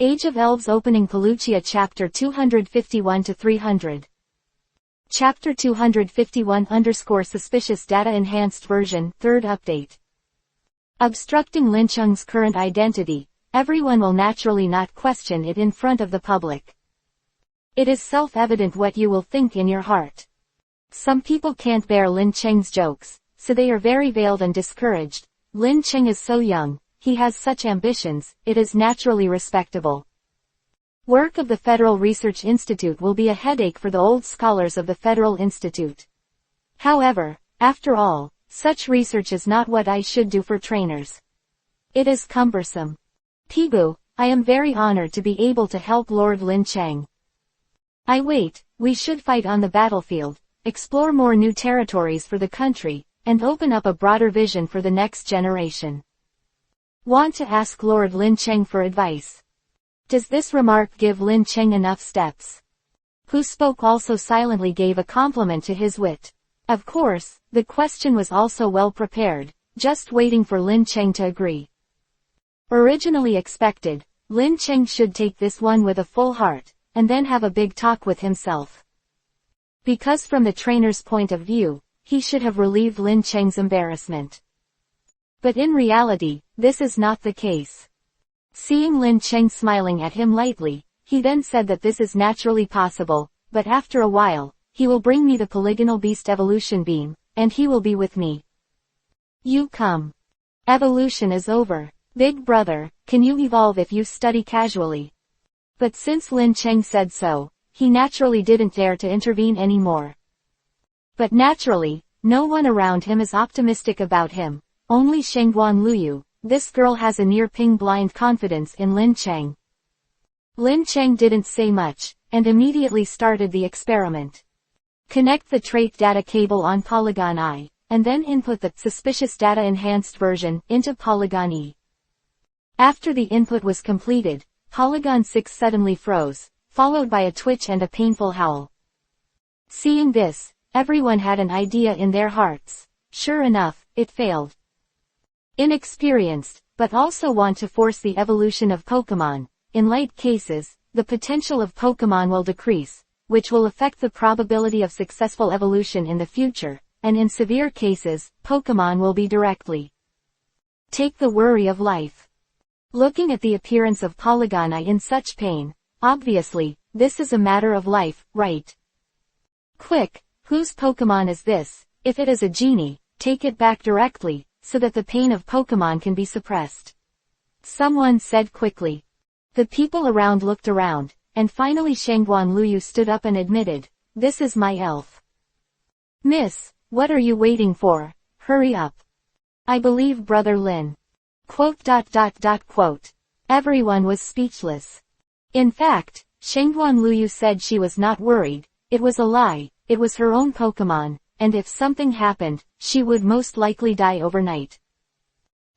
Age of Elves opening Paluchia Chapter 251-300. Chapter 251_Suspicious Data Enhanced Version, 3rd Update. Obstructing Lin Cheng's current identity, everyone will naturally not question it in front of the public. It is self-evident what you will think in your heart. Some people can't bear Lin Cheng's jokes, so they are very veiled and discouraged. Lin Cheng is so young, he has such ambitions, it is naturally respectable. Work of the Federal Research Institute will be a headache for the old scholars of the Federal Institute. However, after all, such research is not what I should do for trainers. It is cumbersome. EPUB, I am very honored to be able to help Lord Lin Cheng. We should fight on the battlefield, explore more new territories for the country, and open up a broader vision for the next generation. Want to ask Lord Lin Cheng for advice. Does this remark give Lin Cheng enough steps? Who spoke also silently gave a compliment to his wit. Of course, the question was also well prepared, just waiting for Lin Cheng to agree. Originally expected, Lin Cheng should take this one with a full heart, and then have a big talk with himself. Because from the trainer's point of view, he should have relieved Lin Cheng's embarrassment. But in reality, this is not the case. Seeing Lin Cheng smiling at him lightly, he then said that this is naturally possible, but after a while, he will bring me the polygonal beast evolution beam, and he will be with me. You come. Evolution is over. Big brother, can you evolve if you study casually? But since Lin Cheng said so, he naturally didn't dare to intervene anymore. But naturally, no one around him is optimistic about him. Only Shengguan Luyu, this girl has a near-ping blind confidence in Lin Cheng. Lin Cheng didn't say much, and immediately started the experiment. Connect the trait data cable on Polygon I, and then input the suspicious data enhanced version into Polygon E. After the input was completed, Polygon 6 suddenly froze, followed by a twitch and a painful howl. Seeing this, everyone had an idea in their hearts. Sure enough, it failed. Inexperienced, but also want to force the evolution of Pokemon. In light cases, the potential of Pokemon will decrease, which will affect the probability of successful evolution in the future, and in severe cases, Pokemon will be directly. Take the worry of life. Looking at the appearance of Polygon I in such pain, obviously, this is a matter of life, right? Quick, whose Pokemon is this? If it is a genie, take it back directly, so that the pain of Pokemon can be suppressed. Someone said quickly. The people around looked around, and finally Shengguan Luyu stood up and admitted, "This is my elf." "Miss, what are you waiting for? Hurry up. I believe Brother Lin." Everyone was speechless. In fact, Shengguan Luyu said she was not worried, it was a lie, it was her own Pokemon, and if something happened, she would most likely die overnight.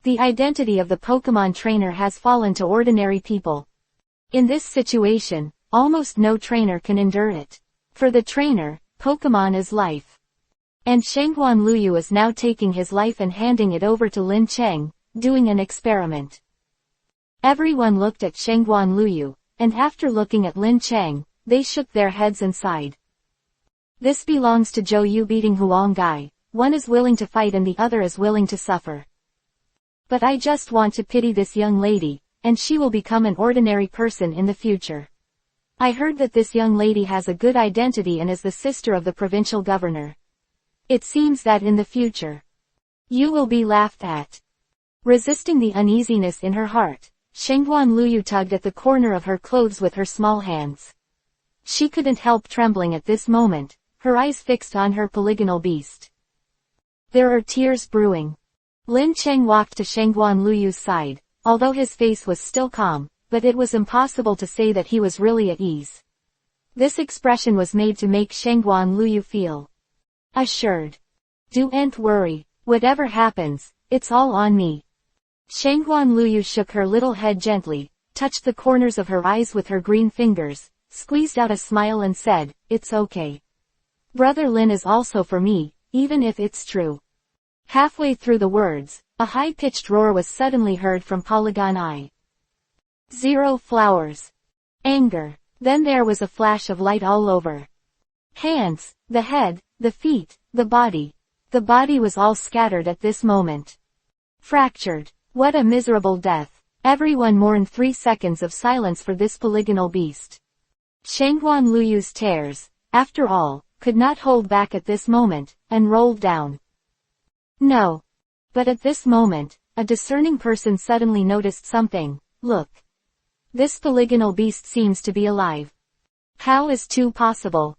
The identity of the Pokemon trainer has fallen to ordinary people. In this situation, almost no trainer can endure it. For the trainer, Pokemon is life. And Shengguan Luyu is now taking his life and handing it over to Lin Cheng, doing an experiment. Everyone looked at Shengguan Luyu, and after looking at Lin Cheng, they shook their heads and sighed. This belongs to Zhou Yu beating Huang Gai. One is willing to fight and the other is willing to suffer. But I just want to pity this young lady, and she will become an ordinary person in the future. I heard that this young lady has a good identity and is the sister of the provincial governor. It seems that in the future, you will be laughed at. Resisting the uneasiness in her heart, Shengguan Luyu tugged at the corner of her clothes with her small hands. She couldn't help trembling at this moment, her eyes fixed on her polygonal beast. There are tears brewing. Lin Cheng walked to Shengguan Luyu's side, although his face was still calm, but it was impossible to say that he was really at ease. This expression was made to make Shengguan Luyu feel assured. Don't worry, whatever happens, it's all on me. Shengguan Luyu shook her little head gently, touched the corners of her eyes with her green fingers, squeezed out a smile and said, "It's okay. Brother Lin is also for me, even if it's true." Halfway through the words, a high-pitched roar was suddenly heard from Polygon I. 0 flowers. Anger. Then there was a flash of light all over. Hands, the head, the feet, the body. The body was all scattered at this moment. Fractured. What a miserable death. Everyone mourned 3 seconds of silence for this polygonal beast. Shangguan Luyu's tears, after all, could not hold back at this moment, and rolled down. No. But at this moment, a discerning person suddenly noticed something. Look. This polygonal beast seems to be alive. How is 2 possible?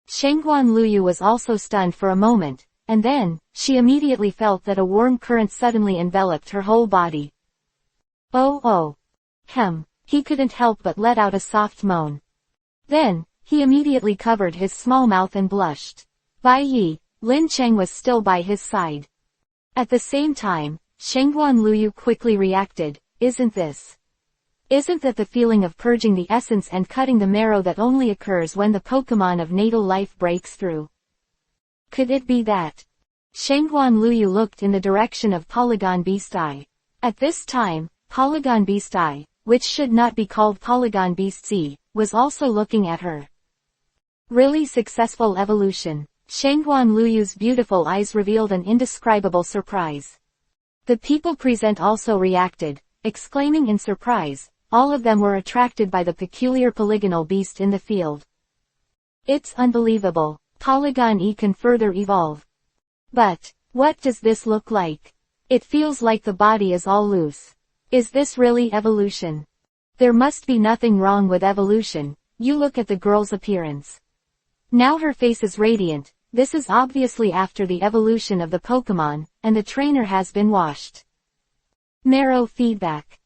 Shangguan Luyu was also stunned for a moment, and then, she immediately felt that a warm current suddenly enveloped her whole body. Oh. He couldn't help but let out a soft moan. Then, he immediately covered his small mouth and blushed. Bai Yi, Lin Cheng was still by his side. At the same time, Shangguan Luyu quickly reacted, Isn't that the feeling of purging the essence and cutting the marrow that only occurs when the Pokemon of natal life breaks through? Could it be that? Shangguan Luyu looked in the direction of Polygon Beast Eye. At this time, Polygon Beast Eye, which should not be called Polygon Beast Z, was also looking at her. Really successful evolution. Shangguan Luyu's beautiful eyes revealed an indescribable surprise. The people present also reacted, exclaiming in surprise. All of them were attracted by the peculiar polygonal beast in the field. It's unbelievable. Polygon E can further evolve. But, what does this look like? It feels like the body is all loose. Is this really evolution? There must be nothing wrong with evolution. You look at the girl's appearance. Now her face is radiant. This is obviously after the evolution of the Pokemon, and the trainer has been washed. Marrow feedback.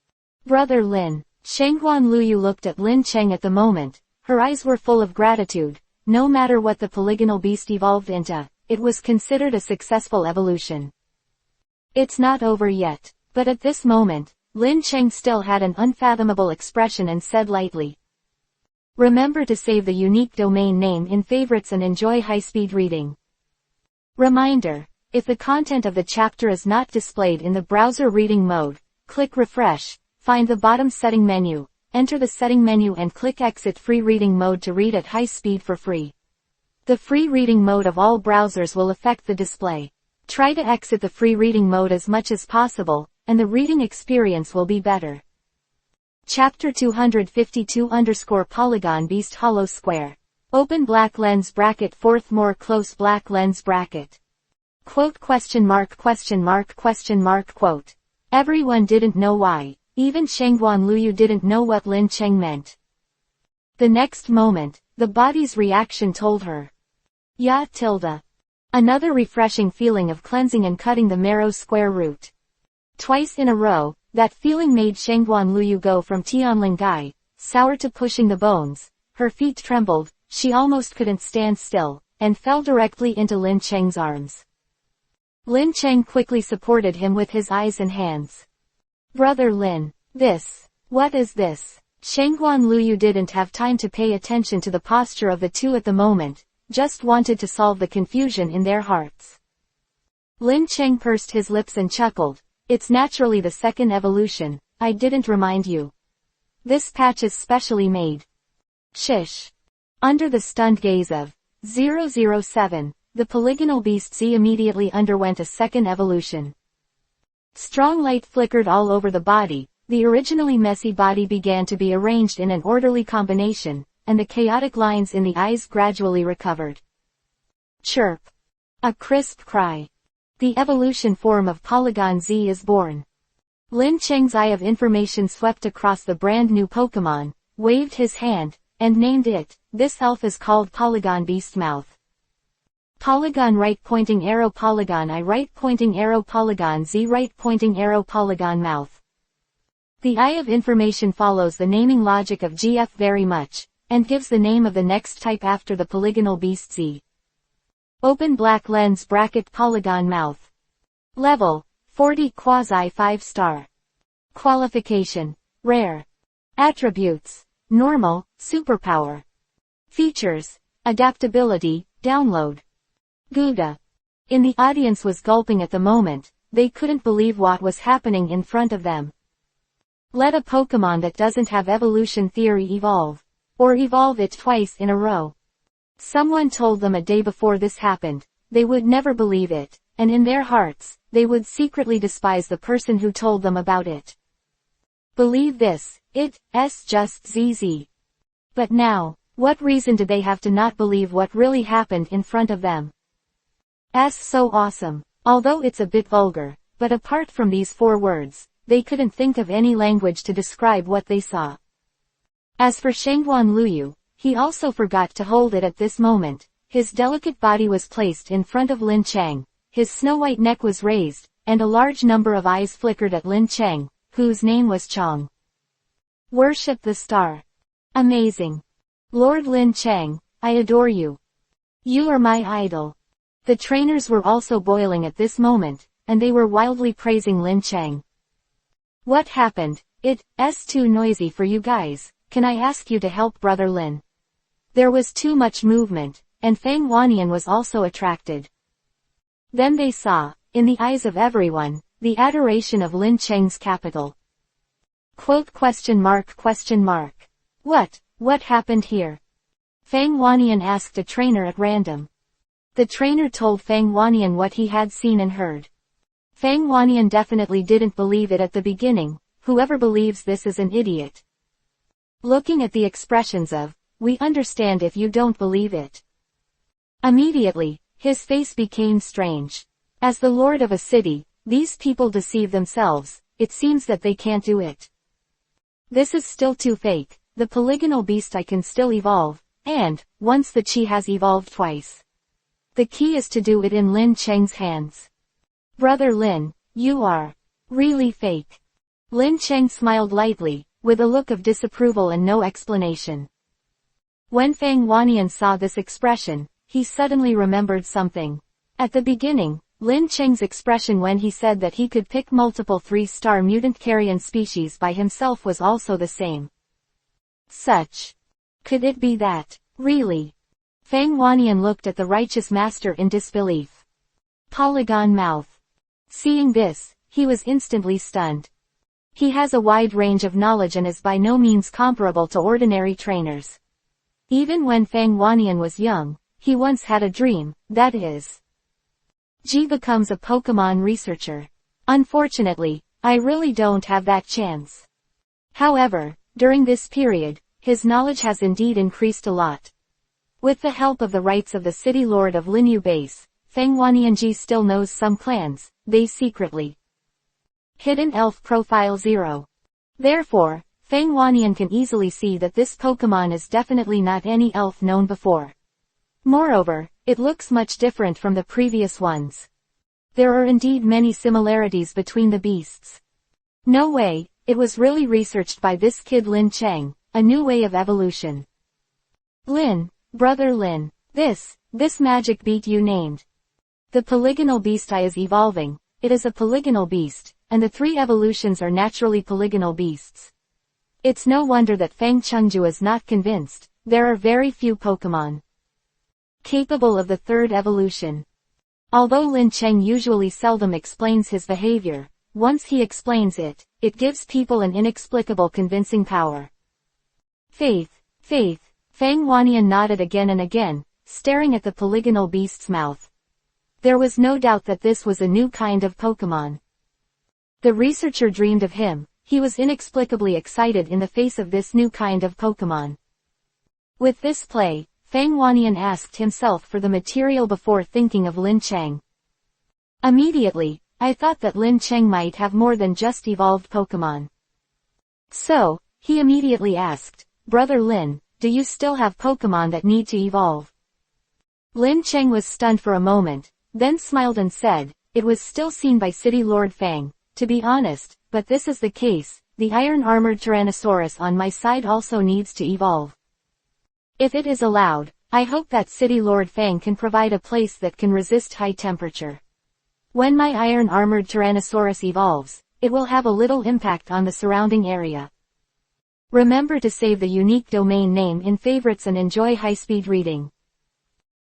Brother Lin. Shangguan Luyu looked at Lin Cheng at the moment. Her eyes were full of gratitude. No matter what the polygonal beast evolved into, it was considered a successful evolution. It's not over yet. But at this moment, Lin Cheng still had an unfathomable expression and said lightly. Remember to save the unique domain name in favorites and enjoy high-speed reading. Reminder. If the content of the chapter is not displayed in the browser reading mode, click refresh. Find the bottom setting menu, enter the setting menu and click exit free reading mode to read at high speed for free. The free reading mode of all browsers will affect the display. Try to exit the free reading mode as much as possible, and the reading experience will be better. Chapter 252_Polygon Beast Hollow Square. Open black lens bracket fourth more close black lens bracket. Quote ? Quote. Everyone didn't know why. Even Shangguan Luyu didn't know what Lin Cheng meant. The next moment, the body's reaction told her. Ya tilde. Another refreshing feeling of cleansing and cutting the marrow square root. Twice in a row, that feeling made Shangguan Luyu go from Tianling Gai, sour to pushing the bones. Her feet trembled, she almost couldn't stand still, and fell directly into Lin Cheng's arms. Lin Cheng quickly supported him with his eyes and hands. Brother Lin. What is this? Shangguan Luyu didn't have time to pay attention to the posture of the two at the moment, just wanted to solve the confusion in their hearts. Lin Cheng pursed his lips and chuckled. It's naturally the second evolution, I didn't remind you. This patch is specially made. Shish. Under the stunned gaze of 007, the polygonal beast Z immediately underwent a second evolution. Strong light flickered all over the body, the originally messy body began to be arranged in an orderly combination, and the chaotic lines in the eyes gradually recovered. Chirp. A crisp cry. The evolution form of Polygon Z is born. Lin Cheng's eye of information swept across the brand new Pokemon, waved his hand, and named it. This elf is called Polygon Beast Mouth. Polygon right pointing arrow Polygon I right pointing arrow Polygon Z right pointing arrow Polygon Mouth. The eye of information follows the naming logic of GF very much, and gives the name of the next type after the polygonal beast Z. Open black lens bracket Polygon Mouth. Level, 40 quasi 5-star. Qualification, Rare. Attributes, Normal, Superpower. Features, Adaptability, Download. Gouda. In the audience was gulping at the moment, they couldn't believe what was happening in front of them. Let a Pokemon that doesn't have evolution theory evolve. Or evolve it twice in a row. Someone told them a day before this happened. They would never believe it, and in their hearts, they would secretly despise the person who told them about it. Believe this, it's just ZZ. But now, what reason did they have to not believe what really happened in front of them? So awesome. Although it's a bit vulgar, but apart from these 4 words, they couldn't think of any language to describe what they saw. As for Shangguan Luyu, he also forgot to hold it at this moment. His delicate body was placed in front of Lin Chang, his snow-white neck was raised, and a large number of eyes flickered at Lin Chang, whose name was Chong. Worship the star. Amazing. Lord Lin Chang, I adore you. You are my idol. The trainers were also boiling at this moment, and they were wildly praising Lin Chang. What happened? It's too noisy for you guys. Can I ask you to help Brother Lin? There was too much movement, and Fang Wannian was also attracted. Then they saw, in the eyes of everyone, the adoration of Lin Chang's capital. What happened here? Fang Wannian asked a trainer at random. The trainer told Fang Wannian what he had seen and heard. Fang Wannian definitely didn't believe it at the beginning. Whoever believes this is an idiot. Looking at the expressions of, we understand if you don't believe it. Immediately, his face became strange. As the lord of a city, these people deceive themselves, it seems that they can't do it. This is still too fake, the polygonal beast I can still evolve, and, once the chi has evolved twice. The key is to do it in Lin Chang's hands. Brother Lin, you are really fake. Lin Chang smiled lightly, with a look of disapproval and no explanation. When Fang Wannian saw this expression, he suddenly remembered something. At the beginning, Lin Chang's expression when he said that he could pick multiple 3-star mutant carrion species by himself was also the same. Could it be that, really? Fang Wannian looked at the righteous master in disbelief. Polygon mouth. Seeing this, he was instantly stunned. He has a wide range of knowledge and is by no means comparable to ordinary trainers. Even when Fang Wannian was young, he once had a dream, that is. Ji becomes a Pokemon researcher. Unfortunately, I really don't have that chance. However, during this period, his knowledge has indeed increased a lot. With the help of the rights of the city lord of Linyu Base, Fang Wannian still knows some clans, they secretly. Hidden Elf Profile 0. Therefore, Fang Wannian can easily see that this Pokemon is definitely not any elf known before. Moreover, it looks much different from the previous ones. There are indeed many similarities between the beasts. No way, it was really researched by this kid Lin Chang, a new way of evolution. Lin, Brother Lin, this magic beat you named. The polygonal beast I is evolving, it is a polygonal beast, and the 3 evolutions are naturally polygonal beasts. It's no wonder that Fang Chengju is not convinced, there are very few Pokemon capable of the 3rd evolution. Although Lin Chang usually seldom explains his behavior, once he explains it, it gives people an inexplicable convincing power. Faith. Fang Wannian nodded again and again, staring at the polygonal beast's mouth. There was no doubt that this was a new kind of Pokemon. The researcher dreamed of him, he was inexplicably excited in the face of this new kind of Pokemon. With this play, Fang Wannian asked himself for the material before thinking of Lin Chang. Immediately, I thought that Lin Chang might have more than just evolved Pokemon. So, he immediately asked, Brother Lin, do you still have Pokemon that need to evolve? Lin Chang was stunned for a moment, then smiled and said, it was still seen by City Lord Fang, to be honest, but this is the case, the iron-armored Tyrannosaurus on my side also needs to evolve. If it is allowed, I hope that City Lord Fang can provide a place that can resist high temperature. When my iron-armored Tyrannosaurus evolves, it will have a little impact on the surrounding area. Remember to save the unique domain name in favorites and enjoy high-speed reading.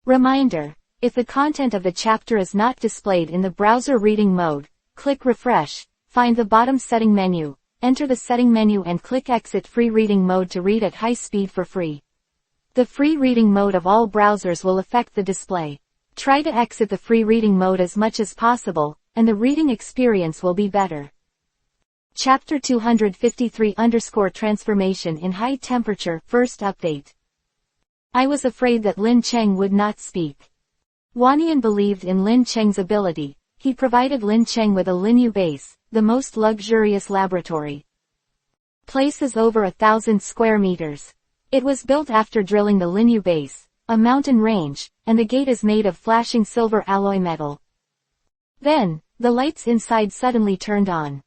Reminder: if the content of the chapter is not displayed in the browser reading mode, click refresh, find the bottom setting menu, enter the setting menu and click Exit Free Reading Mode to read at high speed for free. The free reading mode of all browsers will affect the display. Try to exit the free reading mode as much as possible, and the reading experience will be better. Chapter 253_Transformation in High Temperature, First Update. I was afraid that Lin Cheng would not speak. Wanian believed in Lin Cheng's ability. He provided Lin Cheng with a Linyu base, the most luxurious laboratory. Places over 1,000 square meters. It was built after drilling the Linyu base, a mountain range, and the gate is made of flashing silver alloy metal. Then, the lights inside suddenly turned on.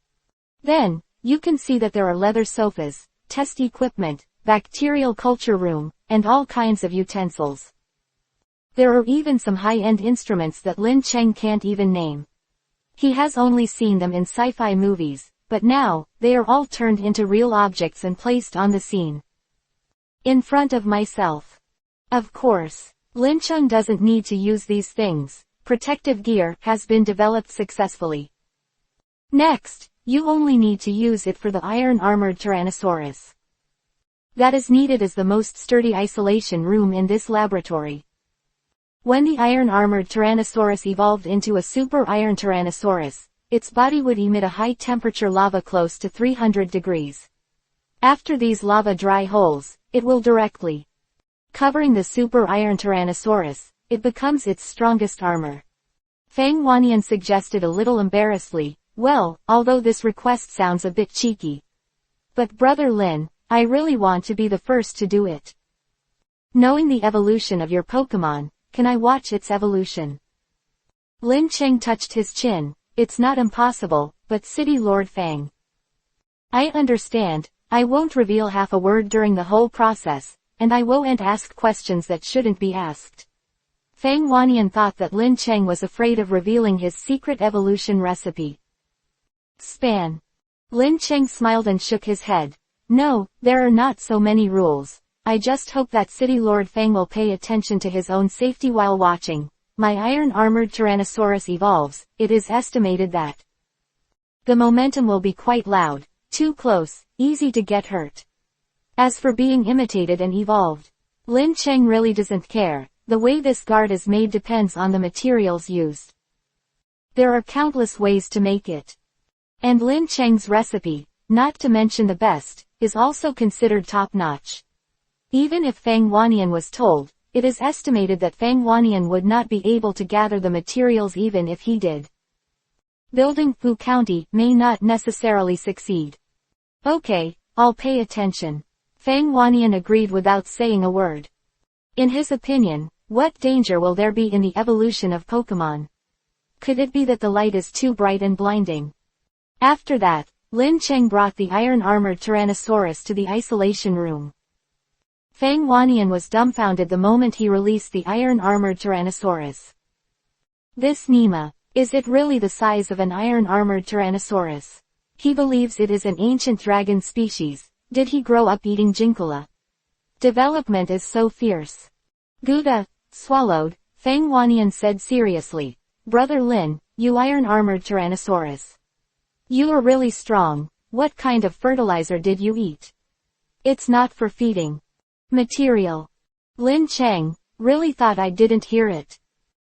Then, you can see that there are leather sofas, test equipment, bacterial culture room, and all kinds of utensils. There are even some high-end instruments that Lin Cheng can't even name. He has only seen them in sci-fi movies, but now, they are all turned into real objects and placed on the scene. In front of myself. Of course, Lin Cheng doesn't need to use these things. Protective gear has been developed successfully. Next, you only need to use it for the iron-armored Tyrannosaurus. That is needed as the most sturdy isolation room in this laboratory. When the iron-armored Tyrannosaurus evolved into a super iron Tyrannosaurus, its body would emit a high-temperature lava close to 300 degrees. After these lava dry holes, it will directly covering the super iron Tyrannosaurus. It becomes its strongest armor. Fang Wanian suggested a little embarrassedly, well, although this request sounds a bit cheeky. But Brother Lin, I really want to be the first to do it. Knowing the evolution of your Pokemon, can I watch its evolution? Lin Cheng touched his chin. It's not impossible, but City Lord Fang. I understand. I won't reveal half a word during the whole process, and I won't ask questions that shouldn't be asked. Fang Wanian thought that Lin Cheng was afraid of revealing his secret evolution recipe. Span. Lin Cheng smiled and shook his head. No, there are not so many rules. I just hope that City Lord Fang will pay attention to his own safety while watching. My iron-armored Tyrannosaurus evolves. It is estimated that the momentum will be quite loud, too close, easy to get hurt. As for being imitated and evolved, Lin Cheng really doesn't care. The way this guard is made depends on the materials used. There are countless ways to make it. And Lin Cheng's recipe, not to mention the best, is also considered top-notch. Even if Fang Wanian was told, it is estimated that Fang Wanian would not be able to gather the materials even if he did. Building Fu County may not necessarily succeed. Okay, I'll pay attention. Fang Wanian agreed without saying a word. In his opinion, what danger will there be in the evolution of Pokemon? Could it be that the light is too bright and blinding? After that, Lin Cheng brought the iron-armored Tyrannosaurus to the isolation room. Fang Wanian was dumbfounded the moment he released the iron-armored Tyrannosaurus. This Nima, is it really the size of an iron-armored Tyrannosaurus? He believes it is an ancient dragon species. Did he grow up eating Jinkula? Development is so fierce. Gouda, swallowed, Fang Wanian said seriously. Brother Lin, you iron-armored Tyrannosaurus. You are really strong. What kind of fertilizer did you eat? It's not for feeding. Material. Lin Cheng, really thought I didn't hear it.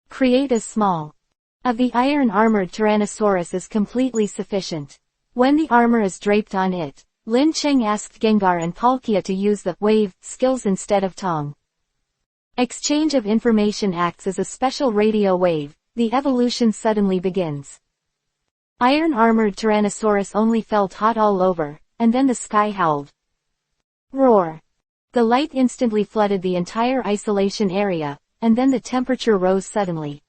Create a small of the iron-armored Tyrannosaurus is completely sufficient. When the armor is draped on it, Lin Cheng asked Gengar and Paluchia to use the wave skills instead of Tong. Exchange of information acts as a special radio wave. The evolution suddenly begins. Iron-armored Tyrannosaurus only felt hot all over, and then the sky howled. Roar. The light instantly flooded the entire isolation area, and then the temperature rose suddenly.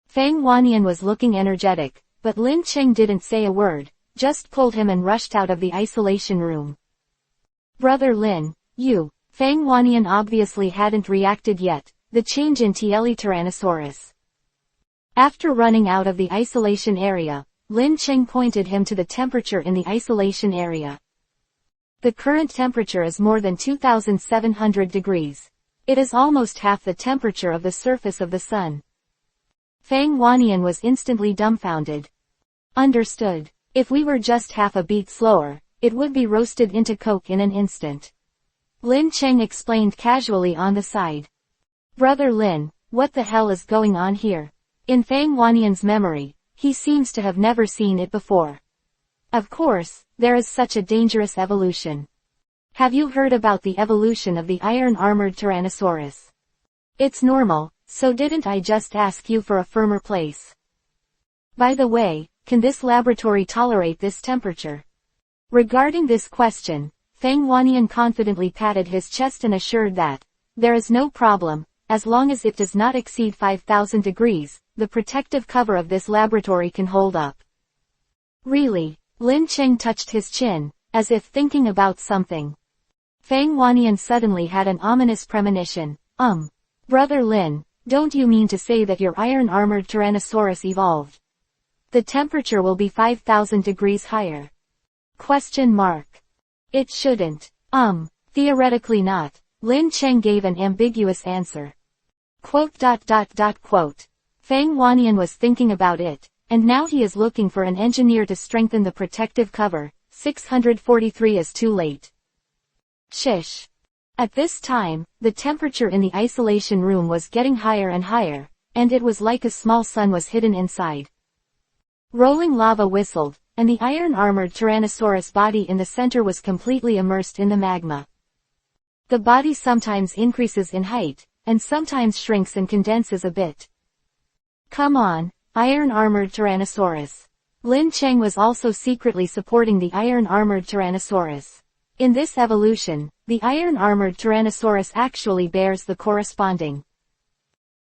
Fang Wanian was looking energetic, but Lin Cheng didn't say a word. Just pulled him and rushed out of the isolation room. Brother Lin, you. Fang Wanian obviously hadn't reacted yet, the change in TL Tyrannosaurus. After running out of the isolation area, Lin Cheng pointed him to the temperature in the isolation area. The current temperature is more than 2,700 degrees. It is almost half the temperature of the surface of the sun. Fang Wanian was instantly dumbfounded. Understood. If we were just half a beat slower, it would be roasted into coke in an instant. Lin Cheng explained casually on the side. Brother Lin, what the hell is going on here? In Fang Wannian's memory, he seems to have never seen it before. Of course, there is such a dangerous evolution. Have you heard about the evolution of the iron-armored Tyrannosaurus? It's normal, so didn't I just ask you for a firmer place? By the way, can this laboratory tolerate this temperature? Regarding this question, Fang Wannian confidently patted his chest and assured that, there is no problem, as long as it does not exceed 5,000 degrees, the protective cover of this laboratory can hold up. Really? Lin Cheng touched his chin, as if thinking about something. Fang Wannian suddenly had an ominous premonition. Brother Lin, don't you mean to say that your iron-armored Tyrannosaurus evolved? The temperature will be 5,000 degrees higher. Question mark. It shouldn't. Theoretically not. Lin Cheng gave an ambiguous answer. Quote. Fang Wannian was thinking about it, and now he is looking for an engineer to strengthen the protective cover. 643 is too late. Shish. At this time, the temperature in the isolation room was getting higher and higher, and it was like a small sun was hidden inside. Rolling lava whistled, and the iron-armored Tyrannosaurus body in the center was completely immersed in the magma. The body sometimes increases in height, and sometimes shrinks and condenses a bit. Come on, iron-armored Tyrannosaurus. Lin Cheng was also secretly supporting the iron-armored Tyrannosaurus. In this evolution, the iron-armored Tyrannosaurus actually bears the corresponding.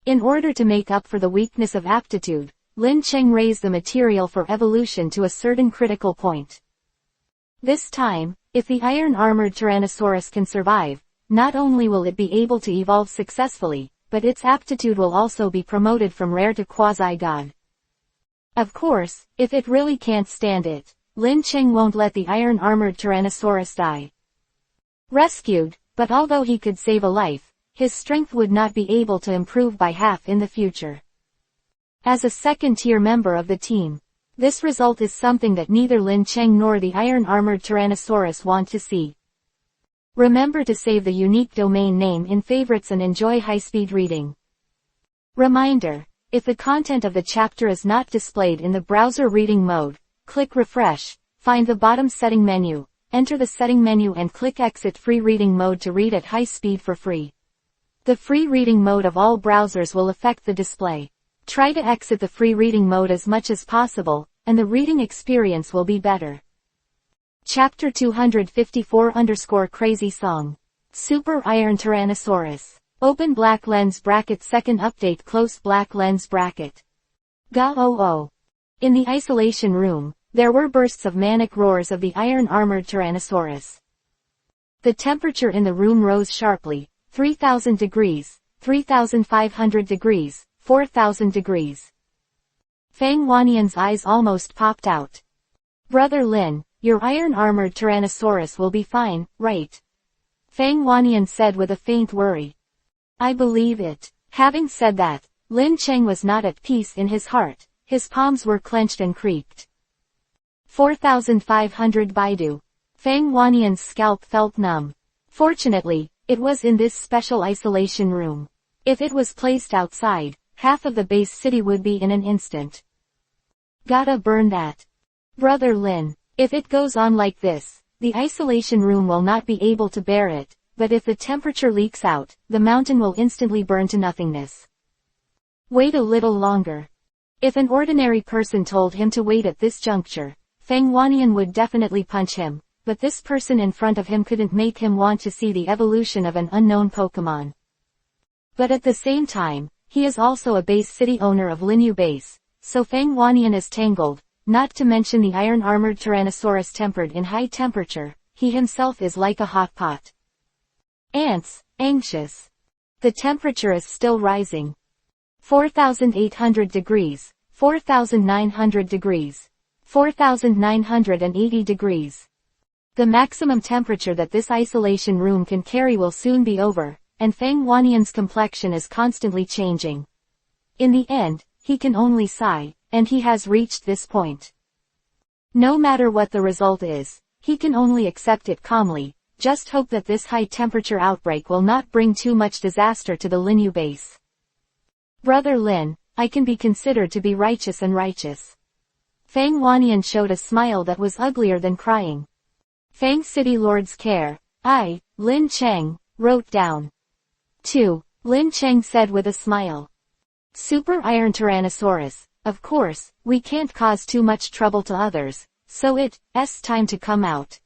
In order to make up for the weakness of aptitude, Lin Cheng raised the material for evolution to a certain critical point. This time, if the iron-armored Tyrannosaurus can survive, not only will it be able to evolve successfully, but its aptitude will also be promoted from rare to quasi-god. Of course, if it really can't stand it, Lin Cheng won't let the iron-armored Tyrannosaurus die. Rescued, but although he could save a life, his strength would not be able to improve by half in the future. As a second-tier member of the team, this result is something that neither Lin Cheng nor the iron-armored Tyrannosaurus want to see. Remember to save the unique domain name in favorites and enjoy high-speed reading. Reminder: if the content of the chapter is not displayed in the browser reading mode, click refresh, find the bottom setting menu, enter the setting menu and click exit free reading mode to read at high speed for free. The free reading mode of all browsers will affect the display. Try to exit the free reading mode as much as possible, and the reading experience will be better. Chapter 254 _ Song. Super Iron Tyrannosaurus. Open black lens bracket second update close black lens bracket. Ga-oh-oh. In the isolation room, there were bursts of manic roars of the iron-armored Tyrannosaurus. The temperature in the room rose sharply, 3,000 degrees, 3,500 degrees, 4,000 degrees. Fang Wannian's eyes almost popped out. Brother Lin, your iron-armored Tyrannosaurus will be fine, right? Fang Wannian said with a faint worry. I believe it. Having said that, Lin Cheng was not at peace in his heart. His palms were clenched and creaked. 4,500 Baidu. Fang Wannian's scalp felt numb. Fortunately, it was in this special isolation room. If it was placed outside, half of the base city would be in an instant. Gotta burn that. Brother Lin, if it goes on like this, the isolation room will not be able to bear it, but if the temperature leaks out, the mountain will instantly burn to nothingness. Wait a little longer. If an ordinary person told him to wait at this juncture, Fang Wannian would definitely punch him, but this person in front of him couldn't make him want to see the evolution of an unknown Pokemon. But at the same time, he is also a base city owner of Linyu Base, so Fang Wannian is tangled, not to mention the iron-armored Tyrannosaurus tempered in high temperature, he himself is like a hot pot. Ants, anxious. The temperature is still rising. 4,800 degrees, 4,900 degrees, 4,980 degrees. The maximum temperature that this isolation room can carry will soon be over, and Fang Wannian's complexion is constantly changing. In the end, he can only sigh, and he has reached this point. No matter what the result is, he can only accept it calmly, just hope that this high-temperature outbreak will not bring too much disaster to the Linyu base. Brother Lin, I can be considered to be righteous and righteous. Fang Wanian showed a smile that was uglier than crying. Fang City Lord's care, I, Lin Cheng, wrote down. 2. Lin Cheng said with a smile. Super Iron Tyrannosaurus, of course, we can't cause too much trouble to others, so it's time to come out.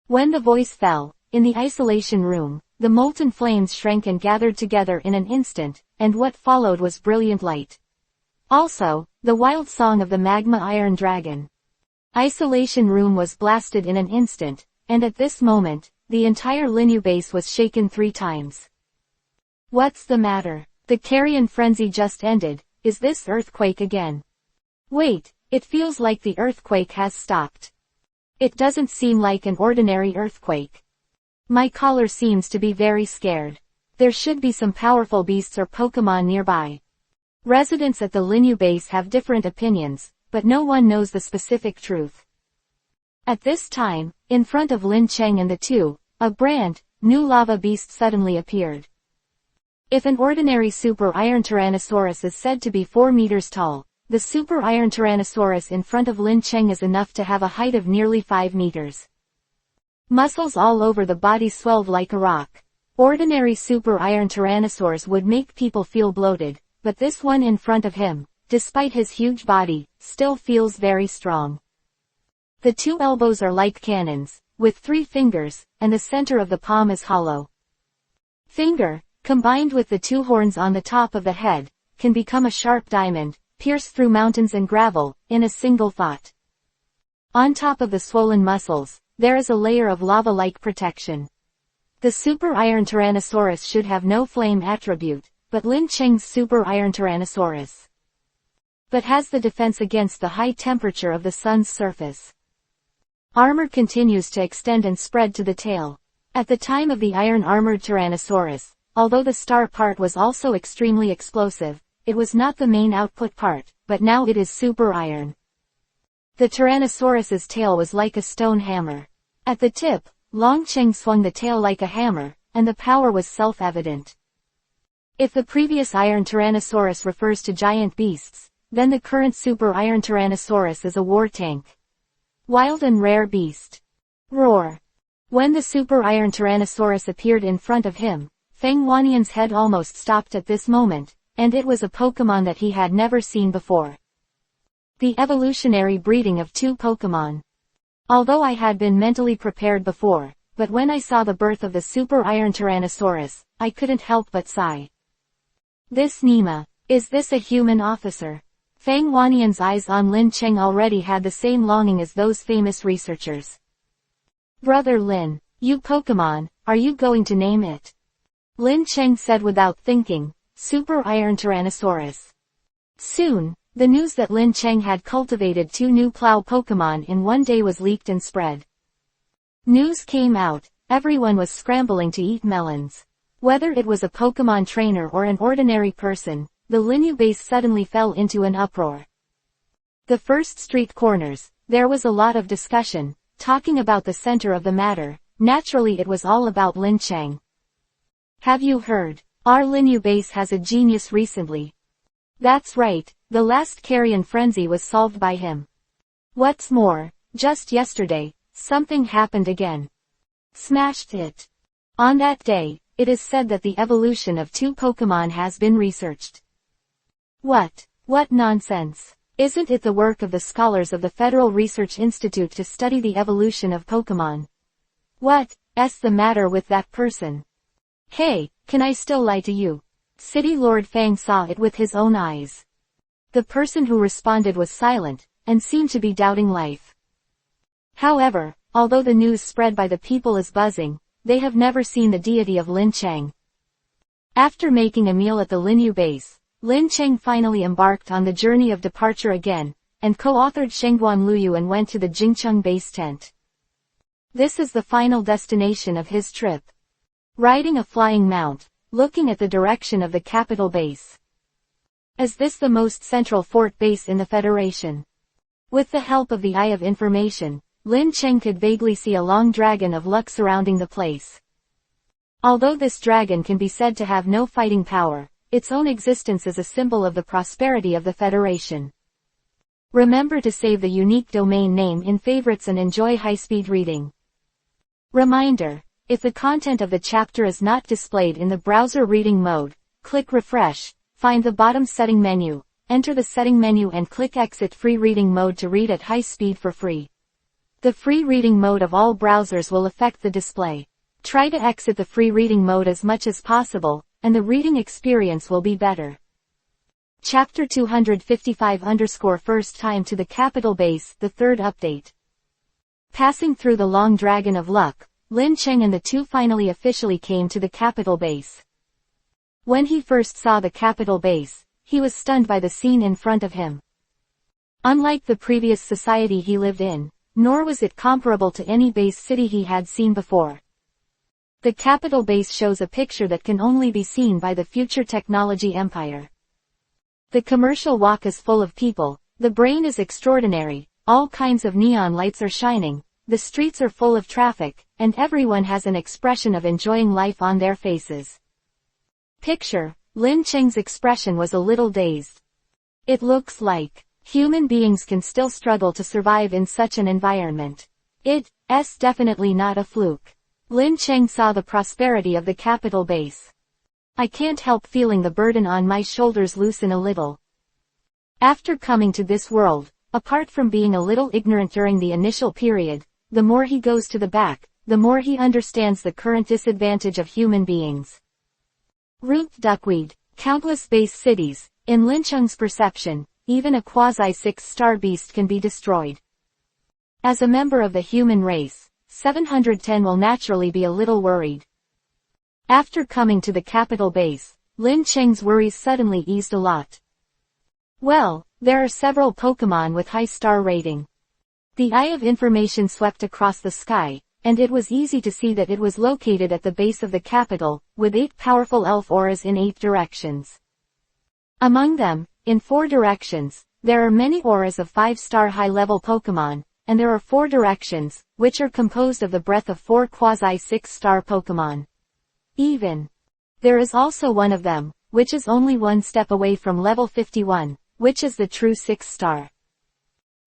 When the voice fell, in the isolation room, the molten flames shrank and gathered together in an instant, and what followed was brilliant light. Also, the wild song of the magma iron dragon. Isolation room was blasted in an instant, and at this moment, the entire Linyu base was shaken 3 times. What's the matter? The carrion frenzy just ended, is this earthquake again? Wait, it feels like the earthquake has stopped. It doesn't seem like an ordinary earthquake. My caller seems to be very scared. There should be some powerful beasts or Pokemon nearby. Residents at the Linyu base have different opinions, but no one knows the specific truth. At this time, in front of Lin Cheng and the two, a brand new lava beast suddenly appeared. If an ordinary Super Iron Tyrannosaurus is said to be 4 meters tall, the Super Iron Tyrannosaurus in front of Lin Cheng is enough to have a height of nearly 5 meters. Muscles all over the body swelled like a rock. Ordinary Super Iron Tyrannosaurs would make people feel bloated, but this one in front of him, despite his huge body, still feels very strong. The 2 elbows are like cannons, with 3 fingers, and the center of the palm is hollow. Finger, combined with the 2 horns on the top of the head, can become a sharp diamond, pierce through mountains and gravel, in a single thought. On top of the swollen muscles, there is a layer of lava-like protection. The Super Iron Tyrannosaurus should have no flame attribute, but Lin Cheng's Super Iron Tyrannosaurus but has the defense against the high temperature of the sun's surface. Armor continues to extend and spread to the tail. At the time of the iron-armored Tyrannosaurus, although the star part was also extremely explosive, it was not the main output part, but now it is super iron. The Tyrannosaurus's tail was like a stone hammer. At the tip, Long Cheng swung the tail like a hammer, and the power was self-evident. If the previous Iron Tyrannosaurus refers to giant beasts, then the current Super Iron Tyrannosaurus is a war tank. Wild and rare beast. Roar. When the Super Iron Tyrannosaurus appeared in front of him, Feng Wanian's head almost stopped at this moment, and it was a Pokemon that he had never seen before. The evolutionary breeding of 2 Pokemon. Although I had been mentally prepared before, but when I saw the birth of the Super Iron Tyrannosaurus, I couldn't help but sigh. This Nima, is this a human officer? Feng Wanian's eyes on Lin Cheng already had the same longing as those famous researchers. Brother Lin, you Pokemon, are you going to name it? Lin Cheng said without thinking, Super Iron Tyrannosaurus. Soon, the news that Lin Cheng had cultivated 2 new plow Pokemon in one day was leaked and spread. News came out, everyone was scrambling to eat melons. Whether it was a Pokemon trainer or an ordinary person, the Linyu base suddenly fell into an uproar. The first street corners, there was a lot of discussion, talking about the center of the matter. Naturally it was all about Lin Cheng. Have you heard? Our Linyu base has a genius recently. That's right, the last carrion frenzy was solved by him. What's more, just yesterday, something happened again. Smashed it. On that day, it is said that the evolution of 2 Pokemon has been researched. What nonsense. Isn't it the work of the scholars of the Federal Research Institute to study the evolution of Pokemon? What's the matter with that person? Hey, can I still lie to you? City Lord Fang saw it with his own eyes. The person who responded was silent, and seemed to be doubting life. However, although the news spread by the people is buzzing, they have never seen the deity of Lin Cheng. After making a meal at the Linyu base, Lin Cheng finally embarked on the journey of departure again, and co-authored Shengguan Luyu and went to the Jingcheng base tent. This is the final destination of his trip. Riding a flying mount, looking at the direction of the capital base. Is this the most central fort base in the Federation? With the help of the Eye of Information, Lin Cheng could vaguely see a long dragon of luck surrounding the place. Although this dragon can be said to have no fighting power, its own existence is a symbol of the prosperity of the Federation. Remember to save the unique domain name in favorites and enjoy high-speed reading. Reminder: if the content of the chapter is not displayed in the browser reading mode, click Refresh, find the bottom setting menu, enter the setting menu and click Exit Free Reading Mode to read at high speed for free. The free reading mode of all browsers will affect the display. Try to exit the free reading mode as much as possible, and the reading experience will be better. Chapter 255 First Time to the Capital Base, the third update. Passing through the Long Dragon of Luck, Lin Cheng and the two finally officially came to the capital base. When he first saw the capital base, he was stunned by the scene in front of him. Unlike the previous society he lived in, nor was it comparable to any base city he had seen before. The capital base shows a picture that can only be seen by the future technology empire. The commercial walk is full of people, the brain is extraordinary, all kinds of neon lights are shining, the streets are full of traffic, and everyone has an expression of enjoying life on their faces. Picture: Lin Cheng's expression was a little dazed. It looks like human beings can still struggle to survive in such an environment. It's definitely not a fluke. Lin Cheng saw the prosperity of the capital base. I can't help feeling the burden on my shoulders loosen a little. After coming to this world, apart from being a little ignorant during the initial period, the more he goes to the back, the more he understands the current disadvantage of human beings. Root duckweed, countless base cities, in Lin Cheng's perception, even a quasi-6-star beast can be destroyed. As a member of the human race, 710 will naturally be a little worried. After coming to the capital base, Lin Cheng's worries suddenly eased a lot. Well, there are several Pokemon with high star rating. The Eye of Information swept across the sky, and it was easy to see that it was located at the base of the capital, with 8 powerful elf auras in 8 directions. Among them, in 4 directions, there are many auras of 5-star high-level Pokemon, and there are 4 directions, which are composed of the breath of 4 quasi-6-star Pokemon. There is also one of them, which is only 1 step away from level 51, which is the true 6-star.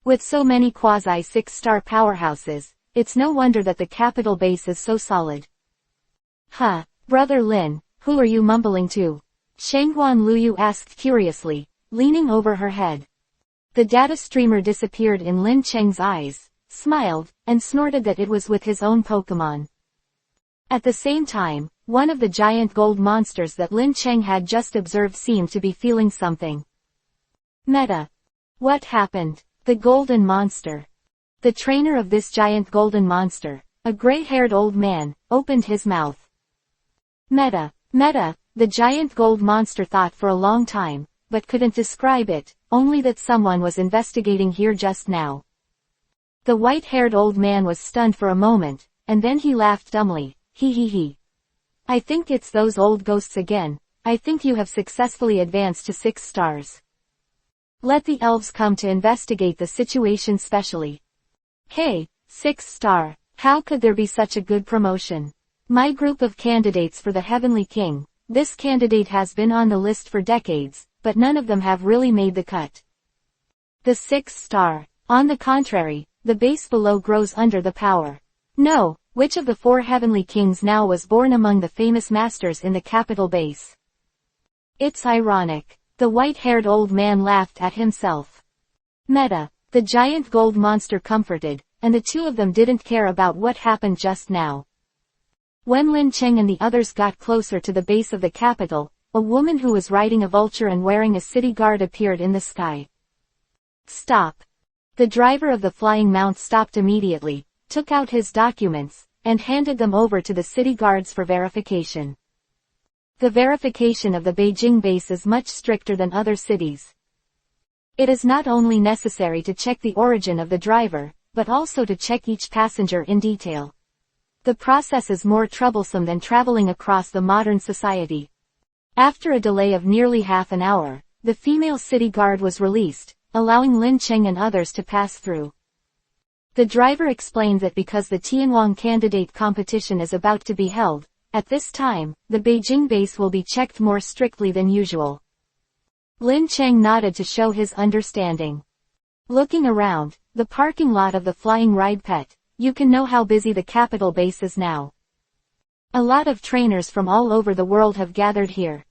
With so many quasi-6-star powerhouses, it's no wonder that the capital base is so solid. Huh, Brother Lin, who are you mumbling to? Shangguan Luyu asked curiously, leaning over her head. The data streamer disappeared in Lin Cheng's eyes, smiled, and snorted that it was with his own Pokemon. At the same time, one of the giant gold monsters that Lin Cheng had just observed seemed to be feeling something. Meta. What happened? The golden monster. The trainer of this giant golden monster, a gray-haired old man, opened his mouth. Meta, the giant gold monster thought for a long time, but couldn't describe it, only that someone was investigating here just now. The white-haired old man was stunned for a moment, and then he laughed dumbly, he. I think it's those old ghosts again. I think you have successfully advanced to 6 stars. Let the elves come to investigate the situation specially. Hey, 6 star, how could there be such a good promotion? My group of candidates for the Heavenly King, this candidate has been on the list for decades, but none of them have really made the cut. The 6 star, on the contrary, the base below grows under the power. No, which of the 4 Heavenly Kings now was born among the famous masters in the capital base? It's ironic. The white-haired old man laughed at himself. Meta, the giant gold monster comforted, and the two of them didn't care about what happened just now. When Lin Cheng and the others got closer to the base of the capital, a woman who was riding a vulture and wearing a city guard appeared in the sky. Stop. The driver of the flying mount stopped immediately, took out his documents, and handed them over to the city guards for verification. The verification of the Beijing base is much stricter than other cities. It is not only necessary to check the origin of the driver, but also to check each passenger in detail. The process is more troublesome than traveling across the modern society. After a delay of nearly half an hour, the female city guard was released, allowing Lin Cheng and others to pass through. The driver explained that because the Tianwang candidate competition is about to be held, at this time, the Beijing base will be checked more strictly than usual. Lin Cheng nodded to show his understanding. Looking around, the parking lot of the Flying Ride Pet, you can know how busy the capital base is now. A lot of trainers from all over the world have gathered here.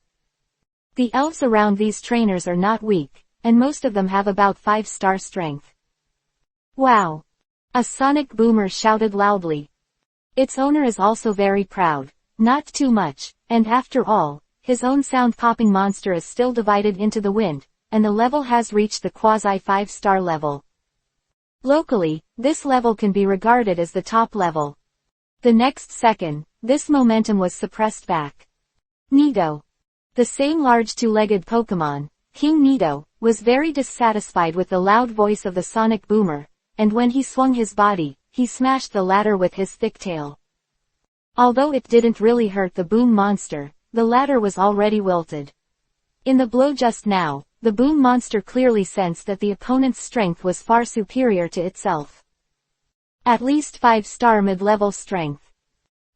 The elves around these trainers are not weak, and most of them have about 5-star strength. Wow! A sonic boomer shouted loudly. Its owner is also very proud. Not too much, and after all, his own sound-popping monster is still divided into the wind, and the level has reached the quasi-5-star level. Locally, this level can be regarded as the top level. The next second, this momentum was suppressed back. Nido. The same large two-legged Pokemon, King Nido, was very dissatisfied with the loud voice of the sonic boomer, and when he swung his body, he smashed the latter with his thick tail. Although it didn't really hurt the boom monster, the latter was already wilted. In the blow just now, the boom monster clearly sensed that the opponent's strength was far superior to itself. At least 5-star mid-level strength.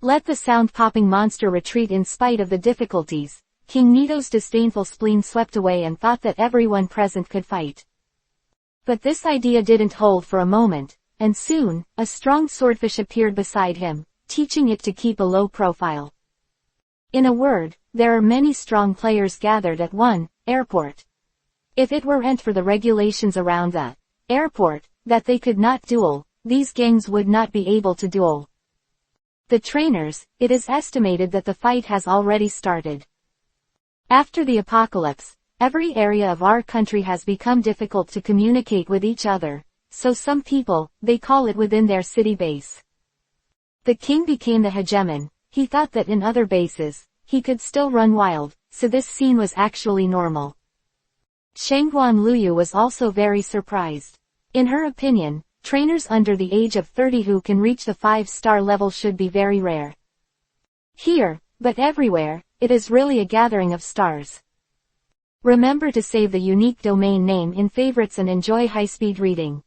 Let the sound-popping monster retreat in spite of the difficulties. King Nido's disdainful spleen swept away and thought that everyone present could fight. But this idea didn't hold for a moment, and soon, a strong swordfish appeared beside him, teaching it to keep a low profile. In a word, there are many strong players gathered at one airport. If it weren't for the regulations around the airport, that they could not duel, these gangs would not be able to duel. The trainers, it is estimated that the fight has already started. After the apocalypse, every area of our country has become difficult to communicate with each other, so some people, they call it within their city base. The king became the hegemon. He thought that in other bases, he could still run wild, so this scene was actually normal. Shangguan Luyu was also very surprised. In her opinion, trainers under the age of 30 who can reach the 5-star level should be very rare. Here, but everywhere, it is really a gathering of stars. Remember to save the unique domain name in favorites and enjoy high-speed reading.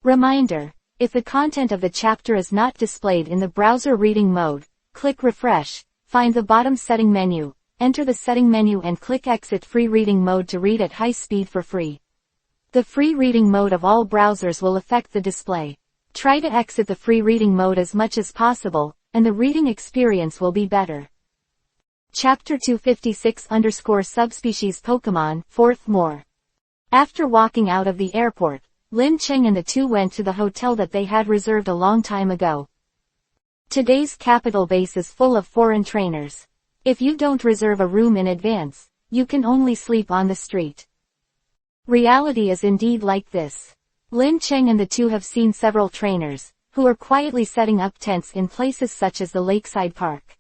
Reminder: if the content of the chapter is not displayed in the browser reading mode, click refresh, find the bottom setting menu, enter the setting menu and click exit free reading mode to read at high speed for free. The free reading mode of all browsers will affect the display. Try to exit the free reading mode as much as possible, and the reading experience will be better. Chapter 256_subspecies Pokemon, 4th more. After walking out of the airport, Lin Cheng and the two went to the hotel that they had reserved a long time ago. Today's capital base is full of foreign trainers. If you don't reserve a room in advance, you can only sleep on the street. Reality is indeed like this. Lin Cheng and the two have seen several trainers, who are quietly setting up tents in places such as the lakeside park.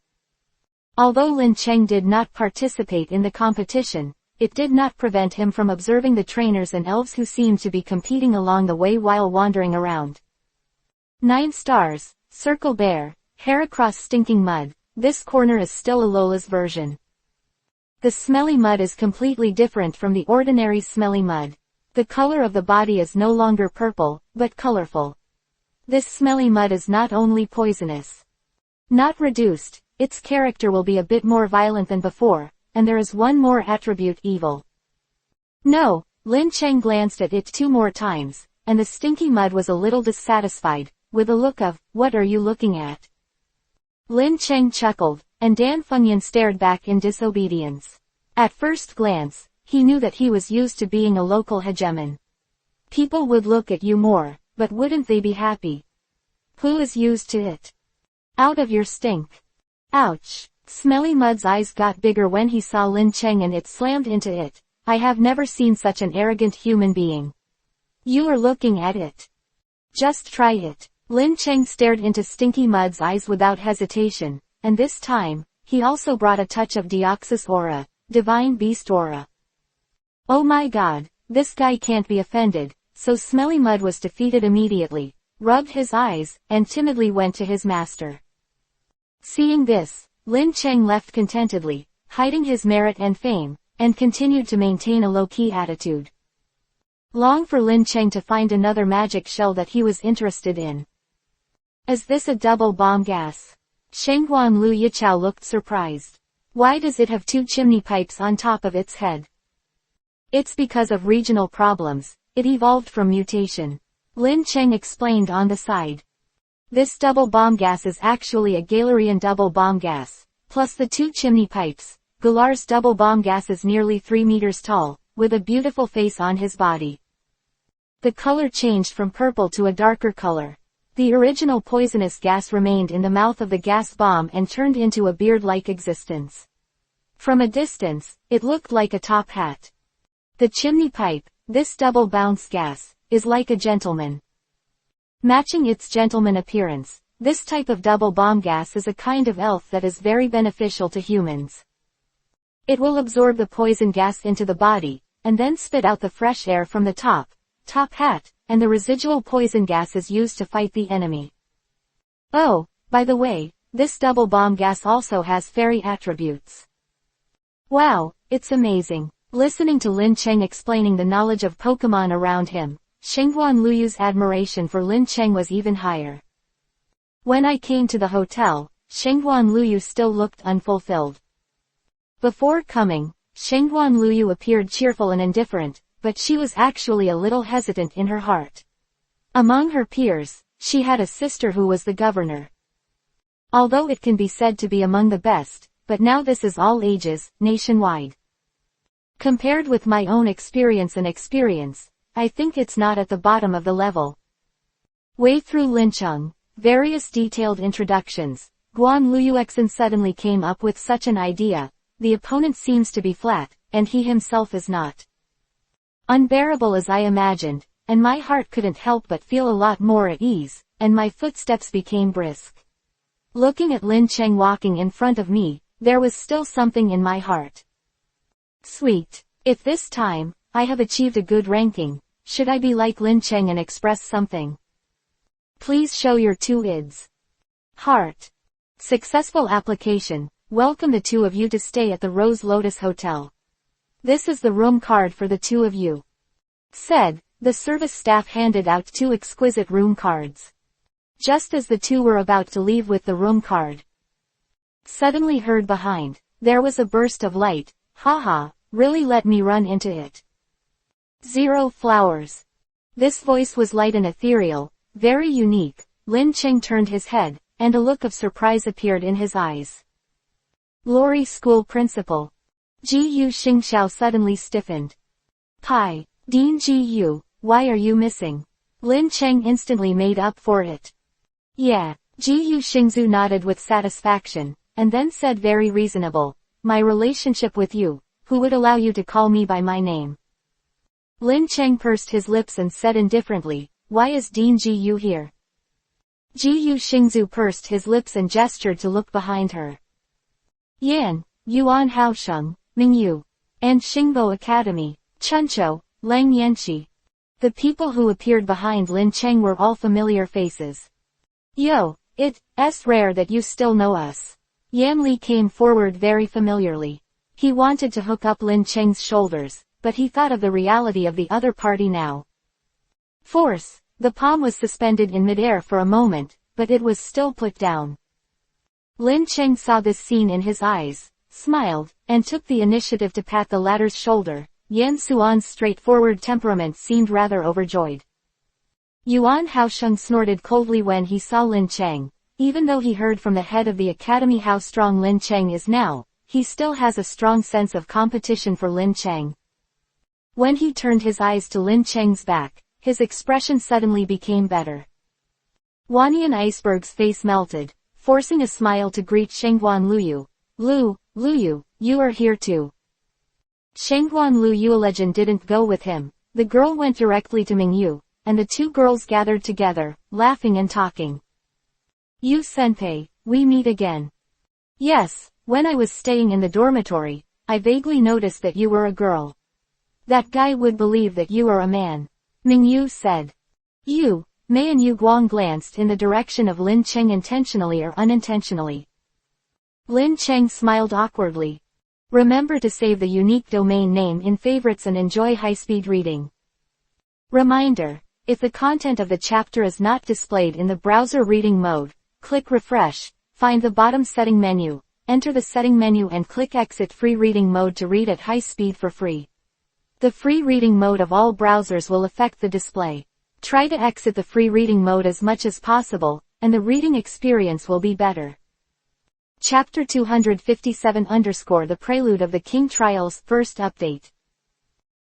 Although Lin Cheng did not participate in the competition, it did not prevent him from observing the trainers and elves who seemed to be competing along the way while wandering around. 9 stars, Circle Bear, Hair Across Stinking Mud. This corner is still Alola's version. The smelly mud is completely different from the ordinary smelly mud. The color of the body is no longer purple, but colorful. This smelly mud is not only poisonous. Not reduced, its character will be a bit more violent than before, and there is one more attribute: evil. No, Lin Cheng glanced at it 2 more times, and the stinky mud was a little dissatisfied, with a look of, "What are you looking at?" Lin Cheng chuckled, and Dan Fengyan stared back in disobedience. At first glance, he knew that he was used to being a local hegemon. People would look at you more, but wouldn't they be happy? Who is used to it? Out of your stink. Ouch. Smelly Mud's eyes got bigger when he saw Lin Cheng and it slammed into it. I have never seen such an arrogant human being. You are looking at it. Just try it. Lin Cheng stared into Stinky Mud's eyes without hesitation, and this time, he also brought a touch of Deoxys aura, Divine Beast aura. Oh my god, this guy can't be offended, so Smelly Mud was defeated immediately, rubbed his eyes, and timidly went to his master. Seeing this, Lin Cheng left contentedly, hiding his merit and fame, and continued to maintain a low-key attitude. Long for Lin Cheng to find another magic shell that he was interested in. Is this a double bomb gas? Shenghuan Lu Yichao looked surprised. Why does it have two chimney pipes on top of its head? It's because of regional problems. It evolved from mutation. Lin Cheng explained on the side. This double bomb gas is actually a Galarian double bomb gas, plus the two chimney pipes. Galar's double bomb gas is nearly 3 meters tall, with a beautiful face on his body. The color changed from purple to a darker color. The original poisonous gas remained in the mouth of the gas bomb and turned into a beard-like existence. From a distance, it looked like a top hat. The chimney pipe, this double bounce gas, is like a gentleman. Matching its gentleman appearance, this type of double bomb gas is a kind of elf that is very beneficial to humans. It will absorb the poison gas into the body, and then spit out the fresh air from the top hat, and the residual poison gas is used to fight the enemy. Oh, by the way, this double bomb gas also has fairy attributes. Wow, it's amazing. Listening to Lin Cheng explaining the knowledge of Pokemon around him, Shenghuan Luyu's admiration for Lin Cheng was even higher. When I came to the hotel, Shenghuan Luyu still looked unfulfilled. Before coming, Shenghuan Luyu appeared cheerful and indifferent, but she was actually a little hesitant in her heart. Among her peers, she had a sister who was the governor. Although it can be said to be among the best, but now this is all ages, nationwide. Compared with my own experience, I think it's not at the bottom of the level. Way through Lincheng, various detailed introductions, Guan Luyuexen suddenly came up with such an idea. The opponent seems to be flat, and he himself is not. Unbearable as I imagined, and my heart couldn't help but feel a lot more at ease, and my footsteps became brisk. Looking at Lin Cheng walking in front of me, there was still something in my heart. Sweet. If this time, I have achieved a good ranking, should I be like Lin Cheng and express something? Please show your two ids. Heart. Successful application. Welcome the two of you to stay at the Rose Lotus Hotel. This is the room card for the two of you. Said, the service staff handed out two exquisite room cards. Just as the two were about to leave with the room card, suddenly heard behind, there was a burst of light. Haha, really let me run into it. 0 flowers. This voice was light and ethereal, very unique. Lin Cheng turned his head, and a look of surprise appeared in his eyes. Lori School Principal. Ji-Yu Xingxiao suddenly stiffened. Pi, Dean Ji-Yu, why are you missing? Lin Cheng instantly made up for it. Yeah, Ji-Yu Xingzu nodded with satisfaction, and then said very reasonable, my relationship with you, who would allow you to call me by my name? Lin Cheng pursed his lips and said indifferently, why is Dean Ji-Yu here? Ji-Yu Xingzu pursed his lips and gestured to look behind her. Yan, Yuan Haosheng, Mingyu, and Xingbo Academy, Chuncho, Lang Yanqi. The people who appeared behind Lin Cheng were all familiar faces. Yo, it's rare that you still know us. Yan Li came forward very familiarly. He wanted to hook up Lin Cheng's shoulders, but he thought of the reality of the other party now. Force, the palm was suspended in midair for a moment, but it was still put down. Lin Cheng saw this scene in his eyes, smiled, and took the initiative to pat the latter's shoulder. Yan Suan's straightforward temperament seemed rather overjoyed. Yuan Haosheng snorted coldly when he saw Lin Cheng. Even though he heard from the head of the academy how strong Lin Cheng is now, he still has a strong sense of competition for Lin Cheng. When he turned his eyes to Lin Cheng's back, his expression suddenly became better. Wanian Iceberg's face melted, forcing a smile to greet Shenghuan Luyu. Luyu, you are here too. Shenghuan Luyuelegion didn't go with him. The girl went directly to Mingyu, and the two girls gathered together, laughing and talking. You senpai, we meet again. Yes, when I was staying in the dormitory, I vaguely noticed that you were a girl. That guy would believe that you are a man. Mingyu said. Mei and Yu Guang glanced in the direction of Lin Cheng intentionally or unintentionally. Lin Cheng smiled awkwardly. Remember to save the unique domain name in favorites and enjoy high-speed reading. Reminder: if the content of the chapter is not displayed in the browser reading mode, click refresh, find the bottom setting menu, enter the setting menu and click exit free reading mode to read at high speed for free. The free reading mode of all browsers will affect the display. Try to exit the free reading mode as much as possible, and the reading experience will be better. Chapter 257 _ The Prelude of the King Trials First Update.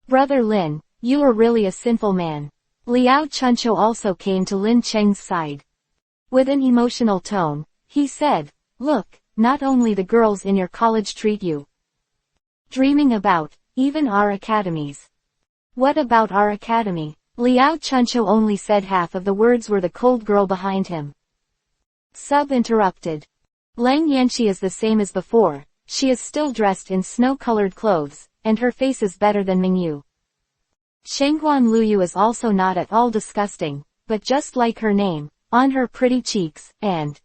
Brother Lin, you are really a sinful man. Liao Chuncho also came to Lin Cheng's side. With an emotional tone, he said, "Look, not only the girls in your college treat you dreaming about, even our academies." "What about our academy?" Liao Chuncho only said half of the words were the cold girl behind him. Sub interrupted. Lang Yanxi is the same as before, she is still dressed in snow-colored clothes, and her face is better than Mingyu. Shengguan Luyu is also not at all disgusting, but just like her name, on her pretty cheeks, and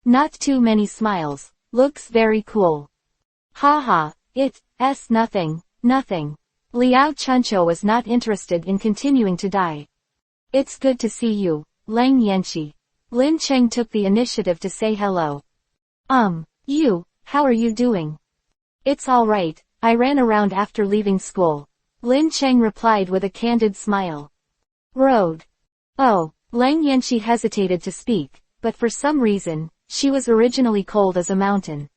not too many smiles, looks very cool. Haha, it's nothing. Liao Chuncho was not interested in continuing to die. It's good to see you, Lang Yanxi. Lin Cheng took the initiative to say hello. How are you doing? It's alright, I ran around after leaving school. Lin Cheng replied with a candid smile. Road. Oh, Lang Yanxi hesitated to speak, but for some reason, she was originally cold as a mountain.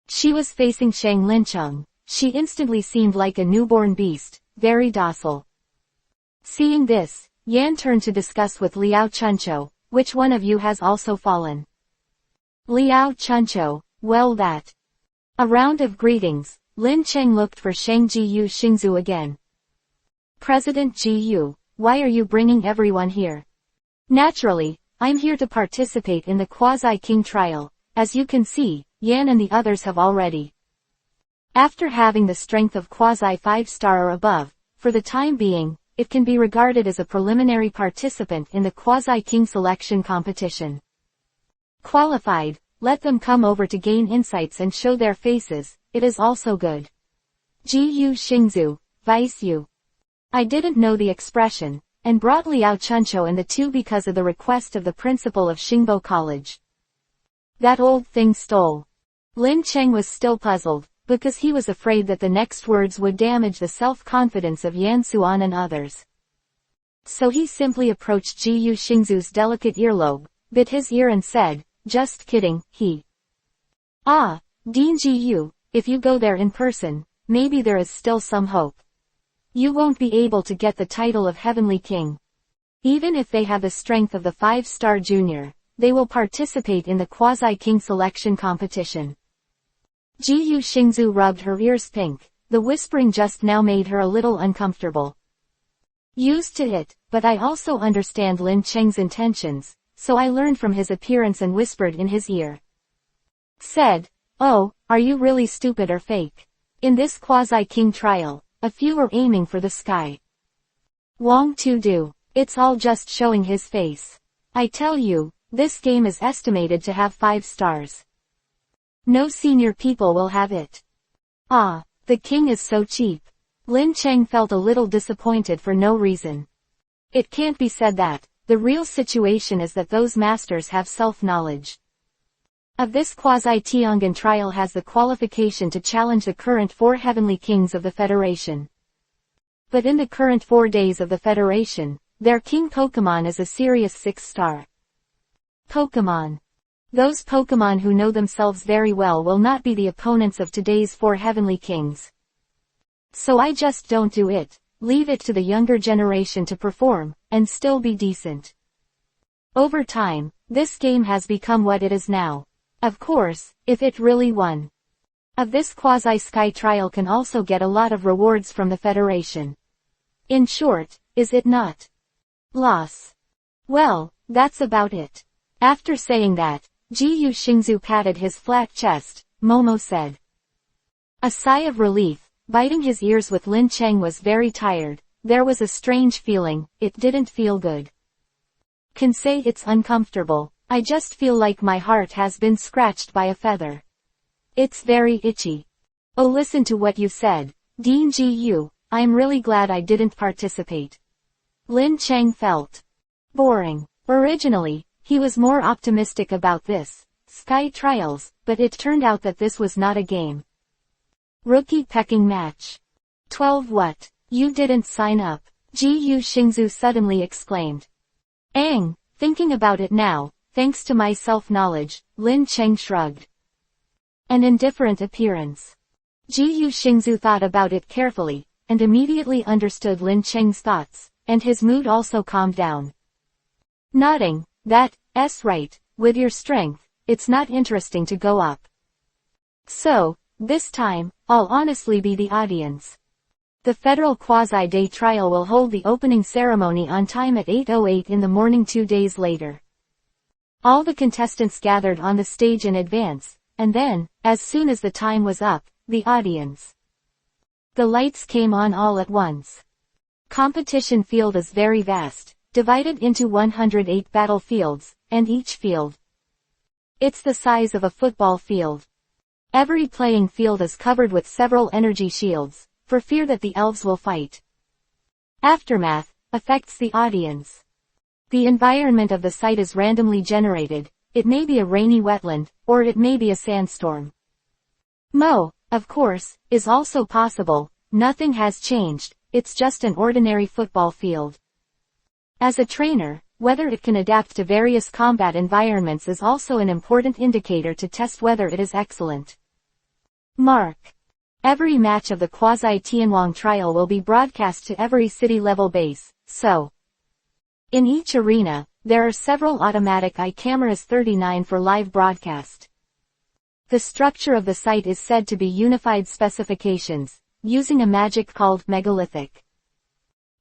She was facing Shang Lincheng. She instantly seemed like a newborn beast, very docile. Seeing this, Yan turned to discuss with Liao Chuncho, which one of you has also fallen? Liao Chuncho, well that. A round of greetings, Lin Cheng looked for Shang Jiyu Xingzu again. President Jiyu, why are you bringing everyone here? Naturally, I'm here to participate in the quasi-king trial. As you can see, Yan and the others have already. After having the strength of quasi 5-star or above, for the time being, it can be regarded as a preliminary participant in the quasi-king selection competition. Qualified, let them come over to gain insights and show their faces, it is also good. Jiyu Xingzu, Vice Yu. I didn't know the expression, and brought Liao Chuncho and the two because of the request of the principal of Xingbo College. That old thing stole. Lin Cheng was still puzzled, because he was afraid that the next words would damage the self-confidence of Yan Suan and others. So he simply approached Jiyu Xingzu's delicate earlobe, bit his ear and said, just kidding, he. Dean Jiyu, if you go there in person, maybe there is still some hope. You won't be able to get the title of Heavenly King. Even if they have the strength of the 5-star junior, they will participate in the quasi-king selection competition. Jiyu Xingzu rubbed her ears pink, the whispering just now made her a little uncomfortable. Used to it, but I also understand Lin Cheng's intentions, so I learned from his appearance and whispered in his ear. Said, oh, are you really stupid or fake? In this quasi-king trial, a few are aiming for the sky. Wong to do, it's all just showing his face. I tell you, this game is estimated to have 5 stars. No senior people will have it. The king is so cheap. Lin Cheng felt a little disappointed for no reason. It can't be said that. The real situation is that those masters have self-knowledge. Of this quasi-Tiangan trial has the qualification to challenge the current 4 heavenly kings of the Federation. But in the current 4 days of the Federation, their king Pokemon is a serious 6-star. Pokemon. Those Pokemon who know themselves very well will not be the opponents of today's 4 heavenly kings. So I just don't do it, leave it to the younger generation to perform, and still be decent. Over time, this game has become what it is now. Of course, if it really won. Of this quasi-sky trial can also get a lot of rewards from the Federation. In short, is it not? Loss. Well, that's about it. After saying that, Jiyu Xingzu patted his flat chest, Momo said. A sigh of relief, biting his ears with Lin Cheng was very tired, there was a strange feeling, it didn't feel good. Can say it's uncomfortable, I just feel like my heart has been scratched by a feather. It's very itchy. Oh, listen to what you said, Dean Jiyu, I'm really glad I didn't participate. Lin Cheng felt boring. Originally, he was more optimistic about this Sky Trials, but it turned out that this was not a game. Rookie pecking match. 12 what? You didn't sign up. Ji Yu Xingzu suddenly exclaimed. Thinking about it now, thanks to my self-knowledge, Lin Cheng shrugged. An indifferent appearance. Ji Yu Xingzu thought about it carefully, and immediately understood Lin Cheng's thoughts, and his mood also calmed down. Nodding, that's right, with your strength, it's not interesting to go up. So, this time, I'll honestly be the audience. The federal quasi-day trial will hold the opening ceremony on time at 8:08 in the morning 2 days later. All the contestants gathered on the stage in advance, and then, as soon as the time was up, the audience. The lights came on all at once. Competition field is very vast, divided into 108 battlefields, and each field. It's the size of a football field. Every playing field is covered with several energy shields, for fear that the elves will fight. Aftermath affects the audience. The environment of the site is randomly generated. It may be a rainy wetland, or it may be a sandstorm. Of course, is also possible. Nothing has changed, it's just an ordinary football field. As a trainer, whether it can adapt to various combat environments is also an important indicator to test whether it is excellent. Mark. Every match of the quasi-Tianwang trial will be broadcast to every city-level base, so. In each arena, there are several automatic eye cameras 39 for live broadcast. The structure of the site is said to be unified specifications, using a magic called megalithic.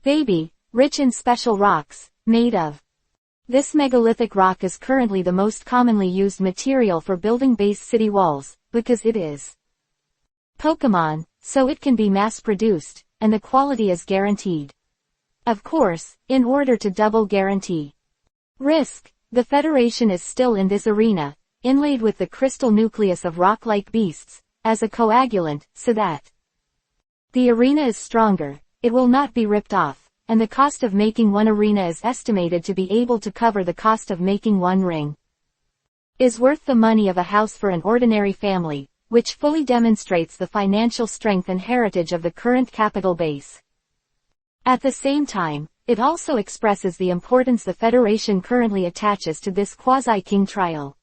Baby, rich in special rocks, made of. This megalithic rock is currently the most commonly used material for building base city walls, because it is Pokemon, so it can be mass-produced, and the quality is guaranteed. Of course, in order to double guarantee risk, the Federation is still in this arena, inlaid with the crystal nucleus of rock-like beasts, as a coagulant, so that the arena is stronger, it will not be ripped off, and the cost of making one arena is estimated to be able to cover the cost of making one ring. Is worth the money of a house for an ordinary family, which fully demonstrates the financial strength and heritage of the current capital base. At the same time, it also expresses the importance the Federation currently attaches to this quasi-king trial.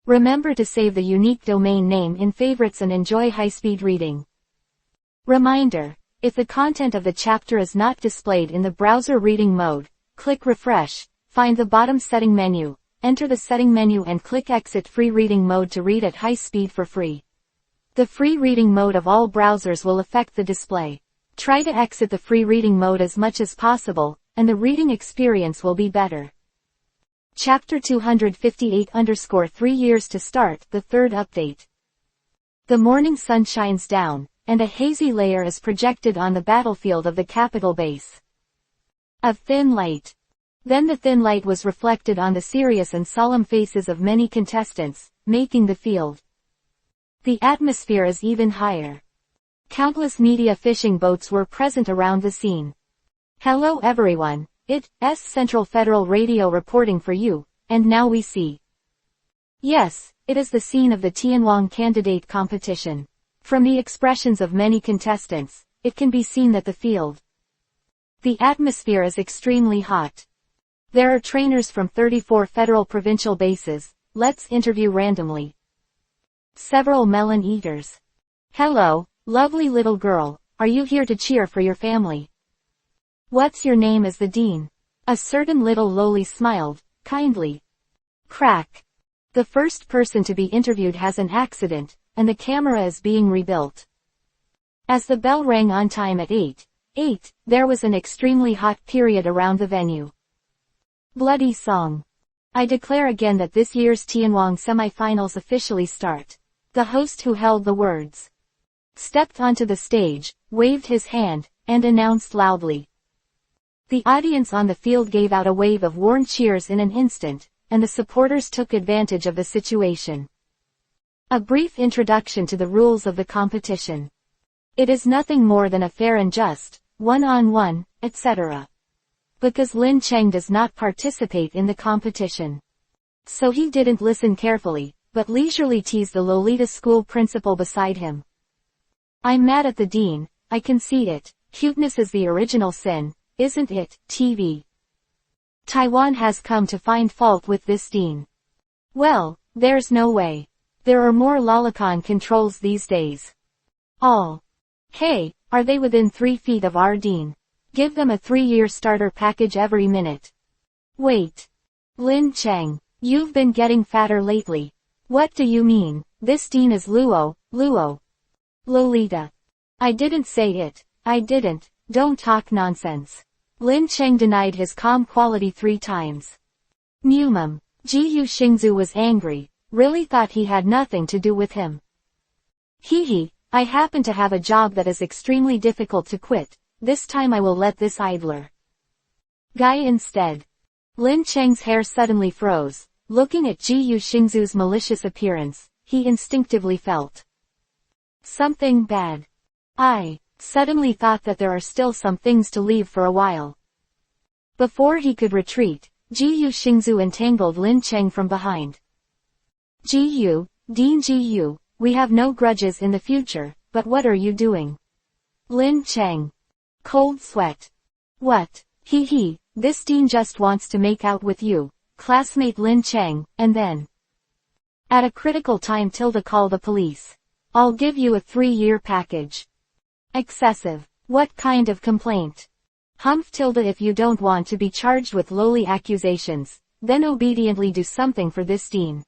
Remember to save the unique domain name in favorites and enjoy high-speed reading. Reminder, if the content of the chapter is not displayed in the browser reading mode, click refresh, find the bottom setting menu, enter the setting menu and click exit free reading mode to read at high speed for free. The free reading mode of all browsers will affect the display. Try to exit the free reading mode as much as possible, and the reading experience will be better. Chapter 258-3 years to start, the third update. The morning sun shines down, and a hazy layer is projected on the battlefield of the capital base. Of thin light. Then the thin light was reflected on the serious and solemn faces of many contestants, making the field. The atmosphere is even higher. Countless media fishing boats were present around the scene. Hello everyone, it's Central Federal Radio reporting for you, and now we see. Yes, it is the scene of the Tianwang candidate competition. From the expressions of many contestants, it can be seen that the atmosphere is extremely hot. There are trainers from 34 federal provincial bases. Let's interview randomly. Several melon eaters. Hello, lovely little girl, are you here to cheer for your family? What's your name as the dean? A certain little loli smiled, kindly. Crack. The first person to be interviewed has an accident, and the camera is being rebuilt. As the bell rang on time at 8:08, there was an extremely hot period around the venue. Bloody song. I declare again that this year's Tianwang semi-finals officially start. The host who held the words stepped onto the stage, waved his hand, and announced loudly. The audience on the field gave out a wave of warm cheers in an instant, and the supporters took advantage of the situation. A brief introduction to the rules of the competition. It is nothing more than a fair and just, one-on-one, etc. because Lin Cheng does not participate in the competition. So he didn't listen carefully, but leisurely teased the Lolita school principal beside him. I'm mad at the dean, I can see it. Cuteness is the original sin, isn't it, TV? Taiwan has come to find fault with this dean. Well, there's no way. There are more lolicon controls these days. All. Hey, are they within 3 feet of our dean? Give them a 3-year starter package every minute. Wait. Lin Cheng, you've been getting fatter lately. What do you mean? This dean is Luo. Lolita. I didn't say it. I didn't. Don't talk nonsense. Lin Cheng denied his calm quality 3 times. Numum. Jiyu Xingzu was angry, really thought he had nothing to do with him. Hehe, I happen to have a job that is extremely difficult to quit, this time I will let this idler guy instead. Lin Cheng's hair suddenly froze, looking at Jiyu Xingzu's malicious appearance, he instinctively felt something bad. I suddenly thought that there are still some things to leave for a while. Before he could retreat, Jiyu Xingzu entangled Lin Cheng from behind. Jiyu, Dean Jiyu, we have no grudges in the future, but what are you doing? Lin Cheng. Cold sweat. What? He, this dean just wants to make out with you, classmate Lin Cheng, and then. At a critical time tilde call the police. I'll give you a 3-year package. Excessive. What kind of complaint? Humph tilde if you don't want to be charged with lowly accusations, then obediently do something for this dean.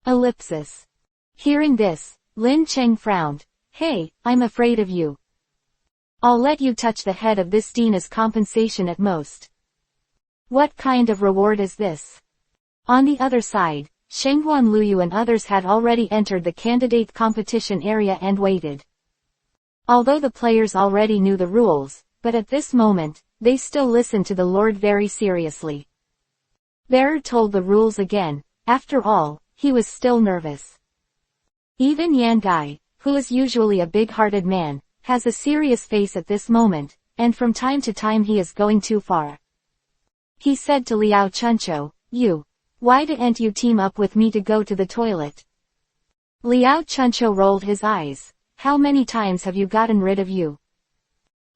Ellipsis. Hearing this, Lin Cheng frowned. Hey, I'm afraid of you. I'll let you touch the head of this dean as compensation at most. What kind of reward is this? On the other side, Shenghuan Luyu and others had already entered the candidate competition area and waited. Although the players already knew the rules, but at this moment, they still listened to the Lord very seriously. Bearer told the rules again. After all, he was still nervous. Even Yan Gai, who is usually a big-hearted man, has a serious face at this moment, and from time to time he is going too far. He said to Liao Chuncho, why didn't you team up with me to go to the toilet? Liao Chuncho rolled his eyes. How many times have you gotten rid of you?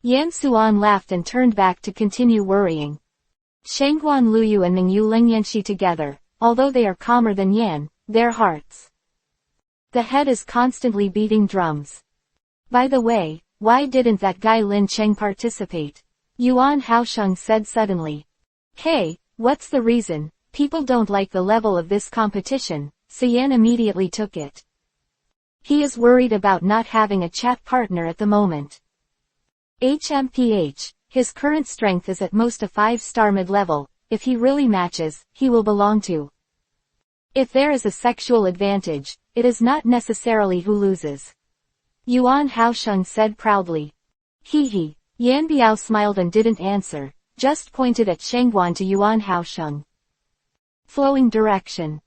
Yan Suan laughed and turned back to continue worrying. Shenghuan Luyu and Mingyu Lengyanshi together, although they are calmer than Yan, their hearts. The head is constantly beating drums. By the way, why didn't that guy Lin Cheng participate? Yuan Haosheng said suddenly. Hey, what's the reason? People don't like the level of this competition, so Yan immediately took it. He is worried about not having a chat partner at the moment. HMPH, his current strength is at most a 5-star mid-level, if he really matches, he will belong to. If there is a sexual advantage, it is not necessarily who loses. Yuan Haosheng said proudly. Hehe. Yan Biao smiled and didn't answer, just pointed at Shenghuan to Yuan Haosheng. Flowing direction.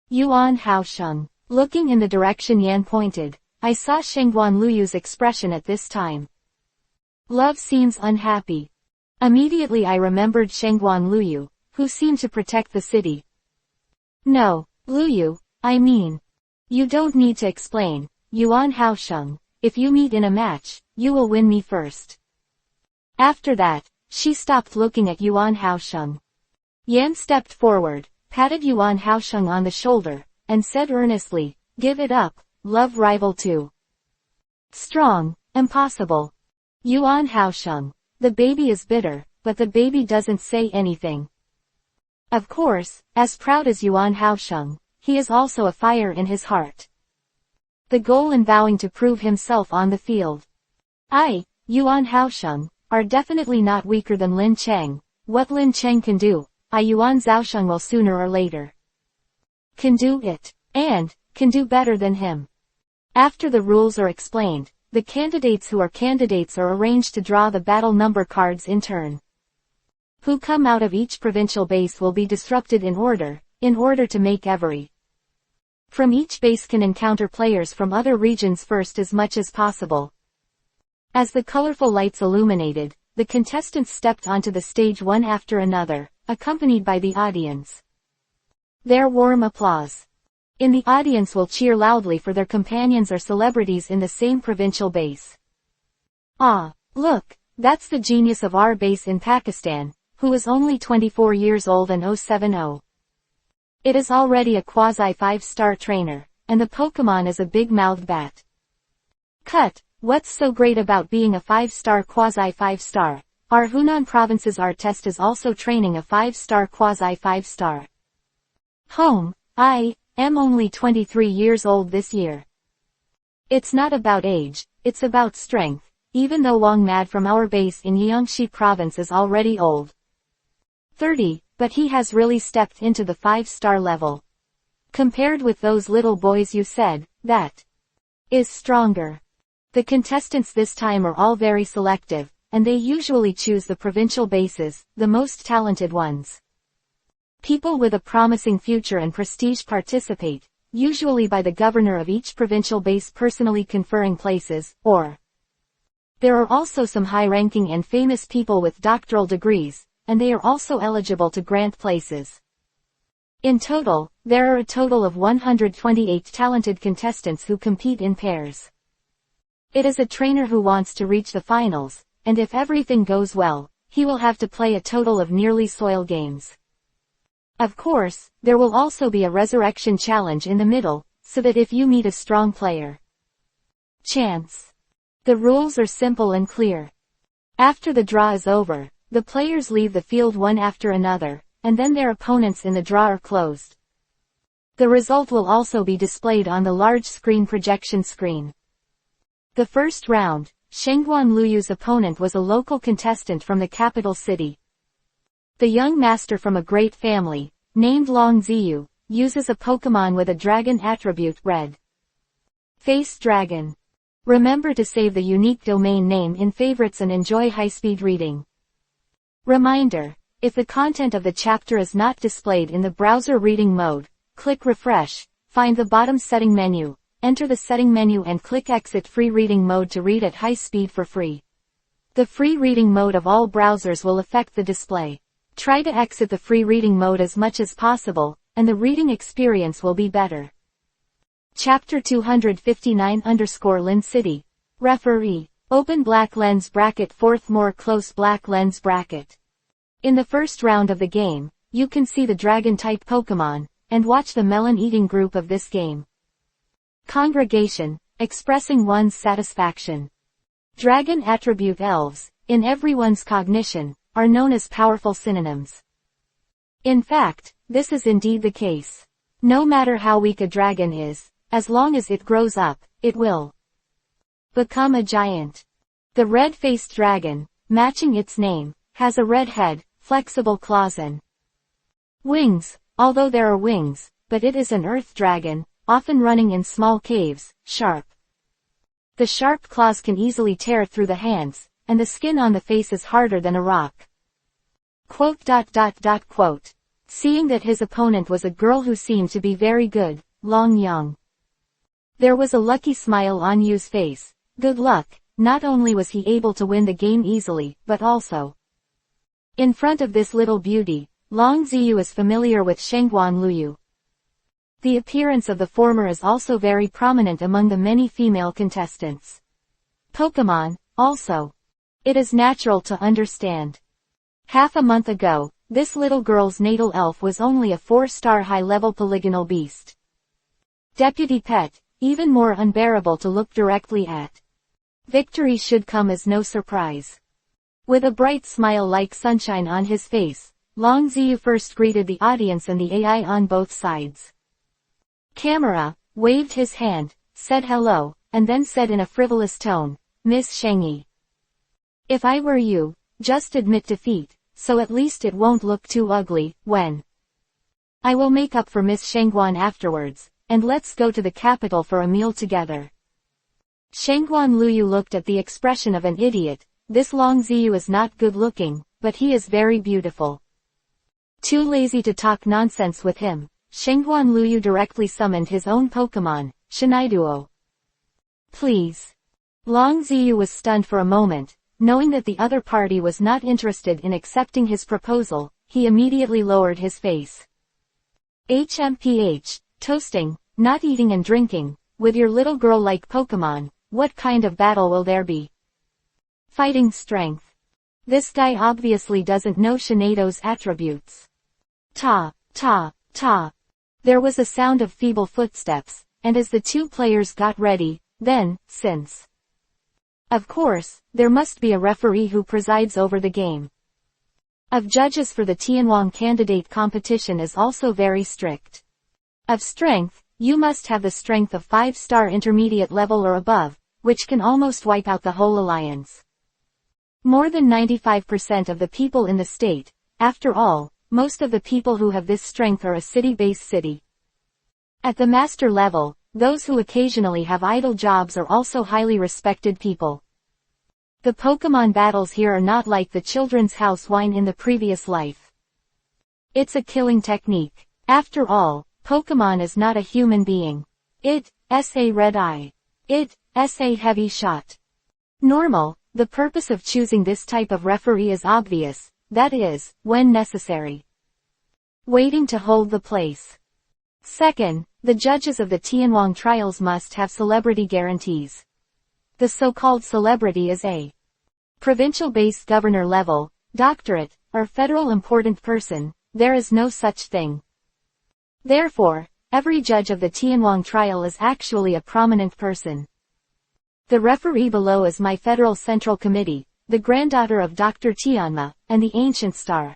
Yuan Haosheng. Looking in the direction Yan pointed, I saw Shenghuan Luyu's expression at this time. Love seems unhappy. Immediately I remembered Shenghuan Luyu, who seemed to protect the city. No, Luyu, I mean. You don't need to explain, Yuan Haosheng, if you meet in a match, you will win me first. After that, she stopped looking at Yuan Haosheng. Yan stepped forward, patted Yuan Haosheng on the shoulder, and said earnestly, give it up, love rival too strong, impossible. Yuan Haosheng. The baby is bitter, but the baby doesn't say anything. Of course, as proud as Yuan Haosheng, he is also a fire in his heart. The goal in vowing to prove himself on the field. Yuan Haosheng, are definitely not weaker than Lin Cheng. What Lin Cheng can do, Yuan Zhaosheng will sooner or later can do it, and can do better than him. After the rules are explained, the candidates who are candidates are arranged to draw the battle number cards in turn. Who come out of each provincial base will be disrupted in order to make every from each base can encounter players from other regions first as much as possible. As the colorful lights illuminated, the contestants stepped onto the stage one after another, accompanied by the audience. Their warm applause in the audience will cheer loudly for their companions or celebrities in the same provincial base. Ah, look, that's the genius of our base in Pakistan, who is only 24 years old and 070. It is already a quasi 5-star trainer, and the Pokemon is a big-mouthed bat. Cut, what's so great about being a 5-star quasi 5-star? Our Hunan province's artist is also training a 5-star quasi 5-star. Home, I am only 23 years old this year. It's not about age, it's about strength, even though Wang Mad from our base in Jiangxi province is already old. 30, but he has really stepped into the 5-star level. Compared with those little boys you said, that is stronger. The contestants this time are all very selective, and they usually choose the provincial bases, the most talented ones. People with a promising future and prestige participate, usually by the governor of each provincial base personally conferring places, or there are also some high-ranking and famous people with doctoral degrees, and they are also eligible to grant places. In total, there are a total of 128 talented contestants who compete in pairs. It is a trainer who wants to reach the finals, and if everything goes well, he will have to play a total of nearly soil games. Of course, there will also be a resurrection challenge in the middle, so that if you meet a strong player, chance. The rules are simple and clear. After the draw is over, the players leave the field one after another, and then their opponents in the draw are closed. The result will also be displayed on the large screen projection screen. The first round, Shengguan Luyu's opponent was a local contestant from the capital city. The young master from a great family, named Long Ziyu, uses a Pokemon with a dragon attribute, Red Face Dragon. Remember to save the unique domain name in favorites and enjoy high-speed reading. Reminder: if the content of the chapter is not displayed in the browser reading mode, click refresh, find the bottom setting menu, enter the setting menu and click exit free reading mode to read at high speed for free. The free reading mode of all browsers will affect the display. Try to exit the free reading mode as much as possible, and the reading experience will be better. Chapter 259_Lin City. Referee. Open black lens bracket fourth more close black lens bracket. In the first round of the game, you can see the dragon-type Pokemon, and watch the melon-eating group of this game. Congregation. Expressing one's satisfaction. Dragon attribute Elves, in everyone's cognition, are known as powerful synonyms. In fact, this is indeed the case. No matter how weak a dragon is, as long as it grows up, it will become a giant. The red-faced dragon, matching its name, has a red head, flexible claws and wings, although there are wings, but it is an earth dragon, often running in small caves, sharp. The sharp claws can easily tear through the hands, and the skin on the face is harder than a rock. Quote. Seeing that his opponent was a girl who seemed to be very good, Long Yang. There was a lucky smile on Yu's face. Good luck, not only was he able to win the game easily, but also in front of this little beauty, Long Ziyu is familiar with Shengguan Luyu. The appearance of the former is also very prominent among the many female contestants. Pokemon, also. It is natural to understand. Half a month ago, this little girl's natal elf was only a 4-star high-level polygonal beast. Deputy pet, even more unbearable to look directly at. Victory should come as no surprise. With a bright smile like sunshine on his face, Long Ziyu first greeted the audience and the AI on both sides. Camera, waved his hand, said hello, and then said in a frivolous tone, Miss Shengyi. If I were you, just admit defeat, so at least it won't look too ugly, when I will make up for Miss Shengguan afterwards, and let's go to the capital for a meal together. Shengguan Luyu looked at the expression of an idiot. This Long Ziyu is not good looking, but he is very beautiful. Too lazy to talk nonsense with him, Shengguan Luyu directly summoned his own Pokemon, Shinaiduo. Please. Long Ziyu was stunned for a moment, knowing that the other party was not interested in accepting his proposal, he immediately lowered his face. HMPH, toasting, not eating and drinking, with your little girl like Pokemon, what kind of battle will there be? Fighting strength. This guy obviously doesn't know Shinato's attributes. Ta, ta, ta. There was a sound of feeble footsteps, and as the two players got ready, then, since of course, there must be a referee who presides over the game. Of judges for the Tianwang candidate competition is also very strict. Of strength, you must have the strength of 5-star intermediate level or above, which can almost wipe out the whole alliance. More than 95% of the people in the state, after all, most of the people who have this strength are a city-based city. At the master level, those who occasionally have idle jobs are also highly respected people. The Pokemon battles here are not like the Children's House wine in the previous life. It's a killing technique. After all, Pokemon is not a human being. It's a red eye. It's a heavy shot. Normal, the purpose of choosing this type of referee is obvious, that is, when necessary. Waiting to hold the place. Second, the judges of the Tianwang trials must have celebrity guarantees. The so-called celebrity is a provincial-based governor level, doctorate, or federal important person. There is no such thing. Therefore, every judge of the Tianwang trial is actually a prominent person. The referee below is my Federal Central Committee, the granddaughter of Dr. Tianma, and the ancient star.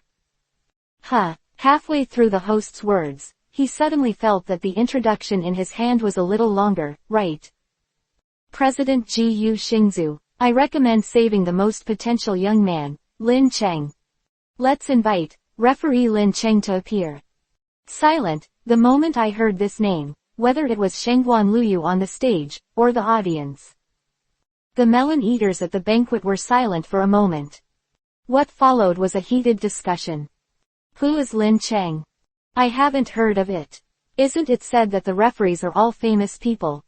Halfway through the host's words, he suddenly felt that the introduction in his hand was a little longer, right? President Gu Xingzu, I recommend saving the most potential young man, Lin Cheng. Let's invite referee Lin Cheng to appear. Silent, the moment I heard this name, whether it was Shengguan Luyu on the stage, or the audience. The melon eaters at the banquet were silent for a moment. What followed was a heated discussion. Who is Lin Cheng? I haven't heard of it. Isn't it said that the referees are all famous people?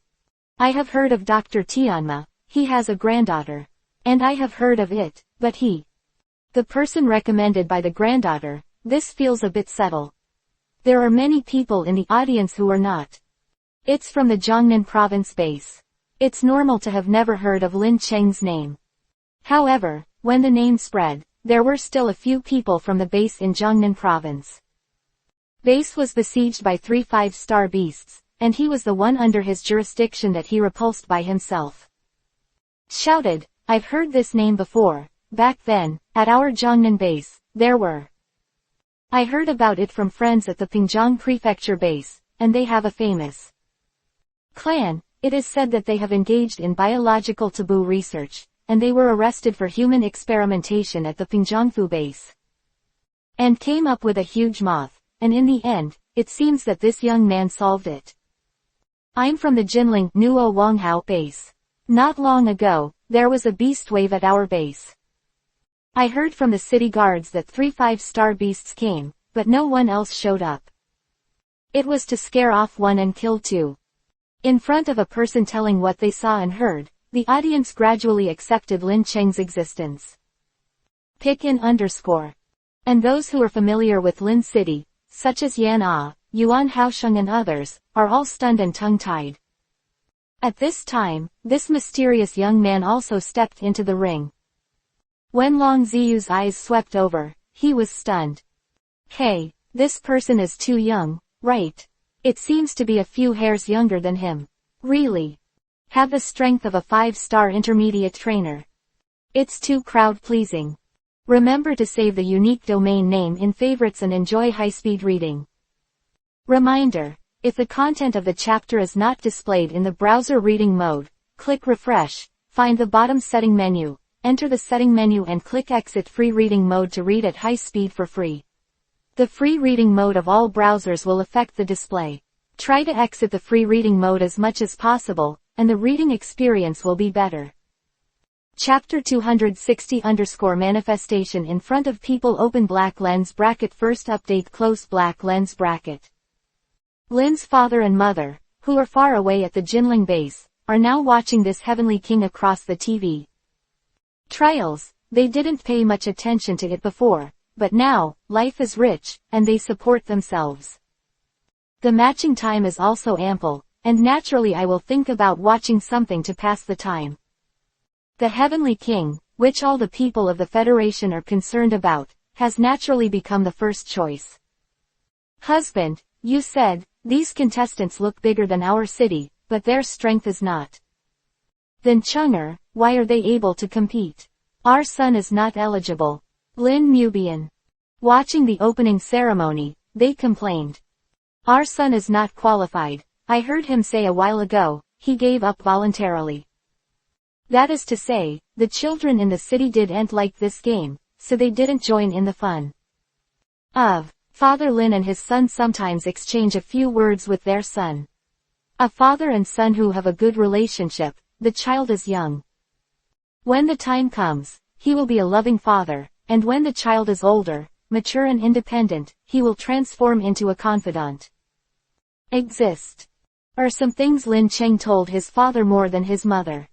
I have heard of Dr. Tianma, he has a granddaughter. And I have heard of it, but the person recommended by the granddaughter, this feels a bit subtle. There are many people in the audience who are not. It's from the Jiangnan province base. It's normal to have never heard of Lin Cheng's name. However, when the name spread, there were still a few people from the base in Jiangnan province. Base was besieged by 3 5-star beasts, and he was the one under his jurisdiction that he repulsed by himself. Shouted, I've heard this name before. Back then, at our Jiangnan base, there were. I heard about it from friends at the Pingjiang prefecture base, and they have a famous clan. It is said that they have engaged in biological taboo research, and they were arrested for human experimentation at the Pingjiangfu base. And came up with a huge moth, and in the end, it seems that this young man solved it. I'm from the Jinling Nuo Wanghao base. Not long ago, there was a beast wave at our base. I heard from the city guards that 3 5-star beasts came, but no one else showed up. It was to scare off one and kill two. In front of a person telling what they saw and heard, the audience gradually accepted Lin Cheng's existence. _. And those who are familiar with Lin City, such as Yan Ah, Yuan Haosheng and others, are all stunned and tongue-tied. At this time, this mysterious young man also stepped into the ring. When Long Ziyu's eyes swept over, he was stunned. Hey, this person is too young, right? It seems to be a few hairs younger than him. Really? Have the strength of a 5-star intermediate trainer. It's too crowd-pleasing. Remember to save the unique domain name in favorites and enjoy high-speed reading. Reminder: if the content of the chapter is not displayed in the browser reading mode, click refresh, find the bottom setting menu, enter the setting menu and click exit free reading mode to read at high speed for free. The free reading mode of all browsers will affect the display. Try to exit the free reading mode as much as possible, and the reading experience will be better. Chapter 260_manifestation in front of people open black lens bracket first update close black lens bracket. Lin's father and mother, who are far away at the Jinling base, are now watching this heavenly king across the TV. Trials, they didn't pay much attention to it before, but now, life is rich, and they support themselves. The matching time is also ample, and naturally I will think about watching something to pass the time. The Heavenly King, which all the people of the Federation are concerned about, has naturally become the first choice. Husband, you said, these contestants look bigger than our city, but their strength is not. Then Chunger, why are they able to compete? Our son is not eligible. Lin Mubian. Watching the opening ceremony, they complained. Our son is not qualified. I heard him say a while ago, he gave up voluntarily. That is to say, the children in the city didn't like this game, so they didn't join in the fun. Father Lin and his son sometimes exchange a few words with their son. A father and son who have a good relationship, the child is young. When the time comes, he will be a loving father, and when the child is older, mature and independent, he will transform into a confidant. Are some things Lin Cheng told his father more than his mother.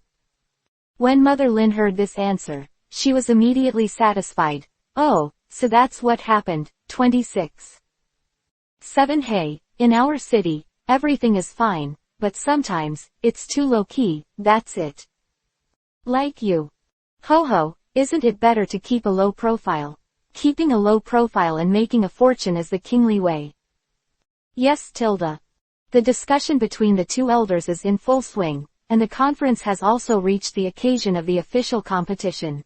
When Mother Lin heard this answer, she was immediately satisfied. Oh, so that's what happened. 26. 7 Hey, in our city, everything is fine, but sometimes, it's too low-key, that's it. Like you. Ho ho, isn't it better to keep a low profile? Keeping a low profile and making a fortune is the kingly way. Yes, Tilda. The discussion between the two elders is in full swing, and the conference has also reached the occasion of the official competition.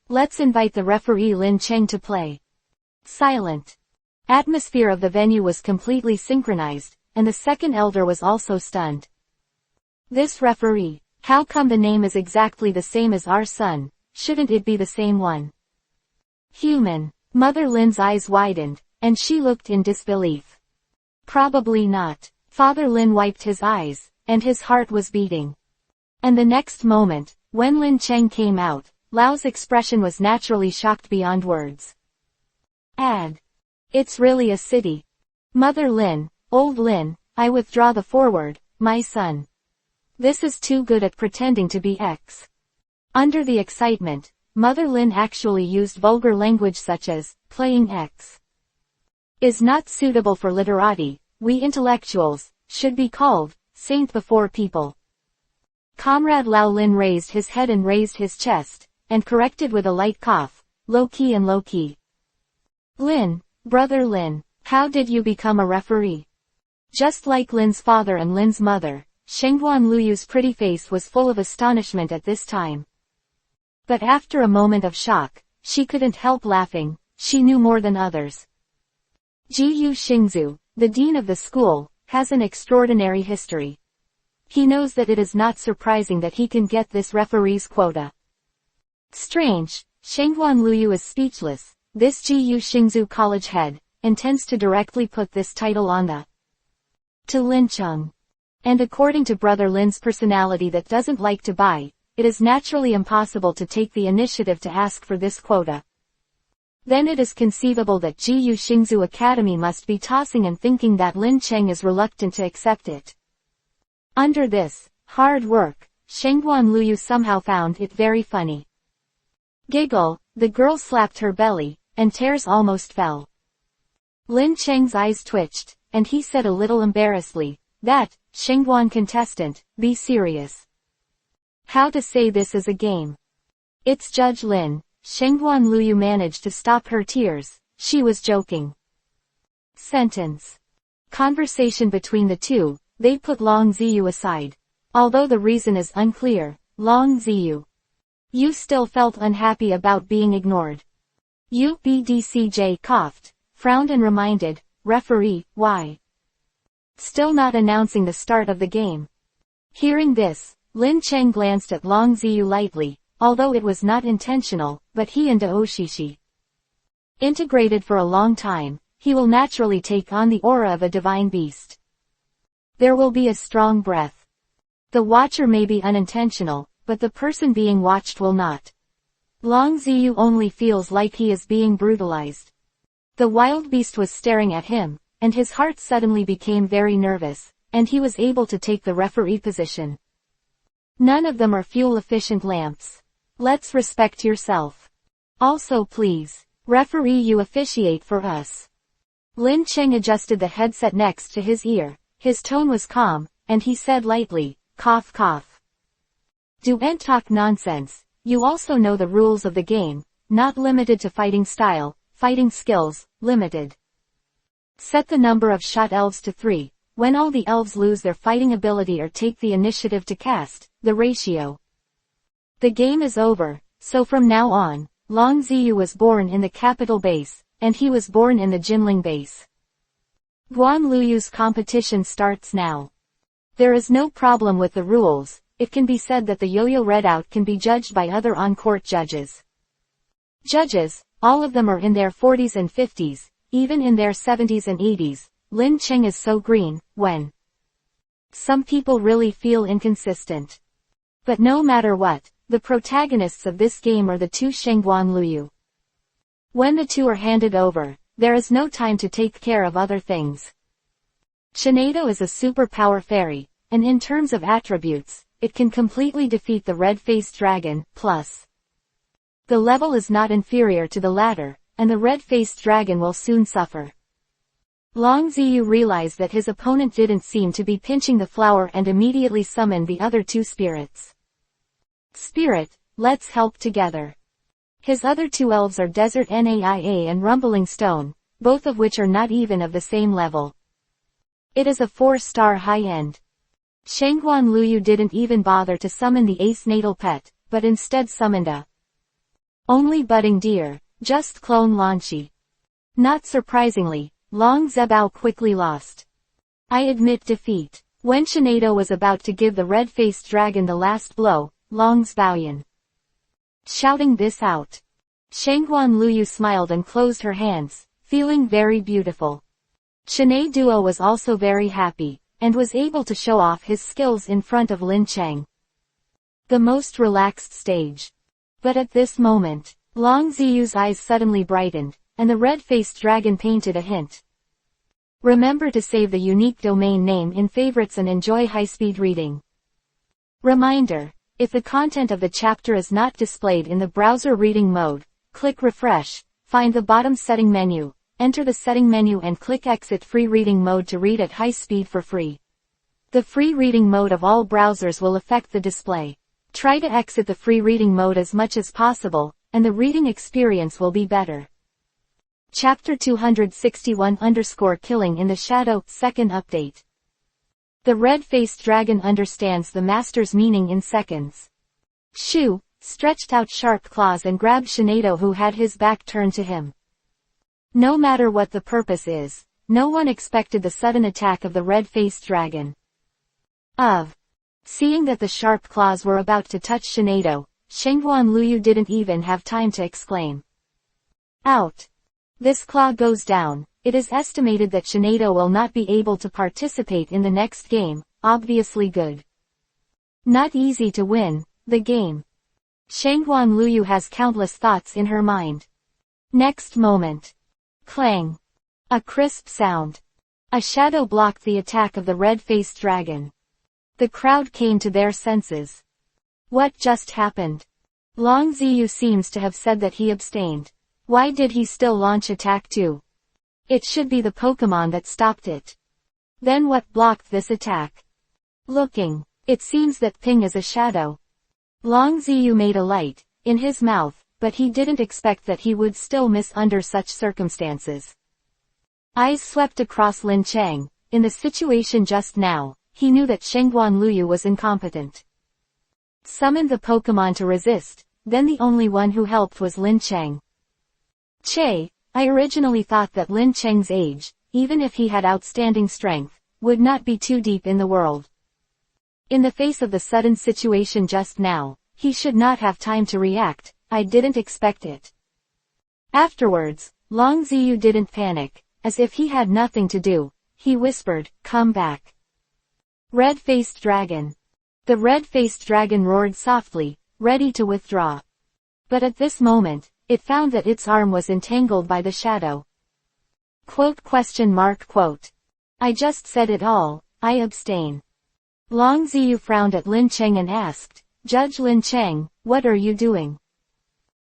Let's invite the referee Lin Cheng to play. Silent. Atmosphere of the venue was completely synchronized, and the second elder was also stunned. This referee, how come the name is exactly the same as our son, shouldn't it be the same one? Human. Mother Lin's eyes widened, and she looked in disbelief. Probably not. Father Lin wiped his eyes, and his heart was beating. And the next moment, when Lin Cheng came out, Lao's expression was naturally shocked beyond words. It's really a city. Mother Lin, old Lin, I withdraw the foreword, my son. This is too good at pretending to be X. Under the excitement, Mother Lin actually used vulgar language such as, playing X. Is not suitable for literati, we intellectuals, should be called, saint before people. Comrade Lao Lin raised his head and raised his chest, and corrected with a light cough, low-key and low-key. Lin, brother Lin, how did you become a referee? Just like Lin's father and Lin's mother, Shengguan Luyu's pretty face was full of astonishment at this time. But after a moment of shock, she couldn't help laughing, she knew more than others. Jiyu Xingzu, the dean of the school, has an extraordinary history. He knows that it is not surprising that he can get this referee's quota. Strange, Shengguan Luyu is speechless. This Jiyu Xingzu college head, intends to directly put this title on to Lin Cheng. And according to Brother Lin's personality that doesn't like to buy, it is naturally impossible to take the initiative to ask for this quota. Then it is conceivable that Jiyu Xingzu Academy must be tossing and thinking that Lin Cheng is reluctant to accept it. Under this hard work, Shengguan Luyu somehow found it very funny. Giggle, the girl slapped her belly, and tears almost fell. Lin Cheng's eyes twitched, and he said a little embarrassedly, that, Shengguan contestant, be serious. How to say this is a game. It's Judge Lin. Shengguan Luyu managed to stop her tears, she was joking. Sentence. Conversation between the two, they put Long Ziyu aside. Although the reason is unclear, Long Ziyu. You still felt unhappy about being ignored. UBDCJ coughed, frowned and reminded, referee, why? Still not announcing the start of the game. Hearing this, Lin Cheng glanced at Long Ziyu lightly, although it was not intentional, but he and Daoshishi integrated for a long time, he will naturally take on the aura of a divine beast. There will be a strong breath. The watcher may be unintentional, but the person being watched will not. Long Ziyu only feels like he is being brutalized. The wild beast was staring at him, and his heart suddenly became very nervous, and he was able to take the referee position. None of them are fuel-efficient lamps. Let's respect yourself. Also please, referee, you officiate for us. Lin Cheng adjusted the headset next to his ear. His tone was calm, and he said lightly, cough cough. Don't talk nonsense. You also know the rules of the game, not limited to fighting style, fighting skills, limited. Set the number of shot elves to 3. When all the elves lose their fighting ability or take the initiative to cast, the ratio. The game is over, so from now on, Long Ziyu was born in the capital base, and he was born in the Jinling base. Guan Luyu's competition starts now. There is no problem with the rules. It can be said that the yo-yo readout can be judged by other on-court judges. Judges, all of them are in their 40s and 50s, even in their 70s and 80s. Lin Cheng is so green, when some people really feel inconsistent. But no matter what, the protagonists of this game are the two Shengguan Luyu. When the two are handed over, there is no time to take care of other things. Shinado is a superpower fairy, and in terms of attributes, it can completely defeat the red-faced dragon, plus the level is not inferior to the latter, and the red-faced dragon will soon suffer. Long Ziyu realized that his opponent didn't seem to be pinching the flower and immediately summoned the other two spirits. Spirit, let's help together. His other two elves are Desert Naia and Rumbling Stone, both of which are not even of the same level. It is a 4-star high-end. Shengguan Luyu didn't even bother to summon the ace natal pet, but instead summoned a only budding deer, just clone Lanchi. Not surprisingly, Long Zebao quickly lost. I admit defeat. When Shinado was about to give the red-faced dragon the last blow, Long Zbaoyan shouting this out. Shengguan Luyu smiled and closed her hands, feeling very beautiful. Shinai Duo was also very happy, and was able to show off his skills in front of Lin Cheng. The most relaxed stage. But at this moment, Long Ziyu's eyes suddenly brightened, and the red-faced dragon painted a hint. Remember to save the unique domain name in favorites and enjoy high-speed reading. Reminder: if the content of the chapter is not displayed in the browser reading mode, click refresh, find the bottom setting menu, enter the setting menu and click exit free reading mode to read at high speed for free. The free reading mode of all browsers will affect the display. Try to exit the free reading mode as much as possible, and the reading experience will be better. Chapter 261-Killing in the Shadow, second update. The red-faced dragon understands the master's meaning in seconds. Shu stretched out sharp claws and grabbed Shinado, who had his back turned to him. No matter what the purpose is, no one expected the sudden attack of the red-faced dragon. Seeing that the sharp claws were about to touch Shinado, Shengguan Luyu didn't even have time to exclaim. Out! This claw goes down. It is estimated that Shinado will not be able to participate in the next game, obviously good. Not easy to win, the game. Shengguan Luyu has countless thoughts in her mind. Next moment. Clang. A crisp sound. A shadow blocked the attack of the red-faced dragon. The crowd came to their senses. What just happened? Long Ziyu seems to have said that he abstained. Why did he still launch attack 2? It should be the Pokemon that stopped it. Then what blocked this attack? Looking. It seems that Ping is a shadow. Long Ziyu made a light in his mouth, but he didn't expect that he would still miss under such circumstances. Eyes swept across Lin Cheng. In the situation just now, he knew that Shengguan Luyu was incompetent. Summoned the Pokemon to resist, then the only one who helped was Lin Cheng. Che, I originally thought that Lin Cheng's age, even if he had outstanding strength, would not be too deep in the world. In the face of the sudden situation just now, he should not have time to react. I didn't expect it. Afterwards, Long Ziyu didn't panic. As if he had nothing to do, he whispered, "Come back." Red-faced dragon. The red-faced dragon roared softly, ready to withdraw. But at this moment, it found that its arm was entangled by the shadow. I just said it all, I abstain. Long Ziyu frowned at Lin Cheng and asked, "Judge Lin Cheng, what are you doing?"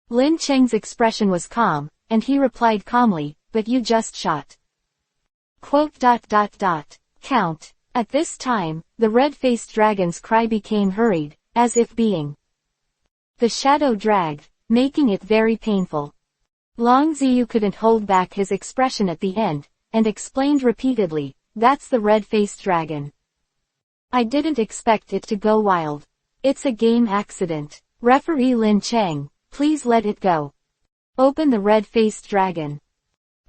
Lin Cheng's expression was calm, and he replied calmly, "But you just shot." Count. At this time, the red-faced dragon's cry became hurried, as if being. The shadow dragged, making it very painful. Long Ziyu couldn't hold back his expression at the end, and explained repeatedly, "That's the red-faced dragon. I didn't expect it to go wild. It's a game accident. Referee Lin Cheng, please let it go. Open the red-faced dragon."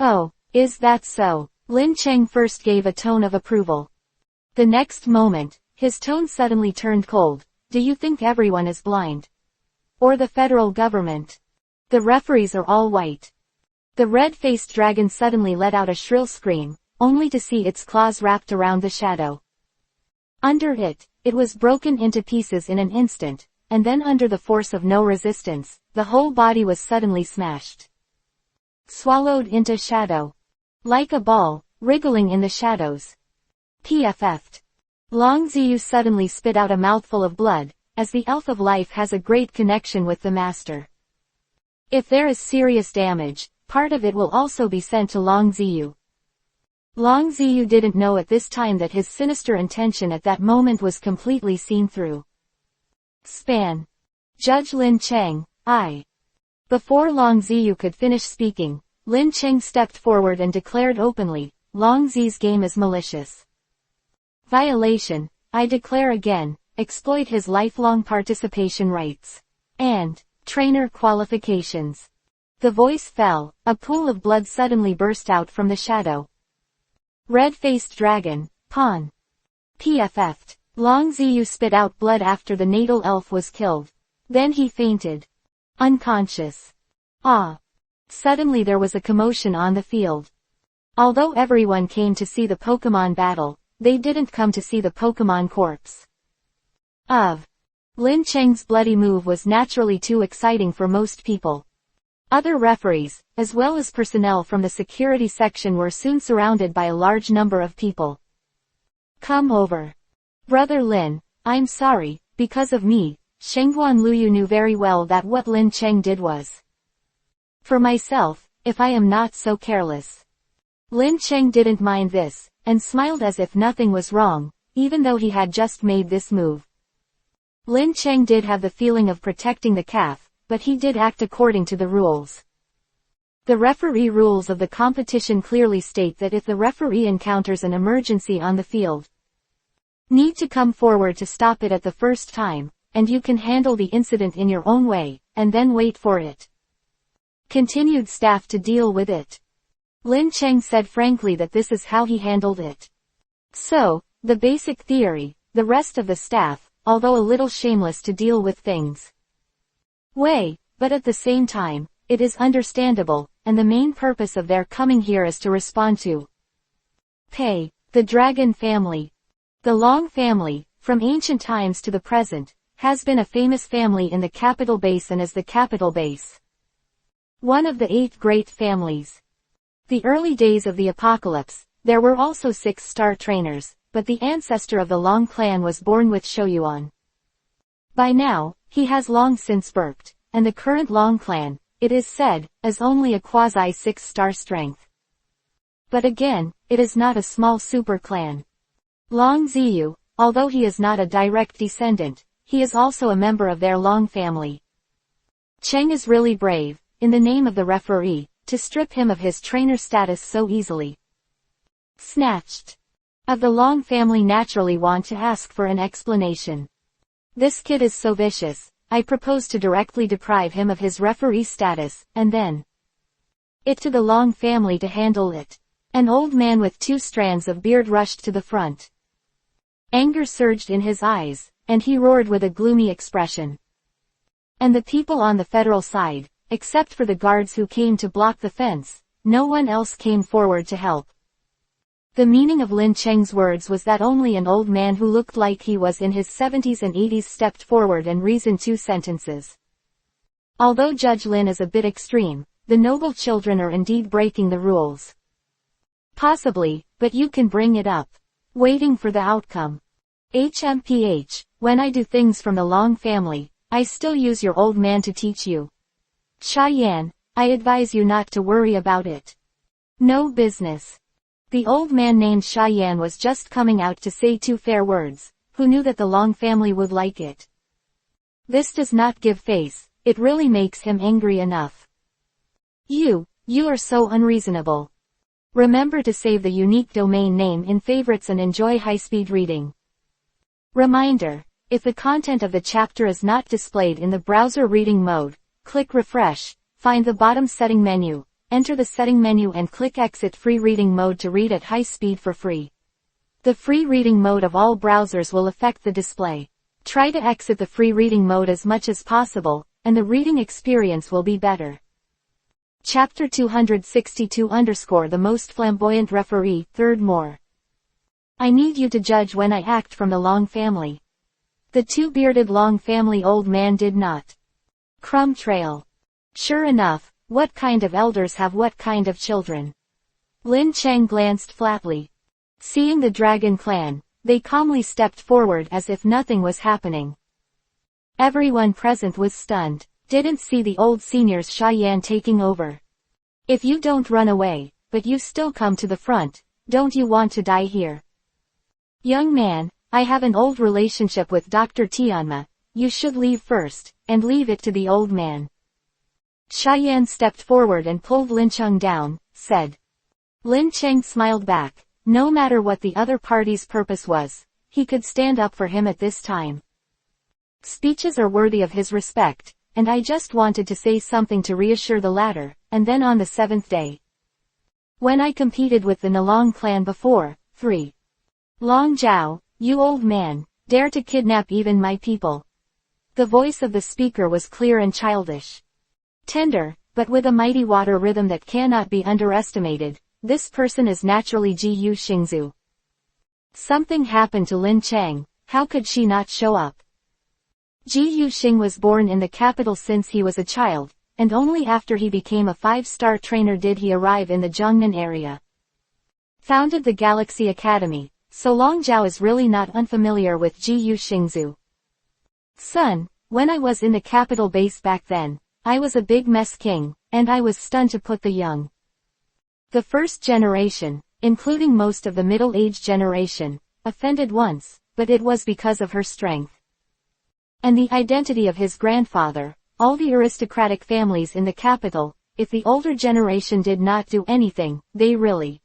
"Oh, is that so?" Lin Cheng first gave a tone of approval. The next moment, his tone suddenly turned cold. "Do you think everyone is blind? Or the federal government? The referees are all white." The red-faced dragon suddenly let out a shrill scream, only to see its claws wrapped around the shadow. Under it, it was broken into pieces in an instant, and then under the force of no resistance, the whole body was suddenly smashed. Swallowed into shadow. Like a ball, wriggling in the shadows. PFF'd. Long Ziyu suddenly spit out a mouthful of blood, as the elf of life has a great connection with the master. If there is serious damage, part of it will also be sent to Long Ziyu. Long Ziyu didn't know at this time that his sinister intention at that moment was completely seen through. Span. Judge Lin Cheng, I. Before Long Ziyu could finish speaking, Lin Cheng stepped forward and declared openly, "Long Zi's game is malicious. Violation, I declare again, exploit his lifelong participation rights. And trainer qualifications." The voice fell, a pool of blood suddenly burst out from the shadow. Red-faced dragon, pawn. PFF'd. Long Ziyu spit out blood after the natal elf was killed. Then he fainted. Unconscious. Ah. Suddenly there was a commotion on the field. Although everyone came to see the Pokemon battle, they didn't come to see the Pokemon corpse. Lin Cheng's bloody move was naturally too exciting for most people. Other referees, as well as personnel from the security section, were soon surrounded by a large number of people. "Come over. Brother Lin, I'm sorry, because of me." Shengguan Luyu knew very well that what Lin Cheng did was. "For myself, if I am not so careless." Lin Cheng didn't mind this, and smiled as if nothing was wrong, even though he had just made this move. Lin Cheng did have the feeling of protecting the calf, but he did act according to the rules. The referee rules of the competition clearly state that if the referee encounters an emergency on the field, need to come forward to stop it at the first time, and you can handle the incident in your own way, and then wait for it. Continued staff to deal with it. Lin Cheng said frankly that this is how he handled it. So, the basic theory, the rest of the staff, although a little shameless to deal with things. But at the same time, it is understandable, and the main purpose of their coming here is to respond to Pei, the dragon family. The Long family, from ancient times to the present, has been a famous family in the capital basin as the capital base. One of the 8 great families. The early days of the apocalypse, there were also 6 star trainers, but the ancestor of the Long clan was born with Shoyuan. By now, he has long since burped, and the current Long clan, it is said, is only a quasi 6-star strength. But again, it is not a small super clan. Long Ziyu, although he is not a direct descendant, he is also a member of their Long family. Cheng is really brave, in the name of the referee, to strip him of his trainer status so easily. Snatched. Of the Long family naturally want to ask for an explanation. This kid is so vicious, I propose to directly deprive him of his referee status, and then it to the Long family to handle it. An old man with 2 strands of beard rushed to the front. Anger surged in his eyes, and he roared with a gloomy expression. And the people on the federal side, except for the guards who came to block the fence, no one else came forward to help. The meaning of Lin Cheng's words was that only an old man who looked like he was in his 70s and 80s stepped forward and reasoned 2 sentences. Although Judge Lin is a bit extreme, the noble children are indeed breaking the rules. Possibly, but you can bring it up. Waiting for the outcome. HMPH, when I do things from the Long family, I still use your old man to teach you. Cheyenne, I advise you not to worry about it. No business. The old man named Cheyenne was just coming out to say two fair words, who knew that the Long family would like it. This does not give face, it really makes him angry enough. You are so unreasonable. Remember to save the unique domain name in favorites and enjoy high-speed reading. Reminder, if the content of the chapter is not displayed in the browser reading mode, click refresh, find the bottom setting menu, enter the setting menu and click exit free reading mode to read at high speed for free. The free reading mode of all browsers will affect the display. Try to exit the free reading mode as much as possible, and the reading experience will be better. Chapter 262 _ The Most Flamboyant Referee, Third More. I need you to judge when I act from the Long family. The two-bearded Long family old man did not. Crumb trail. Sure enough, what kind of elders have what kind of children? Lin Cheng glanced flatly. Seeing the dragon clan, they calmly stepped forward as if nothing was happening. Everyone present was stunned, didn't see the old seniors Cheyenne taking over. If you don't run away, but you still come to the front, don't you want to die here? Young man, I have an old relationship with Dr. Tianma, you should leave first, and leave it to the old man. Cheyenne stepped forward and pulled Lin Cheng down, said. Lin Cheng smiled back. No matter what the other party's purpose was, he could stand up for him at this time. Speeches are worthy of his respect, and I just wanted to say something to reassure the latter, and then on the 7th day. When I competed with the Nalong clan before, 3. Long Zhao, you old man, dare to kidnap even my people. The voice of the speaker was clear and childish. Tender, but with a mighty water rhythm that cannot be underestimated. This person is naturally Ji Xingzu. Something happened to Lin Cheng, how could she not show up? Ji Yuxing was born in the capital since he was a child, and only after he became a 5-star trainer did he arrive in the Zhongnan area. Founded the Galaxy Academy, so Long Zhao is really not unfamiliar with Ji Xingzu. Son, when I was in the capital base back then, I was a big mess king, and I was stunned to put the young. The first generation, including most of the middle-aged generation, offended once, but it was because of her strength. And the identity of his grandfather, all the aristocratic families in the capital, if the older generation did not do anything, they really.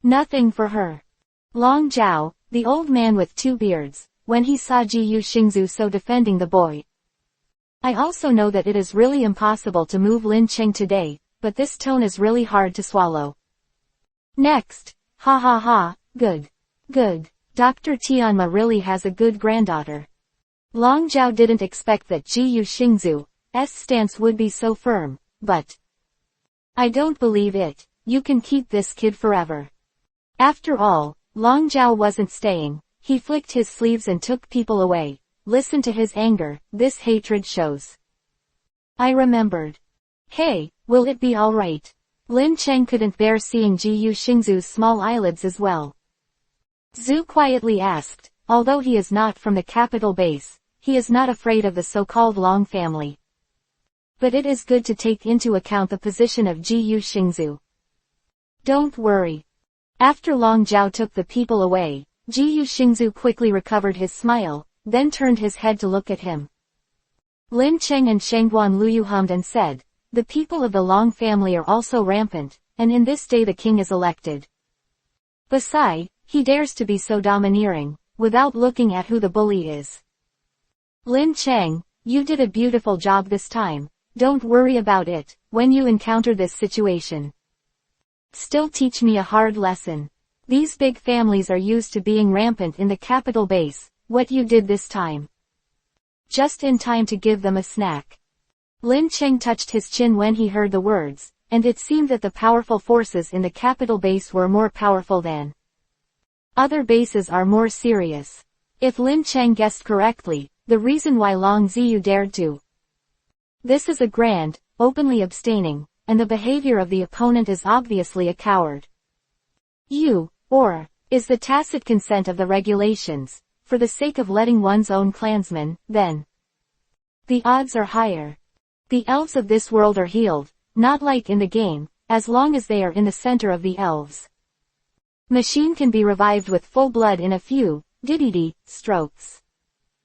Nothing for her. Long Zhao, the old man with 2 beards, when he saw Ji Xingzu so defending the boy. I also know that it is really impossible to move Lin Cheng today, but this tone is really hard to swallow. Next, ha ha ha, good. Good. Dr. Tianma really has a good granddaughter. Long Zhao didn't expect that Ji Xingzu's stance would be so firm, but I don't believe it, you can keep this kid forever. After all, Long Zhao wasn't staying, he flicked his sleeves and took people away. Listen to his anger, this hatred shows. I remembered. Hey, will it be alright? Lin Cheng couldn't bear seeing Ji Xingzu's small eyelids as well. Zhu quietly asked, although he is not from the capital base, he is not afraid of the so-called Long family. But it is good to take into account the position of Ji Xingzu. Don't worry. After Long Zhao took the people away, Ji Xingzu quickly recovered his smile, then turned his head to look at him. Lin Cheng and Shangguan Luyu hummed and said, the people of the Long family are also rampant, and in this day the king is elected. Besides, he dares to be so domineering, without looking at who the bully is. Lin Cheng, you did a beautiful job this time, don't worry about it, when you encounter this situation. Still teach me a hard lesson. These big families are used to being rampant in the capital base, what you did this time. Just in time to give them a snack. Lin Cheng touched his chin when he heard the words, and it seemed that the powerful forces in the capital base were more powerful than other bases are more serious. If Lin Cheng guessed correctly, the reason why Long Ziyu dared to. This is a grand, openly abstaining, and the behavior of the opponent is obviously a coward. Is the tacit consent of the regulations, for the sake of letting one's own clansmen, then the odds are higher. The elves of this world are healed, not like in the game, as long as they are in the center of the elves. Machine can be revived with full blood in a few, strokes.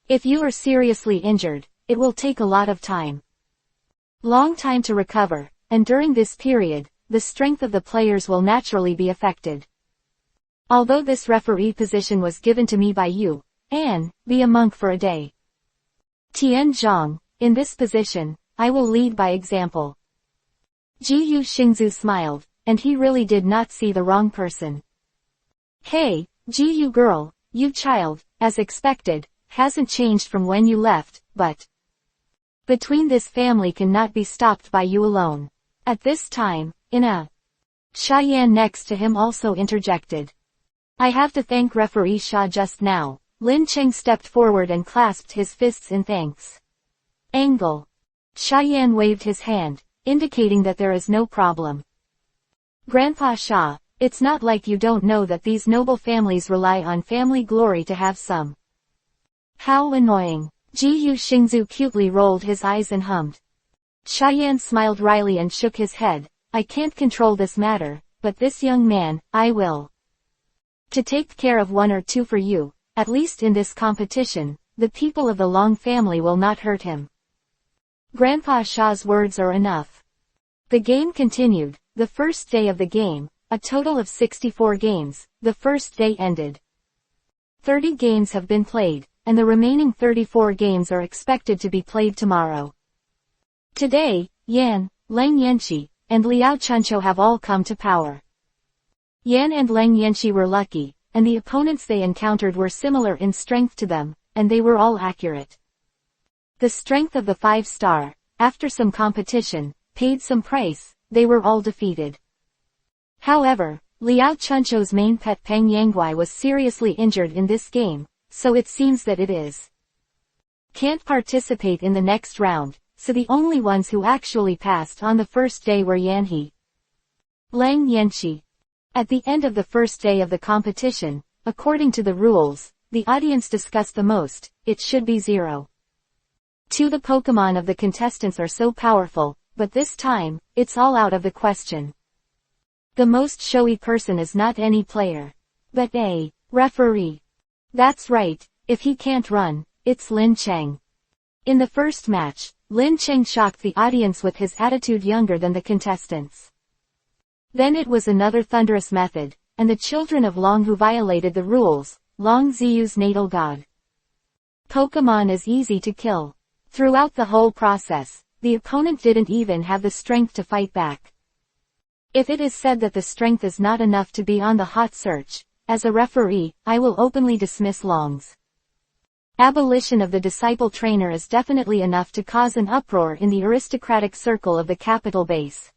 If you are seriously injured, it will take a lot of time. Long time to recover, and during this period, the strength of the players will naturally be affected. Although this referee position was given to me by you, Anne, be a monk for a day. Tian Zhang, in this position, I will lead by example. Jiyu Xingzu smiled, and he really did not see the wrong person. Hey, Jiyu girl, you child, as expected, hasn't changed from when you left, but between this family cannot be stopped by you alone. At this time, Shayan next to him also interjected. I have to thank referee Sha just now. Lin Cheng stepped forward and clasped his fists in thanks. Angle. Shayan waved his hand, indicating that there is no problem. Grandpa Sha, it's not like you don't know that these noble families rely on family glory to have some. How annoying. Jiyu Xingzu cutely rolled his eyes and hummed. Shayan smiled wryly and shook his head. I can't control this matter, but this young man, I will. To take care of one or two for you, at least in this competition, the people of the Long family will not hurt him. Grandpa Sha's words are enough. The game continued, the first day of the game, a total of 64 games, the first day ended. 30 games have been played, and the remaining 34 games are expected to be played tomorrow. Today, Yan, Lang Yanxi, and Liao Chuncho have all come to power. Yan and Lang Yanxi were lucky, and the opponents they encountered were similar in strength to them, and they were all accurate. The strength of the 5-star, after some competition, paid some price, they were all defeated. However, Liao Chuncho's main pet Peng Yangguai was seriously injured in this game, so it seems that it can't participate in the next round, so the only ones who actually passed on the first day were Yanhe, Lang Yanxi. At the end of the first day of the competition, according to the rules, the audience discussed the most, it should be 0. 2. The Pokemon of the contestants are so powerful, but this time, it's all out of the question. The most showy person is not any player, but a referee. That's right, if he can't run, it's Lin Cheng. In the first match, Lin Cheng shocked the audience with his attitude younger than the contestants. Then it was another thunderous method, and the children of Long who violated the rules, Long Ziyu's natal god. Pokemon is easy to kill. Throughout the whole process, the opponent didn't even have the strength to fight back. If it is said that the strength is not enough to be on the hot search, as a referee, I will openly dismiss Long's abolition of the disciple trainer is definitely enough to cause an uproar in the aristocratic circle of the capital base.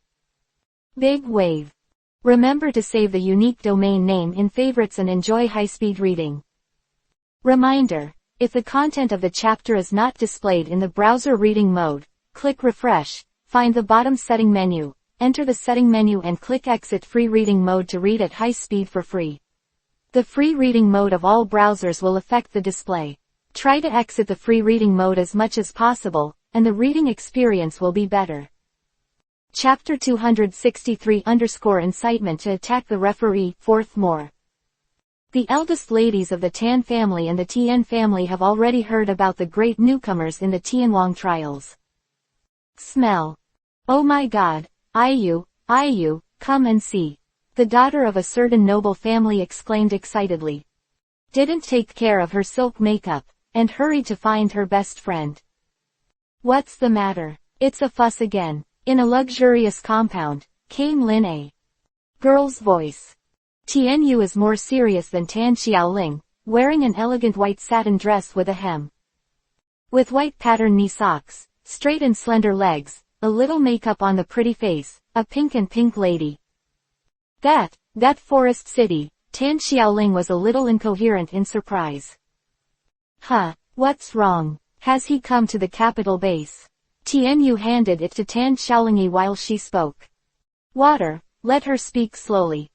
Big wave. Remember to save the unique domain name in favorites and enjoy high-speed reading. Reminder, if the content of the chapter is not displayed in the browser reading mode, click refresh, find the bottom setting menu, enter the setting menu and click exit free reading mode to read at high speed for free. The free reading mode of all browsers will affect the display. Try to exit the free reading mode as much as possible, and the reading experience will be better. Chapter 263 Incitement to attack the referee, 4th more. The eldest ladies of the Tan family and the Tian family have already heard about the great newcomers in the Tianwang trials. Smell. Oh my god, Ayu, come and see. The daughter of a certain noble family exclaimed excitedly. Didn't take care of her silk makeup, and hurried to find her best friend. What's the matter? It's a fuss again. In a luxurious compound, came Lin A. girl's voice. Tian Yu is more serious than Tan Xiaoling, wearing an elegant white satin dress with a hem. With white pattern knee socks, straight and slender legs, a little makeup on the pretty face, a pink lady. That forest city, Tan Xiaoling was a little incoherent in surprise. What's wrong? Has he come to the capital base? Tian Yu handed it to Tan Xiaoling while she spoke. Water, let her speak slowly.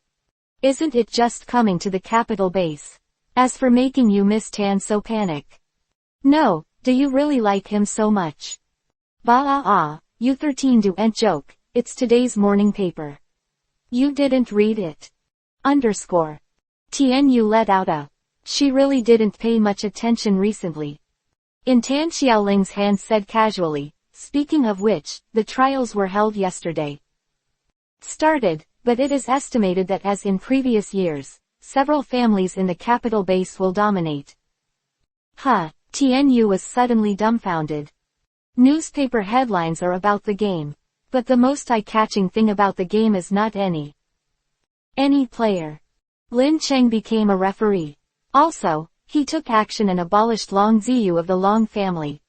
Isn't it just coming to the capital base? As for making you Miss Tan so panic. No, do you really like him so much? You 13 do ent joke, it's today's morning paper. You didn't read it. Underscore. Tian Yu let out a. She really didn't pay much attention recently. In Tan Xiaoling's hand said casually, speaking of which, the trials were held yesterday. Started, but it is estimated that as in previous years, several families in the capital base will dominate. Tian Yu was suddenly dumbfounded. Newspaper headlines are about the game. But the most eye-catching thing about the game is not any player. Lin Cheng became a referee. Also, he took action and abolished Long Ziyu of the Long family.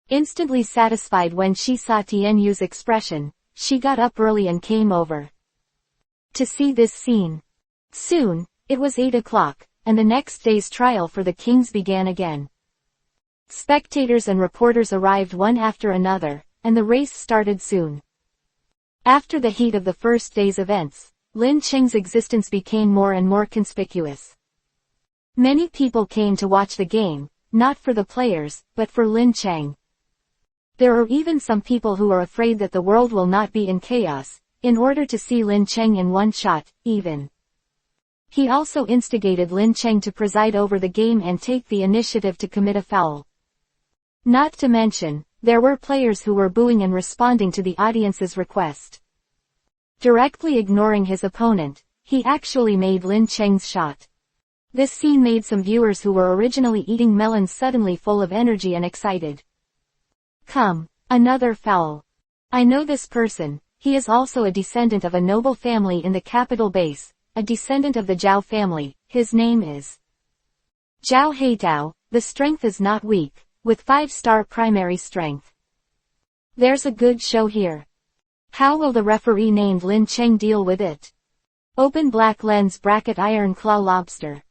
Instantly satisfied when she saw Tian Yu's expression, she got up early and came over to see this scene. Soon, it was 8 o'clock, and the next day's trial for the kings began again. Spectators and reporters arrived one after another, and the race started soon. After the heat of the first day's events, Lin Cheng's existence became more and more conspicuous. Many people came to watch the game, not for the players, but for Lin Cheng. There are even some people who are afraid that the world will not be in chaos, in order to see Lin Cheng in one shot, even. He also instigated Lin Cheng to preside over the game and take the initiative to commit a foul. Not to mention, there were players who were booing and responding to the audience's request. Directly ignoring his opponent, he actually made Lin Cheng's shot. This scene made some viewers who were originally eating melons suddenly full of energy and excited. Come, another foul. I know this person, he is also a descendant of a noble family in the capital base, a descendant of the Zhao family, his name is Zhao Heitao, the strength is not weak, with 5-star primary strength. There's a good show here. How will the referee named Lin Cheng deal with it? Open black lens bracket Iron Claw Lobster.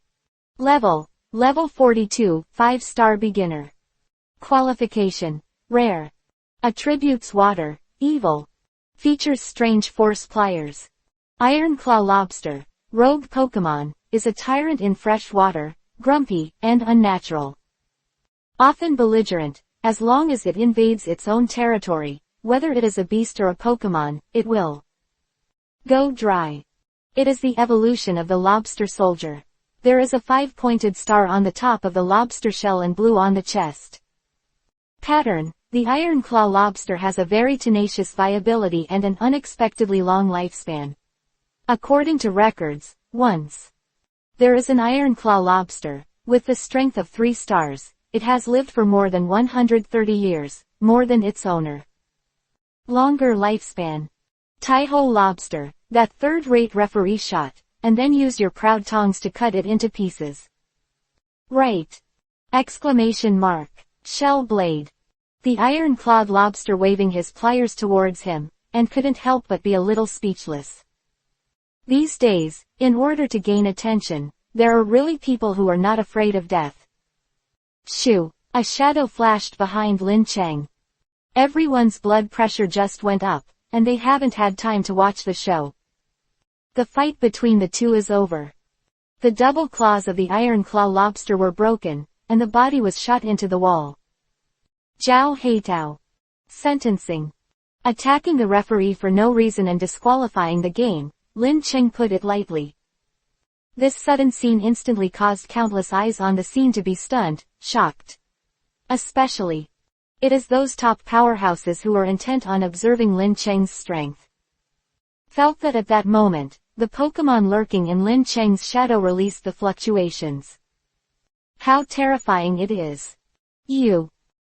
Level 42, 5-star beginner. Qualification, rare. Attributes water, evil. Features strange force pliers. Iron Claw Lobster, rogue Pokemon, is a tyrant in fresh water, grumpy, and unnatural. Often belligerent, as long as it invades its own territory, whether it is a beast or a Pokemon, it will go dry. It is the evolution of the lobster soldier. There is a 5-pointed star on the top of the lobster shell and blue on the chest. Pattern: the Iron Claw Lobster has a very tenacious viability and an unexpectedly long lifespan. According to records, once there is an Iron Claw Lobster, with the strength of 3 stars, it has lived for more than 130 years, more than its owner. Longer lifespan. Taiho Lobster, that third-rate referee shot, and then use your proud tongs to cut it into pieces. Right! Exclamation mark. Shell blade. The iron-clawed lobster waving his pliers towards him, and couldn't help but be a little speechless. These days, in order to gain attention, there are really people who are not afraid of death. Shoo! A shadow flashed behind Lin Cheng. Everyone's blood pressure just went up, and they haven't had time to watch the show. The fight between the two is over. The double claws of the iron claw lobster were broken, and the body was shot into the wall. Zhao Heitao. Sentencing. Attacking the referee for no reason and disqualifying the game, Lin Cheng put it lightly. This sudden scene instantly caused countless eyes on the scene to be stunned, shocked. Especially, it is those top powerhouses who are intent on observing Lin Cheng's strength. Felt that at that moment, the Pokemon lurking in Lin Cheng's shadow released the fluctuations. How terrifying it is.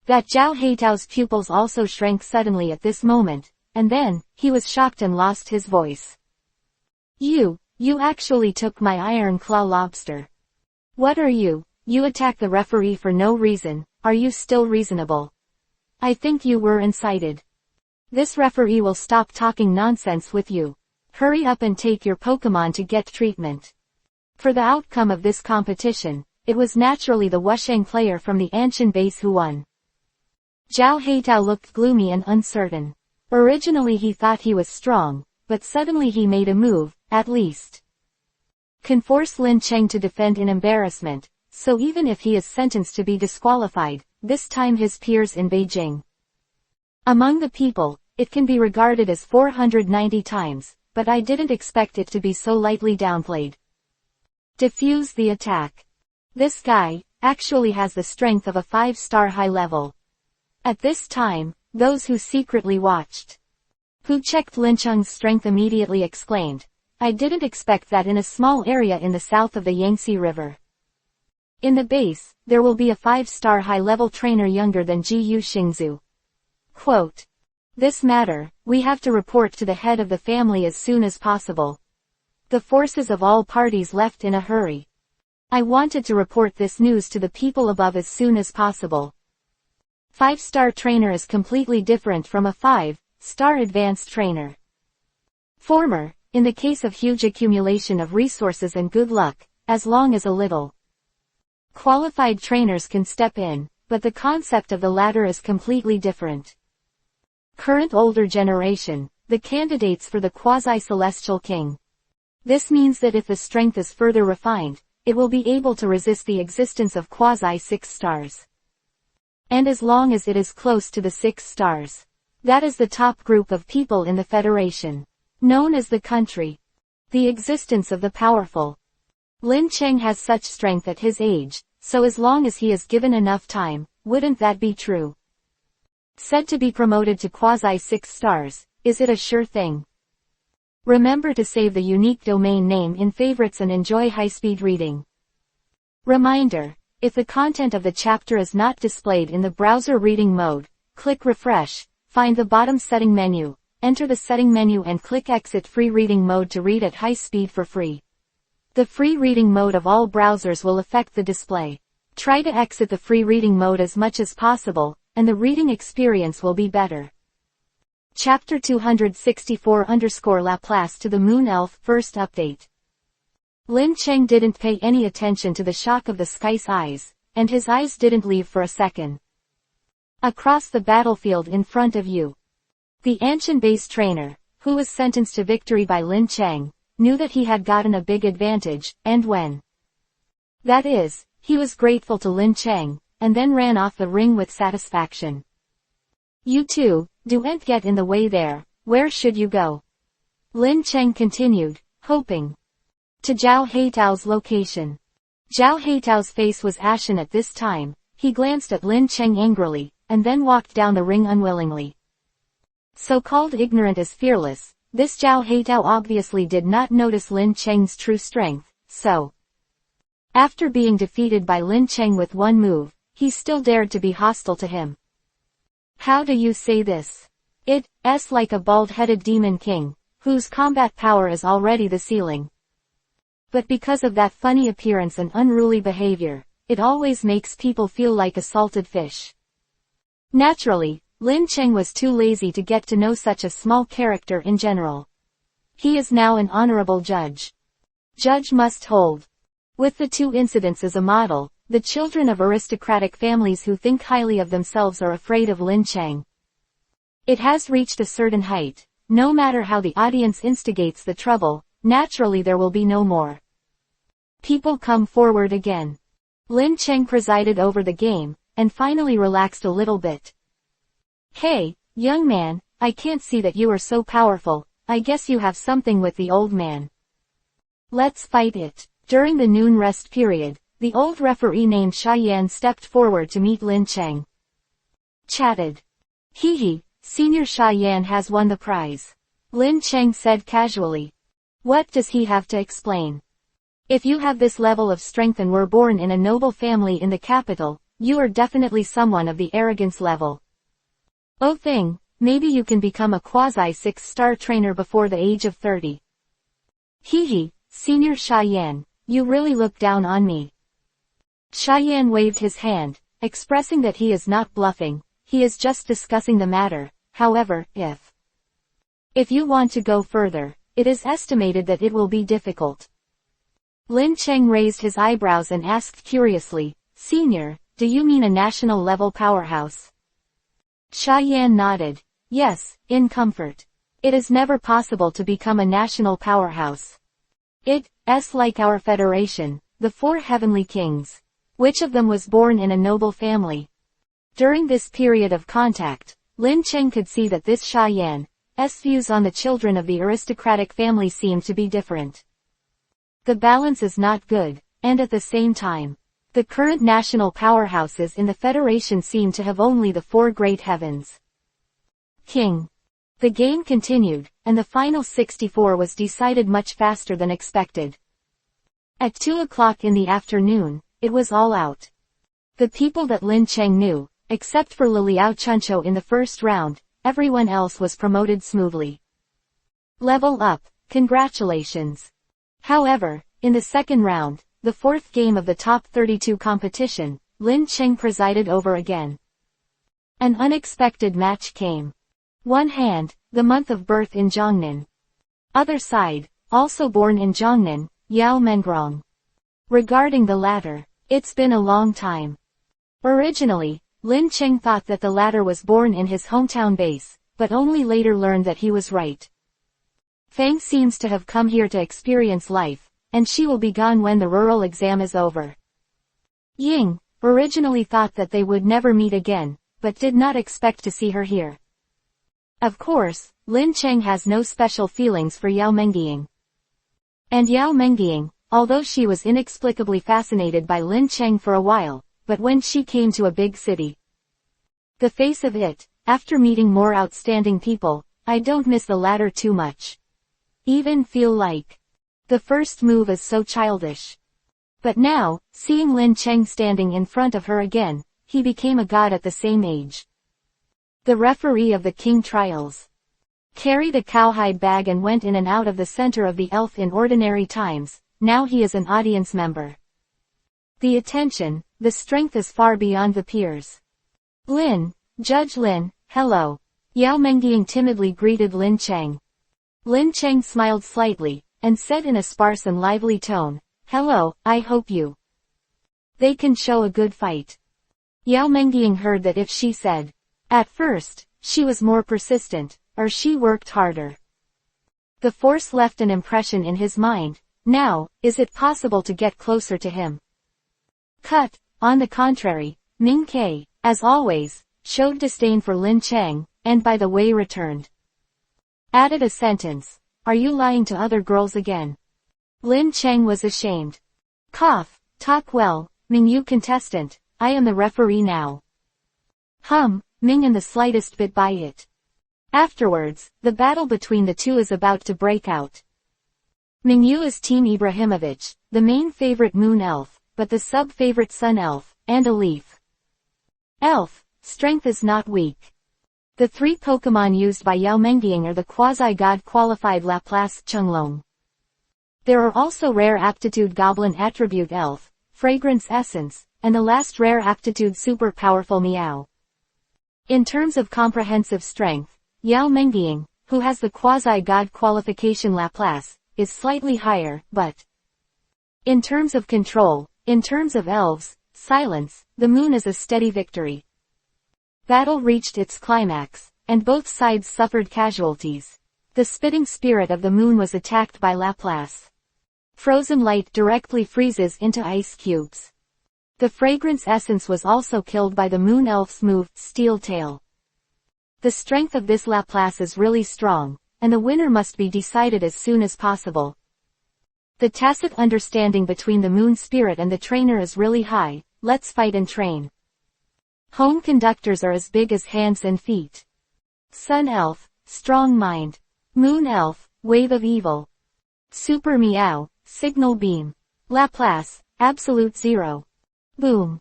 That Zhao Heitao's pupils also shrank suddenly at this moment, and then, he was shocked and lost his voice. You actually took my iron claw lobster. What are you? You attack the referee for no reason, are you still reasonable? I think you were incited. This referee will stop talking nonsense with you. Hurry up and take your Pokemon to get treatment. For the outcome of this competition, it was naturally the Wusheng player from the Anshan base who won. Zhao Heitao looked gloomy and uncertain. Originally he thought he was strong, but suddenly he made a move, at least. can force Lin Cheng to defend in embarrassment, so even if he is sentenced to be disqualified, this time his peers in Beijing. Among the people, it can be regarded as 490 times, but I didn't expect it to be so lightly downplayed. Diffuse the attack. This guy actually has the strength of a 5-star high level. At this time, those who secretly watched, who checked Lin Cheng's strength immediately exclaimed, I didn't expect that in a small area in the south of the Yangtze River. In the base, there will be a 5-star high-level trainer younger than Ji Yu Xingzu. Quote, this matter, we have to report to the head of the family as soon as possible. The forces of all parties left in a hurry. I wanted to report this news to the people above as soon as possible. 5-star trainer is completely different from a 5-star advanced trainer. Former, in the case of huge accumulation of resources and good luck, as long as a little qualified trainers can step in, but the concept of the latter is completely different. Current older generation, the candidates for the quasi-celestial king. This means that if the strength is further refined, it will be able to resist the existence of quasi-6 stars. And as long as it is close to the 6 stars, that is the top group of people in the Federation, known as the country. The existence of the powerful. Lin Cheng has such strength at his age, so as long as he is given enough time, wouldn't that be true? Said to be promoted to quasi-6 stars, is it a sure thing? Remember to save the unique domain name in favorites and enjoy high-speed reading. Reminder, if the content of the chapter is not displayed in the browser reading mode, click refresh, find the bottom setting menu, enter the setting menu and click exit free reading mode to read at high speed for free. The free reading mode of all browsers will affect the display. Try to exit the free reading mode as much as possible, and the reading experience will be better. Chapter 264_Laplace to the Moon Elf First Update. Lin Cheng didn't pay any attention to the shock of the sky's eyes, and his eyes didn't leave for a second. Across the battlefield in front of you. The Anshan base trainer, who was sentenced to victory by Lin Cheng, knew that he had gotten a big advantage, and when. That is, he was grateful to Lin Cheng, and then ran off the ring with satisfaction. You two, don't get in the way there, where should you go? Lin Cheng continued, hoping to Zhao Heitao's location. Zhao Heitao's face was ashen at this time, he glanced at Lin Cheng angrily, and then walked down the ring unwillingly. So-called ignorant as fearless, this Zhao Heitao obviously did not notice Lin Cheng's true strength, so. After being defeated by Lin Cheng with one move, he still dared to be hostile to him. How do you say this? It's like a bald-headed demon king, whose combat power is already the ceiling. But because of that funny appearance and unruly behavior, it always makes people feel like a salted fish. Naturally, Lin Cheng was too lazy to get to know such a small character in general. He is now an honorable judge. Judge must hold. With the two incidents as a model, the children of aristocratic families who think highly of themselves are afraid of Lin Cheng. It has reached a certain height. No matter how the audience instigates the trouble, naturally there will be no more. People come forward again. Lin Cheng presided over the game, and finally relaxed a little bit. Hey, young man, I can't see that you are so powerful, I guess you have something with the old man. Let's fight it. During the noon rest period, the old referee named Xiaoyan stepped forward to meet Lin Cheng. Chatted. Hee, Senior Xiaoyan has won the prize. Lin Cheng said casually. What does he have to explain? If you have this level of strength and were born in a noble family in the capital, you are definitely someone of the arrogance level. Oh thing, maybe you can become a quasi-6-star trainer before the age of 30. Hee, Senior Xiaoyan, you really look down on me. Xiaoyan waved his hand, expressing that he is not bluffing, he is just discussing the matter. However, if you want to go further, it is estimated that it will be difficult. Lin Cheng raised his eyebrows and asked curiously, Senior, do you mean a national-level powerhouse? Xiaoyan nodded. Yes, in comfort. It is never possible to become a national powerhouse. It's like our Federation, the four heavenly kings. Which of them was born in a noble family? During this period of contact, Lin Cheng could see that this Sha Yan's views on the children of the aristocratic family seemed to be different. The balance is not good, and at the same time, the current national powerhouses in the Federation seem to have only the four great heavens. King. The game continued, and the final 64 was decided much faster than expected. At 2 o'clock in the afternoon, it was all out. The people that Lin Cheng knew, except for Liao Chuncho in the first round, everyone else was promoted smoothly. Level up, congratulations. However, in the second round, the fourth game of the top 32 competition, Lin Cheng presided over again. An unexpected match came. One hand, the month of birth in Jiangnan. Other side, also born in Jiangnan, Yao Mengrong. Regarding the latter, it's been a long time. Originally, Lin Cheng thought that the latter was born in his hometown base, but only later learned that he was right. Fang seems to have come here to experience life, and she will be gone when the rural exam is over. Ying originally thought that they would never meet again, but did not expect to see her here. Of course, Lin Cheng has no special feelings for Yao Mengying. And Yao Mengying, although she was inexplicably fascinated by Lin Cheng for a while, but when she came to a big city, the face of it, after meeting more outstanding people, I don't miss the latter too much. Even feel like the first move is so childish. But now, seeing Lin Cheng standing in front of her again, he became a god at the same age. The referee of the King trials carried a cowhide bag and went in and out of the center of the elf in ordinary times. Now he is an audience member. The attention, the strength is far beyond the peers. Lin, Judge Lin, hello. Yao Mengying timidly greeted Lin Cheng. Lin Cheng smiled slightly, and said in a sparse and lively tone, hello, I hope they can show a good fight. Yao Mengying heard that if she said, at first, she was more persistent, or she worked harder. The force left an impression in his mind. Now, is it possible to get closer to him? Cut. On the contrary, Ming Kei, as always, showed disdain for Lin Cheng, and by the way returned. Added a sentence. Are you lying to other girls again? Lin Cheng was ashamed. Cough. Talk well, Ming Yu contestant, I am the referee now. Ming in the slightest bit by it. Afterwards, the battle between the two is about to break out. Mingyu is Team Ibrahimovic, the main favorite moon elf, but the sub-favorite sun elf, and a leaf elf. Strength is not weak. The three Pokemon used by Yao Mengying are the quasi-god qualified Laplace Chunglong. There are also rare aptitude goblin attribute elf, fragrance essence, and the last rare aptitude super powerful Meow. In terms of comprehensive strength, Yao Mengying, who has the quasi-god qualification Laplace, is slightly higher, but in terms of control, in terms of elves, silence, the moon is a steady victory. Battle reached its climax, and both sides suffered casualties. The spitting spirit of the moon was attacked by Laplace. Frozen light directly freezes into ice cubes. The fragrance essence was also killed by the moon elf's move, Steel Tail. The strength of this Laplace is really strong, and the winner must be decided as soon as possible. The tacit understanding between the moon spirit and the trainer is really high. Let's fight and train. Home conductors are as big as hands and feet. Sun elf, strong mind. Moon elf, wave of evil. Super Meow, signal beam. Laplace, absolute zero. Boom.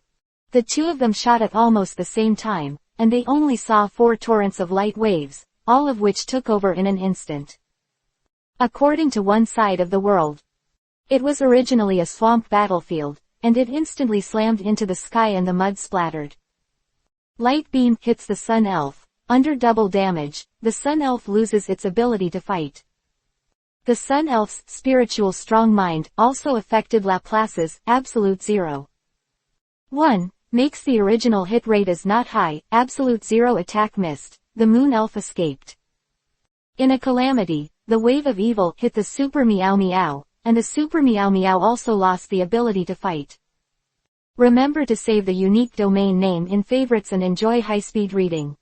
The two of them shot at almost the same time, and they only saw 4 torrents of light waves, all of which took over in an instant. According to one side of the world, it was originally a swamp battlefield, and it instantly slammed into the sky and the mud splattered. Light beam hits the sun elf. Under double damage, the sun elf loses its ability to fight. The sun elf's spiritual strong mind also affected Laplace's absolute zero. 1. Makes the original hit rate as not high, absolute zero attack missed, the moon elf escaped. In a calamity, the wave of evil hit the super Meow Meow, and the Super Meow Meow also lost the ability to fight. Remember to save the unique domain name in favorites and enjoy high-speed reading.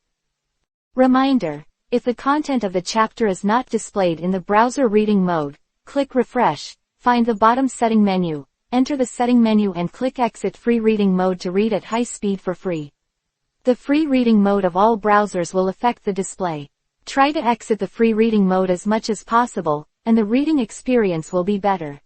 Reminder: if the content of the chapter is not displayed in the browser reading mode, click refresh, find the bottom setting menu, enter the setting menu and click exit free reading mode to read at high speed for free. The free reading mode of all browsers will affect the display. Try to exit the free reading mode as much as possible, and the reading experience will be better.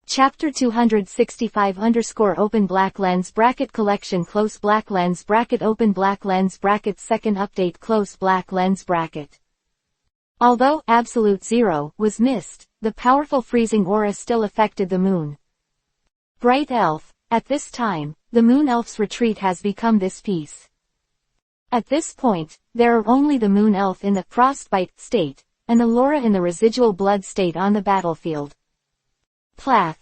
Chapter 265_open black lens bracket collection close black lens bracket open black lens bracket second update close black lens bracket. Although Absolute Zero was missed, the powerful freezing aura still affected the moon. Bright Elf. At this time, the Moon Elf's retreat has become this piece. At this point, there are only the Moon Elf in the frostbite state, and the Laura in the residual blood state on the battlefield. Plath.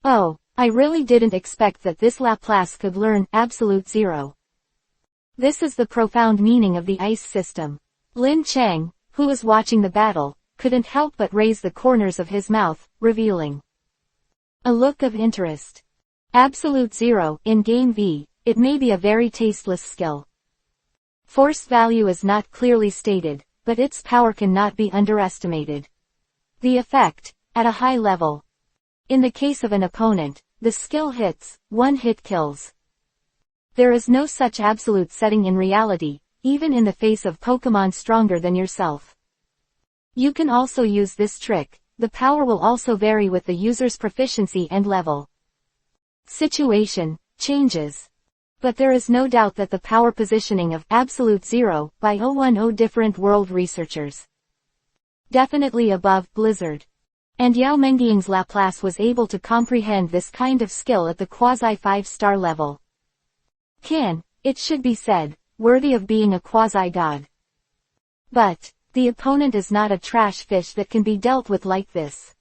Oh, I really didn't expect that this Laplace could learn Absolute Zero. This is the profound meaning of the ice system. Lin Cheng, who was watching the battle, couldn't help but raise the corners of his mouth, revealing a look of interest. Absolute Zero, in Game V, it may be a very tasteless skill. Force value is not clearly stated, but its power cannot be underestimated. The effect, at a high level. In the case of an opponent, the skill hits, one hit kills. There is no such absolute setting in reality, even in the face of Pokémon stronger than yourself. You can also use this trick. The power will also vary with the user's proficiency and level. Situation changes. But there is no doubt that the power positioning of Absolute Zero by 010 different world researchers. Definitely above Blizzard. And Yao Mengying's Laplace was able to comprehend this kind of skill at the quasi 5-star level. It should be said, worthy of being a quasi-god. But the opponent is not a trash fish that can be dealt with like this.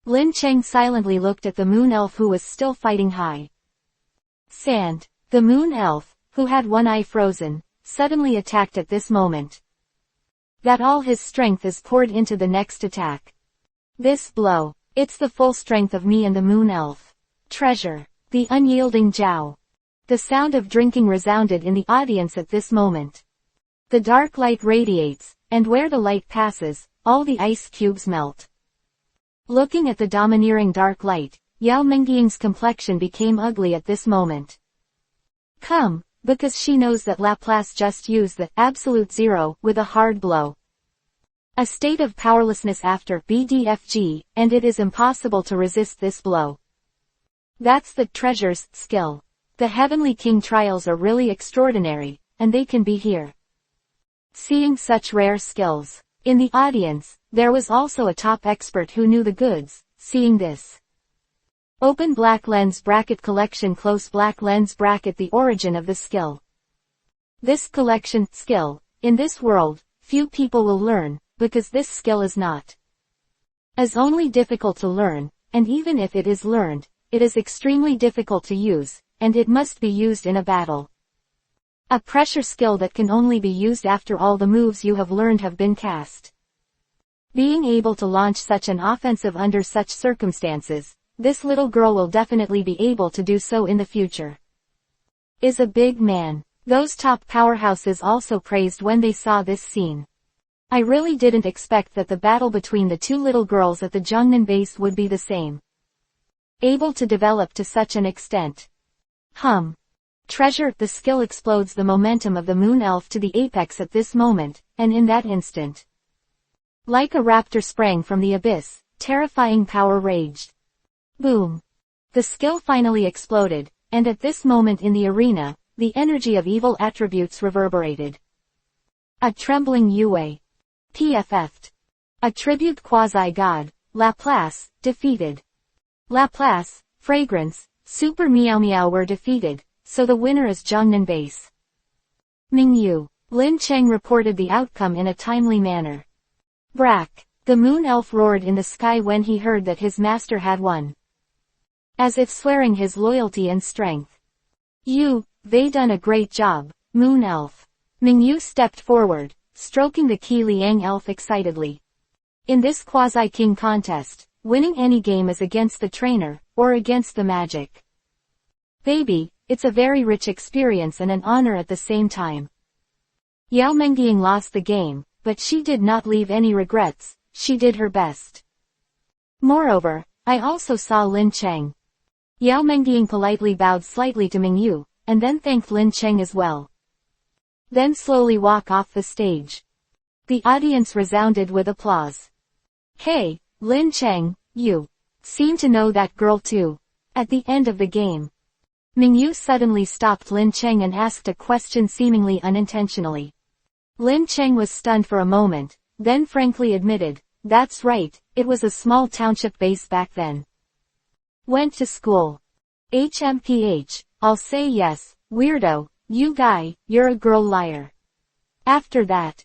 Lin Cheng silently looked at the Moon Elf who was still fighting high. Sand. The Moon Elf, who had one eye frozen, suddenly attacked at this moment. That all his strength is poured into the next attack. This blow, it's the full strength of me and the Moon Elf. Treasure. The unyielding Zhao. The sound of drinking resounded in the audience at this moment. The dark light radiates, and where the light passes, all the ice cubes melt. Looking at the domineering dark light, Yao Mengying's complexion became ugly at this moment. Come, because she knows that Laplace just used the Absolute Zero with a hard blow. A state of powerlessness after BDFG, and it is impossible to resist this blow. That's the treasure's skill. The Heavenly King trials are really extraordinary, and they can be here. Seeing such rare skills. In the audience, there was also a top expert who knew the goods, seeing this. Open black lens bracket collection close black lens bracket the origin of the skill. This collection skill, in this world, few people will learn, because this skill is not as only difficult to learn, and even if it is learned, it is extremely difficult to use, and it must be used in a battle. A pressure skill that can only be used after all the moves you have learned have been cast. Being able to launch such an offensive under such circumstances, this little girl will definitely be able to do so in the future. Is a big man. Those top powerhouses also praised when they saw this scene. I really didn't expect that the battle between the two little girls at the Jungnan base would be the same. Able to develop to such an extent. Treasure. The skill explodes the momentum of the Moon Elf to the apex at this moment, and in that instant. Like a raptor sprang from the abyss, terrifying power raged. Boom. The skill finally exploded, and at this moment in the arena, the energy of evil attributes reverberated. A trembling Yue. PFF'd. Attribute quasi-god, Laplace, defeated. Laplace, Fragrance, Super Meow Meow were defeated, so the winner is Jungnan base. Mingyu. Lin Cheng reported the outcome in a timely manner. Brack. The Moon Elf roared in the sky when he heard that his master had won. As if swearing his loyalty and strength. They done a great job, Moon Elf. Mingyu stepped forward, stroking the Qi Liang Elf excitedly. In this quasi-king contest, winning any game is against the trainer, or against the magic. Baby, it's a very rich experience and an honor at the same time. Yao Mengying lost the game, but she did not leave any regrets, she did her best. Moreover, I also saw Lin Cheng. Yao Mengying politely bowed slightly to Mingyu, and then thanked Lin Cheng as well. Then slowly walk off the stage. The audience resounded with applause. Hey, Lin Cheng, you seem to know that girl too. At the end of the game, Mingyu suddenly stopped Lin Cheng and asked a question seemingly unintentionally. Lin Cheng was stunned for a moment, then frankly admitted, that's right, it was a small township base back then. Went to school. HMPH, I'll say yes, weirdo, you guy, you're a girl liar. After that,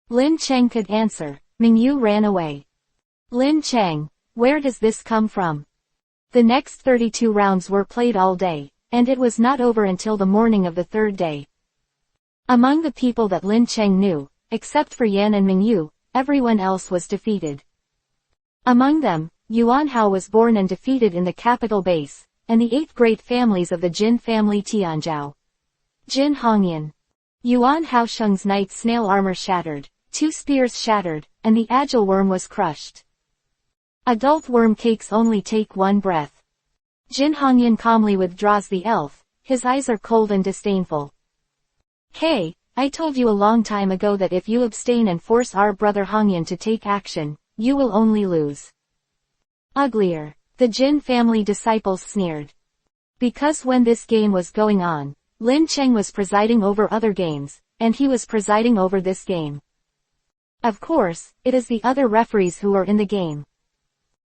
Lin Cheng could answer, Mingyu ran away. Lin Cheng, where does this come from? The next 32 rounds were played all day, and it was not over until the morning of the third day. Among the people that Lin Cheng knew, except for Yan and Mingyu, everyone else was defeated. Among them, Yuan Hao was born and defeated in the capital base, and the 8 great families of the Jin family Tianzhao. Jin Hongyan. Yuan Hao Sheng's knight's snail armor shattered, 2 spears shattered, and the agile worm was crushed. Adult worm cakes only take 1 breath. Jin Hongyan calmly withdraws the elf, his eyes are cold and disdainful. Hey, I told you a long time ago that if you abstain and force our brother Hongyan to take action, you will only lose. Uglier. The Jin family disciples sneered. Because when this game was going on, Lin Cheng was presiding over other games, and he was presiding over this game. Of course, it is the other referees who are in the game.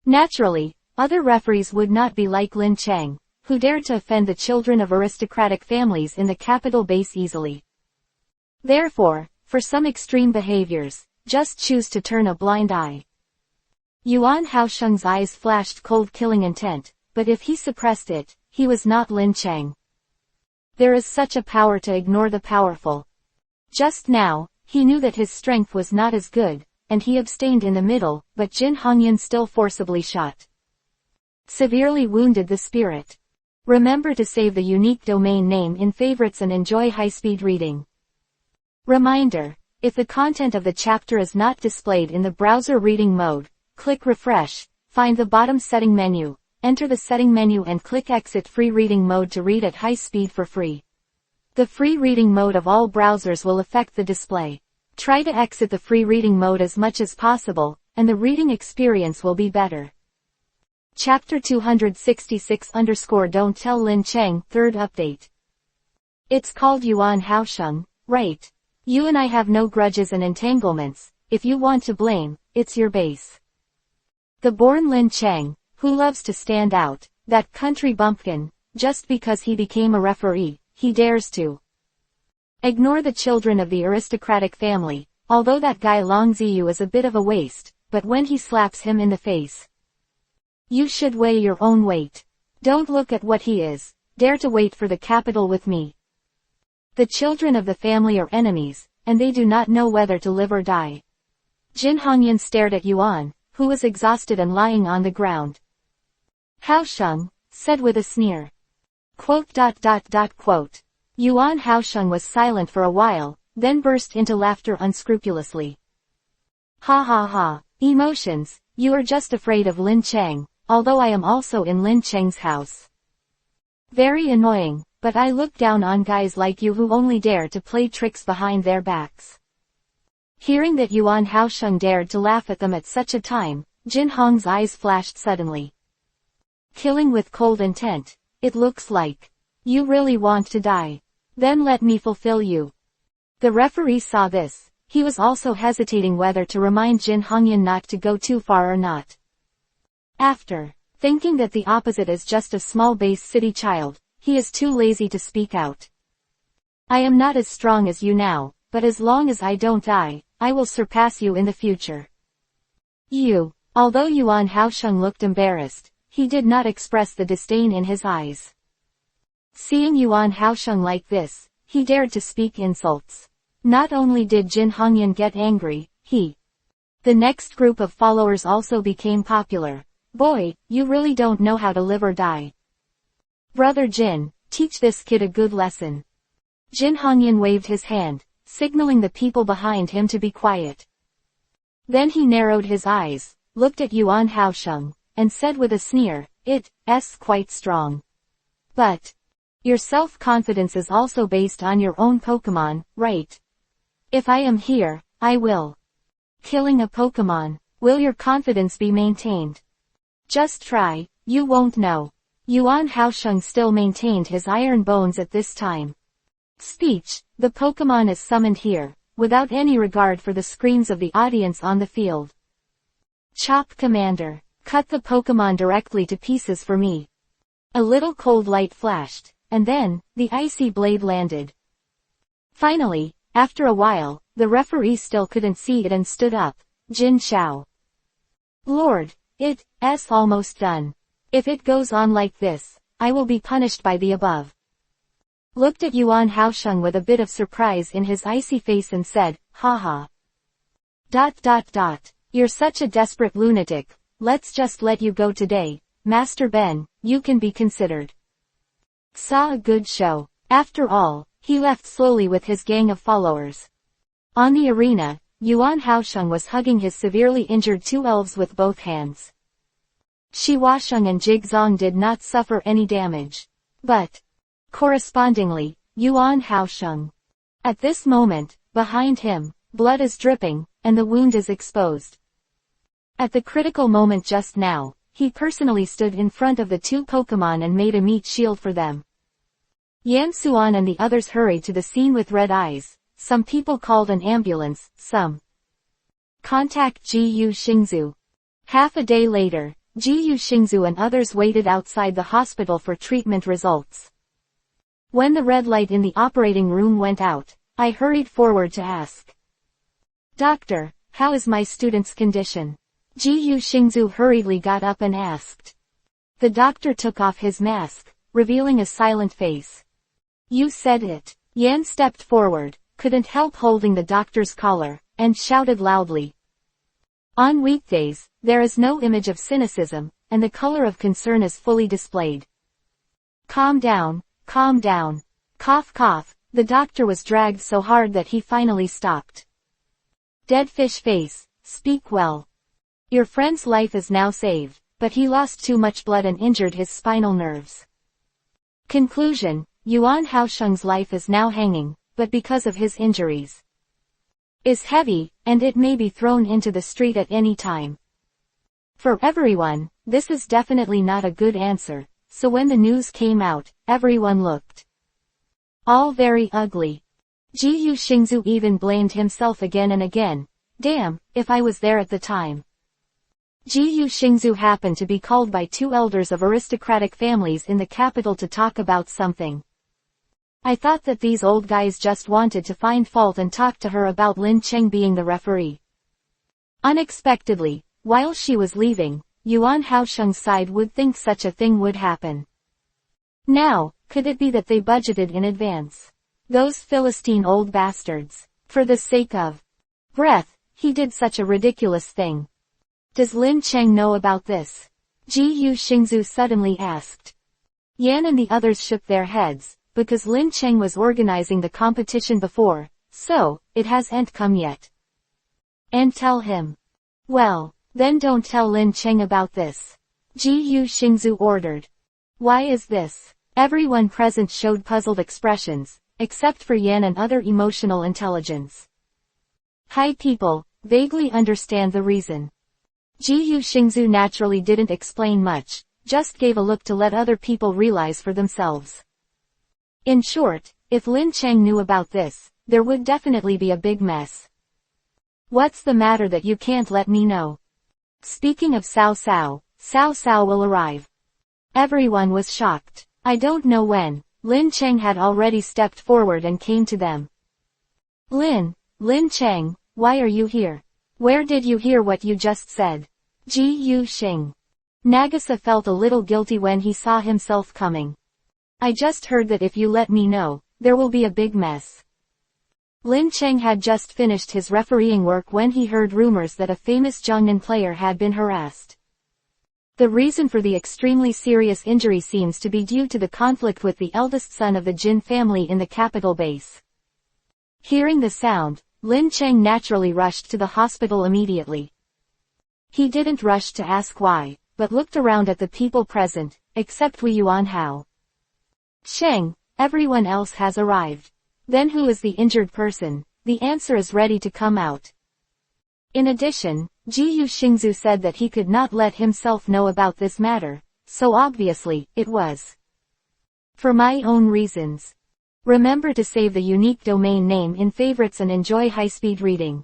Naturally, other referees would not be like Lin Cheng, who dared to offend the children of aristocratic families in the capital base easily. Therefore, for some extreme behaviors, just choose to turn a blind eye. Yuan Hao Sheng's eyes flashed cold killing intent, but if he suppressed it, he was not Lin Cheng. There is such a power to ignore the powerful. Just now, he knew that his strength was not as good, and he abstained in the middle, but Jin Hongyan still forcibly shot. Severely wounded the spirit. Remember to save the unique domain name in favorites and enjoy high-speed reading. Reminder, if the content of the chapter is not displayed in the browser reading mode, click refresh, find the bottom setting menu, enter the setting menu and click exit free reading mode to read at high speed for free. The free reading mode of all browsers will affect the display. Try to exit the free reading mode as much as possible, and the reading experience will be better. Chapter 266 _ Don't Tell Lin Cheng, 3rd update. It's called Yuan Hao Sheng, right? You and I have no grudges and entanglements, if you want to blame, it's your base. The born Lin Cheng, who loves to stand out, that country bumpkin, just because he became a referee, he dares to ignore the children of the aristocratic family, although that guy Long Ziyu is a bit of a waste, but when he slaps him in the face, you should weigh your own weight. Don't look at what he is, dare to wait for the capital with me. The children of the family are enemies, and they do not know whether to live or die. Jin Hongyan stared at Yuan, who was exhausted and lying on the ground. Hao Sheng, said with a sneer. Yuan Hao Sheng was silent for a while, then burst into laughter unscrupulously. Ha ha ha, emotions, you are just afraid of Lin Cheng, although I am also in Lin Cheng's house. Very annoying, but I look down on guys like you who only dare to play tricks behind their backs. Hearing that Yuan Hao Sheng dared to laugh at them at such a time, Jin Hong's eyes flashed suddenly. Killing with cold intent, it looks like. You really want to die. Then let me fulfill you. The referee saw this. He was also hesitating whether to remind Jin Hongyan not to go too far or not. After thinking that the opposite is just a small base city child, he is too lazy to speak out. I am not as strong as you now, but as long as I don't die, I will surpass you in the future. Although Yuan Hao Sheng looked embarrassed, he did not express the disdain in his eyes. Seeing Yuan Hao Sheng like this, he dared to speak insults. Not only did Jin Hongyan get angry, the next group of followers also became popular. Boy, you really don't know how to live or die. Brother Jin, teach this kid a good lesson. Jin Hongyan waved his hand, signaling the people behind him to be quiet. Then he narrowed his eyes, looked at Yuan Haosheng, and said with a sneer, "It's quite strong. But your self-confidence is also based on your own Pokemon, right? If I am here, I will. Killing a Pokemon, will your confidence be maintained? Just try, you won't know." Yuan Haosheng still maintained his iron bones at this time. Speech, the Pokemon is summoned here, without any regard for the screams of the audience on the field. Chop Commander, cut the Pokemon directly to pieces for me. A little cold light flashed, and then, the icy blade landed. Finally, after a while, the referee still couldn't see it and stood up. Jin Xiao. Lord, it's almost done. If it goes on like this, I will be punished by the above. Looked at Yuan Haosheng with a bit of surprise in his icy face and said, haha. ... You're such a desperate lunatic, let's just let you go today, Master Ben, you can be considered. Saw a good show. After all, he left slowly with his gang of followers. On the arena, Yuan Haosheng was hugging his severely injured two elves with both hands. Shi Huasheng and Jigzong did not suffer any damage. But, correspondingly, Yuan Haosheng. At this moment, behind him, blood is dripping, and the wound is exposed. At the critical moment just now, he personally stood in front of the two Pokemon and made a meat shield for them. Yan Xuan and the others hurried to the scene with red eyes. Some people called an ambulance, some contact Ji Xingzu. Half a day later, Ji Xingzu and others waited outside the hospital for treatment results. When the red light in the operating room went out, I hurried forward to ask. Doctor, how is my student's condition? Ji Xingzu hurriedly got up and asked. The doctor took off his mask, revealing a silent face. You said it. Yan stepped forward, couldn't help holding the doctor's collar, and shouted loudly. On weekdays, there is no image of cynicism, and the color of concern is fully displayed. Calm down, calm down. Cough cough, the doctor was dragged so hard that he finally stopped. Dead fish face, speak well. Your friend's life is now saved, but he lost too much blood and injured his spinal nerves. Conclusion, Yuan Haosheng's life is now hanging, but because of his injuries is heavy, and it may be thrown into the street at any time. For everyone, this is definitely not a good answer, so when the news came out, everyone looked all very ugly. Ji Xingzu even blamed himself again and again. Damn, if I was there at the time. Ji Xingzu happened to be called by two elders of aristocratic families in the capital to talk about something. I thought that these old guys just wanted to find fault and talk to her about Lin Cheng being the referee. Unexpectedly, while she was leaving, Yuan Haosheng's side would think such a thing would happen. Now, could it be that they budgeted in advance? Those Philistine old bastards. For the sake of breath, he did such a ridiculous thing. Does Lin Cheng know about this? Ji Xingzu suddenly asked. Yan and the others shook their heads, because Lin Cheng was organizing the competition before, so, it hasn't come yet. And tell him. Well, then don't tell Lin Cheng about this. Ji Xingzu ordered. Why is this? Everyone present showed puzzled expressions, except for Yan and other emotional intelligence. Hi people, vaguely understand the reason. Ji Xingzu naturally didn't explain much, just gave a look to let other people realize for themselves. In short, if Lin Cheng knew about this, there would definitely be a big mess. What's the matter that you can't let me know? Speaking of Cao Cao will arrive. Everyone was shocked. I don't know when. Lin Cheng had already stepped forward and came to them. Lin Cheng, why are you here? Where did you hear what you just said? Ji Xing. Nagisa felt a little guilty when he saw himself coming. I just heard that if you let me know, there will be a big mess. Lin Cheng had just finished his refereeing work when he heard rumors that a famous Jiangnan player had been harassed. The reason for the extremely serious injury seems to be due to the conflict with the eldest son of the Jin family in the capital base. Hearing the sound, Lin Cheng naturally rushed to the hospital immediately. He didn't rush to ask why, but looked around at the people present, except Wei Yuan Hao. Cheng, everyone else has arrived. Then who is the injured person? The answer is ready to come out. In addition, Ji Yu Xingzu said that he could not let himself know about this matter, so obviously, it was for my own reasons. Remember to save the unique domain name in favorites and enjoy high-speed reading.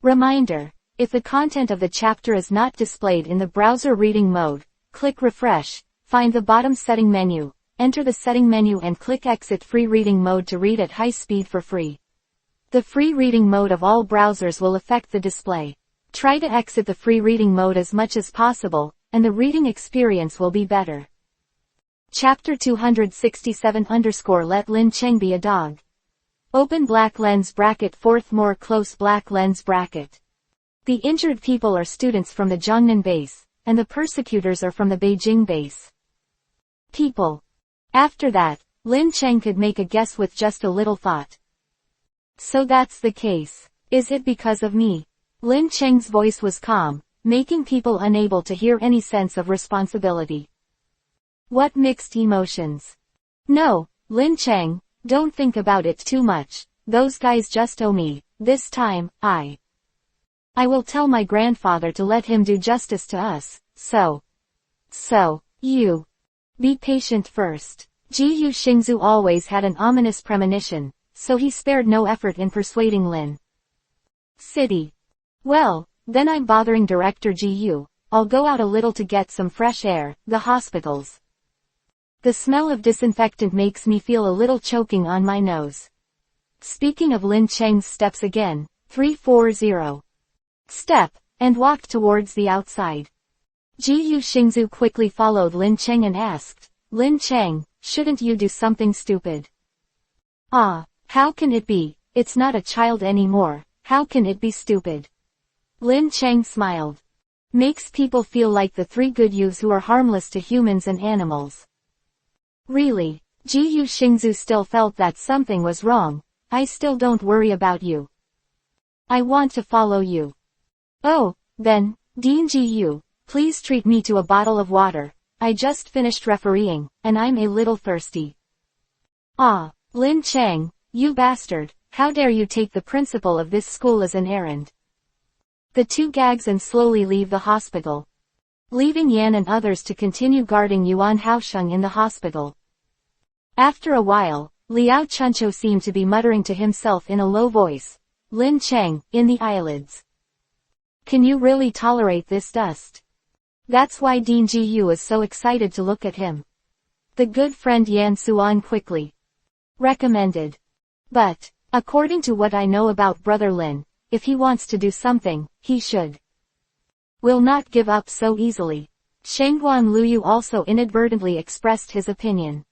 Reminder: if the content of the chapter is not displayed in the browser reading mode, click refresh, find the bottom setting menu, enter the setting menu and click exit free reading mode to read at high speed for free. The free reading mode of all browsers will affect the display. Try to exit the free reading mode as much as possible, and the reading experience will be better. Chapter 267 _ Let Lin Cheng be a dog. Open black lens bracket fourth more close black lens bracket. The injured people are students from the Jiangnan base, and the persecutors are from the Beijing base. People. After that, Lin Cheng could make a guess with just a little thought. So that's the case. Is it because of me? Lin Cheng's voice was calm, making people unable to hear any sense of responsibility. What mixed emotions? No, Lin Cheng, don't think about it too much. Those guys just owe me. This time, I will tell my grandfather to let him do justice to us, so you be patient first. Ji Yu Xingzu always had an ominous premonition, so he spared no effort in persuading Lin City. Well, then I'm bothering Director Ji Yu. I'll go out a little to get some fresh air. The hospitals. The smell of disinfectant makes me feel a little choking on my nose. Speaking of Lin Cheng's steps again, 340. Step, and walked towards the outside. Ji Yu Xingzu quickly followed Lin Cheng and asked, Lin Cheng, shouldn't you do something stupid? Ah, how can it be? It's not a child anymore. How can it be stupid? Lin Cheng smiled. Makes people feel like the three good youths who are harmless to humans and animals. Really? Ji Yu Xingzu still felt that something was wrong. I still don't worry about you. I want to follow you. Oh, then, Dean Ji Yu, please treat me to a bottle of water. I just finished refereeing, and I'm a little thirsty. Ah, Lin Cheng, you bastard, how dare you take the principal of this school as an errand? The two gags and slowly leave the hospital, leaving Yan and others to continue guarding Yuan Haosheng in the hospital. After a while, Liao Chuncho seemed to be muttering to himself in a low voice, Lin Cheng, in the eyelids. Can you really tolerate this dust? That's why Dean Ji Yu is so excited to look at him. The good friend Yan Suan quickly recommended. But, according to what I know about Brother Lin, if he wants to do something, he will not give up so easily. Shengguan Luyu also inadvertently expressed his opinion.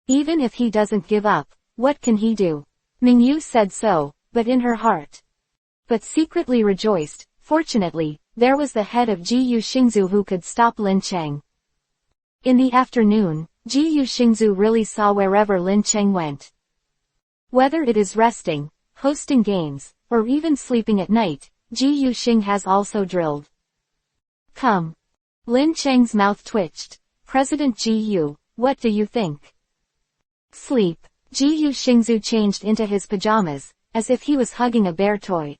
Even if he doesn't give up, what can he do? Mingyu said so, but in her heart. But secretly rejoiced. Fortunately, there was the head of Ji Yu Xingzu who could stop Lin Cheng. In the afternoon, Ji Yu Xingzu really saw wherever Lin Cheng went. Whether it is resting, hosting games, or even sleeping at night, Ji Yu Xing has also drilled. Come. Lin Cheng's mouth twitched. President Ji Yu, what do you think? Sleep. Ji Yu Xingzu changed into his pajamas, as if he was hugging a bear toy.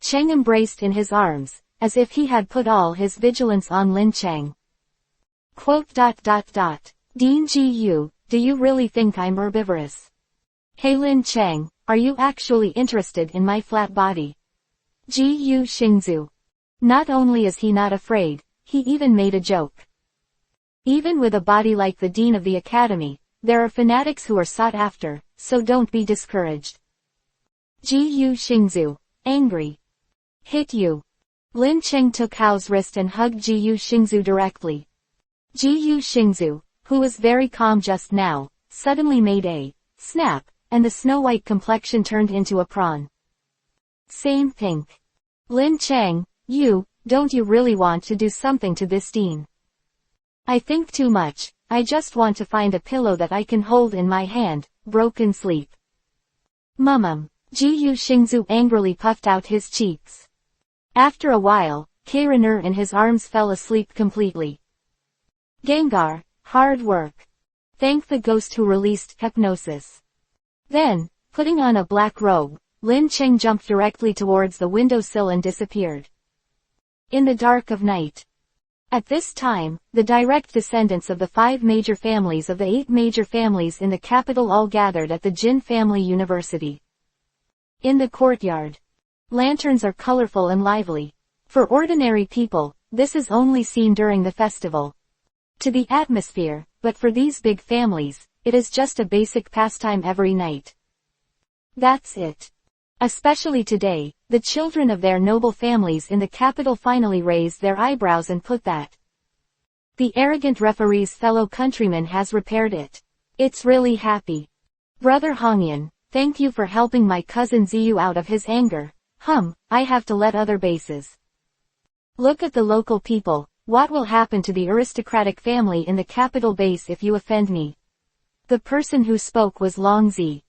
Cheng embraced in his arms, as if he had put all his vigilance on Lin Cheng. Dean Ji Yu, do you really think I'm herbivorous? Hey Lin Cheng, are you actually interested in my flat body? Ji Yu Xingzu. Not only is he not afraid, he even made a joke. Even with a body like the Dean of the Academy, there are fanatics who are sought after, so don't be discouraged. Ji Yu Xingzu. Angry. Hit you. Lin Cheng took Hao's wrist and hugged Ji Yu Xingzu directly. Ji Yu Xingzu, who was very calm just now, suddenly made a snap, and the snow-white complexion turned into a prawn. Same pink. Lin Cheng, you don't you really want to do something to this Dean? I think too much. I just want to find a pillow that I can hold in my hand, broken sleep. Jiu Xingzu angrily puffed out his cheeks. After a while, Karener in his arms fell asleep completely. Gengar, hard work. Thank the ghost who released hypnosis. Then, putting on a black robe, Lin Cheng jumped directly towards the windowsill and disappeared. In the dark of night. At this time, the direct descendants of the 5 major families of the 8 major families in the capital all gathered at the Jin Family University. In the courtyard. Lanterns are colorful and lively. For ordinary people, this is only seen during the festival. To the atmosphere, but for these big families, it is just a basic pastime every night. That's it. Especially today, the children of their noble families in the capital finally raised their eyebrows and put that. The arrogant referee's fellow countryman has repaired it. It's really happy. Brother Hongyan, thank you for helping my cousin Ziyu out of his anger. I have to let other bases. Look at the local people. What will happen to the aristocratic family in the capital base if you offend me? The person who spoke was Long Zi.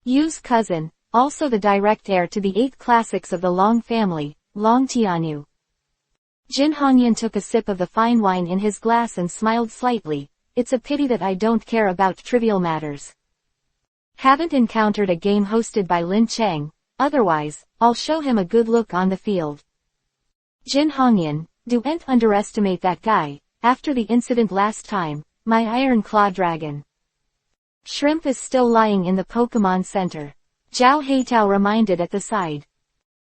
Yu's cousin, also the direct heir to the 8 classics of the Long family, Long Tianyu. Jin Hongyan took a sip of the fine wine in his glass and smiled slightly. It's a pity that I don't care about trivial matters. Haven't encountered a game hosted by Lin Cheng, otherwise, I'll show him a good look on the field. Jin Hongyan, don't underestimate that guy. After the incident last time, my Iron Claw Dragon. Shrimp is still lying in the Pokemon Center. Zhao Heitao reminded at the side.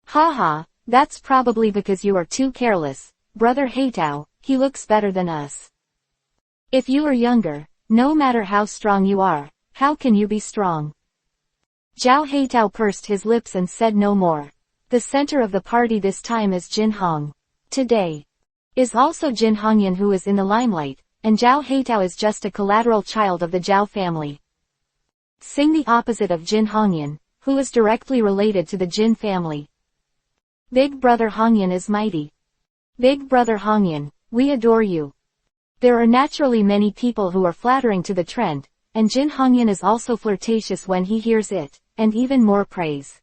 Haha, that's probably because you are too careless, Brother Heitao, he looks better than us. If you are younger, no matter how strong you are, how can you be strong? Zhao Heitao pursed his lips and said no more. The center of the party this time is Jin Hong. Today is also Jin Hongyan who is in the limelight, and Zhao Heitao is just a collateral child of the Zhao family. Sing the opposite of Jin Hongyan, who is directly related to the Jin family. Big Brother Hongyan is mighty. Big Brother Hongyan, we adore you. There are naturally many people who are flattering to the trend, and Jin Hongyan is also flirtatious when he hears it, and even more praise.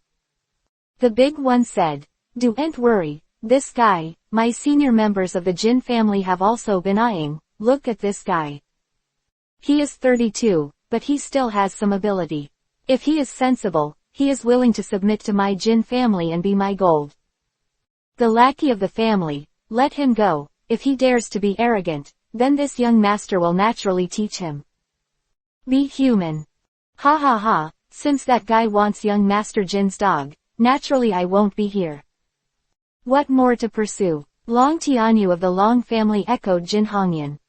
The big one said, Don't worry, this guy, my senior members of the Jin family have also been eyeing. Look at this guy. He is 32, but he still has some ability. If he is sensible, he is willing to submit to my Jin family and be my gold. The lackey of the family, let him go. If he dares to be arrogant, then this young master will naturally teach him. Be human. Ha ha ha, since that guy wants young Master Jin's dog, naturally I won't be here. What more to pursue? Long Tianyu of the Long family echoed Jin Hongyan.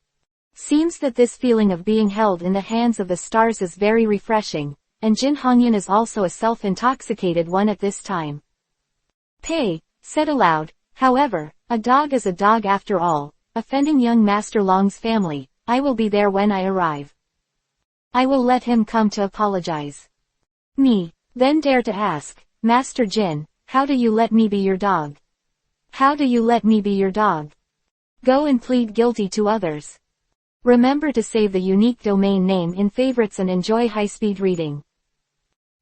Seems that this feeling of being held in the hands of the stars is very refreshing, and Jin Hongyan is also a self-intoxicated one at this time. Pei said aloud, however, a dog is a dog after all, offending young Master Long's family, I will be there when I arrive. I will let him come to apologize. Me, then dare to ask, Master Jin, how do you let me be your dog? How do you let me be your dog? Go and plead guilty to others. Remember to save the unique domain name in favorites and enjoy high-speed reading.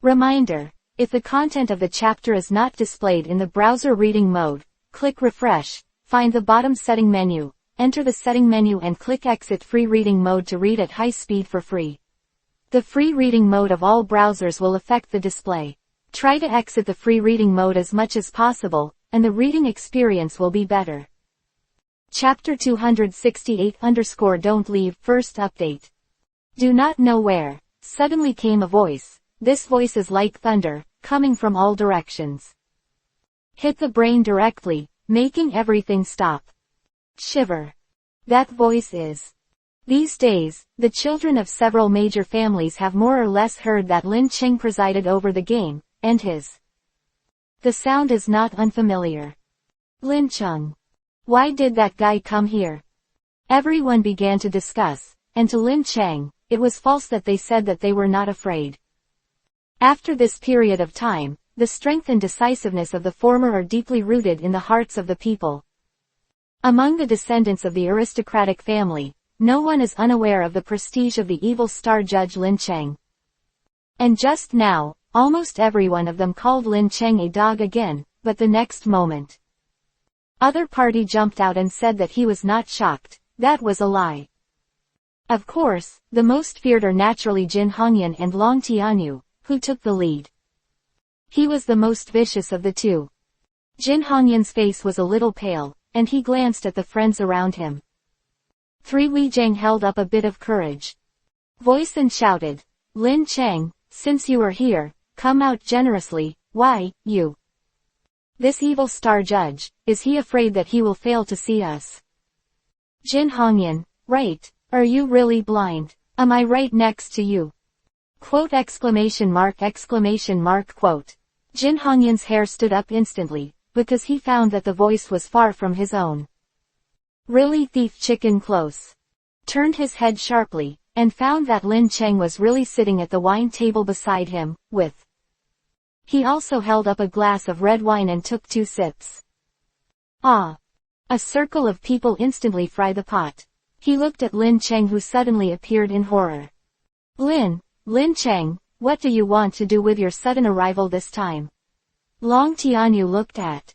Reminder, if the content of the chapter is not displayed in the browser reading mode, click refresh, find the bottom setting menu, enter the setting menu and click exit free reading mode to read at high speed for free. The free reading mode of all browsers will affect the display. Try to exit the free reading mode as much as possible, and the reading experience will be better. Chapter 268 Don't Leave. First update. Do not know where. Suddenly came a voice. This voice is like thunder, coming from all directions. Hit the brain directly, making everything stop. Shiver. That voice is. These days, the children of several major families have more or less heard that Lin Cheng presided over the game, and his. The sound is not unfamiliar. Lin Cheng. Why did that guy come here? Everyone began to discuss, and to Lin Cheng, it was false that they said that they were not afraid. After this period of time, the strength and decisiveness of the former are deeply rooted in the hearts of the people. Among the descendants of the aristocratic family, no one is unaware of the prestige of the evil star judge Lin Cheng. And just now, almost every one of them called Lin Cheng a dog again, but the next moment, other party jumped out and said that he was not shocked. That was a lie. Of course, the most feared are naturally Jin Hongyan and Long Tianyu, who took the lead. He was the most vicious of the two. Jin Hongyan's face was a little pale, and he glanced at the friends around him. 3 Wei Jiang held up a bit of courage. Voice and shouted, Lin Cheng, since you are here, come out generously. Why, you? This evil star judge, is he afraid that he will fail to see us? Jin Hongyan, right, are you really blind? Am I right next to you? Quote exclamation mark quote. Jin Hongyan's hair stood up instantly, because he found that the voice was far from his own. Really thief chicken close. Turned his head sharply, and found that Lin Cheng was really sitting at the wine table beside him, with. He also held up a glass of red wine and took 2 sips. Ah! A circle of people instantly fry the pot. He looked at Lin Cheng, who suddenly appeared in horror. Lin Cheng, what do you want to do with your sudden arrival this time? Long Tianyu looked at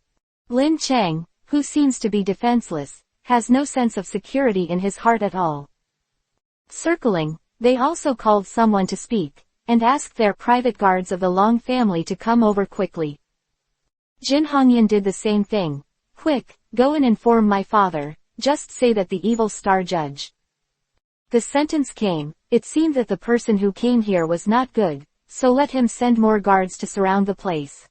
Lin Cheng, who seems to be defenseless, has no sense of security in his heart at all. Circling, they also called someone to speak, and asked their private guards of the Long family to come over quickly. Jin Hongyan did the same thing. Quick, go and inform my father, just say that the evil star judge. The sentence came, it seemed that the person who came here was not good, so let him send more guards to surround the place.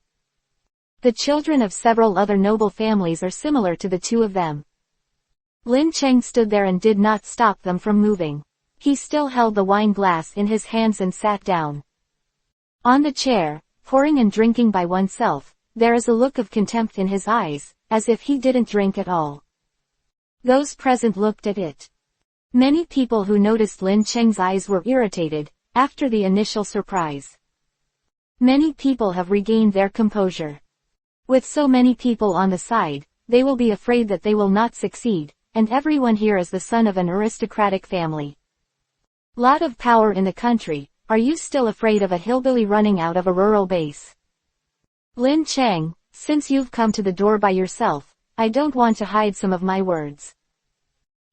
The children of several other noble families are similar to the two of them. Lin Cheng stood there and did not stop them from moving. He still held the wine glass in his hands and sat down. On the chair, pouring and drinking by oneself, there is a look of contempt in his eyes, as if he didn't drink at all. Those present looked at it. Many people who noticed Lin Cheng's eyes were irritated, after the initial surprise. Many people have regained their composure. With so many people on the side, they will be afraid that they will not succeed, and everyone here is the son of an aristocratic family. Lot of power in the country, are you still afraid of a hillbilly running out of a rural base? Lin Cheng, since you've come to the door by yourself, I don't want to hide some of my words.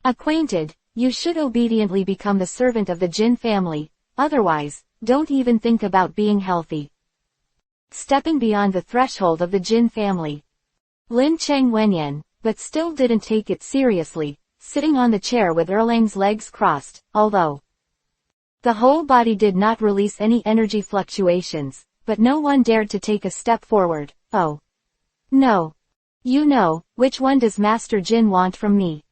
Acquainted, you should obediently become the servant of the Jin family, otherwise, don't even think about being healthy. Stepping beyond the threshold of the Jin family. Lin Cheng Wenyan, but still didn't take it seriously, sitting on the chair with Erlang's legs crossed, although the whole body did not release any energy fluctuations, but no one dared to take a step forward. Oh. No. You know, which one does Master Jin want from me?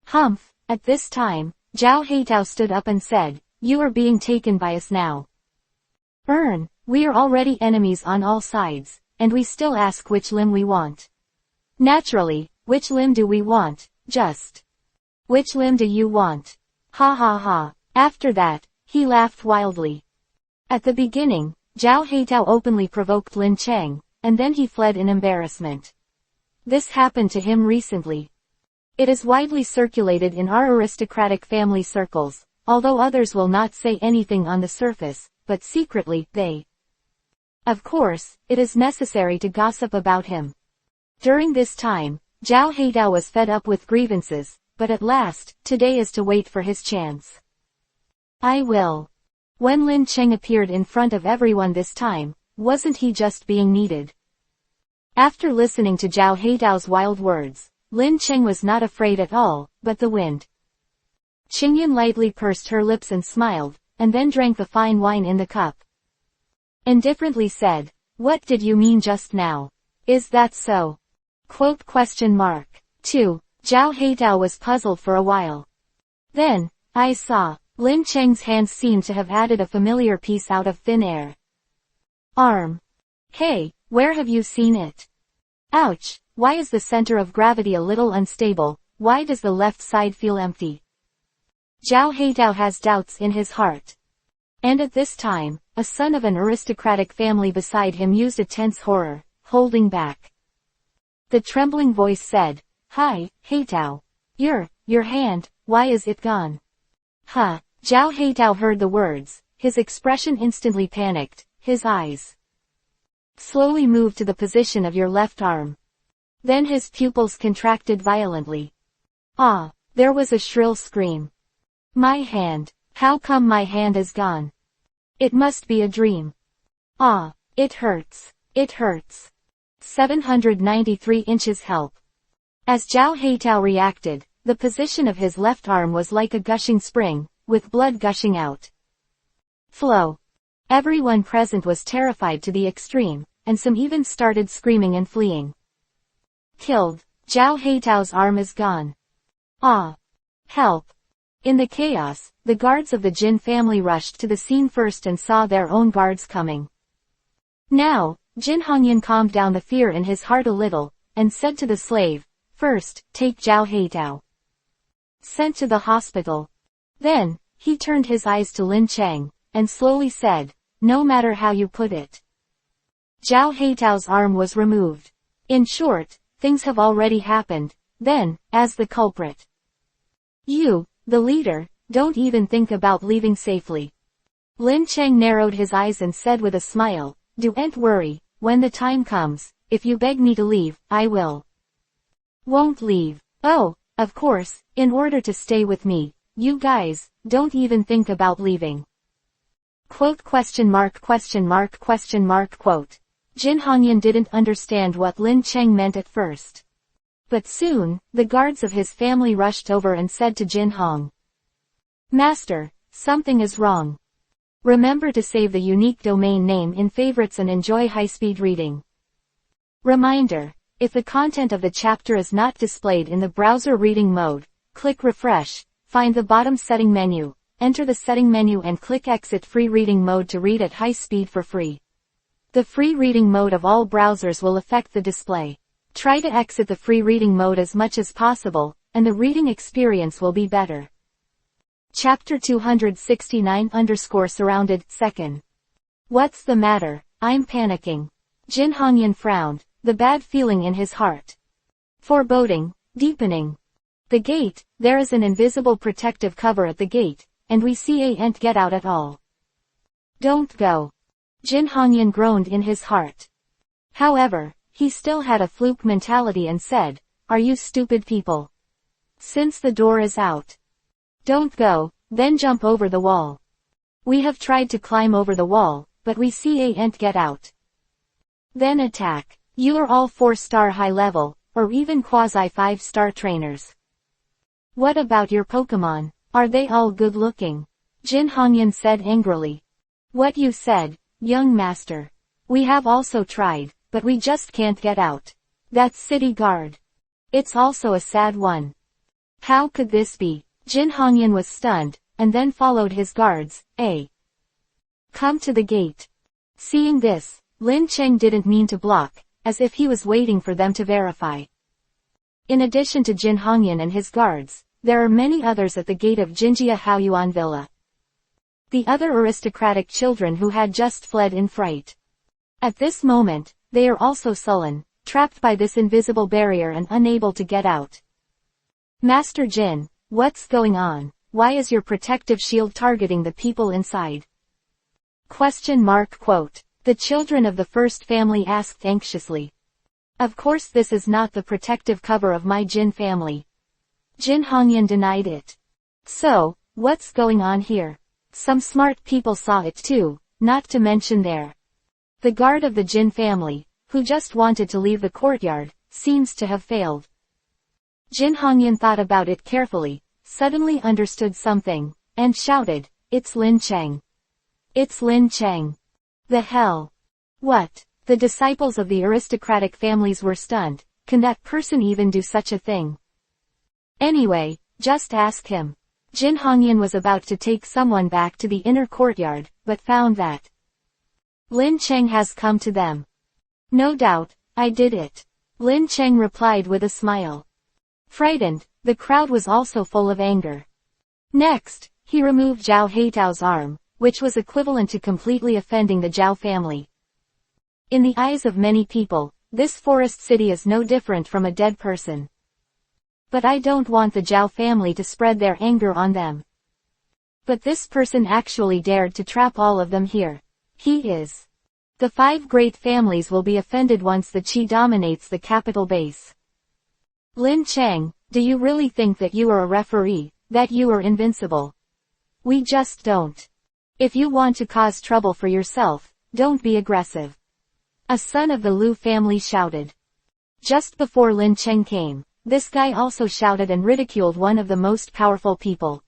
Humph. At this time, Zhao Heitao stood up and said, you are being taken by us now. We are already enemies on all sides, and we still ask which limb we want. Naturally, which limb do we want, just. Which limb do you want? Ha ha ha. After that, he laughed wildly. At the beginning, Zhao Heitao openly provoked Lin Cheng, and then he fled in embarrassment. This happened to him recently. It is widely circulated in our aristocratic family circles, although others will not say anything on the surface, but secretly, they. Of course, it is necessary to gossip about him. During this time, Zhao Heitao was fed up with grievances, but at last, today is to wait for his chance. I will. When Lin Cheng appeared in front of everyone this time, wasn't he just being needed? After listening to Zhao Heitao's wild words, Lin Cheng was not afraid at all, but the wind. Qingyan lightly pursed her lips and smiled, and then drank the fine wine in the cup. Indifferently said, what did you mean just now? Is that so? Quote question mark. 2. Zhao Heitao was puzzled for a while. Then, I saw. Lin Cheng's hands seemed to have added a familiar piece out of thin air. Arm. Hey, where have you seen it? Ouch, why is the center of gravity a little unstable, why does the left side feel empty? Zhao Heitao has doubts in his heart. And at this time, a son of an aristocratic family beside him used a tense horror, holding back. The trembling voice said, Hi, Heitao. Your hand, why is it gone? Huh. Zhao Heitao heard the words, his expression instantly panicked, his eyes slowly moved to the position of your left arm. Then his pupils contracted violently. Ah, there was a shrill scream. My hand. How come my hand is gone? It must be a dream. Ah, it hurts. It hurts. 793 inches help. As Zhao Heitao reacted, the position of his left arm was like a gushing spring, with blood gushing out. Flow. Everyone present was terrified to the extreme, and some even started screaming and fleeing. Killed. Zhao Heitao's arm is gone. Ah. Help. In the chaos, the guards of the Jin family rushed to the scene first and saw their own guards coming. Now, Jin Hongyan calmed down the fear in his heart a little, and said to the slave, "First, take Zhao Heitao. Sent to the hospital." Then, he turned his eyes to Lin Cheng, and slowly said, "No matter how you put it." Zhao Heitao's arm was removed. In short, things have already happened, then, as the culprit. You, the leader, don't even think about leaving safely. Lin Cheng narrowed his eyes and said with a smile, "Don't worry, when the time comes, if you beg me to leave, I will." Won't leave. Oh, of course, in order to stay with me, you guys, don't even think about leaving. Quote question mark question mark question mark quote. Jin Hongyan didn't understand what Lin Cheng meant at first. But soon, the guards of his family rushed over and said to Jin Hong, "Master, something is wrong. Remember to save the unique domain name in favorites and enjoy high-speed reading." Reminder: if the content of the chapter is not displayed in the browser reading mode, click refresh, find the bottom setting menu, enter the setting menu and click exit free reading mode to read at high speed for free. The free reading mode of all browsers will affect the display. Try to exit the free reading mode as much as possible, and the reading experience will be better. Chapter 269 Second. What's the matter? I'm panicking. Jin Hongyan frowned, the bad feeling in his heart. Foreboding, deepening. The gate, there is an invisible protective cover at the gate, and we can't get out at all. Don't go. Jin Hongyan groaned in his heart. However, he still had a fluke mentality and said, "Are you stupid people? Since the door is out. Don't go, then jump over the wall. We have tried to climb over the wall, but we can't get out. Then attack. You are all 4-star high level, or even quasi 5-star trainers. What about your Pokemon? Are they all good looking?" Jin Hongyan said angrily. "What you said, young master. We have also tried, but we just can't get out. That city guard. It's also a sad one. How could this be?" Jin Hongyan was stunned, and then followed his guards, "Come to the gate." Seeing this, Lin Cheng didn't mean to block, as if he was waiting for them to verify. In addition to Jin Hongyan and his guards, there are many others at the gate of Jinjia Haoyuan Villa. The other aristocratic children who had just fled in fright. At this moment, they are also sullen, trapped by this invisible barrier and unable to get out. "Master Jin, what's going on? Why is your protective shield targeting the people inside?" Quote. The children of the first family asked anxiously. "Of course this is not the protective cover of my Jin family." Jin Hongyan denied it. "So, what's going on here?" Some smart people saw it too, not to mention the guard of the Jin family, who just wanted to leave the courtyard, seems to have failed. Jin Hongyan thought about it carefully, suddenly understood something, and shouted, "It's Lin Cheng. It's Lin Cheng. The hell? What?" The disciples of the aristocratic families were stunned. Can that person even do such a thing? Anyway, just ask him. Jin Hongyan was about to take someone back to the inner courtyard, but found that Lin Cheng has come to them. "No doubt, I did it," Lin Cheng replied with a smile. Frightened, the crowd was also full of anger. Next, he removed Zhao Heitao's arm, which was equivalent to completely offending the Zhao family. In the eyes of many people, this forest city is no different from a dead person. But I don't want the Zhao family to spread their anger on them. But this person actually dared to trap all of them here. He is. The 5 great families will be offended once the Qi dominates the capital base. Lin Cheng, do you really think that you are a referee, that you are invincible? We just don't. If you want to cause trouble for yourself, don't be aggressive. A son of the Liu family shouted. Just before Lin Cheng came, this guy also shouted and ridiculed one of the most powerful people.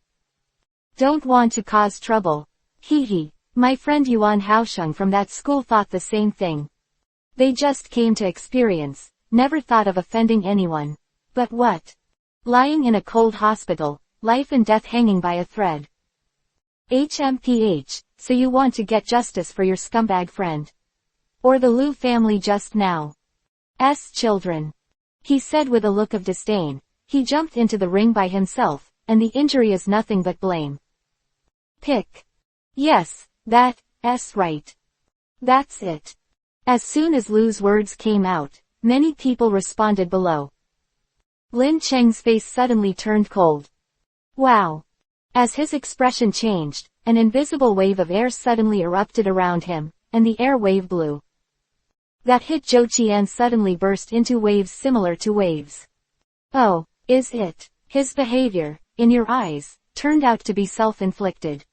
Don't want to cause trouble. Hee hee. My friend Yuan Haosheng from that school thought the same thing. They just came to experience, never thought of offending anyone. But what? Lying in a cold hospital, life and death hanging by a thread. HMPH, so you want to get justice for your scumbag friend? Or the Liu family just now? Children. He said with a look of disdain. He jumped into the ring by himself, and the injury is nothing but blame. Pick. Yes. That's right. That's it. As soon as Liu's words came out, many people responded below. Lin Cheng's face suddenly turned cold. Wow. As his expression changed, an invisible wave of air suddenly erupted around him, and the air wave blew. That hit Zhou Qian suddenly burst into waves similar to waves. Oh, is it? His behavior, in your eyes, turned out to be self-inflicted.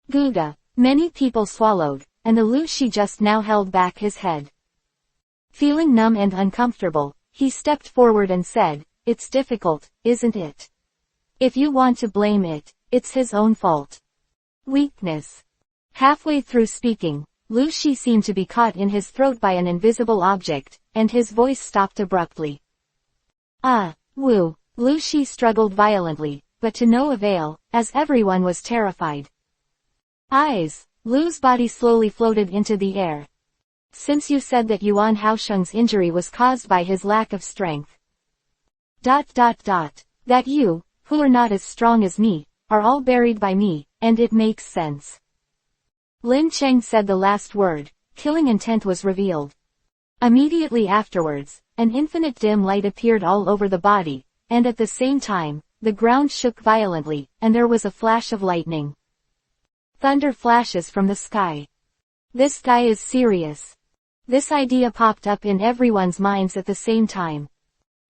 Gouda. Many people swallowed, and the Liu Shi just now held back his head. Feeling numb and uncomfortable, he stepped forward and said, "It's difficult, isn't it? If you want to blame it, it's his own fault." Weakness. Halfway through speaking, Liu Shi seemed to be caught in his throat by an invisible object, and his voice stopped abruptly. Wu. Liu Shi struggled violently, but to no avail, as everyone was terrified. Eyes. Liu's body slowly floated into the air. Since you said that Yuan Haosheng's injury was caused by his lack of strength. That you, who are not as strong as me, are all buried by me, and it makes sense. Lin Cheng said the last word. Killing intent was revealed. Immediately afterwards, an infinite dim light appeared all over the body, and at the same time, the ground shook violently, and there was a flash of lightning. Thunder flashes from the sky. This guy is serious. This idea popped up in everyone's minds at the same time.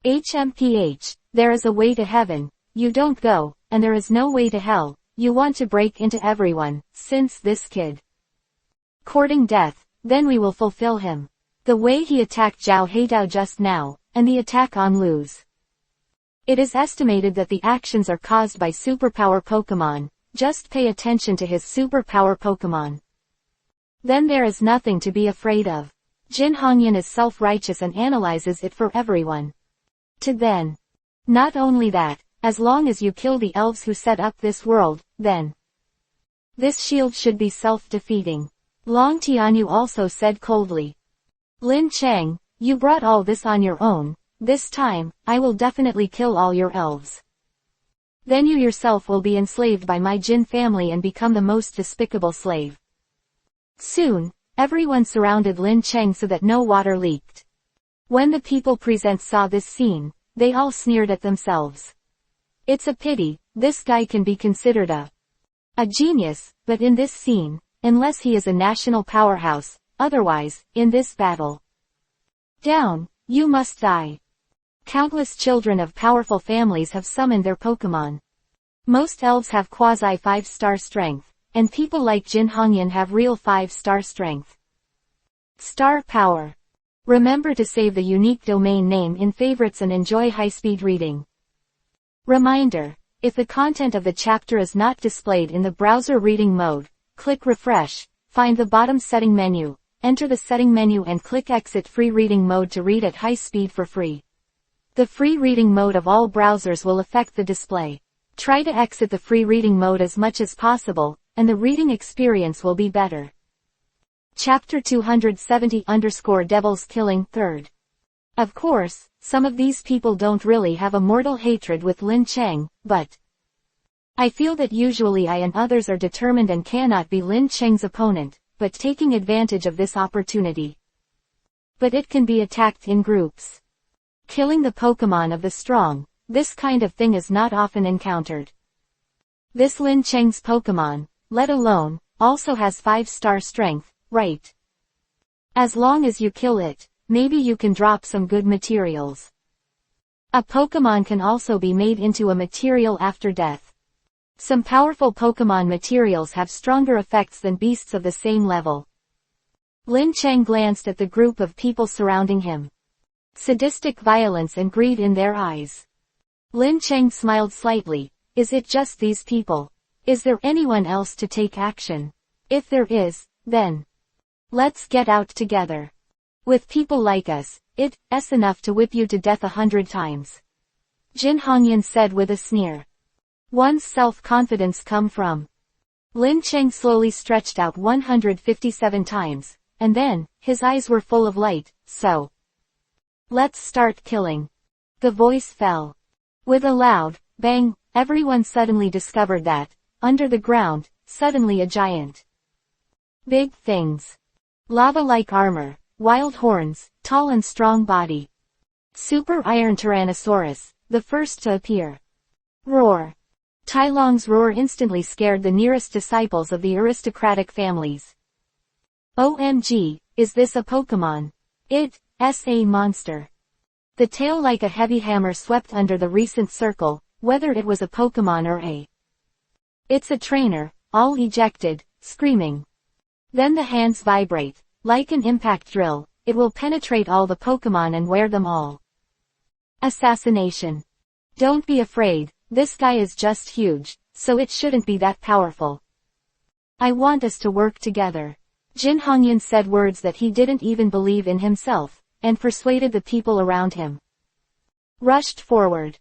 HMPH, there is a way to heaven, you don't go, and there is no way to hell, you want to break into everyone, since this kid. Courting death, then we will fulfill him. The way he attacked Zhao Heidao just now, and the attack on Luz. It is estimated that the actions are caused by superpower Pokemon. Just pay attention to his superpower Pokemon. Then there is nothing to be afraid of. Jin Hongyan is self-righteous and analyzes it for everyone. To then. Not only that, as long as you kill the elves who set up this world, then. This shield should be self-defeating. Long Tianyu also said coldly. Lin Cheng, you brought all this on your own, this time, I will definitely kill all your elves. Then you yourself will be enslaved by my Jin family and become the most despicable slave. Soon, everyone surrounded Lin Cheng so that no water leaked. When the people present saw this scene, they all sneered at themselves. It's a pity, this guy can be considered a genius, but in this scene, unless he is a national powerhouse, otherwise, in this battle. Down, you must die. Countless children of powerful families have summoned their Pokemon. Most elves have quasi 5-star strength, and people like Jin Hongyan have real 5-star strength. Star power. Remember to save the unique domain name in favorites and enjoy high-speed reading. Reminder, if the content of the chapter is not displayed in the browser reading mode, click refresh, find the bottom setting menu, enter the setting menu and click exit free reading mode to read at high speed for free. The free reading mode of all browsers will affect the display. Try to exit the free reading mode as much as possible, and the reading experience will be better. Chapter 270_Devil's Killing 3rd. Of course, some of these people don't really have a mortal hatred with Lin Cheng, but I feel that usually I and others are determined and cannot be Lin Cheng's opponent, but taking advantage of this opportunity. But it can be attacked in groups. Killing the Pokemon of the strong, this kind of thing is not often encountered. This Lin Cheng's Pokemon, let alone, also has 5-star strength, right? As long as you kill it, maybe you can drop some good materials. A Pokemon can also be made into a material after death. Some powerful Pokemon materials have stronger effects than beasts of the same level. Lin Cheng glanced at the group of people surrounding him. Sadistic violence and greed in their eyes. Lin Cheng smiled slightly. Is it just these people? Is there anyone else to take action? If there is, then let's get out together. With people like us, it's enough to whip you to death 100 times. Jin Hongyan said with a sneer. One's self-confidence come from. Lin Cheng slowly stretched out 157 times, and then, his eyes were full of light, so. Let's start killing. The voice fell. With a loud bang, everyone suddenly discovered that, under the ground, suddenly a giant. Big things. Lava-like armor, wild horns, tall and strong body. Super Iron Tyrannosaurus, the first to appear. Roar. Tai Long's roar instantly scared the nearest disciples of the aristocratic families. OMG, is this a Pokemon? It's a monster. The tail like a heavy hammer swept under the recent circle, whether it was a Pokemon or a. It's a trainer, all ejected, screaming. Then the hands vibrate, like an impact drill, it will penetrate all the Pokemon and wear them all. Assassination. Don't be afraid, this guy is just huge, so it shouldn't be that powerful. I want us to work together. Jin Hongyan said words that he didn't even believe in himself, and persuaded the people around him. Rushed forward.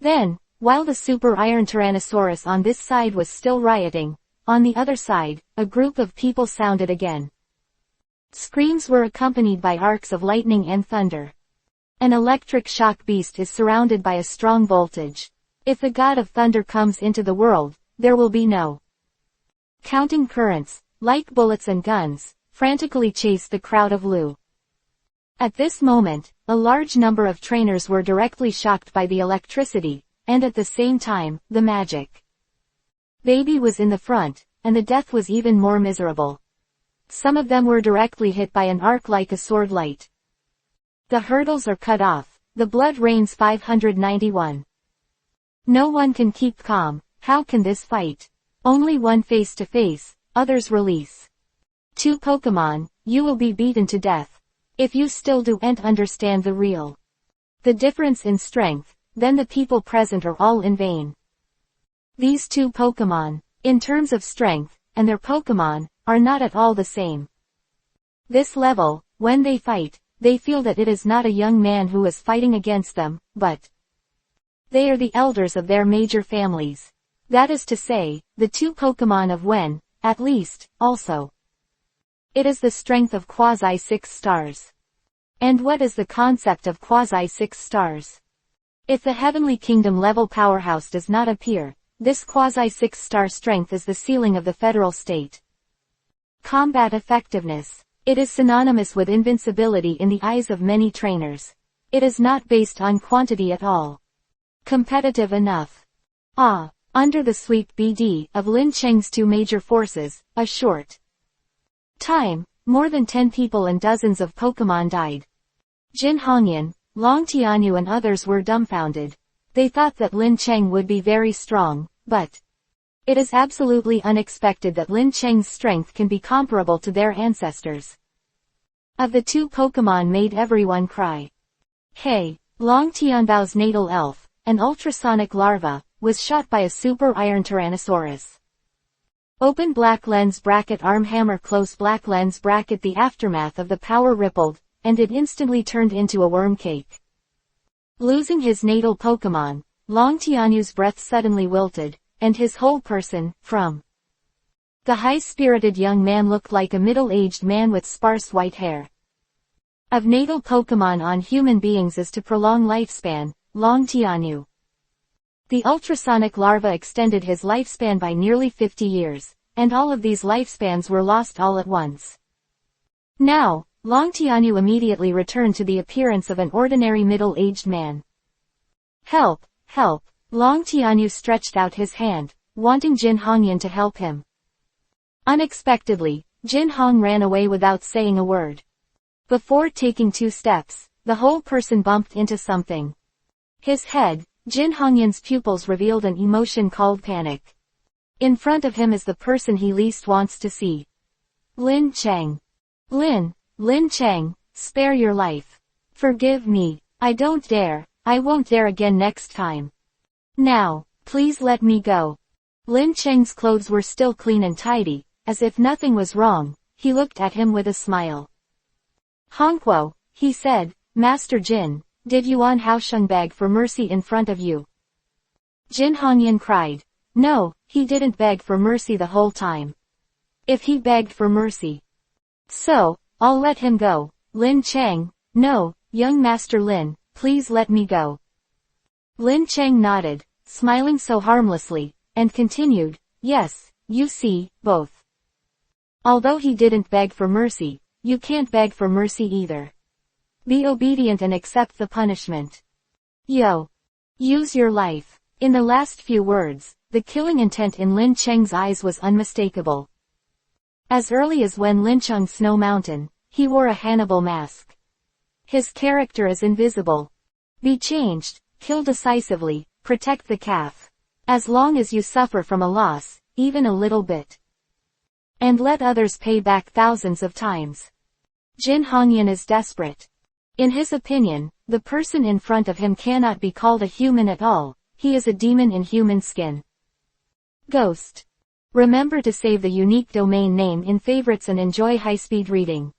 Then, while the Super Iron Tyrannosaurus on this side was still rioting, on the other side, a group of people sounded again. Screams were accompanied by arcs of lightning and thunder. An electric shock beast is surrounded by a strong voltage. If the god of thunder comes into the world, there will be no counting currents, like bullets and guns, frantically chased the crowd of Lu. At this moment, a large number of trainers were directly shocked by the electricity, and at the same time, the magic. Baby was in the front, and the death was even more miserable. Some of them were directly hit by an arc like a sword light. The hurdles are cut off, the blood rains 591. No one can keep calm, how can this fight? Only one face to face, others release. 2 Pokemon, you will be beaten to death. If you still don't understand the difference in strength, then the people present are all in vain. These 2 Pokemon, in terms of strength, and their Pokemon, are not at all the same. This level, when they fight, they feel that it is not a young man who is fighting against them, but they are the elders of their major families. That is to say, the 2 Pokemon of Wen, at least, also. It is the strength of quasi 6 stars. And what is the concept of quasi 6 stars? If the Heavenly Kingdom level powerhouse does not appear, this quasi 6 star strength is the ceiling of the federal state. Combat effectiveness. It is synonymous with invincibility in the eyes of many trainers. It is not based on quantity at all. Competitive enough. Under the sweep BD of Lin Cheng's 2 major forces, a short time, more than 10 people and dozens of Pokemon died. Jin Hongyan, Long Tianyu and others were dumbfounded. They thought that Lin Cheng would be very strong, but it is absolutely unexpected that Lin Cheng's strength can be comparable to their ancestors. Of the 2 Pokemon made everyone cry. Hey, Long Tianbao's natal elf, an ultrasonic larva, was shot by a Super Iron Tyrannosaurus. Open black lens bracket arm hammer close black lens bracket. The aftermath of the power rippled, and it instantly turned into a worm cake. Losing his natal Pokemon, Long Tianyu's breath suddenly wilted, and his whole person, from the high-spirited young man looked like a middle-aged man with sparse white hair. Of natal Pokemon on human beings is to prolong lifespan, Long Tianyu. The ultrasonic larva extended his lifespan by nearly 50 years, and all of these lifespans were lost all at once. Now, Long Tianyu immediately returned to the appearance of an ordinary middle-aged man. Help, Help! Long Tianyu stretched out his hand, wanting Jin Hongyan to help him. Unexpectedly, Jin Hong ran away without saying a word. Before taking 2 steps, the whole person bumped into something. His head, Jin Hongyan's pupils revealed an emotion called panic. In front of him is the person he least wants to see. Lin Cheng. Lin Cheng, spare your life. Forgive me. I won't dare again next time. Now, please let me go. Lin Cheng's clothes were still clean and tidy, as if nothing was wrong. He looked at him with a smile. Hongguo, he said, Master Jin, did Yuan Haosheng beg for mercy in front of you? Jin Hongyan cried. No, he didn't beg for mercy the whole time. If he begged for mercy, so, I'll let him go. Lin Cheng, no, young Master Lin, please let me go. Lin Cheng nodded, smiling so harmlessly, and continued, yes, you see, both. Although he didn't beg for mercy, you can't beg for mercy either. Be obedient and accept the punishment. Yo. Use your life. In the last few words, the killing intent in Lin Cheng's eyes was unmistakable. As early as when Lincheng Snow Mountain, he wore a Hannibal mask. His character is invisible. Be changed, kill decisively, protect the calf. As long as you suffer from a loss, even a little bit. And let others pay back thousands of times. Jin Hongyan is desperate. In his opinion, the person in front of him cannot be called a human at all, he is a demon in human skin. Ghost. Remember to save the unique domain name in favorites and enjoy high-speed reading.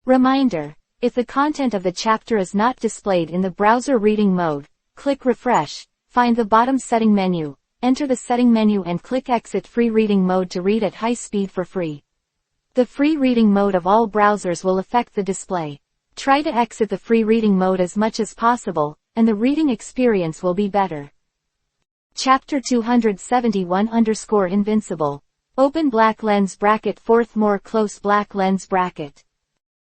Reminder. If the content of the chapter is not displayed in the browser reading mode, click refresh, find the bottom setting menu, enter the setting menu and click exit free reading mode to read at high speed for free. The free reading mode of all browsers will affect the display. Try to exit the free reading mode as much as possible, and the reading experience will be better. Chapter 271_Invincible. Open black lens bracket fourth more close black lens bracket.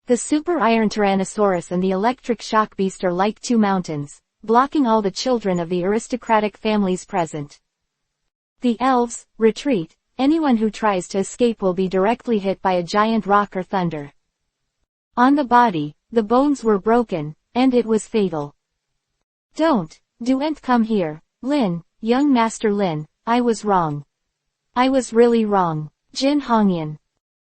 The Super Iron Tyrannosaurus and the Electric Shock Beast are like 2 mountains, blocking all the children of the aristocratic families present. The Elves, retreat, anyone who tries to escape will be directly hit by a giant rock or thunder. On the body, the bones were broken, and it was fatal. Don't come here, Lin, young Master Lin, I was wrong. I was really wrong. Jin Hongyan.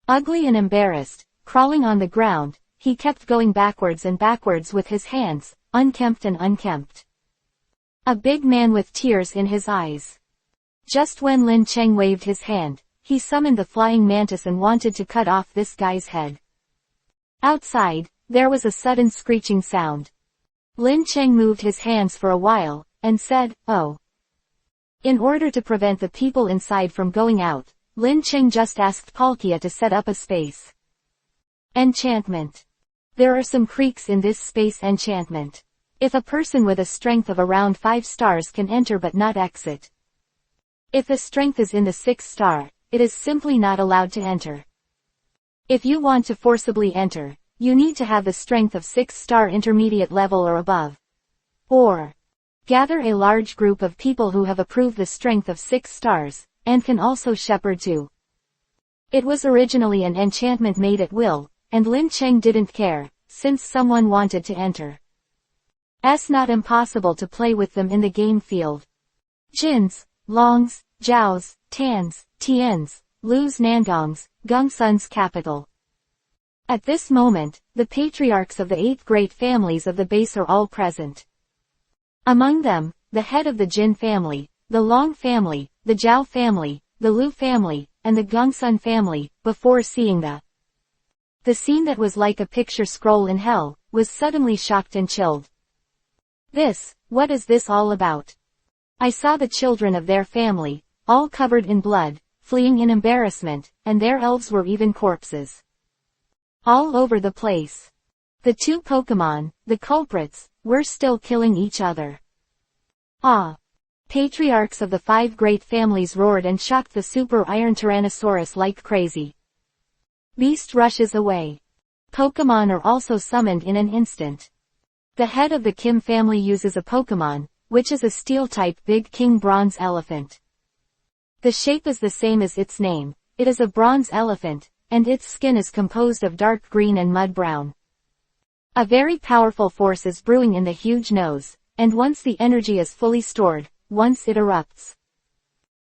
Ugly and embarrassed, crawling on the ground, he kept going backwards and backwards with his hands, unkempt and unkempt. A big man with tears in his eyes. Just when Lin Cheng waved his hand, he summoned the flying mantis and wanted to cut off this guy's head. Outside, there was a sudden screeching sound. Lin Cheng moved his hands for a while, and said, oh. In order to prevent the people inside from going out, Lin Cheng just asked Paluchia to set up a space enchantment. There are some creaks in this space enchantment. If a person with a strength of around 5 stars can enter but not exit. If the strength is in the 6th star, it is simply not allowed to enter. If you want to forcibly enter, you need to have the strength of 6th star intermediate level or above. Or, gather a large group of people who have approved the strength of 6 stars, and can also shepherd too. It was originally an enchantment made at will, and Lin Cheng didn't care, since someone wanted to enter. It's not impossible to play with them in the game field. Jins, Longs, Zhaos, Tans, Tians, Lu's Nangongs, Gongsun's capital. At this moment, the patriarchs of the 8 great families of the base are all present. Among them, the head of the Jin family, the Long family, the Zhao family, the Lu family, and the Gongsun family, before seeing the scene that was like a picture scroll in hell, was suddenly shocked and chilled. What is this all about? I saw the children of their family, all covered in blood, fleeing in embarrassment, and their elves were even corpses. All over the place. The 2 Pokemon, the culprits, were still killing each other. Ah! Patriarchs of the 5 great families roared and shocked the Super Iron Tyrannosaurus like crazy. Beast rushes away. Pokemon are also summoned in an instant. The head of the Kim family uses a Pokemon, which is a steel-type big king bronze elephant. The shape is the same as its name. It is a bronze elephant, and its skin is composed of dark green and mud brown. A very powerful force is brewing in the huge nose, and once the energy is fully stored, once it erupts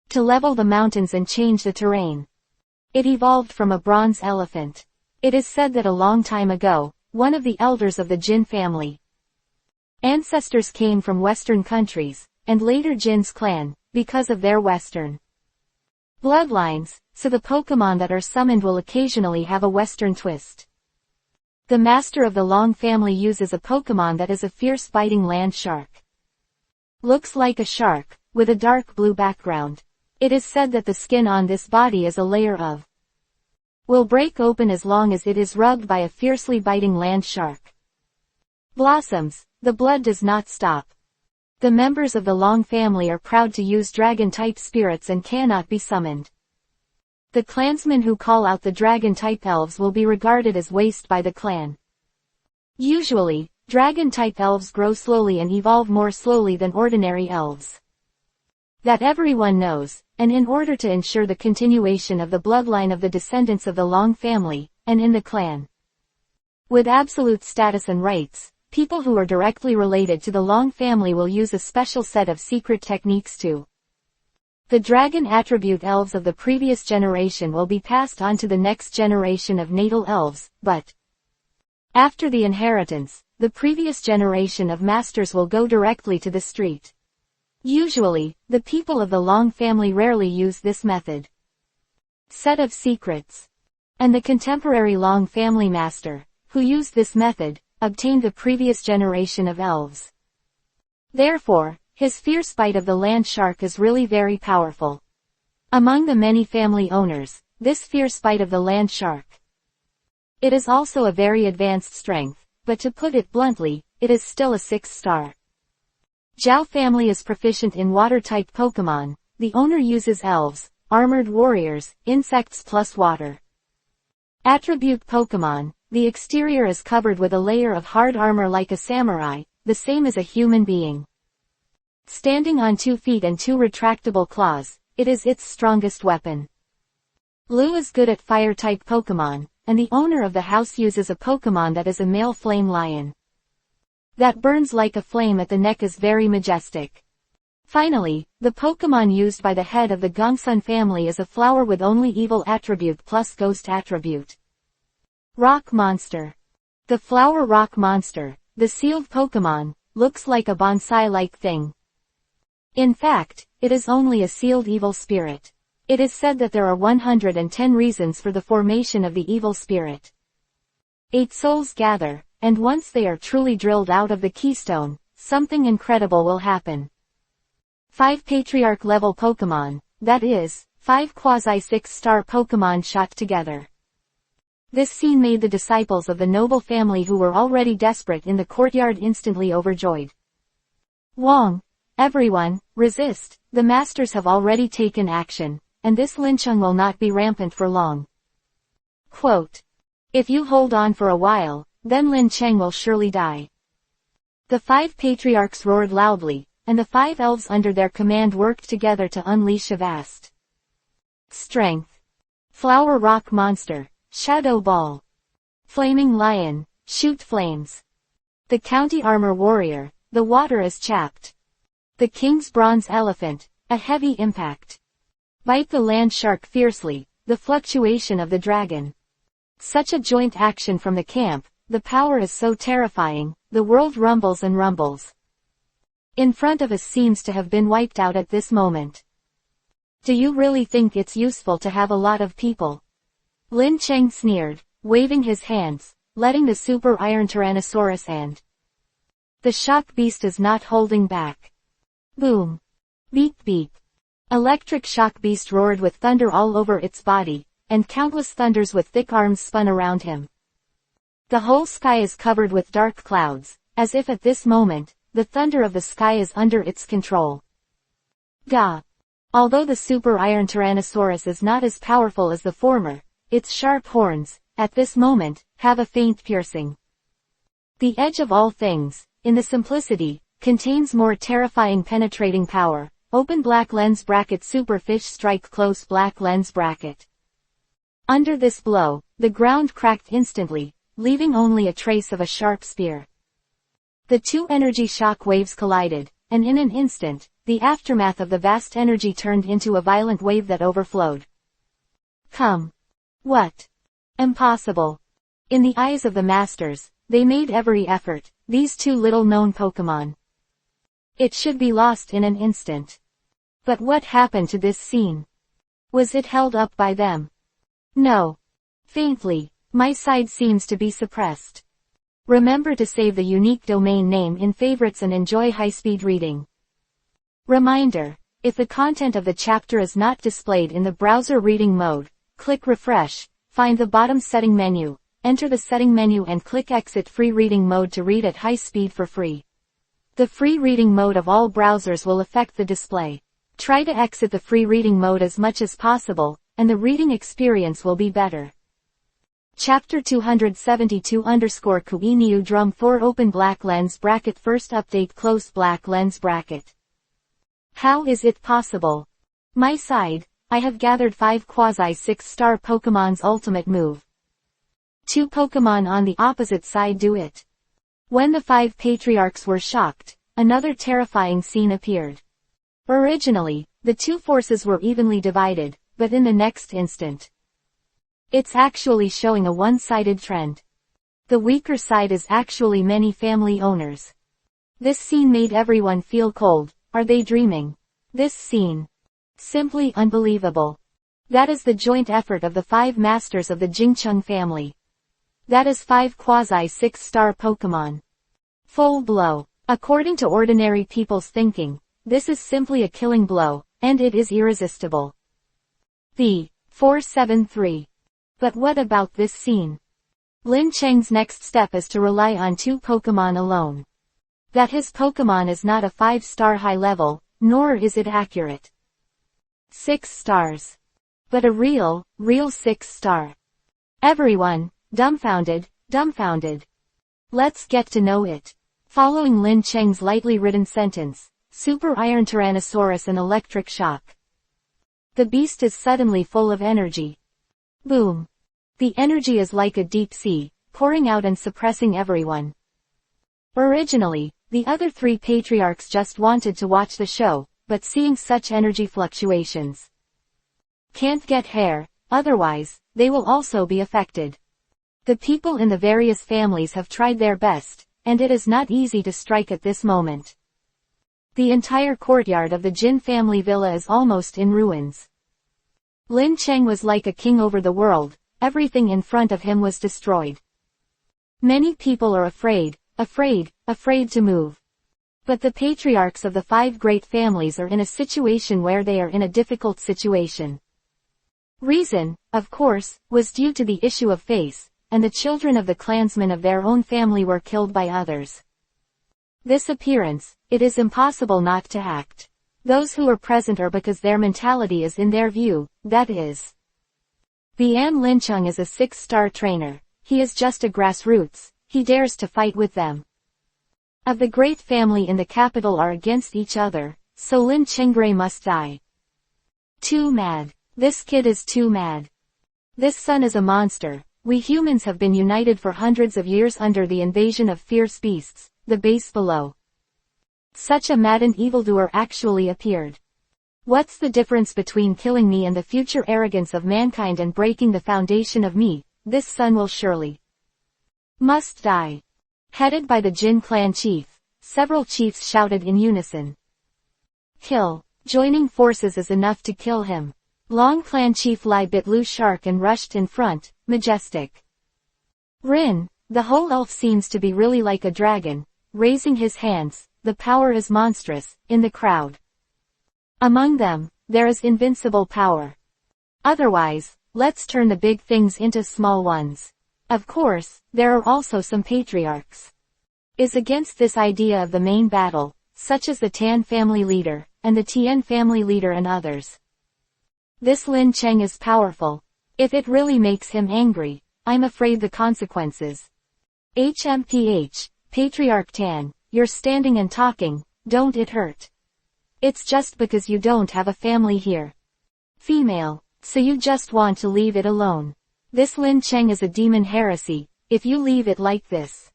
to level the mountains and change the terrain. It evolved from a bronze elephant. It is said that a long time ago, one of the elders of the Jin family ancestors came from Western countries, and later Jin's clan, because of their Western bloodlines, so the Pokemon that are summoned will occasionally have a Western twist. The master of the Long family uses a Pokemon that is a fierce biting land shark. Looks like a shark, with a dark blue background. It is said that the skin on this body is a layer of will break open as long as it is rubbed by a fiercely biting land shark. Blossoms, the blood does not stop. The members of the Long family are proud to use dragon-type spirits and cannot be summoned. The clansmen who call out the dragon-type elves will be regarded as waste by the clan. Usually, dragon-type elves grow slowly and evolve more slowly than ordinary elves. That everyone knows, and in order to ensure the continuation of the bloodline of the descendants of the Long family, and in the clan with absolute status and rights, people who are directly related to the Long family will use a special set of secret techniques to the dragon attribute elves of the previous generation will be passed on to the next generation of natal elves, but after the inheritance, the previous generation of masters will go directly to the street. Usually, the people of the Long family rarely use this method. Set of secrets. And the contemporary Long family master, who used this method, obtained the previous generation of elves. Therefore, his fierce bite of the land shark is really very powerful. Among the many family owners, this fierce bite of the land shark. It is also a very advanced strength, but to put it bluntly, it is still a 6-star. Zhao family is proficient in water-type Pokemon. The owner uses elves, armored warriors, insects plus water attribute Pokemon. The exterior is covered with a layer of hard armor like a samurai, the same as a human being. Standing on 2 feet and 2 retractable claws, it is its strongest weapon. Lu is good at fire-type Pokemon, and the owner of the house uses a Pokemon that is a male flame lion that burns like a flame at the neck is very majestic. Finally, the Pokemon used by the head of the Gongsun family is a flower with only evil attribute plus ghost attribute. Rock Monster. The flower Rock Monster, the sealed Pokemon, looks like a bonsai-like thing. In fact, it is only a sealed evil spirit. It is said that there are 110 reasons for the formation of the evil spirit. 8 souls gather, and once they are truly drilled out of the keystone, something incredible will happen. 5 Patriarch-level Pokemon, that is, 5 quasi-6-star Pokemon shot together. This scene made the disciples of the noble family who were already desperate in the courtyard instantly overjoyed. Wong! Everyone, resist, the masters have already taken action, and this lynchung will not be rampant for long. Quote. If you hold on for a while, then Lin Cheng will surely die. The 5 patriarchs roared loudly, and the 5 elves under their command worked together to unleash a vast strength. Flower Rock Monster, Shadow Ball. Flaming Lion, Shoot Flames. The County Armor Warrior, the water is chapped. The King's Bronze Elephant, a heavy impact. Bite the Land Shark fiercely, the fluctuation of the dragon. Such a joint action from the camp, the power is so terrifying, the world rumbles and rumbles. In front of us seems to have been wiped out at this moment. Do you really think it's useful to have a lot of people? Lin Cheng sneered, waving his hands, letting the super iron Tyrannosaurus and the shock beast is not holding back. Boom. Beep beep. Electric shock beast roared with thunder all over its body, and countless thunders with thick arms spun around him. The whole sky is covered with dark clouds, as if at this moment, the thunder of the sky is under its control. Gah! Although the super iron Tyrannosaurus is not as powerful as the former, its sharp horns, at this moment, have a faint piercing. The edge of all things, in the simplicity, contains more terrifying penetrating power. Open black lens bracket superfish strike close black lens bracket. Under this blow, the ground cracked instantly, leaving only a trace of a sharp spear. The two energy shock waves collided, and in an instant, the aftermath of the vast energy turned into a violent wave that overflowed. Come. What? Impossible. In the eyes of the masters, they made every effort, these two little-known Pokémon. It should be lost in an instant. But what happened to this scene? Was it held up by them? No. Faintly, my side seems to be suppressed. Remember to save the unique domain name in favorites and enjoy high-speed reading. Reminder, if the content of the chapter is not displayed in the browser reading mode, click refresh, find the bottom setting menu, enter the setting menu and click exit free reading mode to read at high speed for free. The free reading mode of all browsers will affect the display. Try to exit the free reading mode as much as possible, and the reading experience will be better. Chapter 272_Kuiniu Drum 4 Open black lens bracket First update Close black lens bracket. How is it possible? My side, I have gathered 5 quasi 6-star Pokemon's ultimate move. 2 Pokemon on the opposite side do it. When the 5 patriarchs were shocked, another terrifying scene appeared. Originally, the two forces were evenly divided, but in the next instant, it's actually showing a one-sided trend. The weaker side is actually many family owners. This scene made everyone feel cold. Are they dreaming? This scene. Simply unbelievable. That is the joint effort of the 5 masters of the Jingcheng family. That is 5 quasi 6-star Pokemon. Full blow. According to ordinary people's thinking, this is simply a killing blow, and it is irresistible. The 473. But what about this scene? Lin Cheng's next step is to rely on 2 Pokemon alone. That his Pokemon is not a 5-star high level, nor is it accurate. 6 stars. But a real 6-star. Everyone, dumbfounded. Let's get to know it. Following Lin Cheng's lightly written sentence, Super Iron Tyrannosaurus and Electric Shock. The beast is suddenly full of energy. Boom. The energy is like a deep sea, pouring out and suppressing everyone. Originally, the other 3 patriarchs just wanted to watch the show, but seeing such energy fluctuations can't get hair, otherwise, they will also be affected. The people in the various families have tried their best, and it is not easy to strike at this moment. The entire courtyard of the Jin family villa is almost in ruins. Lin Cheng was like a king over the world, everything in front of him was destroyed. Many people are afraid to move. But the patriarchs of the 5 great families are in a situation where they are in a difficult situation. Reason, of course, was due to the issue of face, and the children of the clansmen of their own family were killed by others. This appearance, it is impossible not to act. Those who are present are because their mentality is in their view, that is. Bian Lincheng is a 6-star trainer, he is just a grassroots, he dares to fight with them. Of the great family in the capital are against each other, so Lin Chengray must die. Too mad. This kid is too mad. This son is a monster. We humans have been united for hundreds of years under the invasion of fierce beasts, the base below. Such a maddened evildoer actually appeared. What's the difference between killing me and the future arrogance of mankind and breaking the foundation of me? This son will surely must die. Headed by the Jin clan chief, several chiefs shouted in unison. Kill. Joining forces is enough to kill him. Long clan chief Lai bit Lu Shark and rushed in front, majestic. Rin, the whole elf seems to be really like a dragon, raising his hands, the power is monstrous, in the crowd. Among them, there is invincible power. Otherwise, let's turn the big things into small ones. Of course, there are also some patriarchs. Is against this idea of the main battle, such as the Tan family leader, and the Tian family leader and others. This Lin Cheng is powerful. If it really makes him angry, I'm afraid the consequences. HMPH, Patriarch Tan, you're standing and talking, don't it hurt? It's just because you don't have a family here. Female, so you just want to leave it alone. This Lin Cheng is a demon heresy, if you leave it like this.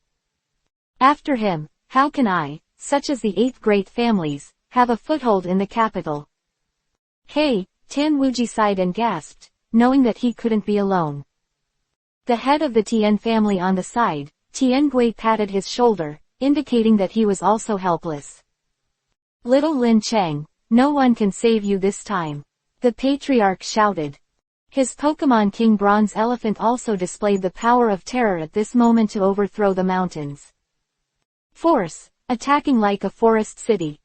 After him, how can I, such as the 8 great families, have a foothold in the capital? Hey, Tan Wuji sighed and gasped, knowing that he couldn't be alone. The head of the Tian family on the side, Tian Gui patted his shoulder, indicating that he was also helpless. Little Lin Cheng, no one can save you this time. The patriarch shouted. His Pokemon King Bronze Elephant also displayed the power of terror at this moment to overthrow the mountains. Force, attacking like a forest city.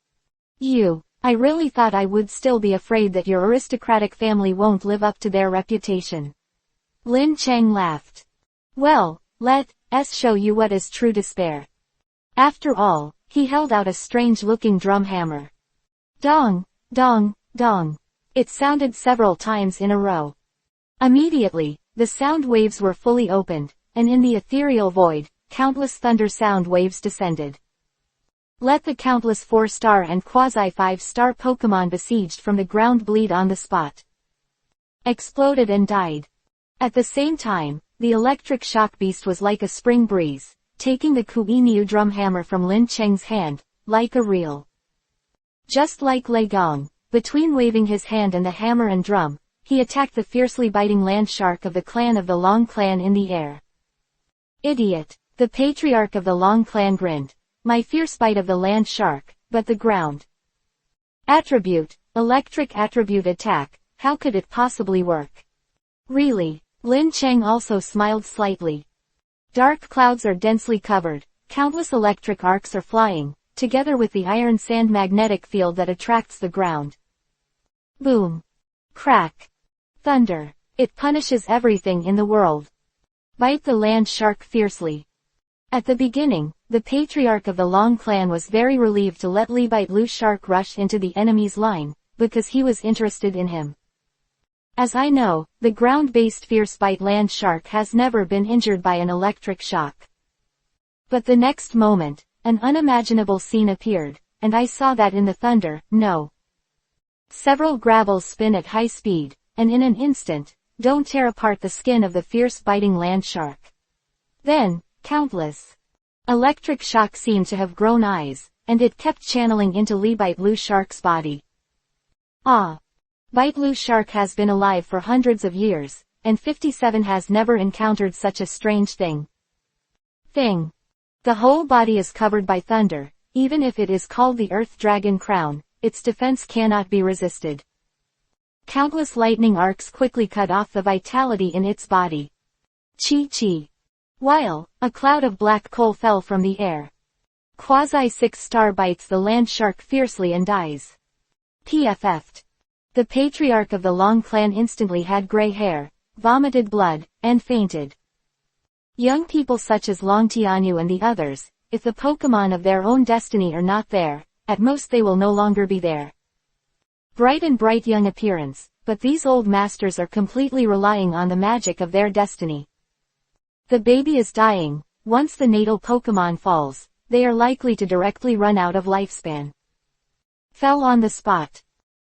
I really thought I would still be afraid that your aristocratic family won't live up to their reputation. Lin Cheng laughed. Well, let us show you what is true despair. After all, he held out a strange-looking drum hammer. Dong, dong, dong. It sounded several times in a row. Immediately, the sound waves were fully opened, and in the ethereal void, countless thunder sound waves descended. Let the countless 4-star and quasi-5-star Pokemon besieged from the ground bleed on the spot. Exploded and died. At the same time, the electric shock beast was like a spring breeze, taking the Kuiniu drum hammer from Lin Cheng's hand, like a reel. Just like Lei Gong, between waving his hand and the hammer and drum, he attacked the fiercely biting land shark of the clan of the Long Clan in the air. Idiot! The patriarch of the Long Clan grinned. My fierce bite of the land shark, but the ground. Attribute, electric attribute attack, how could it possibly work? Really? Lin Cheng also smiled slightly. Dark clouds are densely covered, countless electric arcs are flying, together with the iron sand magnetic field that attracts the ground. Boom. Crack. Thunder. It punishes everything in the world. Bite the land shark fiercely. At the beginning, the patriarch of the Long Clan was very relieved to let Li Bite Lu Shark rush into the enemy's line, because he was interested in him. As I know, the ground-based fierce bite land shark has never been injured by an electric shock. But the next moment, an unimaginable scene appeared, and I saw that in the thunder, no. Several gravels spin at high speed, and in an instant, don't tear apart the skin of the fierce biting land shark. Then, countless electric shock seemed to have grown eyes, and it kept channeling into Li Bite Lu Shark's body. Ah! Bite Lu Shark has been alive for hundreds of years, and 57 has never encountered such a strange thing. The whole body is covered by thunder, even if it is called the Earth Dragon Crown, its defense cannot be resisted. Countless lightning arcs quickly cut off the vitality in its body. Chi-chi. While, a cloud of black coal fell from the air. Quasi-6-star bites the land shark fiercely and dies. PFF'd. The patriarch of the Long Clan instantly had gray hair, vomited blood, and fainted. Young people such as Long Tianyu and the others, if the Pokemon of their own destiny are not there, at most they will no longer be there. Bright young appearance, but these old masters are completely relying on the magic of their destiny. The baby is dying. Once the natal Pokemon falls, they are likely to directly run out of lifespan. Fell on the spot.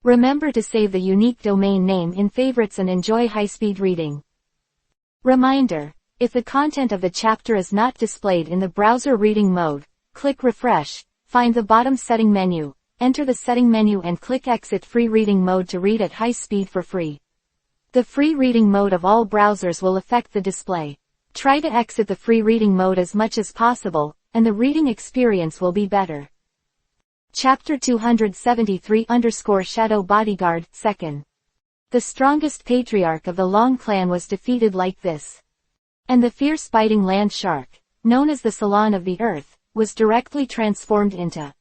Remember to save the unique domain name in favorites and enjoy high-speed reading. Reminder: if the content of the chapter is not displayed in the browser reading mode, click refresh, find the bottom setting menu, enter the setting menu and click exit free reading mode to read at high speed for free. The free reading mode of all browsers will affect the display. Try to exit the free reading mode as much as possible, and the reading experience will be better. Chapter 273-Shadow Bodyguard, 2nd. The strongest patriarch of the Long Clan was defeated like this. And the fierce biting land shark, known as the Salon of the Earth, was directly transformed into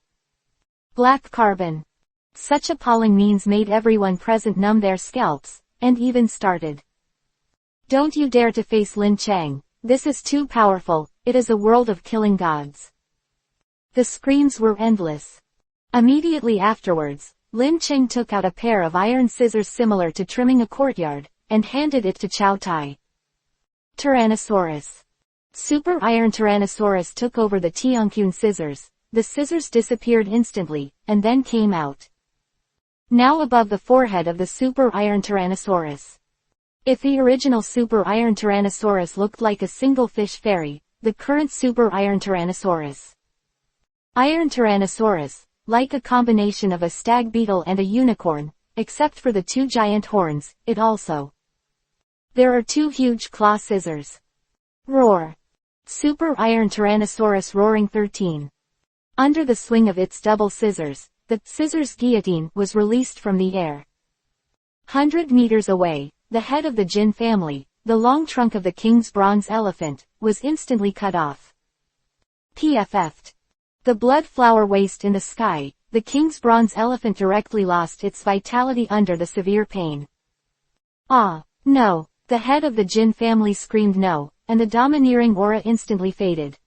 black carbon. Such appalling means made everyone present numb their scalps, and even started. Don't you dare to face Lin Cheng. This is too powerful, it is a world of killing gods. The screams were endless. Immediately afterwards, Lin Cheng took out a pair of iron scissors similar to trimming a courtyard, and handed it to Chow Tai. Tyrannosaurus. Super Iron Tyrannosaurus took over the Tianqun scissors, the scissors disappeared instantly, and then came out. Now above the forehead of the Super Iron Tyrannosaurus. If the original Super Iron Tyrannosaurus looked like a single fish fairy, the current Super Iron Tyrannosaurus. Iron Tyrannosaurus, like a combination of a stag beetle and a unicorn, except for the two giant horns, it also. There are two huge claw scissors. Roar. Super Iron Tyrannosaurus roaring 13. Under the swing of its double scissors, the scissors guillotine was released from the air. 100 meters away, the head of the Jin family, the long trunk of the king's bronze elephant, was instantly cut off. PFF'd. The blood flower waste in the sky, the king's bronze elephant directly lost its vitality under the severe pain. Ah, no, the head of the Jin family screamed no, and the domineering aura instantly faded.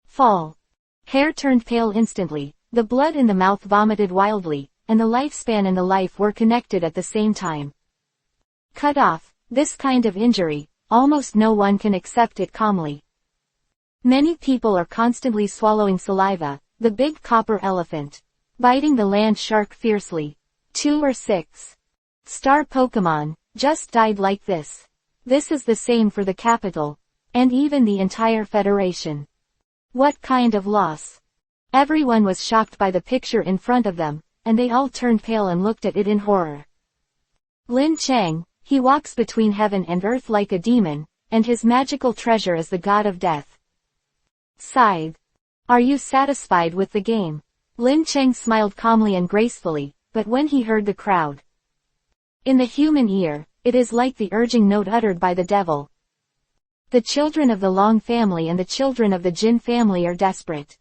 Fall. Hair turned pale instantly, the blood in the mouth vomited wildly, and the lifespan and the life were connected at the same time. Cut off, this kind of injury, almost no one can accept it calmly. Many people are constantly swallowing saliva, the big copper elephant. Biting the land shark fiercely. 2 or 6. Star Pokemon, just died like this. This is the same for the capital. And even the entire Federation. What kind of loss? Everyone was shocked by the picture in front of them, and they all turned pale and looked at it in horror. Lin Chang, he walks between heaven and earth like a demon, and his magical treasure is the god of death. Scythe. Are you satisfied with the game? Lin Chang smiled calmly and gracefully, but when he heard the crowd. In the human ear, it is like the urging note uttered by the devil. The children of the Long family and the children of the Jin family are desperate.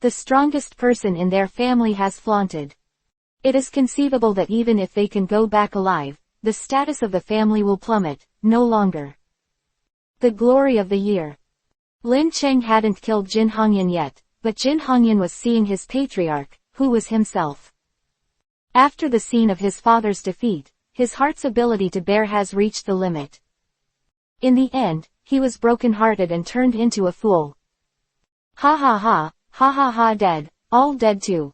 The strongest person in their family has flaunted. It is conceivable that even if they can go back alive, the status of the family will plummet, no longer. The glory of the year. Lin Cheng hadn't killed Jin Hongyan yet, but Jin Hongyan was seeing his patriarch, who was himself. After the scene of his father's defeat, his heart's ability to bear has reached the limit. In the end, he was broken-hearted and turned into a fool. Ha ha ha, ha ha ha dead, all dead too.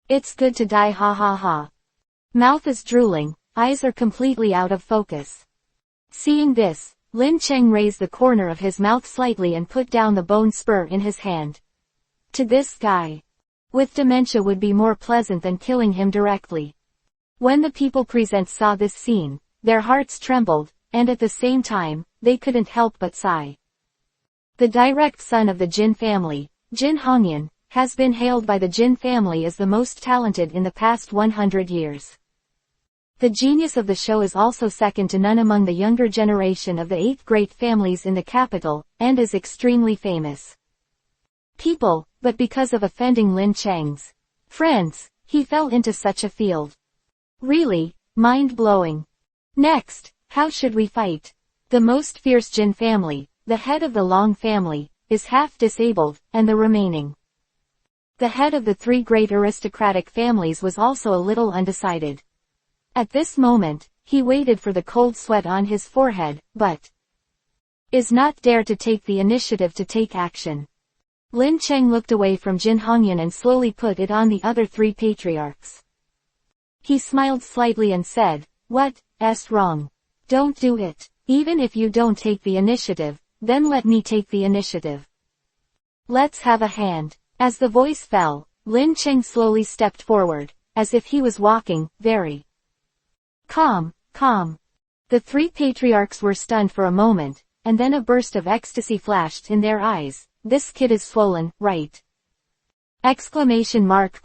It's good to die ha ha ha. Mouth is drooling, eyes are completely out of focus. Seeing this, Lin Cheng raised the corner of his mouth slightly and put down the bone spur in his hand. To this guy. With dementia would be more pleasant than killing him directly. When the people present saw this scene, their hearts trembled, and at the same time, they couldn't help but sigh. The direct son of the Jin family, Jin Hongyan, has been hailed by the Jin family as the most talented in the past 100 years. The genius of the show is also second to none among the younger generation of the 8 great families in the capital, and is extremely famous. People, but because of offending Lin Cheng's friends, he fell into such a field. Really, mind-blowing. Next, how should we fight? The most fierce Jin family, the head of the Long family, is half disabled, and the remaining. The head of the 3 great aristocratic families was also a little undecided. At this moment, he waited for the cold sweat on his forehead, but is not dare to take the initiative to take action. Lin Cheng looked away from Jin Hongyan and slowly put it on the other 3 patriarchs. He smiled slightly and said, "What's wrong? Don't do it. Even if you don't take the initiative, then let me take the initiative. Let's have a hand." As the voice fell, Lin Cheng slowly stepped forward, as if he was walking, very calm. The 3 patriarchs were stunned for a moment, and then a burst of ecstasy flashed in their eyes. This kid is swollen, right? Exclamation mark.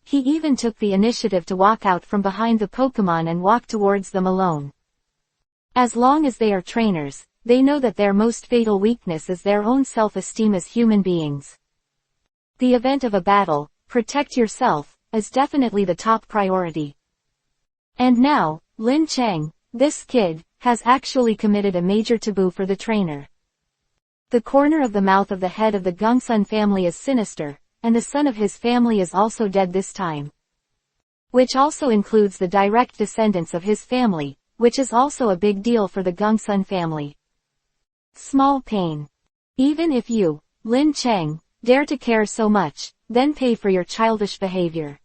He even took the initiative to walk out from behind the Pokemon and walk towards them alone. As long as they are trainers, they know that their most fatal weakness is their own self-esteem as human beings. The event of a battle, protect yourself, is definitely the top priority. And now, Lin Cheng, this kid, has actually committed a major taboo for the trainer. The corner of the mouth of the head of the Gongsun family is sinister, and the son of his family is also dead this time. Which also includes the direct descendants of his family, which is also a big deal for the Gongsun family. Small pain. Even if you, Lin Cheng, dare to care so much, then pay for your childish behavior.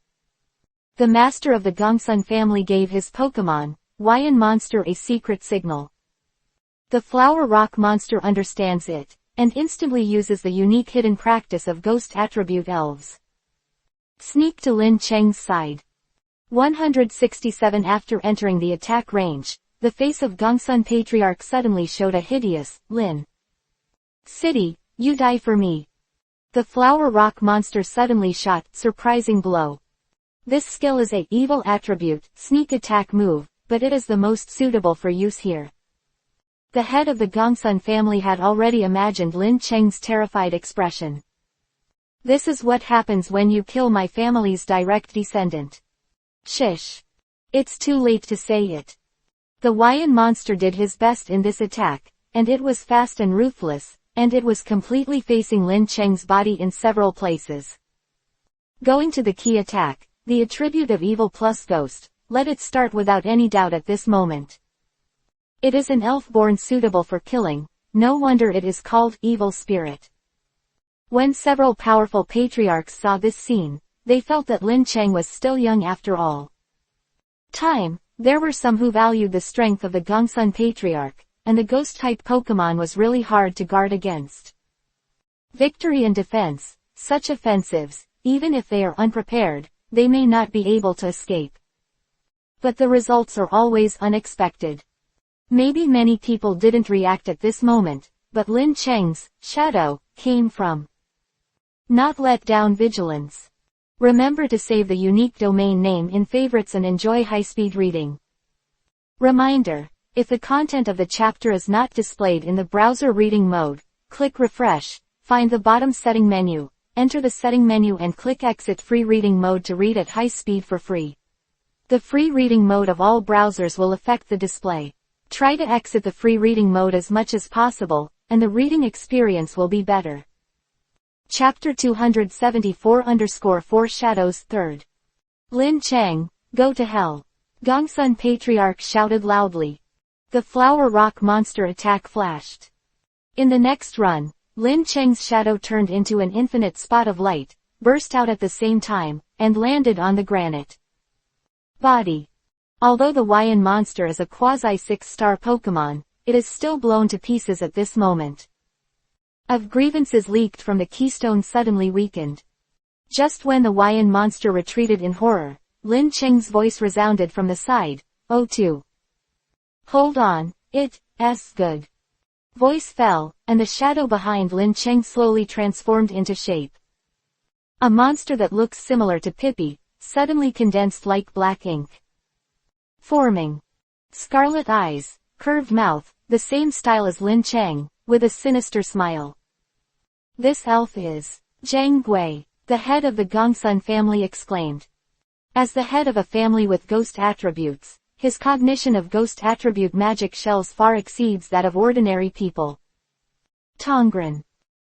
The master of the Gongsun family gave his Pokemon, Hawaiian monster, a secret signal. The flower rock monster understands it, and instantly uses the unique hidden practice of ghost attribute elves. Sneak to Lin Cheng's side. 167. After entering the attack range, the face of Gongsun Patriarch suddenly showed a hideous, Lin City, you die for me. The flower rock monster suddenly shot, surprising blow. This skill is a evil attribute, sneak attack move, but it is the most suitable for use here. The head of the Gongsun family had already imagined Lin Cheng's terrified expression. This is what happens when you kill my family's direct descendant. Shish. It's too late to say it. The Hawaiian monster did his best in this attack, and it was fast and ruthless, and it was completely facing Lin Cheng's body in several places. Going to the key attack, the attribute of evil plus ghost, let it start without any doubt at this moment. It is an elf born suitable for killing, no wonder it is called evil spirit. When several powerful patriarchs saw this scene, they felt that Lin Cheng was still young after all. There were some who valued the strength of the Gongsun Patriarch, and the ghost-type Pokemon was really hard to guard against. Victory and defense, such offensives, even if they are unprepared, they may not be able to escape. But the results are always unexpected. Maybe many people didn't react at this moment, but Lin Cheng's shadow came from not let down vigilance. Remember to save the unique domain name in favorites and enjoy high-speed reading. Reminder: if the content of the chapter is not displayed in the browser reading mode, click refresh, find the bottom setting menu, enter the setting menu and click exit free reading mode to read at high speed for free. The free reading mode of all browsers will affect the display. Try to exit the free reading mode as much as possible, and the reading experience will be better. Chapter 274-4 Shadows 3rd. Lin Cheng, go to hell. Gongsun Patriarch shouted loudly. The flower rock monster attack flashed. In the next run, Lin Cheng's shadow turned into an infinite spot of light, burst out at the same time, and landed on the granite body. Although the Hawaiian monster is a quasi-6-star Pokemon, it is still blown to pieces at this moment. Of grievances leaked from the keystone suddenly weakened. Just when the Hawaiian monster retreated in horror, Lin Cheng's voice resounded from the side, "Oh two. Hold on, it's good." Voice fell, and the shadow behind Lin Cheng slowly transformed into shape. A monster that looks similar to Pippi, suddenly condensed like black ink. Forming scarlet eyes, curved mouth, the same style as Lin Cheng, with a sinister smile. This elf is Zhang Gui, the head of the Gongsun family exclaimed. As the head of a family with ghost attributes, his cognition of ghost attribute magic shells far exceeds that of ordinary people. Tongren.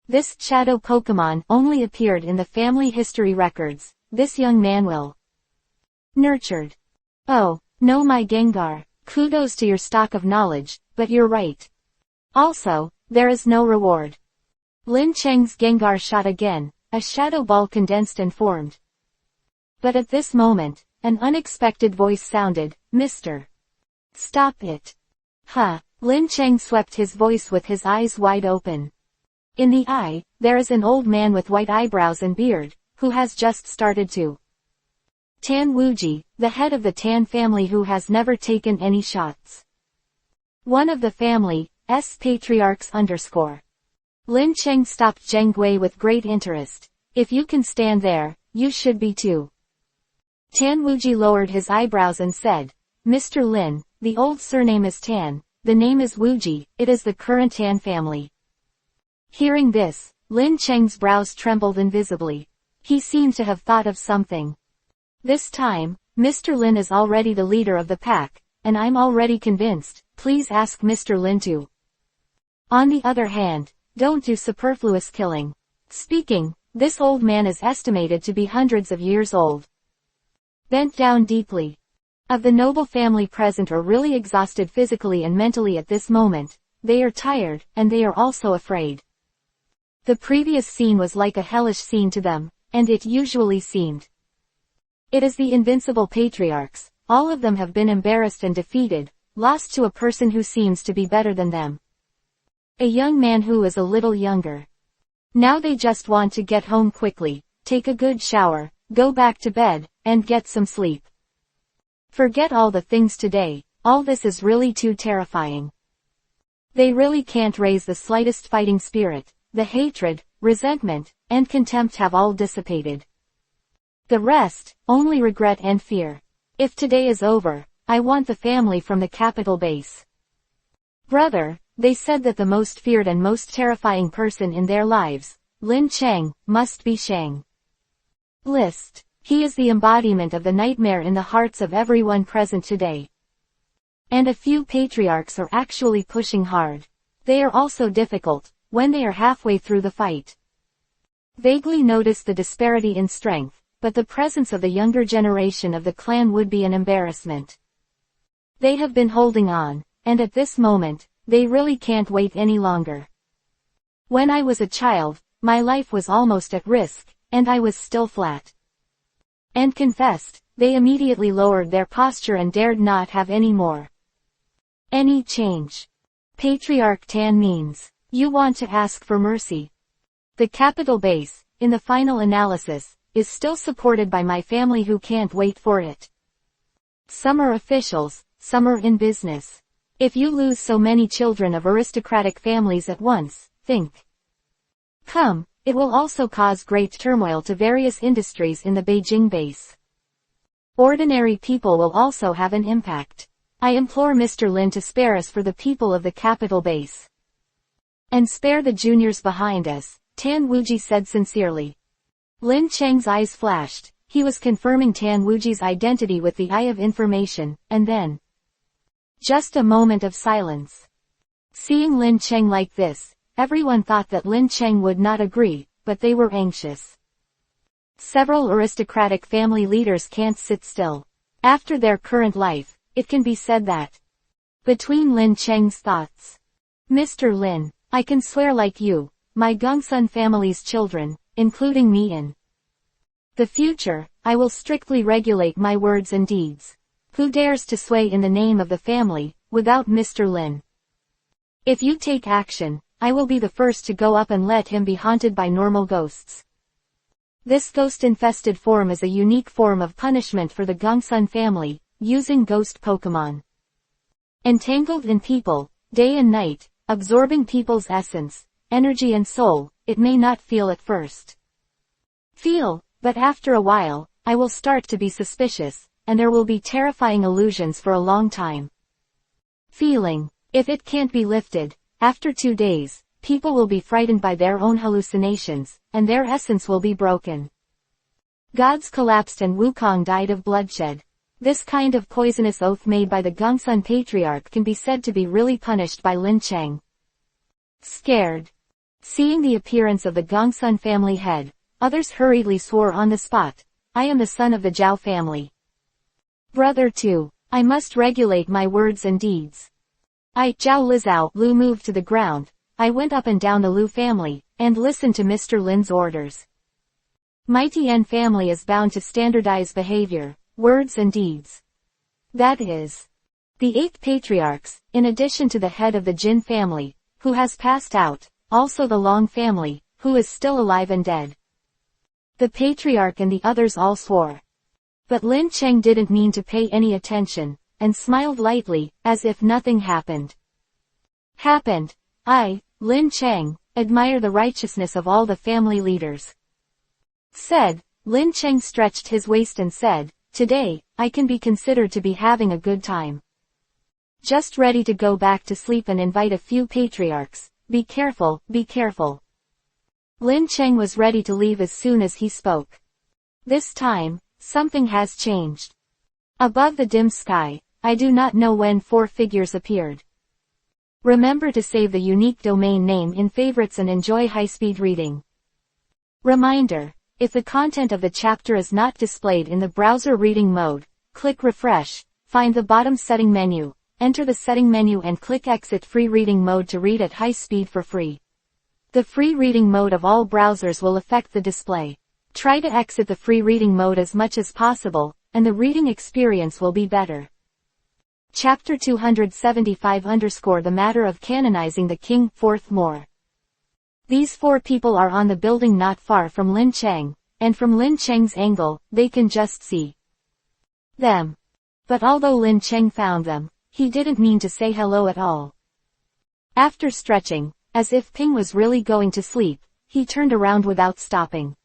This shadow Pokemon only appeared in the family history records. This young man will nurtured. Oh, no my Gengar, kudos to your stock of knowledge, but you're right. Also, there is no reward. Lin Cheng's Gengar shot again, a shadow ball condensed and formed. But at this moment, an unexpected voice sounded, "Mr. Stop it." Lin Cheng swept his voice with his eyes wide open. In the eye, there is an old man with white eyebrows and beard, who has just started to Tan Wuji, the head of the Tan family who has never taken any shots. One of the family's patriarchs _ Lin Cheng stopped Zheng Gui with great interest. If you can stand there, you should be too. Tan Wuji lowered his eyebrows and said, "Mr. Lin, the old surname is Tan, the name is Wuji, it is the current Tan family." Hearing this, Lin Cheng's brows trembled invisibly. He seemed to have thought of something. This time, Mr. Lin is already the leader of the pack, and I'm already convinced, please ask Mr. Lin to. On the other hand, don't do superfluous killing. Speaking, this old man is estimated to be hundreds of years old. Bent down deeply. Of the noble family present are really exhausted physically and mentally at this moment, they are tired, and they are also afraid. The previous scene was like a hellish scene to them, and it usually seemed. It is the invincible patriarchs, all of them have been embarrassed and defeated, lost to a person who seems to be better than them. A young man who is a little younger. Now they just want to get home quickly, take a good shower, go back to bed, and get some sleep. Forget all the things today, all this is really too terrifying. They really can't raise the slightest fighting spirit, the hatred, resentment, and contempt have all dissipated. The rest, only regret and fear. If today is over, I want the family from the capital base. Brother, they said that the most feared and most terrifying person in their lives, Lin Cheng, must be Shang. List. He is the embodiment of the nightmare in the hearts of everyone present today. And a few patriarchs are actually pushing hard. They are also difficult, when they are halfway through the fight. Vaguely notice the disparity in strength, but the presence of the younger generation of the clan would be an embarrassment. They have been holding on, and at this moment, they really can't wait any longer. When I was a child, my life was almost at risk, and I was still flat. And confessed, they immediately lowered their posture and dared not have any more. Any change. Patriarch Tan means, you want to ask for mercy. The capital base, in the final analysis, is still supported by my family who can't wait for it. Some are officials, some are in business. If you lose so many children of aristocratic families at once, think. Come, it will also cause great turmoil to various industries in the Beijing base. Ordinary people will also have an impact. I implore Mr. Lin to spare us for the people of the capital base. And spare the juniors behind us, Tan Wuji said sincerely. Lin Cheng's eyes flashed, he was confirming Tan Wuji's identity with the eye of information, and then. Just a moment of silence. Seeing Lin Cheng like this, everyone thought that Lin Cheng would not agree, but they were anxious. Several aristocratic family leaders can't sit still. After their current life, it can be said that. Between Lin Cheng's thoughts. Mr. Lin, I can swear like you, my Gongsun family's children, including me in the future, I will strictly regulate my words and deeds. Who dares to sway in the name of the family, without Mr. Lin? If you take action, I will be the first to go up and let him be haunted by normal ghosts. This ghost-infested form is a unique form of punishment for the Gongsun family, using ghost Pokemon. Entangled in people, day and night, absorbing people's essence, energy and soul, it may not feel at first. But after a while, I will start to be suspicious, and there will be terrifying illusions for a long time. If it can't be lifted, after 2 days, people will be frightened by their own hallucinations, and their essence will be broken. Gods collapsed and Wukong died of bloodshed. This kind of poisonous oath made by the Gongsun Patriarch can be said to be really punished by Lin Cheng. Scared. Seeing the appearance of the Gongsun family head, others hurriedly swore on the spot, I am the son of the Zhao family. Brother too, I must regulate my words and deeds. Zhao Lizao Lu moved to the ground, I went up and down the Lu family, and listened to Mr. Lin's orders. My Tian family is bound to standardize behavior, words and deeds. That is. The 8 patriarchs, in addition to the head of the Jin family, who has passed out, also the Long family, who is still alive and dead. The patriarch and the others all swore. But Lin Cheng didn't mean to pay any attention, and smiled lightly, as if nothing happened. I, Lin Cheng, admire the righteousness of all the family leaders. Said, Lin Cheng stretched his waist and said, today, I can be considered to be having a good time. Just ready to go back to sleep and invite a few patriarchs. Be careful, be careful. Lin Cheng was ready to leave as soon as he spoke. This time, something has changed. Above the dim sky, I do not know when 4 figures appeared. Remember to save the unique domain name in favorites and enjoy high-speed reading. Reminder, if the content of the chapter is not displayed in the browser reading mode, click refresh, find the bottom setting menu, enter the setting menu and click exit free reading mode to read at high speed for free. The free reading mode of all browsers will affect the display. Try to exit the free reading mode as much as possible, and the reading experience will be better. Chapter 275 _ The matter of canonizing the king. Fourth more. These four people are on the building not far from Lin Cheng, and from Lin Cheng's angle, they can just see them. But although Lin Cheng found them, he didn't mean to say hello at all. After stretching, as if Ping was really going to sleep, he turned around without stopping.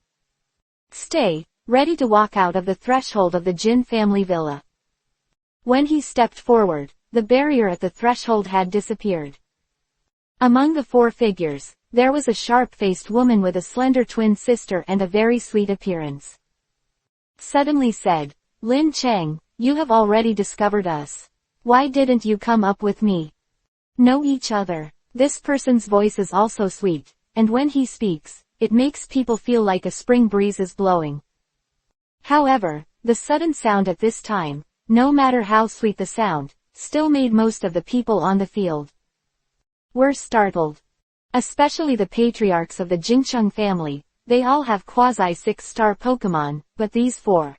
Stay, ready to walk out of the threshold of the Jin family villa. When he stepped forward, the barrier at the threshold had disappeared. Among the four figures, there was a sharp-faced woman with a slender twin sister and a very sweet appearance. Suddenly said, Lin Cheng, you have already discovered us. Why didn't you come up with me? Know each other. This person's voice is also sweet, and when he speaks, it makes people feel like a spring breeze is blowing. However, the sudden sound at this time, no matter how sweet the sound, still made most of the people on the field were startled. Especially the patriarchs of the Jingcheng family, they all have quasi-6-star Pokemon, but these four.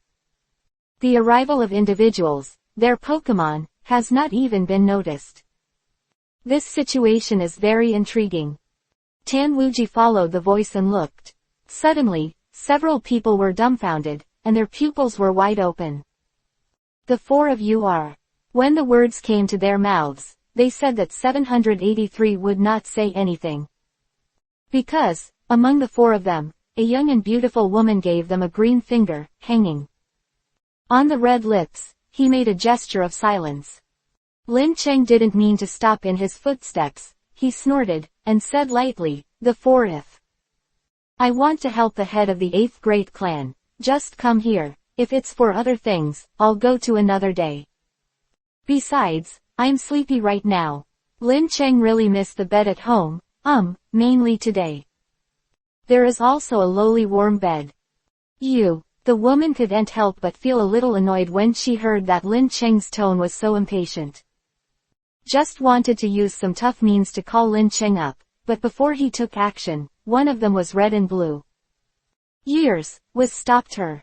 The arrival of individuals, their Pokemon, has not even been noticed. This situation is very intriguing. Tan Wuji followed the voice and looked. Suddenly, several people were dumbfounded, and their pupils were wide open. The four of you are. When the words came to their mouths, they said that 783 would not say anything. Because, among the four of them, a young and beautiful woman gave them a green finger, hanging on the red lips. He made a gesture of silence. Lin Cheng didn't mean to stop in his footsteps. He snorted, and said lightly, the four if. I want to help the head of the 8th Great Clan. Just come here. If it's for other things, I'll go to another day. Besides, I'm sleepy right now. Lin Cheng really missed the bed at home, mainly today. There is also a lowly warm bed. The woman couldn't help but feel a little annoyed when she heard that Lin Cheng's tone was so impatient. Just wanted to use some tough means to call Lin Cheng up, but before he took action, one of them was red and blue. Was stopped her.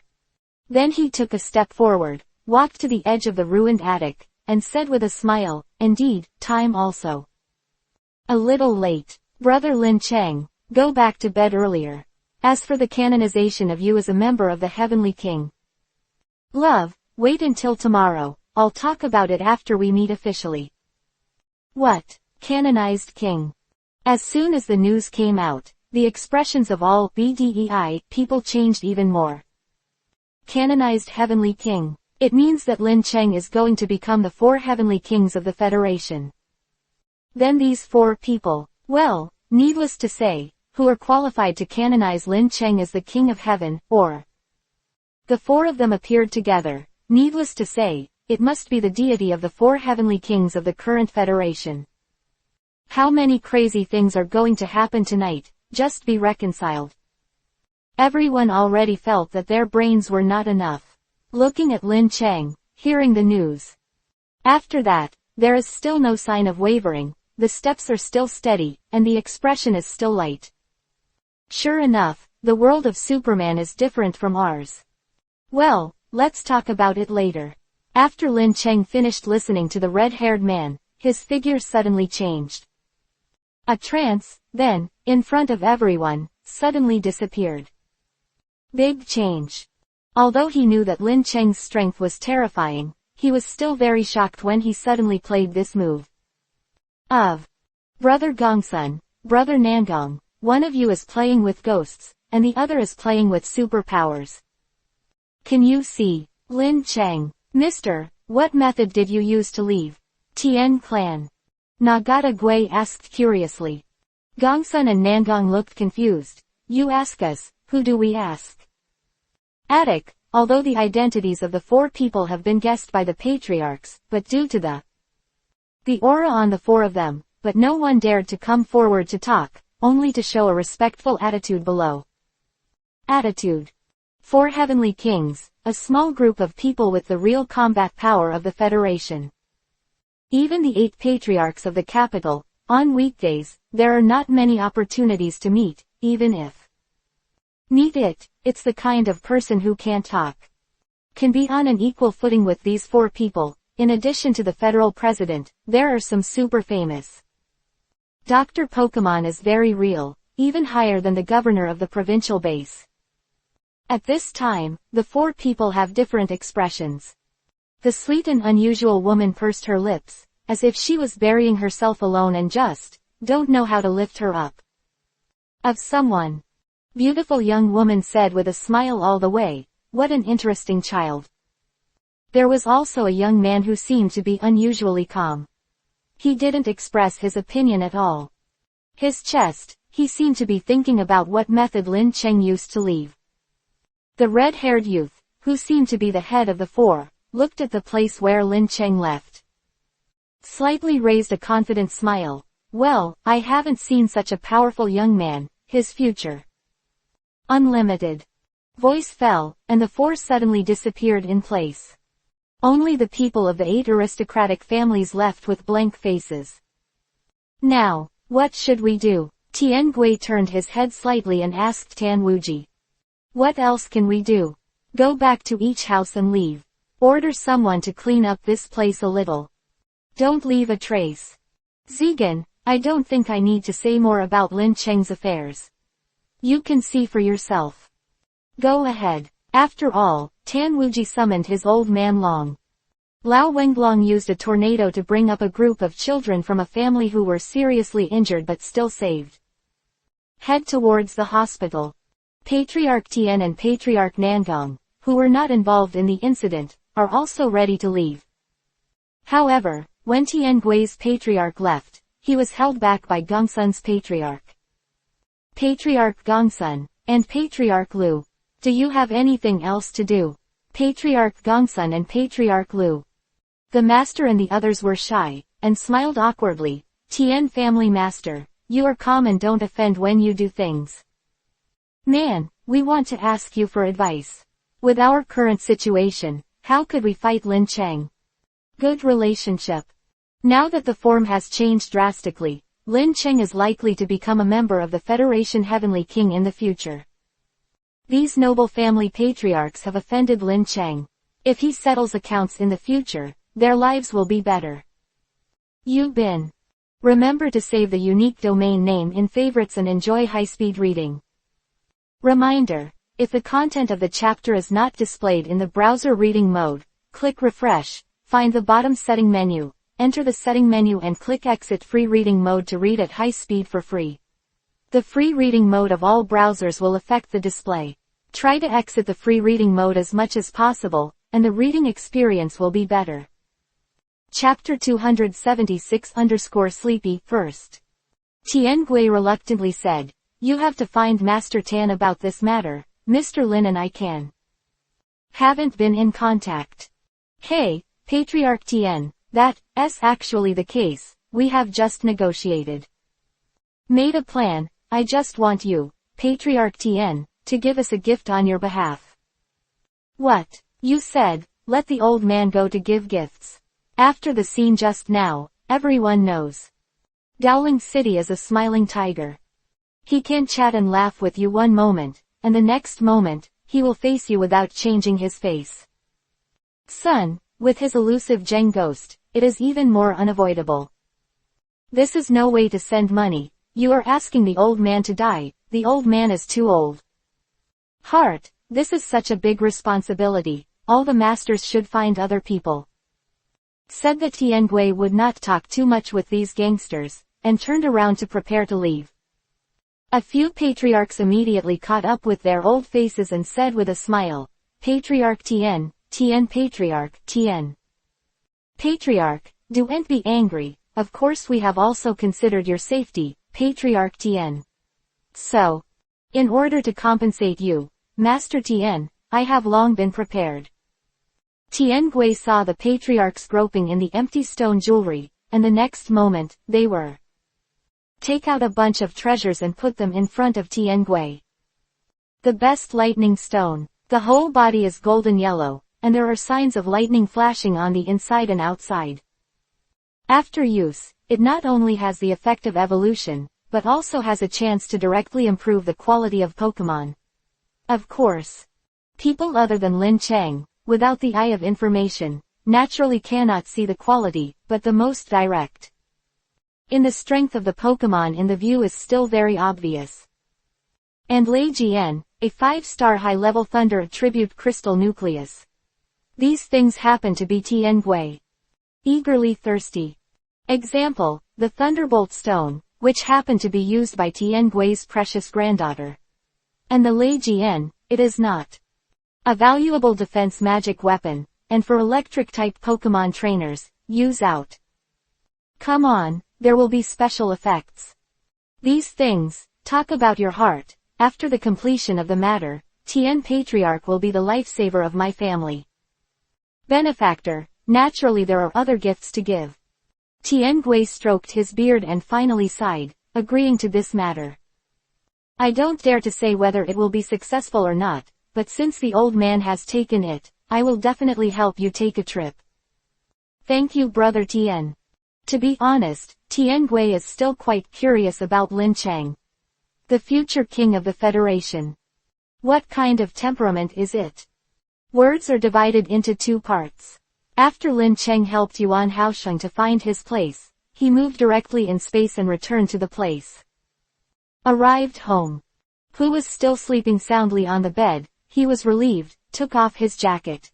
Then he took a step forward, walked to the edge of the ruined attic, and said with a smile, indeed, time also. A little late. Brother Lin Cheng, go back to bed earlier. As for the canonization of you as a member of the Heavenly King. Love, wait until tomorrow, I'll talk about it after we meet officially. What? Canonized king? As soon as the news came out, the expressions of all BDEI people changed even more. Canonized Heavenly King. It means that Lin Cheng is going to become the 4 Heavenly Kings of the Federation. Then these 4 people, well, needless to say, who are qualified to canonize Lin Cheng as the King of Heaven, or the 4 of them appeared together. Needless to say, it must be the deity of the 4 Heavenly Kings of the current Federation. How many crazy things are going to happen tonight? Just be reconciled. Everyone already felt that their brains were not enough. Looking at Lin Cheng, hearing the news. After that, there is still no sign of wavering, the steps are still steady, and the expression is still light. Sure enough, the world of Superman is different from ours. Well, let's talk about it later. After Lin Cheng finished listening to the red-haired man, his figure suddenly changed. A trance, then, in front of everyone, suddenly disappeared. Big change. Although he knew that Lin Cheng's strength was terrifying, he was still very shocked when he suddenly played this move. Brother Gongsun, Brother Nangong, one of you is playing with ghosts, and the other is playing with superpowers. Can you see? Lin Cheng, Mister, what method did you use to leave Tien clan? Nagata Gui asked curiously. Gongsun and Nangong looked confused. You ask us, who do we ask? Attic, although the identities of the 4 people have been guessed by the patriarchs, but due to the aura on the 4 of them, but no one dared to come forward to talk, only to show a respectful attitude below. Attitude. 4 Heavenly Kings, a small group of people with the real combat power of the Federation. Even the 8 patriarchs of the capital, On weekdays, there are not many opportunities to meet, even if it's the kind of person who can't talk. Can be on an equal footing with these four people. In addition to the federal president, there are some super famous. Dr. Pokemon is very real, even higher than the governor of the provincial base. At this time, the four people have different expressions. The sweet and unusual woman pursed her lips, as if she was burying herself alone and just don't know how to lift her up. Of someone. Beautiful young woman said with a smile all the way, "What an interesting child." There was also a young man who seemed to be unusually calm. He didn't express his opinion at all. His chest, he seemed to be thinking about what method Lin Cheng used to leave. The red-haired youth, who seemed to be the head of the four, looked at the place where Lin Cheng left. Slightly raised a confident smile. "Well, I haven't seen such a powerful young man, his future. Unlimited." Voice fell, and the four suddenly disappeared in place. Only the people of the 8 aristocratic families left with blank faces. "Now, what should we do?" Tian Gui turned his head slightly and asked Tan Wuji. "What else can we do? Go back to each house and leave. Order someone to clean up this place a little. Don't leave a trace." "Zigan, I don't think I need to say more about Lin Cheng's affairs. You can see for yourself. Go ahead." After all, Tan Wuji summoned his old man Long. Lao Wenglong used a tornado to bring up a group of children from a family who were seriously injured but still saved. Head towards the hospital. Patriarch Tian and Patriarch Nangong, who were not involved in the incident, are also ready to leave. However, when Tian Gui's patriarch left, he was held back by Gongsun's patriarch. "Patriarch Gongsun, and Patriarch Lu, do you have anything else to do?" Patriarch Gongsun and Patriarch Lu. The master and the others were shy, and smiled awkwardly. "Tian family master, you are calm and don't offend when you do things. Man, we want to ask you for advice. With our current situation, how could we fight Lin Cheng?" Good relationship. Now that the form has changed drastically, Lin Cheng is likely to become a member of the Federation Heavenly King in the future. These noble family patriarchs have offended Lin Cheng. If he settles accounts in the future, their lives will be better. You've been. Remember to save the unique domain name in favorites and enjoy high-speed reading. Reminder: if the content of the chapter is not displayed in the browser reading mode, click refresh, find the bottom setting menu, enter the setting menu and click exit free reading mode to read at high speed for free. The free reading mode of all browsers will affect the display. Try to exit the free reading mode as much as possible, and the reading experience will be better. Chapter 276_Sleepy First. Tian Gui reluctantly said, "You have to find Master Tan about this matter. Mr. Lin and I haven't been in contact." "Hey, Patriarch Tian, that's actually the case. We have just negotiated. Made a plan. I just want you, Patriarch Tian, to give us a gift on your behalf." "What? You said, let the old man go to give gifts." After the scene just now, everyone knows. Dowling City is a smiling tiger. He can chat and laugh with you one moment, and the next moment, he will face you without changing his face. Sun, with his elusive Zheng ghost, it is even more unavoidable. This is no way to send money. You are asking the old man to die. The old man is too old. Heart, this is such a big responsibility. All the masters should find other people. Said that Tian Gui would not talk too much with these gangsters, and turned around to prepare to leave. A few patriarchs immediately caught up with their old faces and said with a smile, "Patriarch Tian, Tian Patriarch, Tian." "Patriarch, don't be angry. Of course we have also considered your safety, Patriarch Tian. So, in order to compensate you, Master Tian, I have long been prepared." Tian Gui saw the patriarchs groping in the empty stone jewelry, and the next moment, they were. Take out a bunch of treasures and put them in front of Tian Gui. The best lightning stone. The whole body is golden yellow, and there are signs of lightning flashing on the inside and outside. After use, it not only has the effect of evolution, but also has a chance to directly improve the quality of Pokemon. Of course, people other than Lin Cheng, without the eye of information, naturally cannot see the quality, but the most direct. In the strength of the Pokemon in the view is still very obvious. And Lei Jian, a 5-star high-level Thunder Attribute Crystal Nucleus. These things happen to be Tian Gui. Eagerly thirsty. Example, the Thunderbolt Stone, which happened to be used by Tian Gui's precious granddaughter. And the Lei Jian, it is not. A valuable defense magic weapon, and for electric-type Pokemon trainers, use out. Come on, there will be special effects. These things, talk about your heart. After the completion of the matter, Tian Patriarch will be the lifesaver of my family. Benefactor, naturally there are other gifts to give. Tian Gui stroked his beard and finally sighed, agreeing to this matter. I don't dare to say whether it will be successful or not, but since the old man has taken it, I will definitely help you take a trip. Thank you, Brother Tian. To be honest, Tian Gui is still quite curious about Lin Cheng, the future king of the Federation. What kind of temperament is it? Words are divided into 2 parts. After Lin Cheng helped Yuan Haosheng to find his place, he moved directly in space and returned to the place. Arrived home. Pu was still sleeping soundly on the bed. He was relieved, took off his jacket.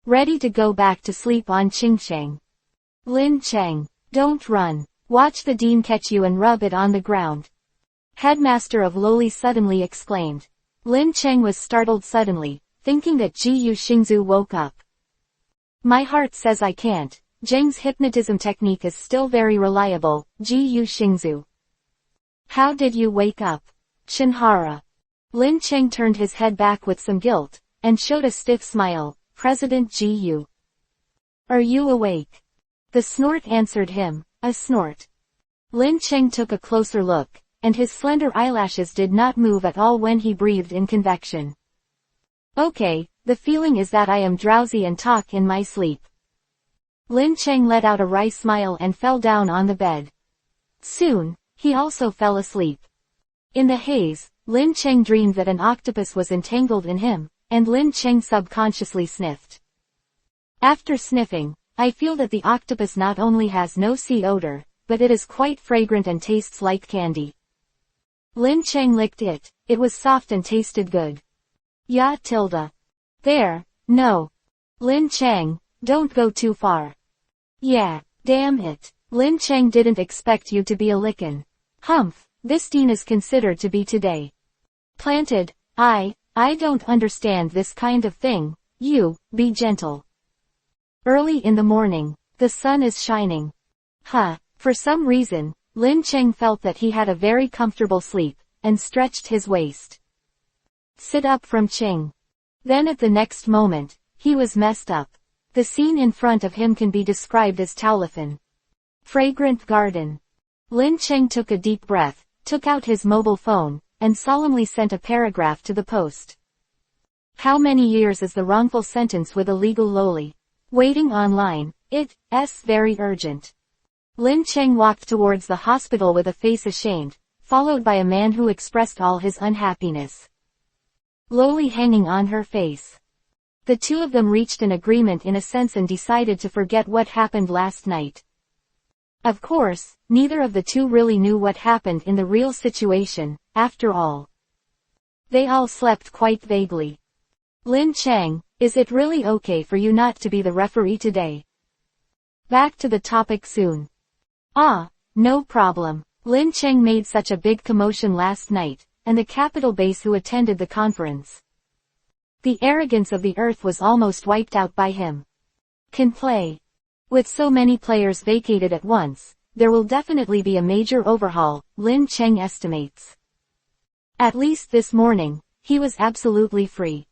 Ready to go back to sleep on Qingsheng. Lin Cheng, don't run. Watch the dean catch you and rub it on the ground. Headmaster of Loli suddenly exclaimed. Lin Cheng was startled suddenly, thinking that Ji Yu Xingzu woke up. My heart says I can't. Zheng's hypnotism technique is still very reliable, Ji Yu Xingzu. How did you wake up? Shinhara. Lin Cheng turned his head back with some guilt, and showed a stiff smile. President Ji Yu. Are you awake? The snort answered him, a snort. Lin Cheng took a closer look, and his slender eyelashes did not move at all when he breathed in convection. Okay, the feeling is that I am drowsy and talk in my sleep. Lin Cheng let out a wry smile and fell down on the bed. Soon, he also fell asleep. In the haze, Lin Cheng dreamed that an octopus was entangled in him, and Lin Cheng subconsciously sniffed. After sniffing, I feel that the octopus not only has no sea odor, but it is quite fragrant and tastes like candy. Lin Cheng licked it. It was soft and tasted good. Ya tilde. There, no. Lin Cheng, don't go too far. Yeah, damn it. Lin Cheng didn't expect you to be a lickin'. Humph, this dean is considered to be today. Planted. I don't understand this kind of thing. You, be gentle. Early in the morning, the sun is shining. For some reason, Lin Cheng felt that he had a very comfortable sleep, and stretched his waist. Sit up from Ching. Then at the next moment, he was messed up. The scene in front of him can be described as Taolifan. Fragrant garden. Lin Cheng took a deep breath, took out his mobile phone, and solemnly sent a paragraph to the post. How many years is the wrongful sentence with a legal loli? Waiting online, it's very urgent. Lin Cheng walked towards the hospital with a face ashamed, followed by a man who expressed all his unhappiness. Loli hanging on her face. The 2 of them reached an agreement in a sense and decided to forget what happened last night. Of course, neither of the 2 really knew what happened in the real situation, after all. They all slept quite vaguely. Lin Cheng, is it really okay for you not to be the referee today? Back to the topic soon. No problem. Lin Cheng made such a big commotion last night, and the capital base who attended the conference. The arrogance of the earth was almost wiped out by him. Can play. With so many players vacated at once, there will definitely be a major overhaul, Lin Cheng estimates. At least this morning, he was absolutely free.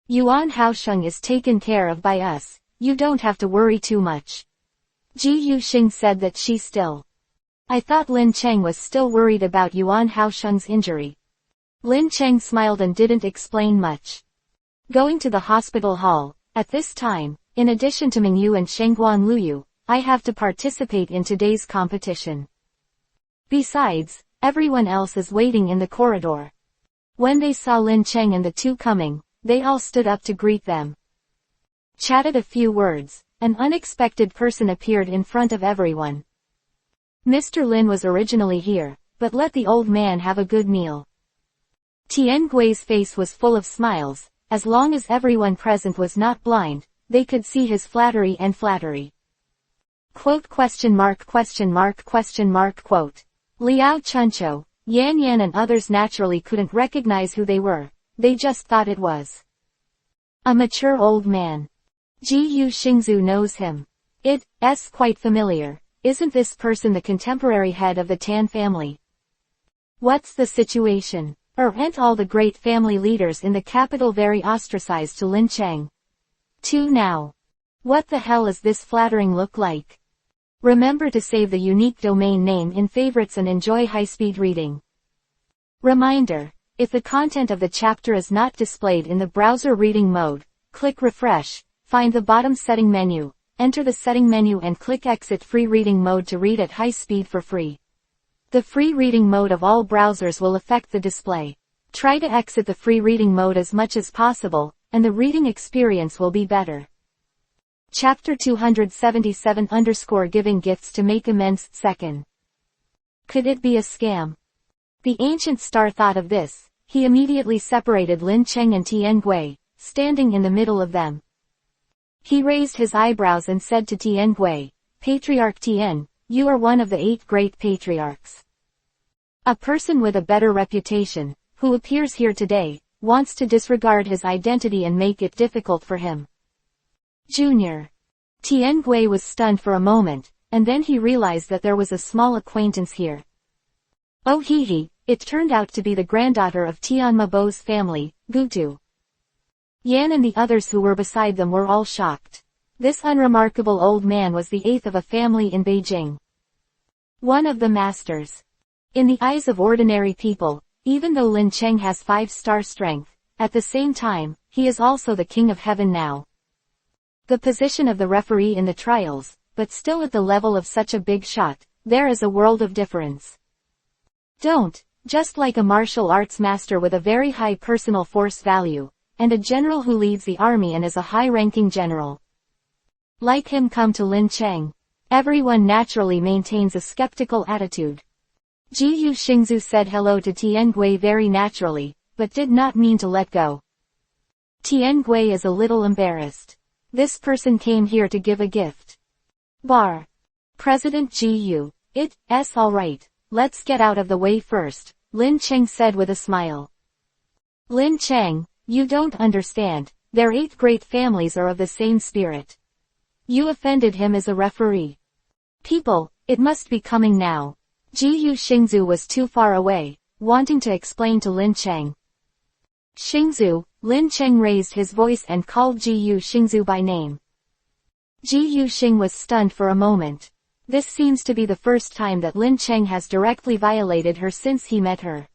Yuan Haosheng is taken care of by us, you don't have to worry too much. Ji Yuxing said that she still. I thought Lin Cheng was still worried about Yuan Haosheng's injury. Lin Cheng smiled and didn't explain much. Going to the hospital hall, at this time, in addition to Mingyu and Shengguan Luyu, I have to participate in today's competition. Besides, everyone else is waiting in the corridor. When they saw Lin Cheng and the two coming, they all stood up to greet them. Chatted a few words, an unexpected person appeared in front of everyone. Mr. Lin was originally here, but let the old man have a good meal. Tian Gui's face was full of smiles. As long as everyone present was not blind, they could see his flattery and flattery. Quote ? Liao Chuncho, Yan Yan and others naturally couldn't recognize who they were, they just thought it was a mature old man. Ji Xingzu knows him. It's quite familiar. Isn't this person the contemporary head of the Tan family? What's the situation? Aren't all the great family leaders in the capital very ostracized to Lin Cheng? Too now. What the hell is this flattering look like? Remember to save the unique domain name in favorites and enjoy high-speed reading. Reminder, if the content of the chapter is not displayed in the browser reading mode, click refresh, find the bottom setting menu, enter the setting menu and click exit free reading mode to read at high speed for free. The free reading mode of all browsers will affect the display. Try to exit the free reading mode as much as possible, and the reading experience will be better. Chapter 277 _ Giving Gifts to Make Amends. Second. Could it be a scam? The ancient star thought of this. He immediately separated Lin Cheng and Tian Gui, standing in the middle of them. He raised his eyebrows and said to Tian Gui, Patriarch Tian, you are one of the 8 great patriarchs. A person with a better reputation, who appears here today, wants to disregard his identity and make it difficult for him. Junior. Tian Gui was stunned for a moment, and then he realized that there was a small acquaintance here. Oh he, it turned out to be the granddaughter of Tian Mabo's family, Gutu. Yan and the others who were beside them were all shocked. This unremarkable old man was the 8th of a family in Beijing. One of the masters. In the eyes of ordinary people, even though Lin Cheng has 5-star strength, at the same time, he is also the king of heaven now. The position of the referee in the trials, but still at the level of such a big shot, there is a world of difference. Just like a martial arts master with a very high personal force value, and a general who leads the army and is a high-ranking general. Like him come to Lin Cheng. Everyone naturally maintains a skeptical attitude. Ji Xingzu said hello to Tian Gui very naturally, but did not mean to let go. Tian Gui is a little embarrassed. This person came here to give a gift. President Ji it's alright, let's get out of the way first, Lin Cheng said with a smile. Lin Cheng, you don't understand, their 8 great families are of the same spirit. You offended him as a referee. People, it must be coming now. Ji Xingzu was too far away, wanting to explain to Lin Cheng. Xingzu, Lin Cheng raised his voice and called Ji Xingzu by name. Ji Xing was stunned for a moment. This seems to be the first time that Lin Cheng has directly violated her since he met her.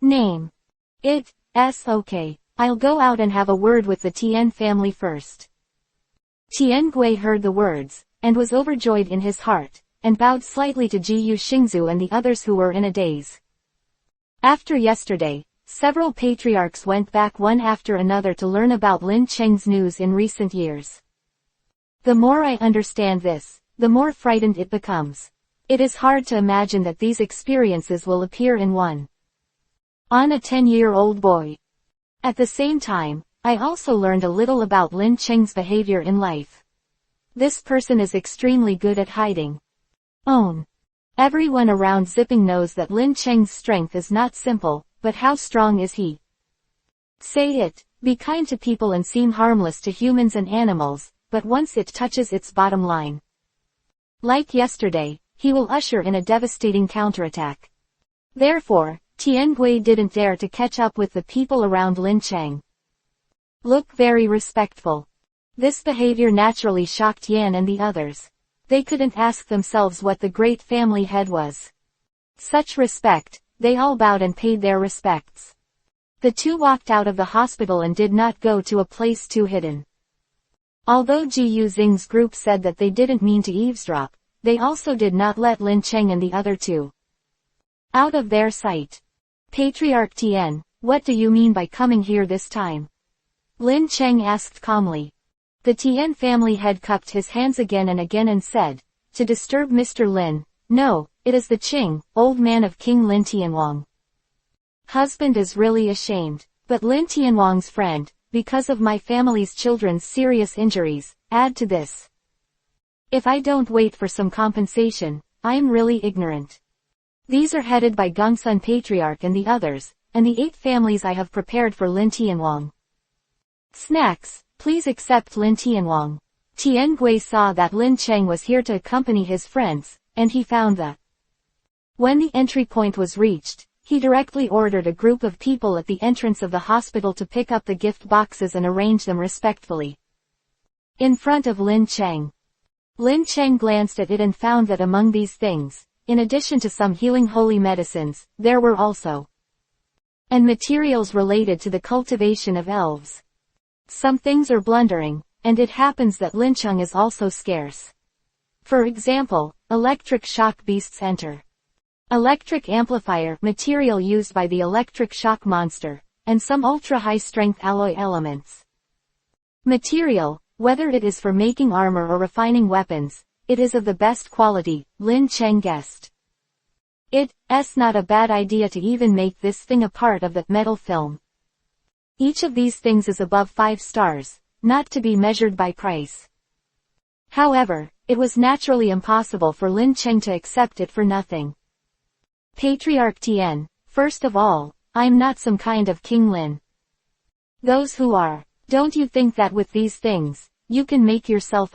Name. It's okay, I'll go out and have a word with the Tian family first. Tian Gui heard the words, and was overjoyed in his heart, and bowed slightly to Ji Xingzu and the others who were in a daze. After yesterday, several patriarchs went back one after another to learn about Lin Cheng's news in recent years. The more I understand this, the more frightened it becomes. It is hard to imagine that these experiences will appear in one. On a 10-year-old boy. At the same time, I also learned a little about Lin Cheng's behavior in life. This person is extremely good at hiding. Everyone around Zipping knows that Lin Cheng's strength is not simple, but how strong is he? Say it, be kind to people and seem harmless to humans and animals, but once it touches its bottom line. Like yesterday, he will usher in a devastating counterattack. Therefore, Tian Gui didn't dare to catch up with the people around Lin Cheng. Look very respectful. This behavior naturally shocked Yan and the others. They couldn't ask themselves what the great family head was. Such respect, they all bowed and paid their respects. The two walked out of the hospital and did not go to a place too hidden. Although Jiu Xing's group said that they didn't mean to eavesdrop, they also did not let Lin Cheng and the other two out of their sight. Patriarch Tian, what do you mean by coming here this time? Lin Cheng asked calmly. The Tian family head cupped his hands again and said, to disturb Mr. Lin. No, it is the Qing, old man of King Lin Tianwang. Husband is really ashamed, but Lin Tianwang's friend, because of my family's children's serious injuries, add to this. If I don't wait for some compensation, I am really ignorant. These are headed by Gongsun Patriarch and the others, and the 8 families I have prepared for Lin Tianwang. Snacks, please accept Lin Tianwang. Tian Gui saw that Lin Cheng was here to accompany his friends, and he found that when the entry point was reached, he directly ordered a group of people at the entrance of the hospital to pick up the gift boxes and arrange them respectfully in front of Lin Cheng. Lin Cheng glanced at it and found that among these things, in addition to some healing holy medicines, there were also and materials related to the cultivation of elves. Some things are blundering, and it happens that Lin Cheng is also scarce. For example, electric shock beasts enter. Electric amplifier material used by the electric shock monster, and some ultra-high-strength alloy elements. Material, whether it is for making armor or refining weapons, it is of the best quality, Lin Cheng guessed. It's not a bad idea to even make this thing a part of that metal film. Each of these things is above 5 stars, not to be measured by price. However, it was naturally impossible for Lin Cheng to accept it for nothing. Patriarch Tian, first of all, I'm not some kind of King Lin. Those who are, don't you think that with these things, you can make yourself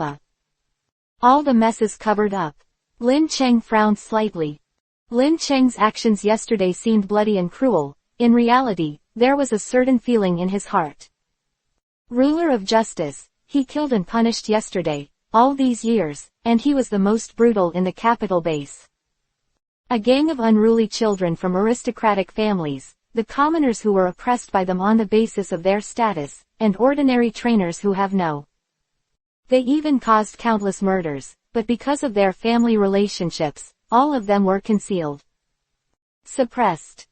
all the messes covered up? Lin Cheng frowned slightly. Lin Cheng's actions yesterday seemed bloody and cruel. In reality, there was a certain feeling in his heart. Ruler of justice, he killed and punished yesterday, all these years, and he was the most brutal in the capital base. A gang of unruly children from aristocratic families, the commoners who were oppressed by them on the basis of their status, and ordinary trainers who have no. They even caused countless murders, but because of their family relationships, all of them were concealed. Suppressed.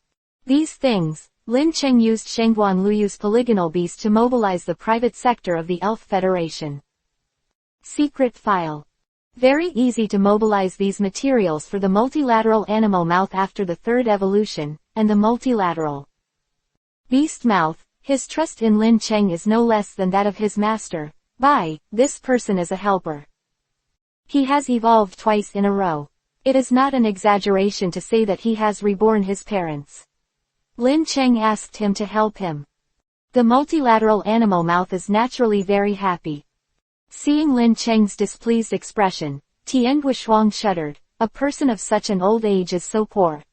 These things, Lin Cheng used Shengguan Luyu's polygonal beast to mobilize the private sector of the Elf Federation. Secret file. Very easy to mobilize these materials for the multilateral animal mouth after the 3rd evolution, and the multilateral beast mouth. His trust in Lin Cheng is no less than that of his master. This person is a helper. He has evolved twice in a row. It is not an exaggeration to say that he has reborn his parents. Lin Cheng asked him to help him. The multilateral animal mouth is naturally very happy. Seeing Lin Cheng's displeased expression, Tian Guishuang shuddered. A person of such an old age is so poor.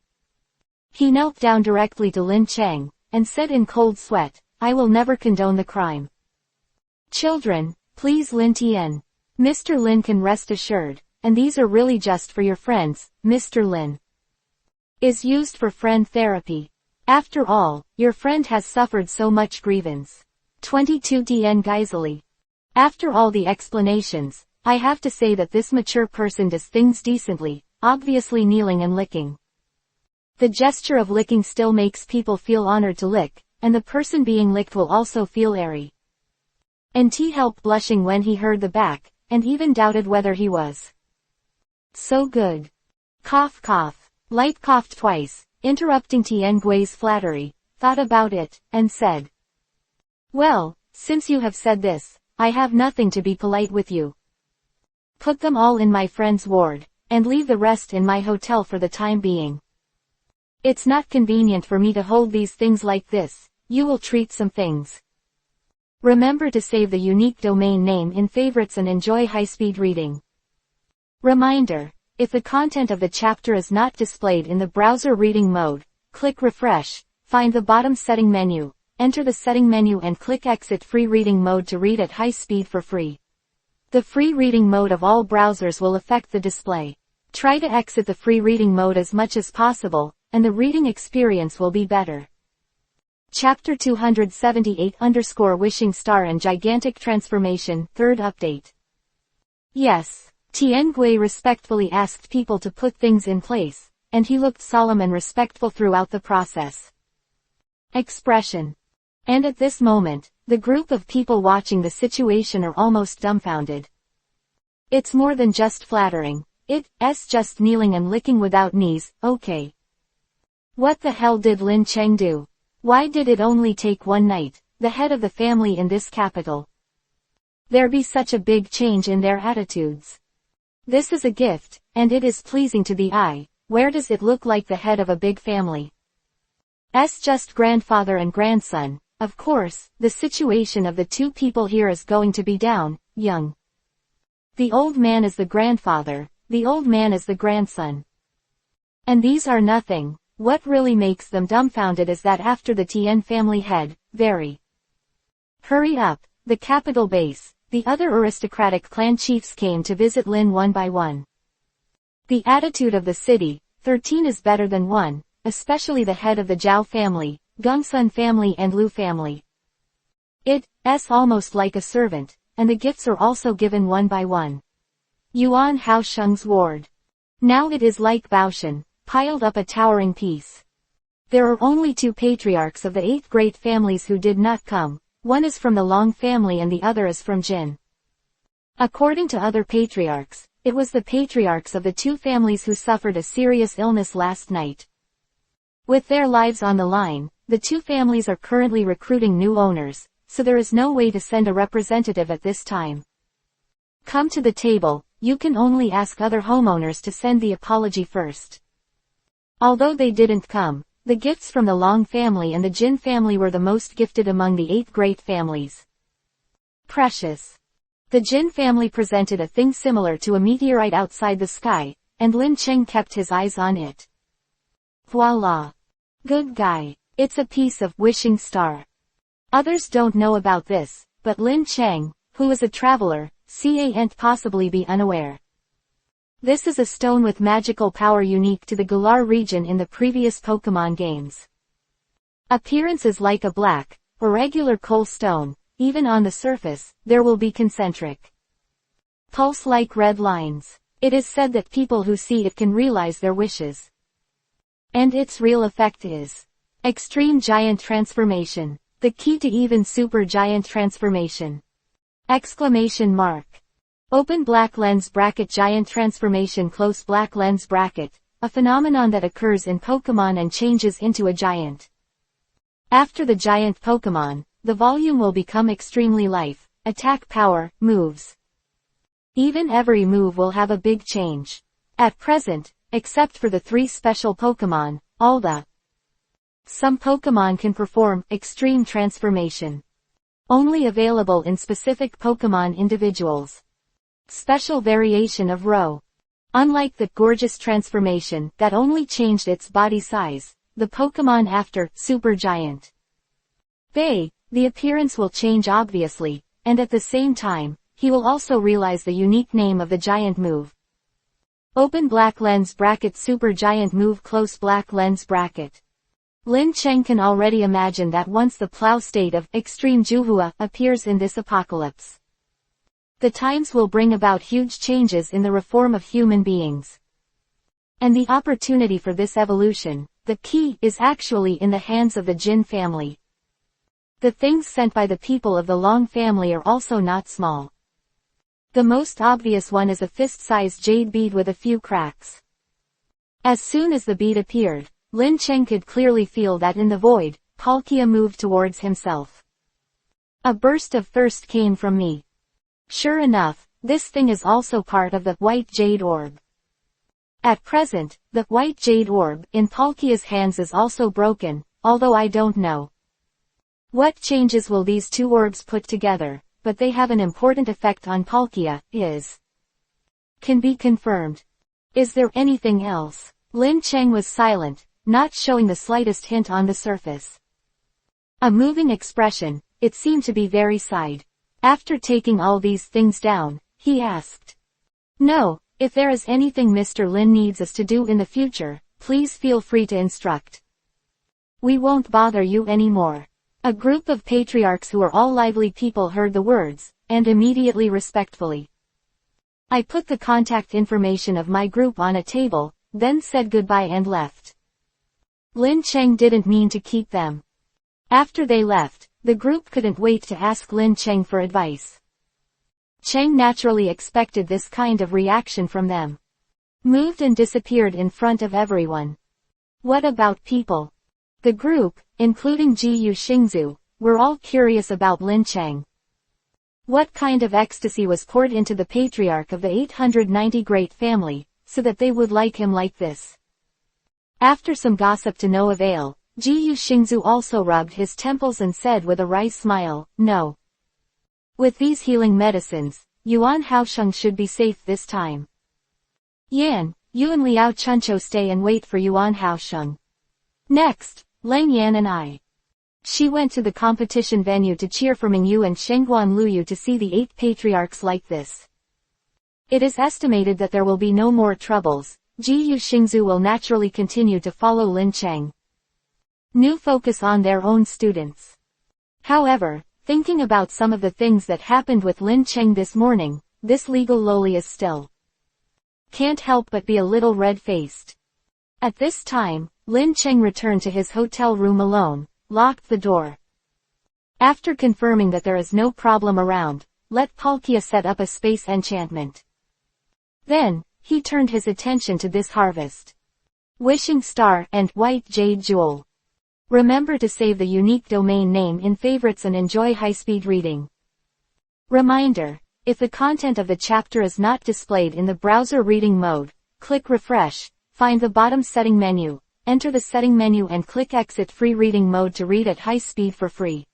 He knelt down directly to Lin Cheng, and said in cold sweat, I will never condone the crime. Children, please Lin Tian. Mr. Lin can rest assured, and these are really just for your friends, Mr. Lin is used for friend therapy. After all, your friend has suffered so much grievance. 22 Dien Geiseli. After all the explanations, I have to say that this mature person does things decently, obviously kneeling and licking. The gesture of licking still makes people feel honored to lick, and the person being licked will also feel airy. And T helped blushing when he heard the back, and even doubted whether he was so good. Cough cough. Light coughed twice, interrupting Tian Gui's flattery, thought about it, and said, well, since you have said this, I have nothing to be polite with you. Put them all in my friend's ward, and leave the rest in my hotel for the time being. It's not convenient for me to hold these things like this. You will treat some things. Remember to save the unique domain name in favorites and enjoy high-speed reading. Reminder, if the content of the chapter is not displayed in the browser reading mode, click refresh, find the bottom setting menu, enter the setting menu and click exit free reading mode to read at high speed for free. The free reading mode of all browsers will affect the display. Try to exit the free reading mode as much as possible, and the reading experience will be better. Chapter 278 _ Star and Gigantic Transformation, 3rd update. Yes. Tian Gui respectfully asked people to put things in place, and he looked solemn and respectful throughout the process. Expression. And at this moment, the group of people watching the situation are almost dumbfounded. It's more than just flattering. It's just kneeling and licking without knees, okay. What the hell did Lin Cheng do? Why did it only take one night, the head of the family in this capital? There be such a big change in their attitudes. This is a gift, and it is pleasing to the eye. Where does it look like the head of a big family? Just grandfather and grandson. Of course, the situation of the two people here is going to be down, young. The old man is the grandfather, the old man is the grandson. And these are nothing. What really makes them dumbfounded is that after the Tian family head, hurry up, the capital base, the other aristocratic clan chiefs came to visit Lin one by one. The attitude of the city, 13 is better than 1, especially the head of the Zhao family, Gongsun family and Lu family. It's almost like a servant, and the gifts are also given one by one. Yuan Hao Sheng's ward. Now it is like Baoshan, piled up a towering piece. There are only 2 patriarchs of the 8 great families who did not come, one is from the Long family and the other is from Jin. According to other patriarchs, it was the patriarchs of the 2 families who suffered a serious illness last night. With their lives on the line, the 2 families are currently recruiting new owners, so there is no way to send a representative at this time. Come to the table, you can only ask other homeowners to send the apology first. Although they didn't come, the gifts from the Long family and the Jin family were the most gifted among the 8 great families. Precious. The Jin family presented a thing similar to a meteorite outside the sky, and Lin Cheng kept his eyes on it. Voila. Good guy. It's a piece of wishing star. Others don't know about this, but Lin Cheng, who is a traveler, can't possibly be unaware. This is a stone with magical power unique to the Galar region in the previous Pokemon games. Appearance is like a black, or regular coal stone. Even on the surface, there will be concentric pulse like red lines. It is said that people who see it can realize their wishes. And its real effect is extreme giant transformation. The key to even super giant transformation. Exclamation mark. Open black lens bracket giant transformation close black lens bracket, a phenomenon that occurs in Pokemon and changes into a giant. After the giant Pokemon, the volume will become extremely life, attack power, moves. Even every move will have a big change. At present, except for the 3 special Pokemon, some Pokemon can perform extreme transformation. Only available in specific Pokemon individuals. Special variation of Row. Unlike the gorgeous transformation that only changed its body size, the Pokemon after Super Giant Bay, the appearance will change obviously, and at the same time, he will also realize the unique name of the giant move. Open black lens bracket super giant move close black lens bracket. Lin Cheng can already imagine that once the plow state of extreme Juhua appears in this apocalypse, the times will bring about huge changes in the reform of human beings. And the opportunity for this evolution, the key, is actually in the hands of the Jin family. The things sent by the people of the Long family are also not small. The most obvious one is a fist-sized jade bead with a few cracks. As soon as the bead appeared, Lin Cheng could clearly feel that in the void, Paluchia moved towards himself. A burst of thirst came from me. Sure enough, this thing is also part of the white jade orb. At present, the white jade orb in Paluchia's hands is also broken, although I don't know what changes will these 2 orbs put together, but they have an important effect on Paluchia, can be confirmed. Is there anything else? Lin Cheng was silent, not showing the slightest hint on the surface. A moving expression, it seemed to be very sighed. After taking all these things down, he asked. No, if there is anything Mr. Lin needs us to do in the future, please feel free to instruct. We won't bother you anymore. A group of patriarchs who are all lively people heard the words, and immediately respectfully. I put the contact information of my group on a table, then said goodbye and left. Lin Cheng didn't mean to keep them. After they left, the group couldn't wait to ask Lin Cheng for advice. Cheng naturally expected this kind of reaction from them. Moved and disappeared in front of everyone. What about people? The group, including Jiyu Xingzu, were all curious about Lin Cheng. What kind of ecstasy was poured into the patriarch of the 890 great family, so that they would like him like this? After some gossip to no avail, Jiyu Xingzu also rubbed his temples and said with a wry smile, no. With these healing medicines, Yuan Haosheng should be safe this time. Yan, you and Liao Chuncho stay and wait for Yuan Haosheng. Next, Lang Yan and I. She went to the competition venue to cheer for Mingyu and Shengguan Luyu to see the 8 patriarchs like this. It is estimated that there will be no more troubles. Jiyu Xingzu will naturally continue to follow Lin Cheng. New focus on their own students. However, thinking about some of the things that happened with Lin Cheng this morning, this legal loli is still can't help but be a little red-faced. At this time, Lin Cheng returned to his hotel room alone, locked the door. After confirming that there is no problem around, let Paluchia set up a space enchantment. Then, he turned his attention to this harvest. Wishing Star and White Jade Jewel. Remember to save the unique domain name in favorites and enjoy high-speed reading. Reminder, if the content of the chapter is not displayed in the browser reading mode, click refresh, find the bottom setting menu, enter the setting menu and click exit free reading mode to read at high speed for free.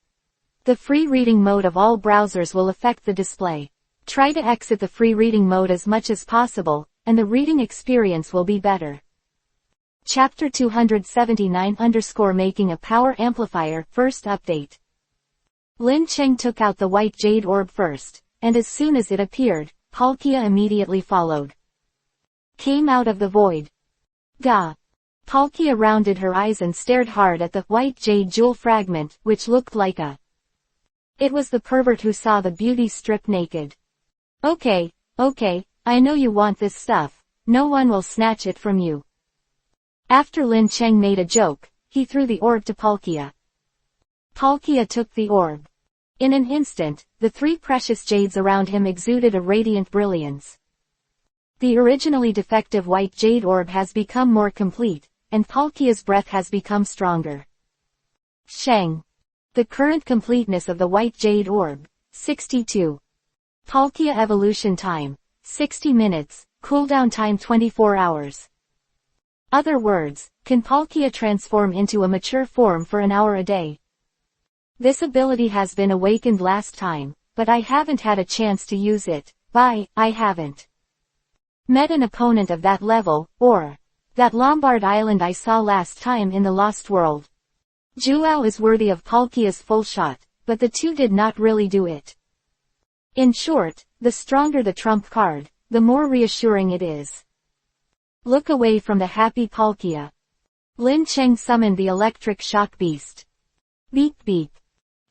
The free reading mode of all browsers will affect the display. Try to exit the free reading mode as much as possible, and the reading experience will be better. Chapter 279 Making a Power Amplifier First Update. Lin Cheng took out the white jade orb first, and as soon as it appeared, Paluchia immediately followed. Came out of the void. Gah! Paluchia rounded her eyes and stared hard at the white jade jewel fragment, which looked like a... It was the pervert who saw the beauty stripped naked. Okay, I know you want this stuff, no one will snatch it from you. After Lin Cheng made a joke, he threw the orb to Paluchia. Paluchia took the orb. In an instant, the 3 precious jades around him exuded a radiant brilliance. The originally defective white jade orb has become more complete, and Paluchia's breath has become stronger. Sheng. The current completeness of the white jade orb, 62. Paluchia evolution time, 60 minutes, cooldown time 24 hours. Other words, can Paluchia transform into a mature form for an hour a day? This ability has been awakened last time, but I haven't had a chance to use it. I haven't met an opponent of that level, or that Lombard Island I saw last time in the Lost World. Juao is worthy of Paluchia's full shot, but the two did not really do it. In short, the stronger the trump card, the more reassuring it is. Look away from the happy Paluchia. Lin Cheng summoned the electric shock beast. Beep beep.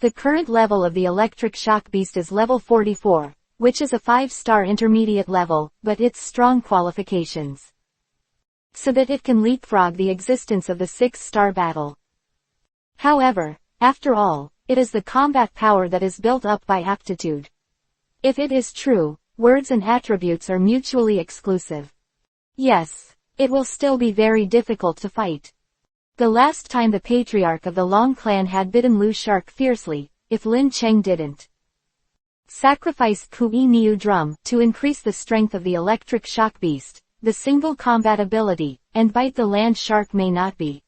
The current level of the electric shock beast is level 44, which is a 5-star intermediate level, but its strong qualifications. So that it can leapfrog the existence of the 6-star battle. However, after all, it is the combat power that is built up by aptitude. If it is true, words and attributes are mutually exclusive. Yes, it will still be very difficult to fight. The last time the patriarch of the Long clan had bitten Lu Shark fiercely, if Lin Cheng didn't sacrifice Kui Niu Drum to increase the strength of the electric shock beast, the single combat ability, and bite the land shark may not be.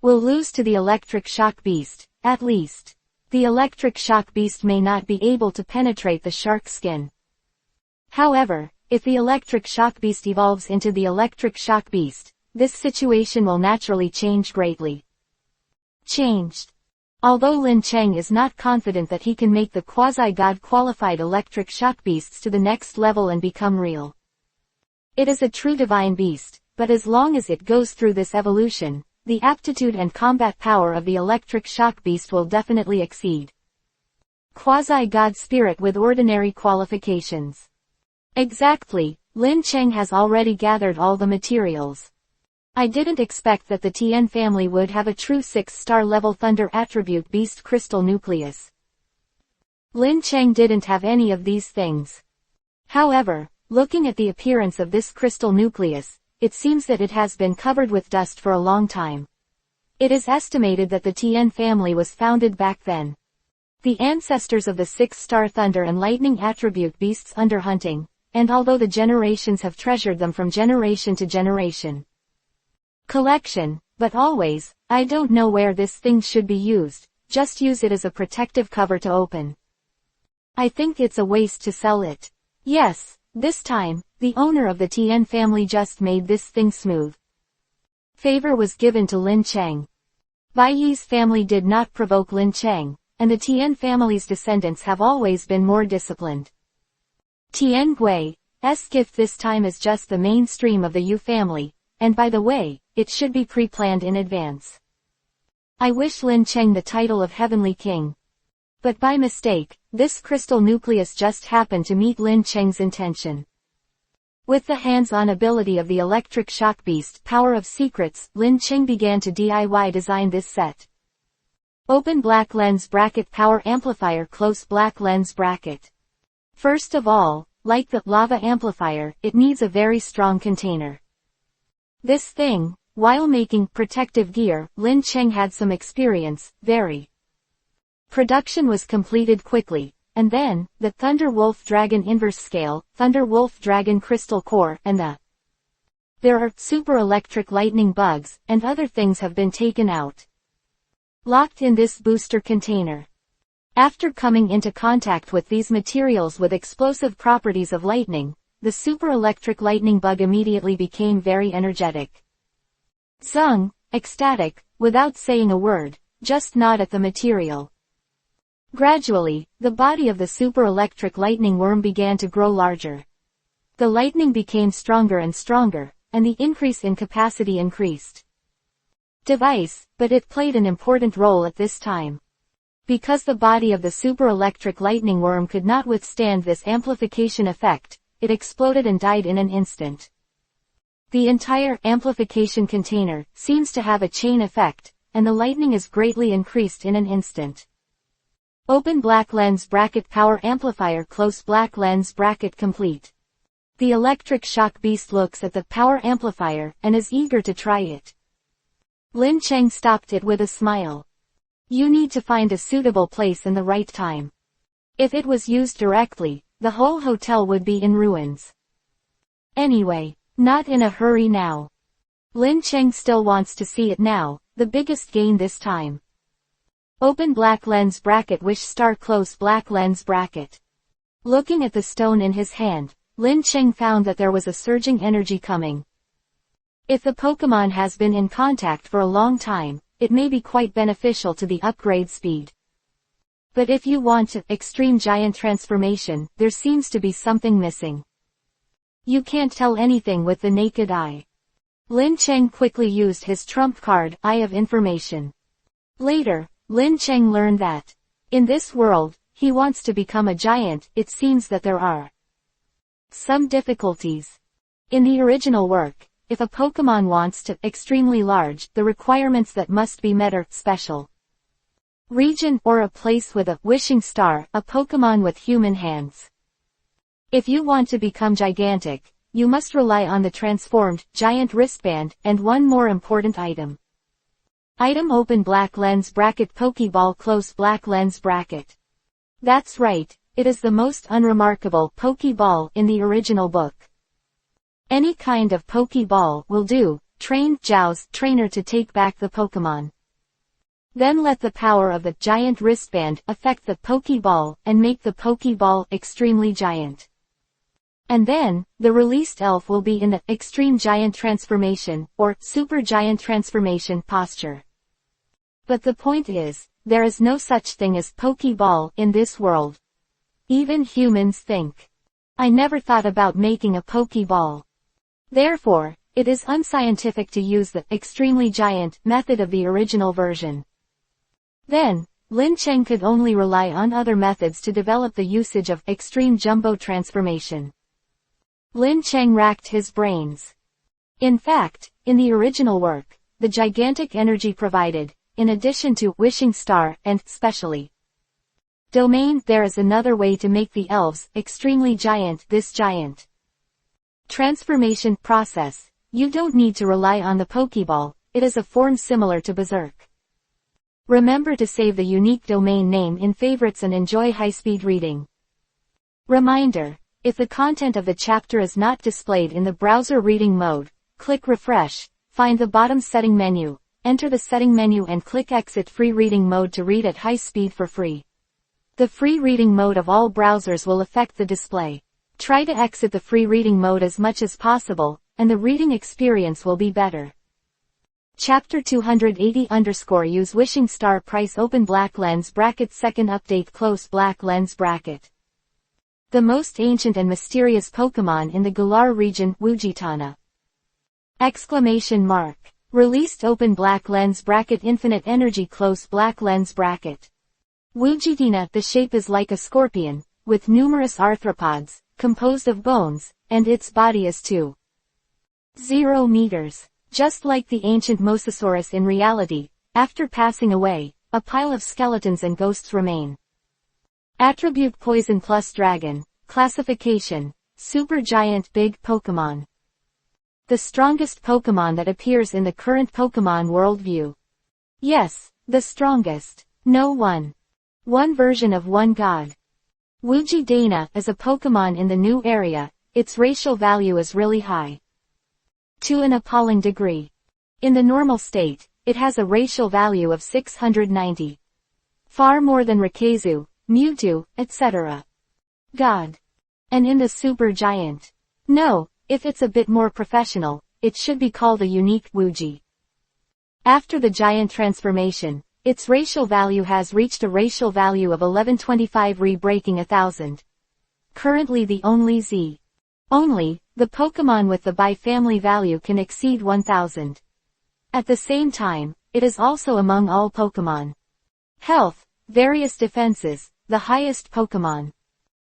Will lose to the electric shock beast, at least. The electric shock beast may not be able to penetrate the shark skin. However, if the electric shock beast evolves into the electric shock beast, this situation will naturally change greatly. Changed. Although Lin Cheng is not confident that he can make the quasi-god qualified electric shock beasts to the next level and become real. It is a true divine beast, but as long as it goes through this evolution, the aptitude and combat power of the electric shock beast will definitely exceed quasi-god spirit with ordinary qualifications. Exactly, Lin Cheng has already gathered all the materials. I didn't expect that the Tien family would have a true 6-star level thunder attribute beast crystal nucleus. Lin Cheng didn't have any of these things. However, looking at the appearance of this crystal nucleus, it seems that it has been covered with dust for a long time. It is estimated that the Tien family was founded back then. The ancestors of the 6-star thunder and lightning attribute beasts under hunting, and although the generations have treasured them from generation to generation. Collection, but always, I don't know where this thing should be used, just use it as a protective cover to open. I think it's a waste to sell it. Yes, this time, the owner of the Tien family just made this thing smooth. Favor was given to Lin Cheng. Bai Yi's family did not provoke Lin Cheng, and the Tien family's descendants have always been more disciplined. Tien Gui's gift this time is just the mainstream of the Yu family, and by the way, it should be pre-planned in advance. I wish Lin Cheng the title of Heavenly King. But by mistake, this crystal nucleus just happened to meet Lin Cheng's intention. With the hands-on ability of the electric shock beast Power of Secrets, Lin Cheng began to DIY design this set. Open black lens bracket power amplifier close black lens bracket. First of all, like the lava amplifier, it needs a very strong container. This thing, while making protective gear, Lin Cheng had some experience, Production was completed quickly, and then, the Thunder Wolf Dragon Inverse Scale, Thunder Wolf Dragon Crystal Core, and there are super electric lightning bugs, and other things have been taken out. Locked in this booster container. After coming into contact with these materials with explosive properties of lightning, the super electric lightning bug immediately became very energetic. Zung, ecstatic, without saying a word, just nod at the material. Gradually, the body of the super electric lightning worm began to grow larger. The lightning became stronger and stronger, and the increase in capacity increased. Device, but it played an important role at this time. Because the body of the super electric lightning worm could not withstand this amplification effect, it exploded and died in an instant. The entire amplification container seems to have a chain effect, and the lightning is greatly increased in an instant. Open black lens bracket power amplifier close black lens bracket complete. The electric shock beast looks at the power amplifier and is eager to try it. Lin Cheng stopped it with a smile. You need to find a suitable place and the right time. If it was used directly, the whole hotel would be in ruins. Anyway, not in a hurry now. Lin Cheng still wants to see it now, the biggest gain this time. Open black lens bracket wish star close black lens bracket. Looking at the stone in his hand, Lin Cheng found that there was a surging energy coming. If the Pokemon has been in contact for a long time, it may be quite beneficial to the upgrade speed. But if you want extreme giant transformation, there seems to be something missing. You can't tell anything with the naked eye. Lin Cheng quickly used his trump card, Eye of Information. Later, Lin Cheng learned that, in this world, he wants to become a giant. It seems that there are some difficulties. In the original work, if a Pokemon wants to extremely large, the requirements that must be met are special region or a place with a wishing star, a Pokemon with human hands. If you want to become gigantic, you must rely on the transformed giant wristband and one more important item. Item open black lens bracket Pokeball close black lens bracket. That's right, it is the most unremarkable Pokeball in the original book. Any kind of Pokeball will do, train Zhao's trainer to take back the Pokemon. Then let the power of the giant wristband affect the Pokeball and make the Pokeball extremely giant. And then, the released elf will be in the extreme giant transformation, or super giant transformation posture. But the point is, there is no such thing as Pokeball in this world. Even humans think. I never thought about making a Pokeball. Therefore, It is unscientific to use the extremely giant method of the original version. Then, Lin Cheng could only rely on other methods to develop the usage of extreme jumbo transformation. Lin Cheng racked his brains. In fact, in the original work, the gigantic energy provided, in addition to wishing star and specially domain, there is another way to make the elves extremely giant. This giant transformation process, you don't need to rely on the Pokeball, it is a form similar to Berserk. Remember to save the unique domain name in favorites and enjoy high-speed reading. Reminder, if the content of the chapter is not displayed in the browser reading mode, click refresh, find the bottom setting menu, enter the setting menu and click exit free reading mode to read at high speed for free. The free reading mode of all browsers will affect the display. Try to exit the free reading mode as much as possible, and the reading experience will be better. Chapter 280 use wishing star price open black lens bracket second update close black lens bracket. The most ancient and mysterious Pokemon in the Galar region, Wugitana. Exclamation mark. Released open black lens bracket infinite energy close black lens bracket. Wugitana, the shape is like a scorpion, with numerous arthropods, composed of bones, and its body is 2.0 meters. Just like the ancient Mosasaurus in reality, after passing away, a pile of skeletons and ghosts remain. Attribute Poison plus Dragon. Classification. Supergiant big Pokemon. The strongest Pokemon that appears in the current Pokemon worldview. Yes, the strongest. No one. One version of one god. Wugidana is a Pokemon in the new area, its racial value is really high. To an appalling degree. In the normal state, it has a racial value of 690. Far more than Rikazu, Mewtwo, etc. God. And in the super giant. No, if it's a bit more professional, it should be called a unique Wugi. After the giant transformation, its racial value has reached a racial value of 1125 breaking 1000. Currently the only, the Pokemon with the bi-family value can exceed 1000. At the same time, it is also among all Pokemon. Health, various defenses, the highest Pokemon.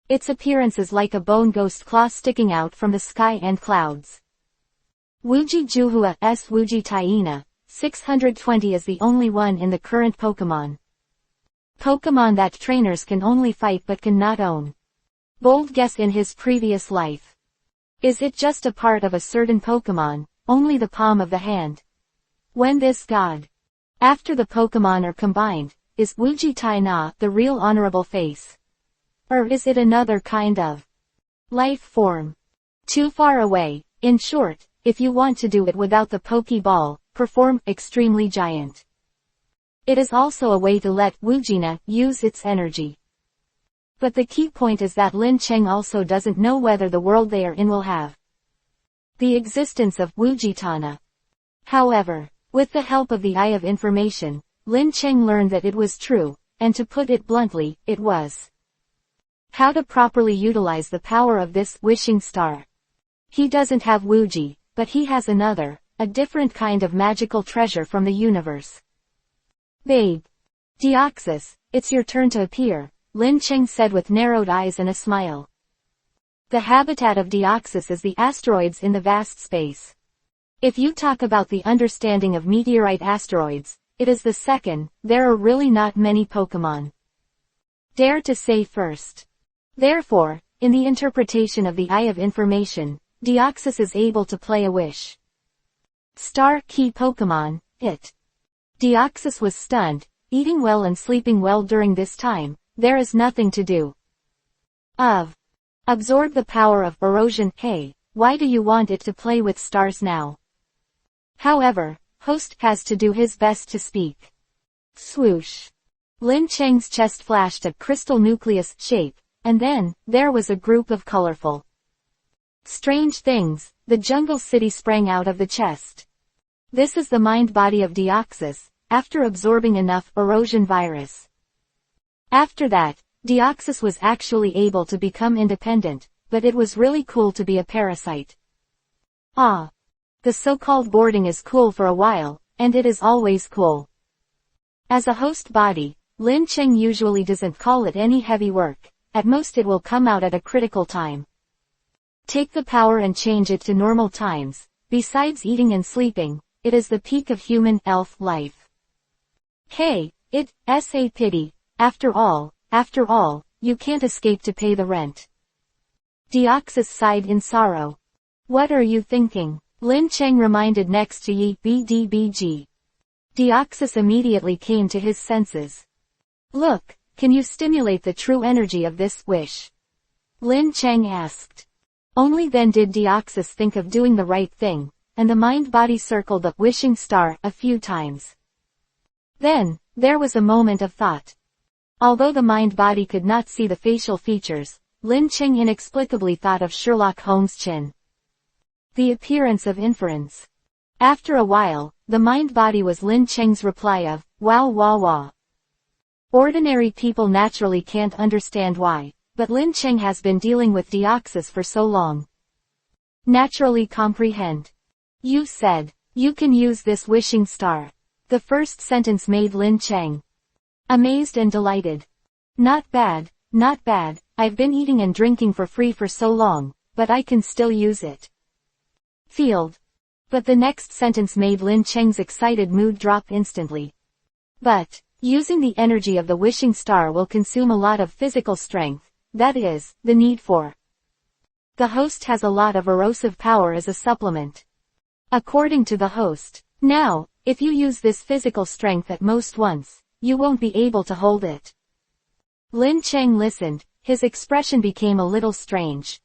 Its appearance is like a bone ghost claw sticking out from the sky and clouds. Wugi Juhua s Wugi Taina, 620 is the only one in the current Pokemon. Pokemon that trainers can only fight but cannot own. Bold guess in his previous life. Is it just a part of a certain Pokemon, only the palm of the hand? When this god, after the Pokemon are combined, is Wugitaina the real honorable face? Or is it another kind of life form? Too far away. In short, if you want to do it without the Pokeball, perform extremely giant. It is also a way to let Wugina use its energy. But the key point is that Lin Cheng also doesn't know whether the world they are in will have the existence of Wugitana. However, with the help of the Eye of Information, Lin Cheng learned that it was true, and to put it bluntly, it was. How to properly utilize the power of this wishing star. He doesn't have Wugi, but he has another, a different kind of magical treasure from the universe. Babe. Deoxys, it's your turn to appear, Lin Cheng said with narrowed eyes and a smile. The habitat of Deoxys is the asteroids in the vast space. If you talk about the understanding of meteorite asteroids, it is the second. There are really not many Pokemon. Dare to say first. Therefore, in the interpretation of the Eye of Information, Deoxys is able to play a wish star key Pokemon, it. Deoxys was stunned, eating well and sleeping well during this time. There is nothing to do. Absorb the power of erosion. Hey, why do you want it to play with stars now? However, host has to do his best to speak. Swoosh. Lin Cheng's chest flashed a crystal nucleus shape, and then, there was a group of colorful, strange things. The jungle city sprang out of the chest. This is the mind-body of Deoxys, after absorbing enough erosion virus. After that, Deoxys was actually able to become independent, but it was really cool to be a parasite. The so-called boarding is cool for a while, and it is always cool. As a host body, Lin Cheng usually doesn't call it any heavy work. At most it will come out at a critical time. Take the power and change it to normal times. Besides eating and sleeping, it is the peak of human elf life. Hey, it's a pity. After all, you can't escape to pay the rent. Deoxys sighed in sorrow. What are you thinking? Lin Cheng reminded next to Yi BDBG. Deoxys immediately came to his senses. Look, can you stimulate the true energy of this wish? Lin Cheng asked. Only then did Deoxys think of doing the right thing, and the mind-body circled the wishing star a few times. Then, there was a moment of thought. Although the mind-body could not see the facial features, Lin Cheng inexplicably thought of Sherlock Holmes' chin. The appearance of inference. After a while, the mind-body was Lin Cheng's reply of, wow wah wah. Ordinary people naturally can't understand why, but Lin Cheng has been dealing with Deoxys for so long. Naturally comprehend. You said, you can use this wishing star. The first sentence made Lin Cheng amazed and delighted. Not bad, I've been eating and drinking for free for so long, but I can still use it. Field. But the next sentence made Lin Cheng's excited mood drop instantly. But, using the energy of the wishing star will consume a lot of physical strength, that is, the need for. The host has a lot of erosive power as a supplement. According to the host, now, if you use this physical strength at most once, you won't be able to hold it. Lin Cheng listened, his expression became a little strange.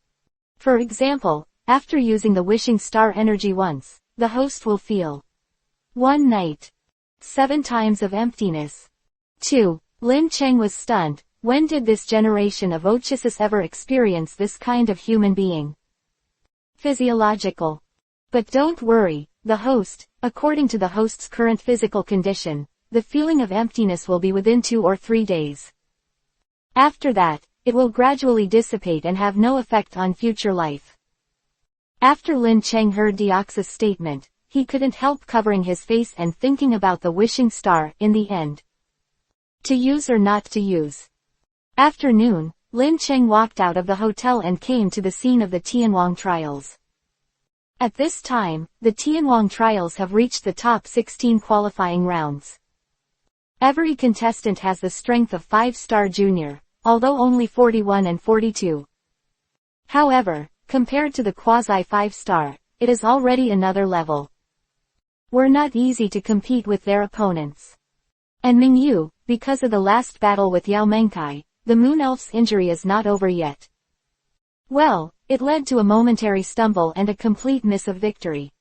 For example, after using the wishing star energy once, the host will feel 1 night. 7 times of emptiness. 2. Lin Cheng was stunned. When did this generation of Ochisus ever experience this kind of human being? Physiological. But don't worry, the host, according to the host's current physical condition, the feeling of emptiness will be within 2 or 3 days. After that, it will gradually dissipate and have no effect on future life. After Lin Cheng heard Deoxys' statement, he couldn't help covering his face and thinking about the wishing star in the end. To use or not to use. After noon, Lin Cheng walked out of the hotel and came to the scene of the Tianwang trials. At this time, the Tianwang trials have reached the top 16 qualifying rounds. Every contestant has the strength of 5-star junior, although only 41 and 42. However, compared to the quasi 5-star, it is already another level. Were not easy to compete with their opponents. And Mingyu, because of the last battle with Yao Menkai, the Moon Elf's injury is not over yet. Well, it led to a momentary stumble and a complete miss of victory.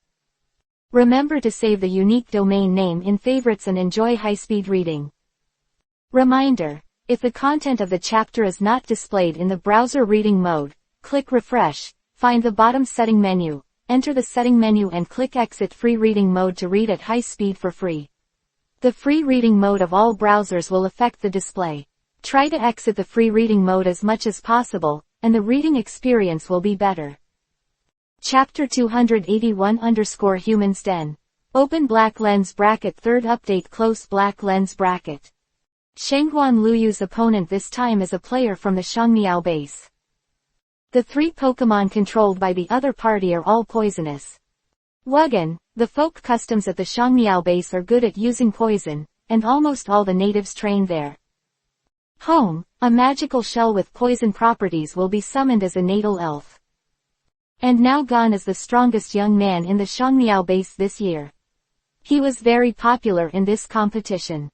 Remember to save the unique domain name in favorites and enjoy high-speed reading. Reminder, if the content of the chapter is not displayed in the browser reading mode, click refresh, find the bottom setting menu, enter the setting menu and click exit free reading mode to read at high speed for free. The free reading mode of all browsers will affect the display. Try to exit the free reading mode as much as possible, and the reading experience will be better. Chapter 281-Humans Den. Open black lens bracket. Third update. Close black lens bracket. Shengguan Luyu's opponent this time is a player from the Shangmiao base. The 3 Pokemon controlled by the other party are all poisonous. Wugan, the folk customs at the Shangmiao base are good at using poison, and almost all the natives trained there. Home, a magical shell with poison properties will be summoned as a natal elf. And now Gon is the strongest young man in the Shangmiao base this year. He was very popular in this competition.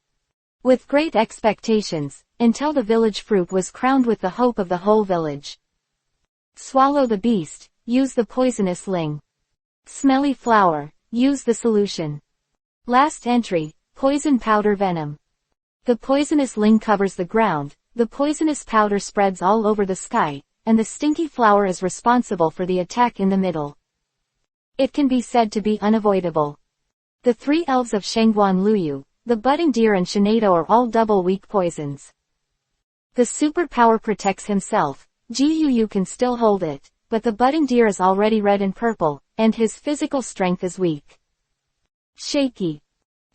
With great expectations, until the village fruit was crowned with the hope of the whole village. Swallow the beast, use the poisonous ling. Smelly flower, use the solution. Last entry, poison powder venom. The poisonous ling covers the ground, the poisonous powder spreads all over the sky, and the stinky flower is responsible for the attack in the middle. It can be said to be unavoidable. The 3 elves of Shengguan Luyu, the budding deer and Shinado are all double weak poisons. The superpower protects himself. Jiuyu can still hold it, but the budding deer is already red and purple, and his physical strength is weak. Shaky.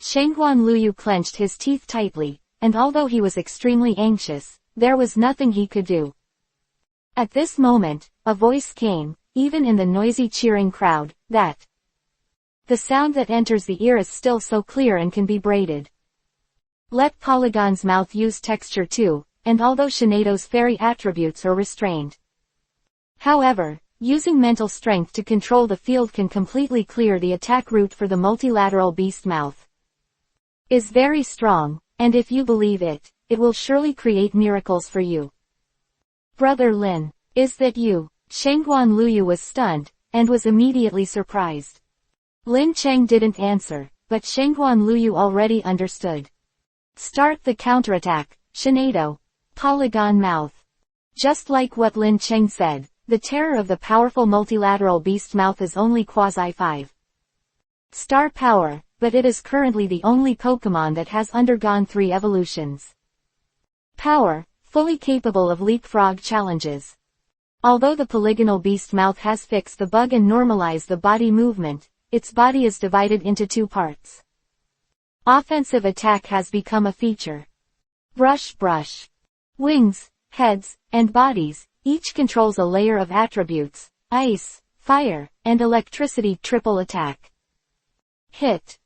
Shanghuan Luyu clenched his teeth tightly, and although he was extremely anxious, there was nothing he could do. At this moment, a voice came, even in the noisy cheering crowd, that the sound that enters the ear is still so clear and can be braided. Let Polygon's mouth use texture too, and although Shinedo's fairy attributes are restrained. However, using mental strength to control the field can completely clear the attack route for the multilateral beast mouth. Is very strong, and if you believe it, it will surely create miracles for you. Brother Lin, is that you? Shanghuan Luyu was stunned, and was immediately surprised. Lin Cheng didn't answer, but Shanghuan Luyu already understood. Start the counterattack, Shinedo. Polygon mouth. Just like what Lin Cheng said, the terror of the powerful multilateral beast mouth is only quasi 5-star power, but it is currently the only Pokemon that has undergone 3 evolutions. Power, fully capable of leapfrog challenges. Although the polygonal beast mouth has fixed the bug and normalized the body movement, its body is divided into 2 parts. Offensive attack has become a feature. Brush. Wings, heads, and bodies, each controls a layer of attributes, ice, fire, and electricity. Triple attack. Hit.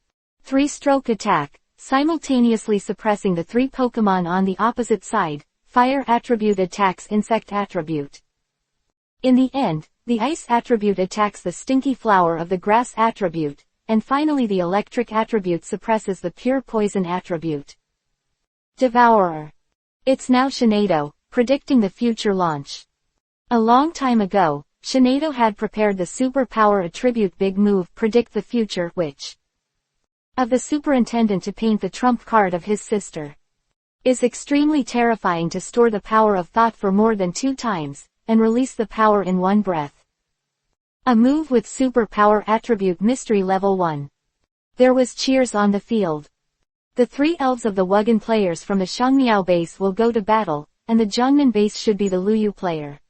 3-stroke attack, simultaneously suppressing the 3 Pokemon on the opposite side. Fire attribute attacks insect attribute. In the end, the ice attribute attacks the stinky flower of the grass attribute, and finally the electric attribute suppresses the pure poison attribute. Devourer. It's now Shinedo, predicting the future launch. A long time ago, Shinedo had prepared the superpower attribute big move predict the future which of the superintendent to paint the trump card of his sister. Is extremely terrifying to store the power of thought for more than 2 times, and release the power in one breath. A move with superpower attribute mystery level 1. There was cheers on the field. The 3 elves of the Wugan players from the Shangmiao base will go to battle, and the Jiangnan base should be the Luyu player.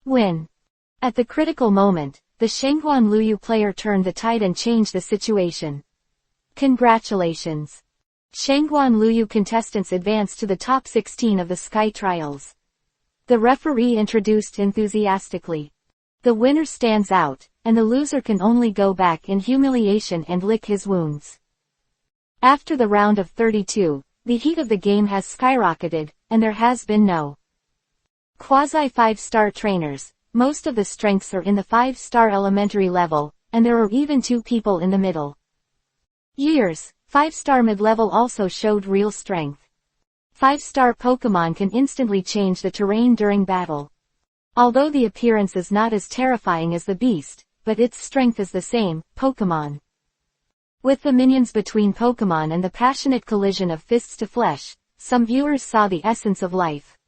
Win. At the critical moment, the Shanghuan Luyu player turned the tide and changed the situation. Congratulations. Shanghuan Luyu contestants advanced to the top 16 of the Sky Trials. The referee introduced enthusiastically. The winner stands out, and the loser can only go back in humiliation and lick his wounds. After the round of 32, the heat of the game has skyrocketed, and there has been no quasi 5-star trainers. Most of the strengths are in the 5-star elementary level, and there are even 2 people in the middle. 5-star mid-level also showed real strength. 5-star Pokemon can instantly change the terrain during battle. Although the appearance is not as terrifying as the beast, but its strength is the same, Pokemon. With the minions between Pokemon and the passionate collision of fists to flesh, some viewers saw the essence of life.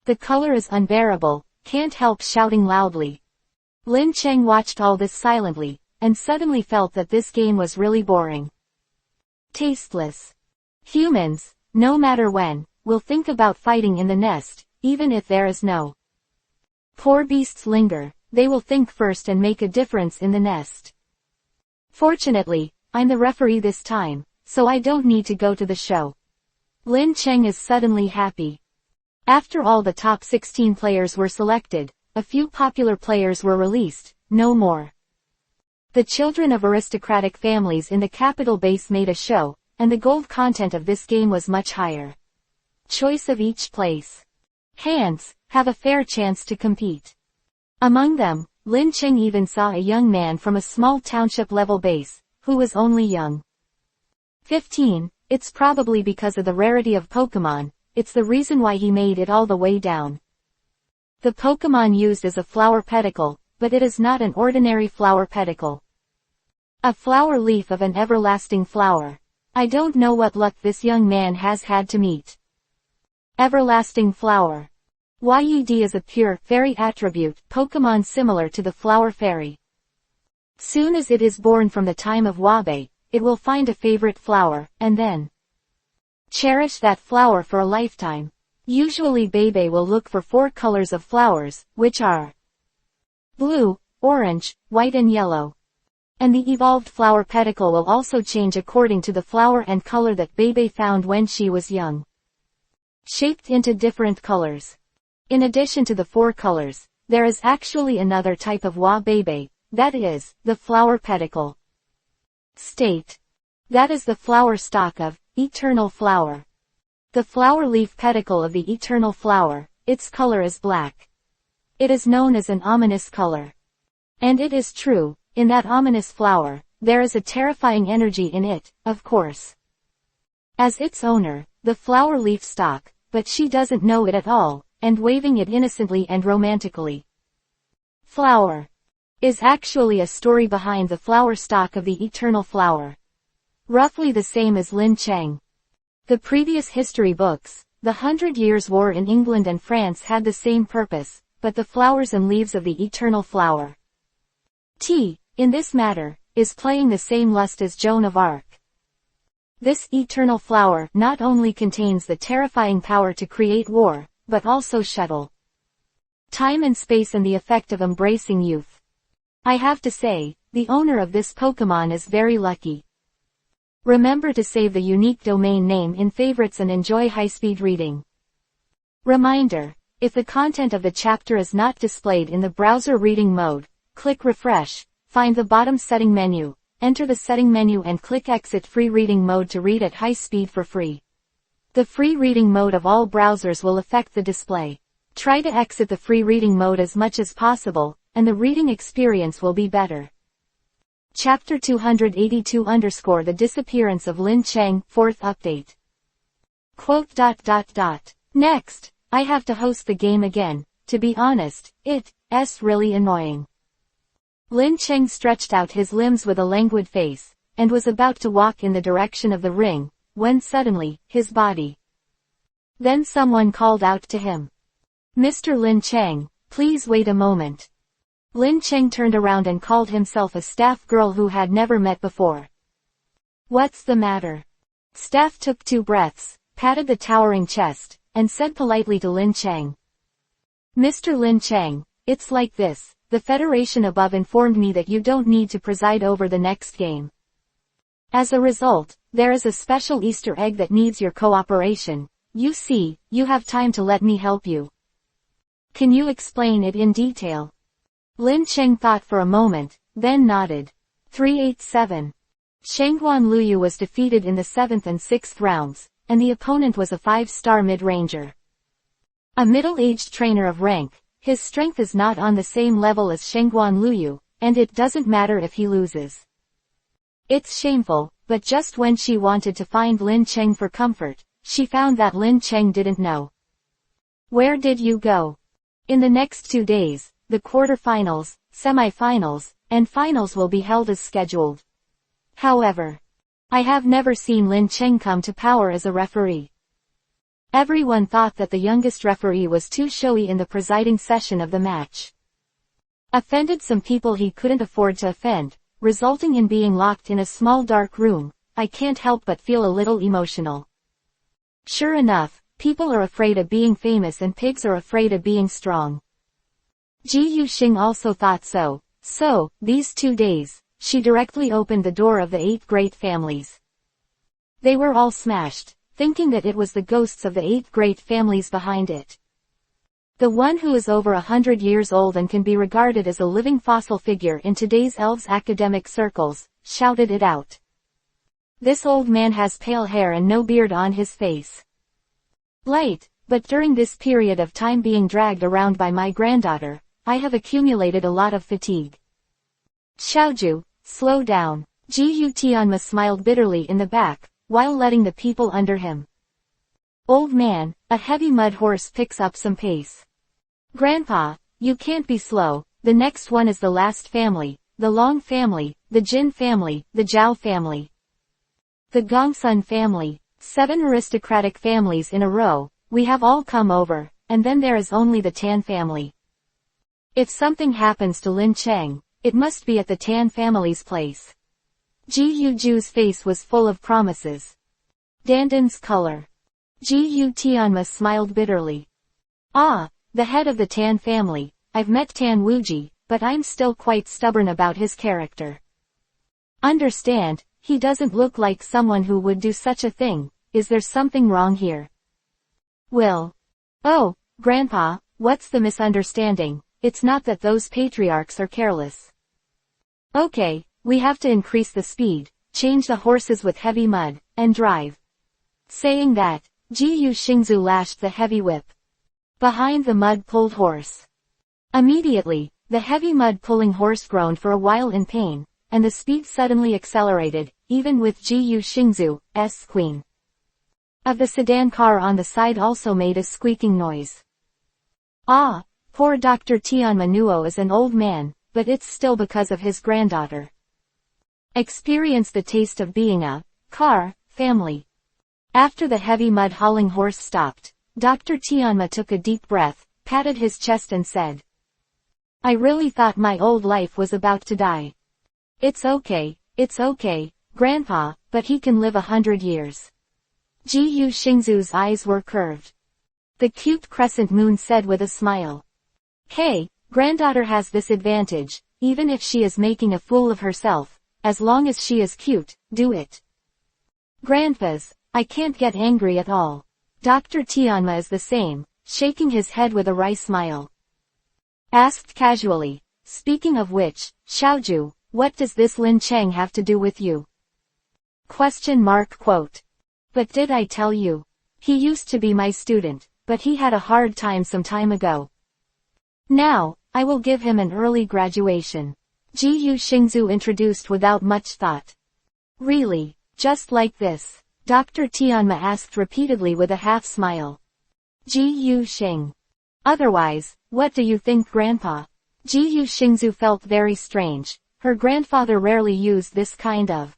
The color is unbearable, can't help shouting loudly. Lin Cheng watched all this silently, and suddenly felt that this game was really boring. Tasteless. Humans, no matter when, will think about fighting in the nest, even if there is no poor beasts linger, they will think first and make a difference in the nest. Fortunately, I'm the referee this time, so I don't need to go to the show. Lin Cheng is suddenly happy. After all the top 16 players were selected, a few popular players were released, no more. The children of aristocratic families in the capital base made a show, and the gold content of this game was much higher. Choice of each place. Hands have a fair chance to compete. Among them, Lin Cheng even saw a young man from a small township-level base, who was only young. 15, it's probably because of the rarity of Pokemon, it's the reason why he made it all the way down. The Pokemon used is a flower pedicle, but it is not an ordinary flower pedicle. A flower leaf of an everlasting flower. I don't know what luck this young man has had to meet. Everlasting flower. Yed is a pure fairy attribute Pokemon similar to the flower fairy. Soon as it is born from the time of Wabe, it will find a favorite flower, and then cherish that flower for a lifetime. Usually Bebe will look for 4 colors of flowers, which are blue, orange, white and yellow. And the evolved flower pedicle will also change according to the flower and color that Bebe found when she was young. Shaped into different colors. In addition to the 4 colors, there is actually another type of wa Bebe, that is, the flower pedicle. State. That is the flower stalk of eternal flower. The flower leaf pedicle of the eternal flower, its color is black. It is known as an ominous color. And it is true, in that ominous flower, there is a terrifying energy in it, of course. As its owner, the flower leaf stalk, but she doesn't know it at all, and waving it innocently and romantically. Flower is actually a story behind the flower stalk of the eternal flower. Roughly the same as Lin Cheng. The previous history books, the 100 Years' War in England and France had the same purpose, but the flowers and leaves of the eternal flower, in this matter, is playing the same lust as Joan of Arc. This eternal flower not only contains the terrifying power to create war, but also shuttle time and space and the effect of embracing youth. I have to say, the owner of this Pokemon is very lucky. Remember to save the unique domain name in favorites and enjoy high-speed reading. Reminder, if the content of the chapter is not displayed in the browser reading mode, click refresh, find the bottom setting menu, enter the setting menu and click exit free reading mode to read at high speed for free. The free reading mode of all browsers will affect the display. Try to exit the free reading mode as much as possible, and the reading experience will be better. Chapter 282 _ The Disappearance of Lin Cheng, 4th update. Quote. Next, I have to host the game again. To be honest, it's really annoying. Lin Cheng stretched out his limbs with a languid face, and was about to walk in the direction of the ring, when suddenly, his body. Then someone called out to him. Mr. Lin Cheng, please wait a moment. Lin Cheng turned around and called himself a staff girl who had never met before. What's the matter? Staff took 2 breaths, patted the towering chest, and said politely to Lin Cheng. Mr. Lin Cheng, it's like this, the Federation above informed me that you don't need to preside over the next game. As a result, there is a special Easter egg that needs your cooperation. You see, you have time to let me help you. Can you explain it in detail? Lin Cheng thought for a moment, then nodded. 387. Shangguan Luyu was defeated in the 7th and 6th rounds, and the opponent was a 5-star mid-ranger. A middle-aged trainer of rank, his strength is not on the same level as Shangguan Luyu, and it doesn't matter if he loses. It's shameful, but just when she wanted to find Lin Cheng for comfort, she found that Lin Cheng didn't know. Where did you go? In the next 2 days, the quarterfinals, semifinals, and finals will be held as scheduled. However, I have never seen Lin Cheng come to power as a referee. Everyone thought that the youngest referee was too showy in the presiding session of the match. Offended some people he couldn't afford to offend, resulting in being locked in a small dark room. I can't help but feel a little emotional. Sure enough, people are afraid of being famous and pigs are afraid of being strong. Ji Yuxing also thought so. So, these 2 days, she directly opened the door of the 8 great families. They were all smashed, thinking that it was the ghosts of the 8 great families behind it. The one who is over 100 years old and can be regarded as a living fossil figure in today's Elves academic circles, shouted it out. This old man has pale hair and no beard on his face. Light, but during this period of time being dragged around by my granddaughter, I have accumulated a lot of fatigue. Xiaoju, slow down. Ji Yu Tianma smiled bitterly in the back, while letting the people under him. Old man, a heavy mud horse picks up some pace. Grandpa, you can't be slow, the next one is the last family, the Long family, the Jin family, the Zhao family. The Gongsun family, 7 aristocratic families in a row, we have all come over, and then there is only the Tan family. If something happens to Lin Cheng, it must be at the Tan family's place. Ji Yuju's face was full of promises. Dandan's color. Ji Yu Tianma smiled bitterly. Ah, the head of the Tan family, I've met Tan Wuji, but I'm still quite stubborn about his character. Understand, he doesn't look like someone who would do such a thing. Is there something wrong here? Will. Oh, Grandpa, what's the misunderstanding? It's not that those patriarchs are careless. Okay, we have to increase the speed, change the horses with heavy mud, and drive. Saying that, Ji Xingzu lashed the heavy whip behind the mud-pulled horse. Immediately, the heavy mud-pulling horse groaned for a while in pain, and the speed suddenly accelerated, even with Ji Xingzu's queen of the sedan car on the side also made a squeaking noise. Ah, poor Dr. Tianma Nuo is an old man, but it's still because of his granddaughter. Experience the taste of being a car family. After the heavy mud-hauling horse stopped, Dr. Tianma took a deep breath, patted his chest and said, I really thought my old life was about to die. It's okay, Grandpa, but he can live 100 years. Ji Xingzu's eyes were curved. The cute crescent moon said with a smile. Hey, granddaughter has this advantage, even if she is making a fool of herself, as long as she is cute, do it. Grandpas, I can't get angry at all. Dr. Tianma is the same, shaking his head with a wry smile. Asked casually, speaking of which, Xiaoju, what does this Lin Cheng have to do with you? Quote. But did I tell you? He used to be my student, but he had a hard time some time ago. Now, I will give him an early graduation. Ji Xingzu introduced without much thought. Really, just like this? Dr. Tianma asked repeatedly with a half smile. Ji Xing. Otherwise, what do you think, Grandpa? Ji Xingzu felt very strange. Her grandfather rarely used this kind of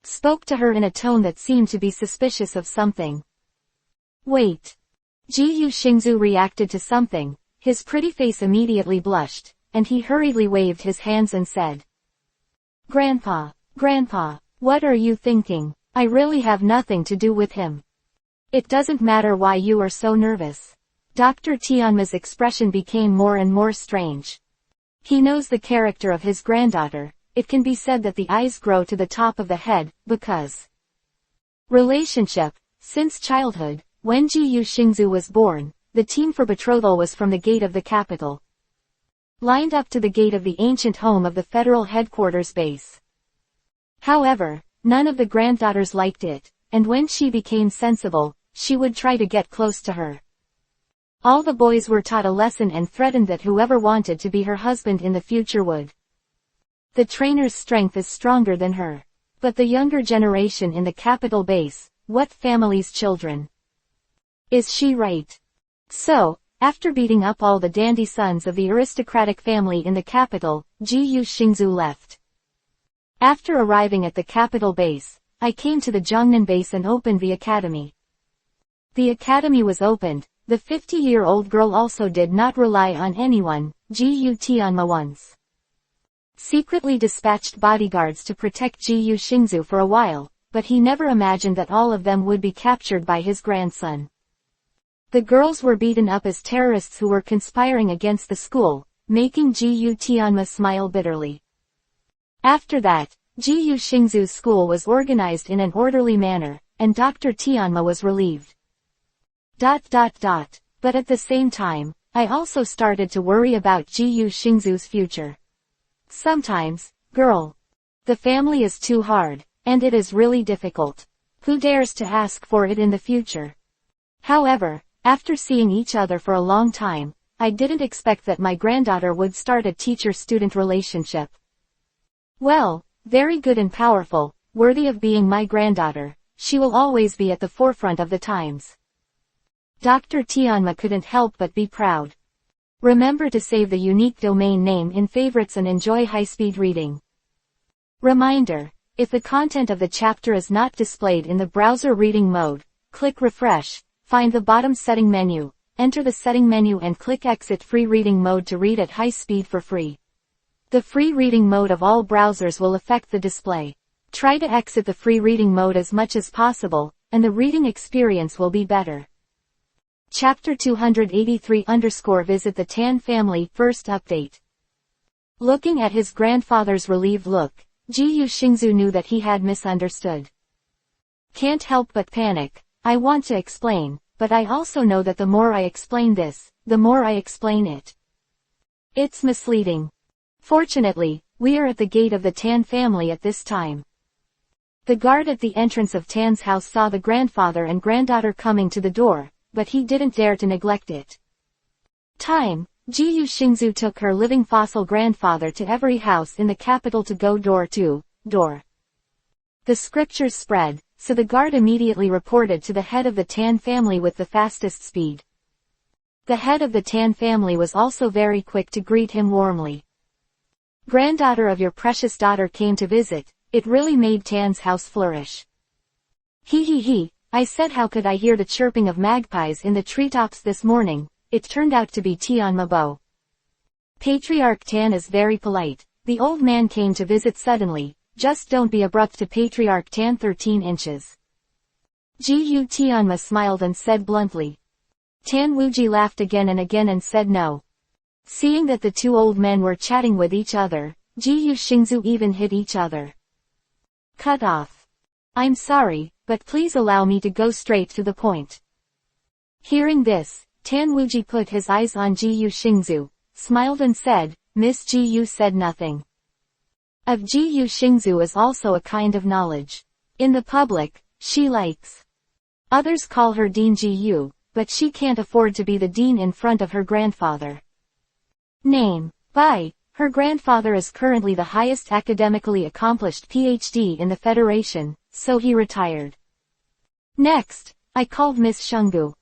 spoke to her in a tone that seemed to be suspicious of something. Wait. Ji Xingzu reacted to something. His pretty face immediately blushed, and he hurriedly waved his hands and said, Grandpa, what are you thinking? I really have nothing to do with him. It doesn't matter why you are so nervous. Dr. Tianma's expression became more and more strange. He knows the character of his granddaughter. It can be said that the eyes grow to the top of the head, because relationship. Since childhood, when Ji Xingzu was born, the team for betrothal was from the gate of the capital, lined up to the gate of the ancient home of the federal headquarters base. However, none of the granddaughters liked it, and when she became sensible, she would try to get close to her. All the boys were taught a lesson and threatened that whoever wanted to be her husband in the future would. The trainer's strength is stronger than her. But the younger generation in the capital base, what family's children? Is she right? So, after beating up all the dandy sons of the aristocratic family in the capital, Ji Xingzu left. After arriving at the capital base, I came to the Jiangnan base and opened the academy. The academy was opened. The 50-year-old girl also did not rely on anyone. Ji Tianma once secretly dispatched bodyguards to protect Ji Xingzu for a while, but he never imagined that all of them would be captured by his grandson. The girls were beaten up as terrorists who were conspiring against the school, making Ji Tianma smile bitterly. After that, Ji Xingzu's school was organized in an orderly manner, and Dr. Tianma was relieved. But at the same time, I also started to worry about Ji Xingzu's future. Sometimes, girl, the family is too hard, and it is really difficult. Who dares to ask for it in the future? However, after seeing each other for a long time, I didn't expect that my granddaughter would start a teacher-student relationship. Well, very good and powerful, worthy of being my granddaughter. She will always be at the forefront of the times. Dr. Tianma couldn't help but be proud. Remember to save the unique domain name in favorites and enjoy high-speed reading. Reminder: if the content of the chapter is not displayed in the browser reading mode, click refresh, find the bottom setting menu, enter the setting menu and click exit free reading mode to read at high speed for free. The free reading mode of all browsers will affect the display. Try to exit the free reading mode as much as possible, and the reading experience will be better. Chapter 283 _ Visit the Tan Family First Update. Looking at his grandfather's relieved look, Ji Yuxingzu knew that he had misunderstood. Can't help but panic. I want to explain, but I also know that the more I explain this, the more I explain it. It's misleading. Fortunately, we are at the gate of the Tan family at this time. The guard at the entrance of Tan's house saw the grandfather and granddaughter coming to the door, but he didn't dare to neglect it. Ji Yuxingzu took her living fossil grandfather to every house in the capital to go door to door. The scriptures spread, so the guard immediately reported to the head of the Tan family with the fastest speed. The head of the Tan family was also very quick to greet him warmly. Granddaughter of your precious daughter came to visit. It really made Tan's house flourish. He, I said how could I hear the chirping of magpies in the treetops this morning. It turned out to be Tian Mabo. Patriarch Tan is very polite. The old man came to visit suddenly. Just don't be abrupt to Patriarch Tan 13 inches. Ji Tianma smiled and said bluntly. Tan Wuji laughed again and said no. Seeing that the two old men were chatting with each other, Ji Yuxingzu even hit each other. Cut off. I'm sorry, but please allow me to go straight to the point. Hearing this, Tan Wuji put his eyes on Ji Yuxingzu, smiled and said, Miss Ji Yu said nothing. Of Ji Yuxingzu is also a kind of knowledge. In the public, she likes. Others call her Dean Ji Yu, but she can't afford to be the dean in front of her grandfather. Name. Bai. Her grandfather is currently the highest academically accomplished PhD in the Federation, so he retired. Next, I called Miss Shungu.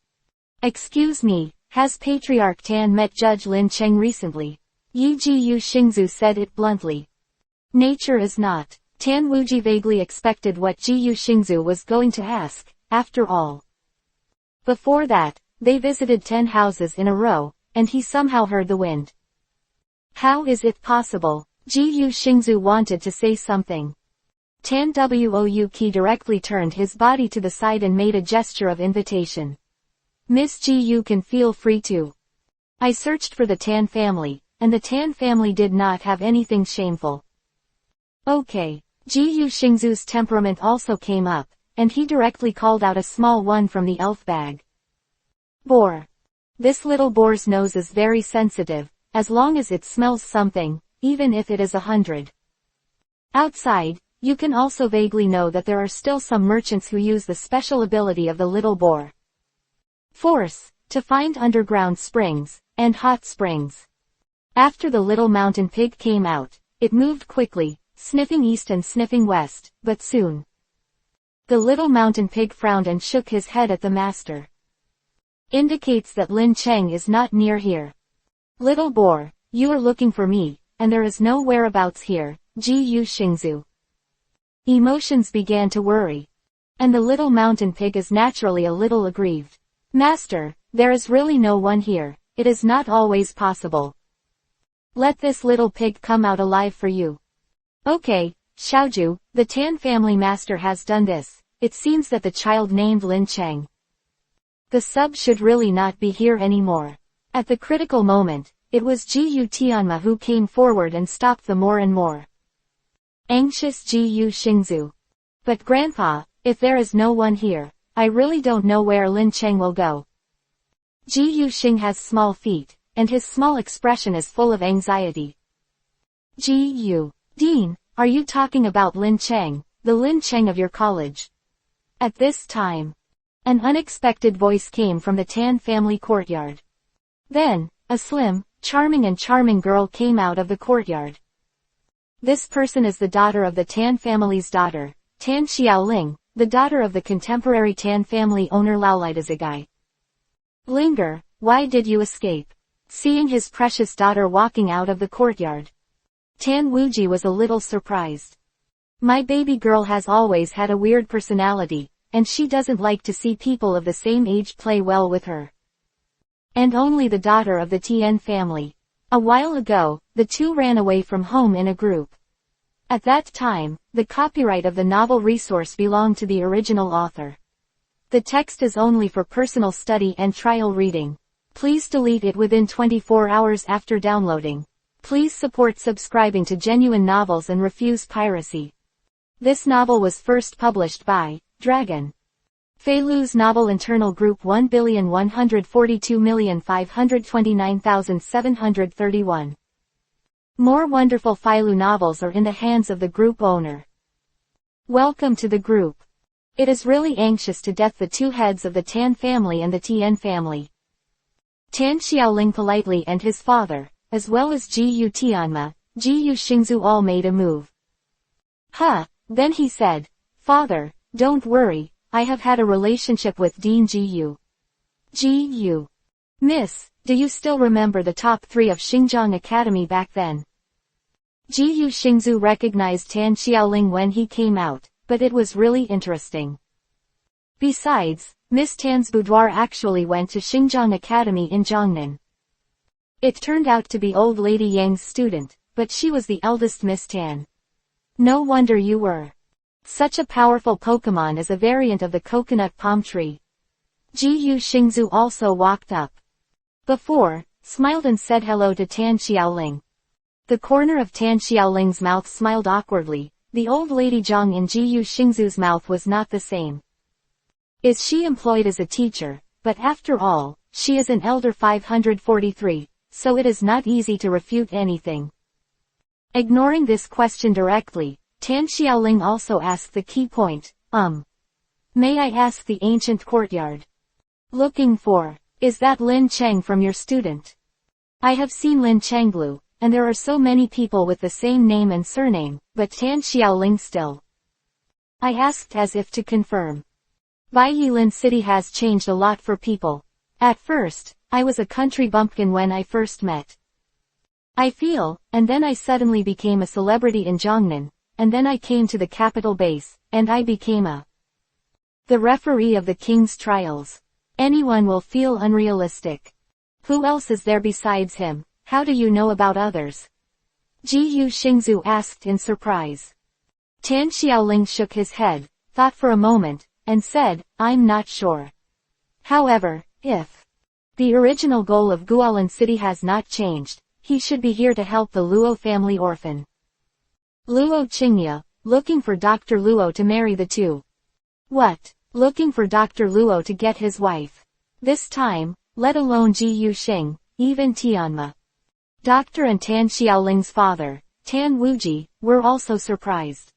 Excuse me, has Patriarch Tan met Judge Lin Cheng recently? Ji Yuxingzu said it bluntly. Nature is not. Tan Wuji vaguely expected what Ji Yuxingzu was going to ask, after all. Before that, they visited 10 houses in a row, and he somehow heard the wind. How is it possible? Ji Yuxingzu wanted to say something. Tan Wou directly turned his body to the side and made a gesture of invitation. Miss Ji Yu can feel free to. I searched for the Tan family, and the Tan family did not have anything shameful. Okay. Ji Yuxingzu's temperament also came up, and he directly called out a small one from the elf bag. Boar. This little boar's nose is very sensitive, as long as it smells something, even if it is 100. Outside, you can also vaguely know that there are still some merchants who use the special ability of the little boar. Force, to find underground springs, and hot springs. After the little mountain pig came out, it moved quickly, sniffing east and sniffing west, but soon. The little mountain pig frowned and shook his head at the master. Indicates that Lin Cheng is not near here. Little boar, you are looking for me, and there is no whereabouts here, Ji Yuxingzu. Emotions began to worry. And the little mountain pig is naturally a little aggrieved. Master, there is really no one here, it is not always possible. Let this little pig come out alive for you. Okay, Xiaoju, the Tan family master has done this. It seems that the child named Lin Cheng. The sub should really not be here anymore. At the critical moment, it was Ji Tianma who came forward and stopped the more and more anxious Ji Yuxingzu. But grandpa, if there is no one here, I really don't know where Lin Cheng will go. Ji Yuxing has small feet, and his small expression is full of anxiety. Dean, are you talking about Lin Cheng, the Lin Cheng of your college? At this time, an unexpected voice came from the Tan family courtyard. Then, a slim, charming girl came out of the courtyard. This person is the daughter of the Tan family's daughter, Tan Xiaoling, the daughter of the contemporary Tan family owner Laolaidazigai. Linger, why did you escape? Seeing his precious daughter walking out of the courtyard, Tan Wuji was a little surprised. My baby girl has always had a weird personality, and she doesn't like to see people of the same age play well with her. And only the daughter of the Tian family. A while ago, the two ran away from home in a group. At that time, the copyright of the novel resource belonged to the original author. The text is only for personal study and trial reading. Please delete it within 24 hours after downloading. Please support subscribing to Genuine Novels and refuse piracy. This novel was first published by Dragon. Feilu's novel internal group 1,142,529,731. More wonderful Feilu novels are in the hands of the group owner. Welcome to the group. It is really anxious to death the two heads of the Tan family and the Tien family. Tan Xiaoling politely and his father, as well as Jiyu Tianma, Jiyu Xingzu all made a move. Then he said, "Father, don't worry, I have had a relationship with Dean Jiyu." Jiyu. Miss, do you still remember the top 3 of Xinjiang Academy back then? Jiyu Xingzu recognized Tan Xiaoling when he came out, but it was really interesting. Besides, Miss Tan's boudoir actually went to Xinjiang Academy in Jiangnan. It turned out to be old lady Yang's student, but she was the eldest Miss Tan. No wonder you were. Such a powerful Pokemon is a variant of the coconut palm tree. Jiyu Xingzu also walked up. Before, smiled and said hello to Tan Xiaoling. The corner of Tan Xiaoling's mouth smiled awkwardly. The old lady Zhang in Jiyu Xingzu's mouth was not the same. Is she employed as a teacher? But after all, she is an elder 543, so it is not easy to refute anything. Ignoring this question directly, Tan Xiaoling also asked the key point, May I ask the ancient courtyard? Looking for, is that Lin Cheng from your student? I have seen Lin Chenglu, and there are so many people with the same name and surname, but Tan Xiaoling still. I asked as if to confirm. Baiyilin City has changed a lot for people. At first, I was a country bumpkin when I first met. I feel, and then I suddenly became a celebrity in Jiangnan, and then I came to the capital base, and I became the referee of the king's trials. Anyone will feel unrealistic. Who else is there besides him? How do you know about others? Jiyu Xingzu asked in surprise. Tan Xiaoling shook his head, thought for a moment, and said, I'm not sure. However, if the original goal of Guolin City has not changed, he should be here to help the Luo family orphan. Luo Qingya, looking for Dr. Luo to marry the two. What? Looking for Dr. Luo to get his wife. This time, let alone Jiyu Xing, even Tianma. Dr. and Tan Xiaoling's father, Tan Wuji, were also surprised.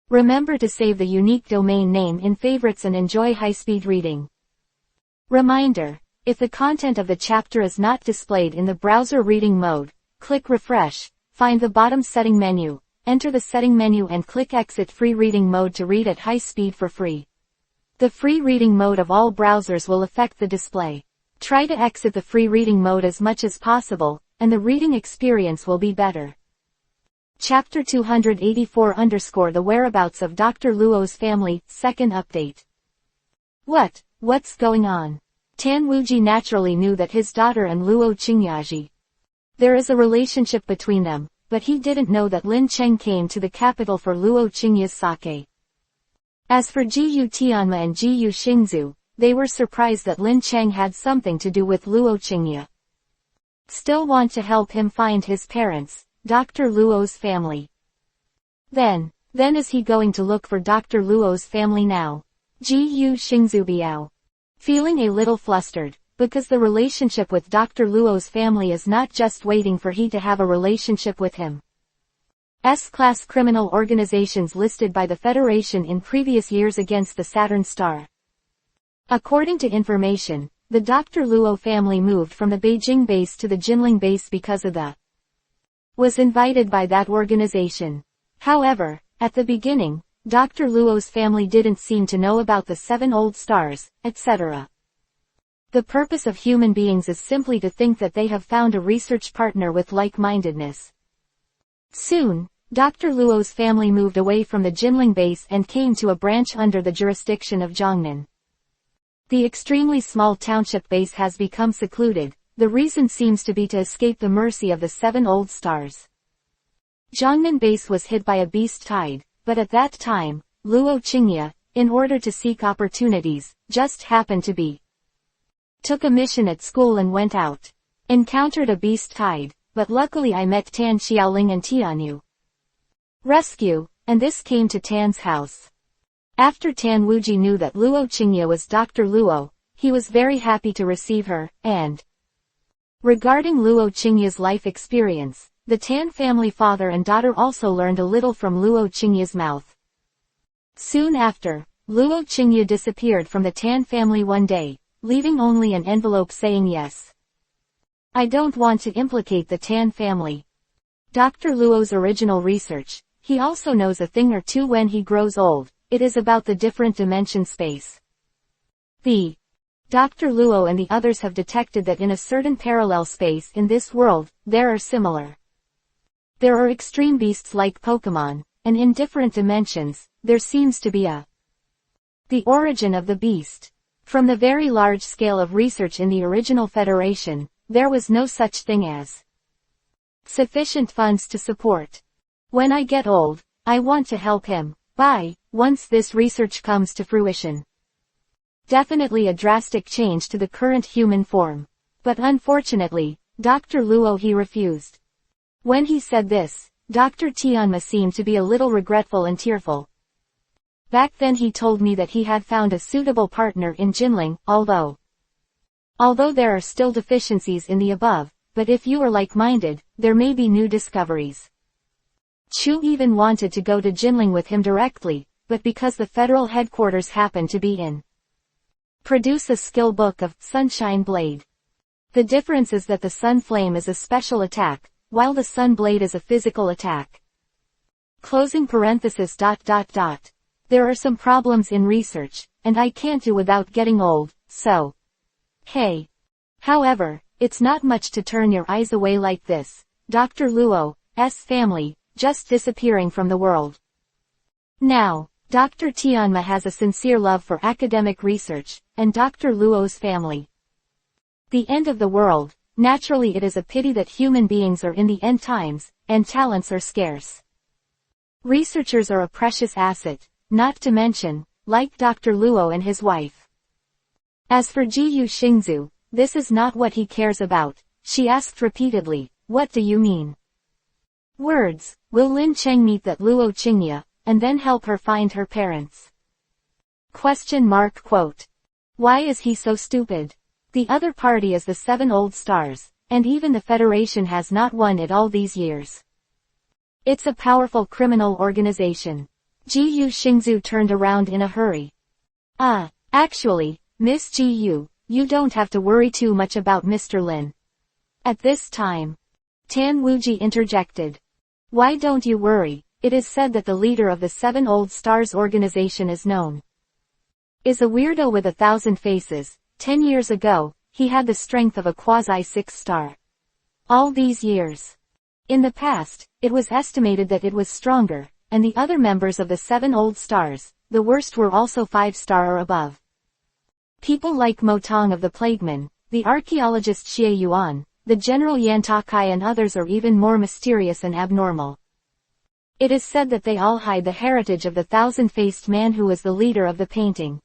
Remember to save the unique domain name in favorites and enjoy high-speed reading. Reminder, if the content of the chapter is not displayed in the browser reading mode, click refresh, find the bottom setting menu, enter the setting menu and click exit free reading mode to read at high speed for free. The free reading mode of all browsers will affect the display. Try to exit the free reading mode as much as possible, and the reading experience will be better. Chapter 284 _ The whereabouts of Dr. Luo's family, second update. What's going on? Tan Wuji naturally knew that his daughter and Luo Qingyaji. There is a relationship between them, but he didn't know that Lin Cheng came to the capital for Luo Qingya's sake. As for Jiyu Tianma and Jiyu Xingzu, they were surprised that Lin Cheng had something to do with Luo Qingya. Still want to help him find his parents, Dr. Luo's family. Then is he going to look for Dr. Luo's family now? Jiyu Xingzu biao. Feeling a little flustered, because the relationship with Dr. Luo's family is not just waiting for he to have a relationship with him. S-class criminal organizations listed by the Federation in previous years against the Saturn Star. According to information, the Dr. Luo family moved from the Beijing base to the Jinling base because of was invited by that organization. However, at the beginning, Dr. Luo's family didn't seem to know about the 7 old stars, etc. The purpose of human beings is simply to think that they have found a research partner with like-mindedness. Soon, Dr. Luo's family moved away from the Jinling base and came to a branch under the jurisdiction of Jiangnan. The extremely small township base has become secluded. The reason seems to be to escape the mercy of the 7 old stars. Jiangnan base was hit by a beast tide, but at that time, Luo Qingya, in order to seek opportunities, just happened to took a mission at school and went out. Encountered a beast tide, but luckily I met Tan Xiaoling and Tianyu. Rescue, and this came to Tan's house. After Tan Wuji knew that Luo Qingye was Dr. Luo, he was very happy to receive her, and regarding Luo Qingye's life experience, the Tan family father and daughter also learned a little from Luo Qingye's mouth. Soon after, Luo Qingye disappeared from the Tan family one day, leaving only an envelope saying yes. I don't want to implicate the Tan family. Dr. Luo's original research, he also knows a thing or two when he grows old, it is about the different dimension space. Dr. Luo and the others have detected that in a certain parallel space in this world, there are similar. There are extreme beasts like Pokemon, and in different dimensions, there seems to be the origin of the beast. From the very large scale of research in the original Federation, there was no such thing as sufficient funds to support. When I get old, I want to help him, once this research comes to fruition. Definitely a drastic change to the current human form. But unfortunately, Dr. Luo he refused. When he said this, Dr. Tianma seemed to be a little regretful and tearful. Back then he told me that he had found a suitable partner in Jinling, although there are still deficiencies in the above, but if you are like-minded, there may be new discoveries. Chu even wanted to go to Jinling with him directly, but because the federal headquarters happened to be in produce a skill book of Sunshine Blade. The difference is that the Sun Flame is a special attack, while the Sun Blade is a physical attack. Closing parenthesis. There are some problems in research, and I can't do without getting old, so. Hey. However, it's not much to turn your eyes away like this. Dr. Luo's family, just disappearing from the world. Now, Dr. Tianma has a sincere love for academic research, and Dr. Luo's family. The end of the world, naturally it is a pity that human beings are in the end times, and talents are scarce. Researchers are a precious asset, not to mention, like Dr. Luo and his wife. As for Jiyu Xingzu, this is not what he cares about. She asked repeatedly, what do you mean? Words, will Lin Cheng meet that Luo Qingye, and then help her find her parents? Quote. Why is he so stupid? The other party is the Seven Old Stars, and even the Federation has not won it all these years. It's a powerful criminal organization. Jiyu Xingzu turned around in a hurry. Actually, Miss Jiyu, you don't have to worry too much about Mr. Lin. At this time, Tan Wuji interjected. Why don't you worry? It is said that the leader of the Seven Old Stars organization is a weirdo with 1,000 faces. 10 years ago, he had the strength of a quasi-6 star. All these years. In the past, it was estimated that it was stronger, and the other members of the Seven Old Stars, the worst were also 5-star or above. People like Motong of the Plagueman, the archaeologist Xie Yuan, the General Yan Takai and others are even more mysterious and abnormal. It is said that they all hide the heritage of the 1,000-faced man who was the leader of the painting.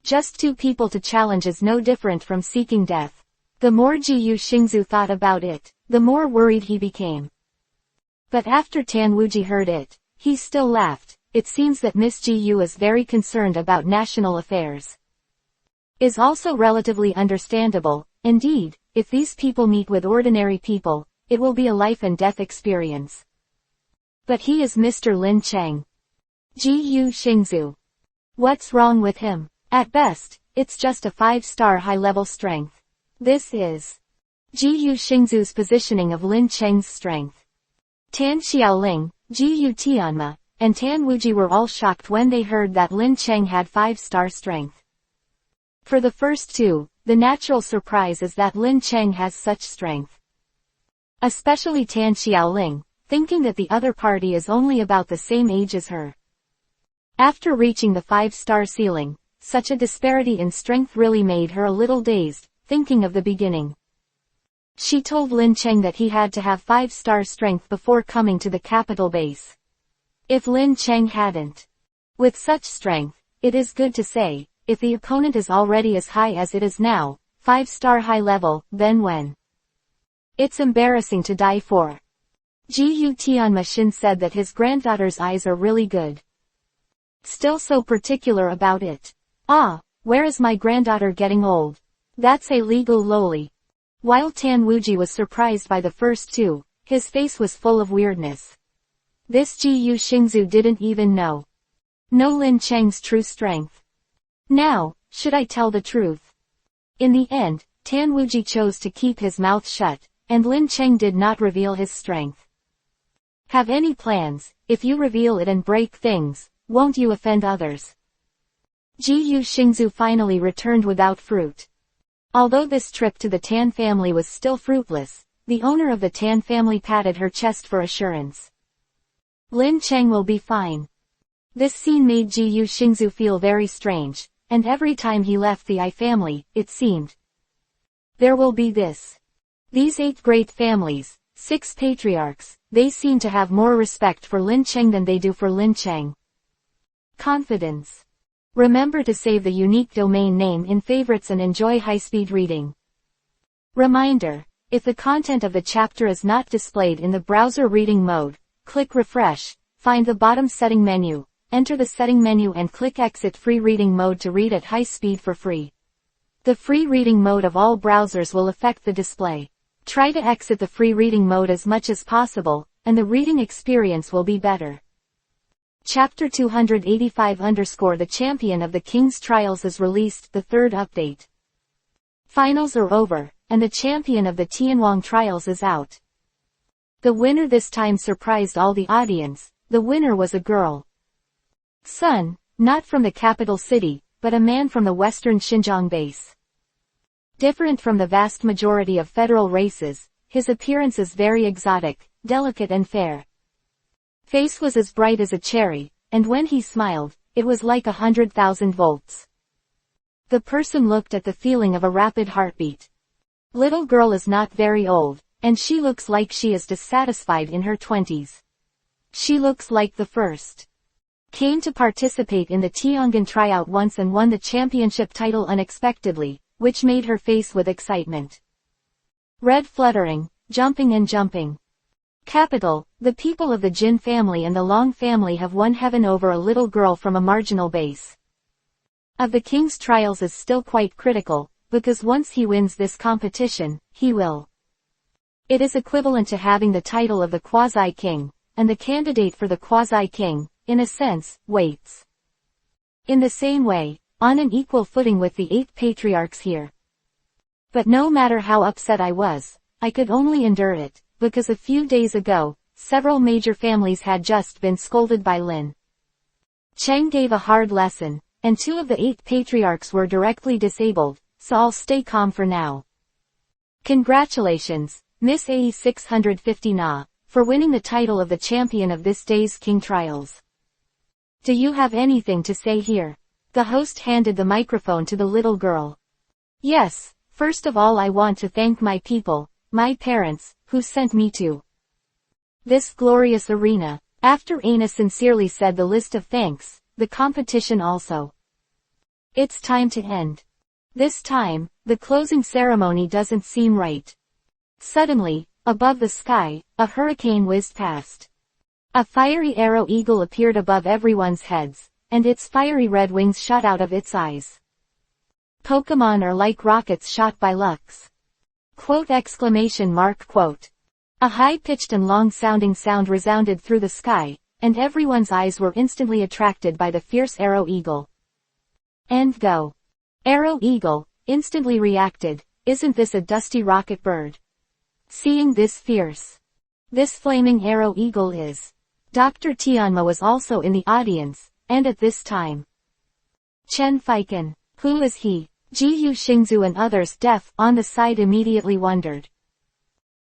Just 2 people to challenge is no different from seeking death. The more Jiyu Xingzu thought about it, the more worried he became. But after Tan Wuji heard it, he still laughed. It seems that Miss Jiyu is very concerned about national affairs. Is also relatively understandable. Indeed, if these people meet with ordinary people, it will be a life and death experience. But he is Mr. Lin Cheng. Jiyu Xingzu. What's wrong with him? At best, it's just a 5-star high-level strength. This is Jiyu Xingzu's positioning of Lin Cheng's strength. Tan Xiaoling, Jiyu Tianma, and Tan Wuji were all shocked when they heard that Lin Cheng had 5-star strength. For the first 2, the natural surprise is that Lin Cheng has such strength. Especially Tan Xiaoling, thinking that the other party is only about the same age as her. After reaching the 5-star ceiling, such a disparity in strength really made her a little dazed, thinking of the beginning. She told Lin Cheng that he had to have 5-star strength before coming to the capital base. If Lin Cheng hadn't. With such strength, it is good to say, if the opponent is already as high as it is now, 5-star high level, then when It's embarrassing to die for. Gu Tianma Shin said that his granddaughter's eyes are really good. Still so particular about it. Ah, where is my granddaughter getting old? That's a legal loli. While Tan Wuji was surprised by the first two, his face was full of weirdness. This Gu Xingzu didn't even know Lin Cheng's true strength. Now, should I tell the truth? In the end, Tan Wuji chose to keep his mouth shut, and Lin Cheng did not reveal his strength. Have any plans? If you reveal it and break things, won't you offend others? Gu Xingzu finally returned without fruit. Although this trip to the Tan family was still fruitless, the owner of the Tan family patted her chest for assurance. Lin Cheng will be fine. This scene made Gu Xingzu feel very strange, and every time he left the I family, it seemed there will be this. These 8 great families, 6 patriarchs, they seem to have more respect for Lin Cheng than they do for Lin Cheng. Confidence. Remember to save the unique domain name in favorites and enjoy high-speed reading. Reminder, if the content of the chapter is not displayed in the browser reading mode, click refresh, find the bottom setting menu, enter the setting menu and click exit free reading mode to read at high speed for free. The free reading mode of all browsers will affect the display. Try to exit the free reading mode as much as possible, and the reading experience will be better. Chapter 285_The Champion of the King's Trials is released, the 3rd update. Finals are over, and the champion of the Tianwang Trials is out. The winner this time surprised all the audience. The winner was a girl. Son, not from the capital city, but a man from the western Xinjiang base. Different from the vast majority of federal races, his appearance is very exotic, delicate and fair. Face was as bright as a cherry, and when he smiled, it was like 100,000 volts. The person looked at the feeling of a rapid heartbeat. Little girl is not very old, and she looks like she is dissatisfied in her 20s. She looks like the first. Came to participate in the Tiangan tryout once and won the championship title unexpectedly, which made her face with excitement. Red fluttering, jumping and jumping. Capital, the people of the Jin family and the Long family have won heaven over a little girl from a marginal base. Of the king's trials is still quite critical, because once he wins this competition, he will. It is equivalent to having the title of the quasi-king, and the candidate for the quasi-king, in a sense, waits. In the same way, on an equal footing with the 8 patriarchs here. But no matter how upset I was, I could only endure it, because a few days ago, several major families had just been scolded by Lin Cheng gave a hard lesson, and 2 of the 8 patriarchs were directly disabled, so I'll stay calm for now. Congratulations, Miss AE 650 Na, for winning the title of the champion of this day's King Trials. Do you have anything to say here? The host handed the microphone to the little girl. Yes, first of all I want to thank my people, my parents, who sent me to this glorious arena. After Aina sincerely said the list of thanks, the competition also. It's time to end. This time, the closing ceremony doesn't seem right. Suddenly, above the sky, a hurricane whizzed past. A fiery arrow eagle appeared above everyone's heads, and its fiery red wings shot out of its eyes. Pokemon are like rockets shot by Lux. Quote exclamation mark quote. A high-pitched and long-sounding sound resounded through the sky, and everyone's eyes were instantly attracted by the fierce arrow eagle. And go. Arrow eagle, instantly reacted, isn't this a dusty rocket bird? Seeing this this flaming arrow eagle is. Dr. Tianma was also in the audience, and at this time. Chen Feiken, who is he? Gu Xingzu and others deaf on the side immediately wondered.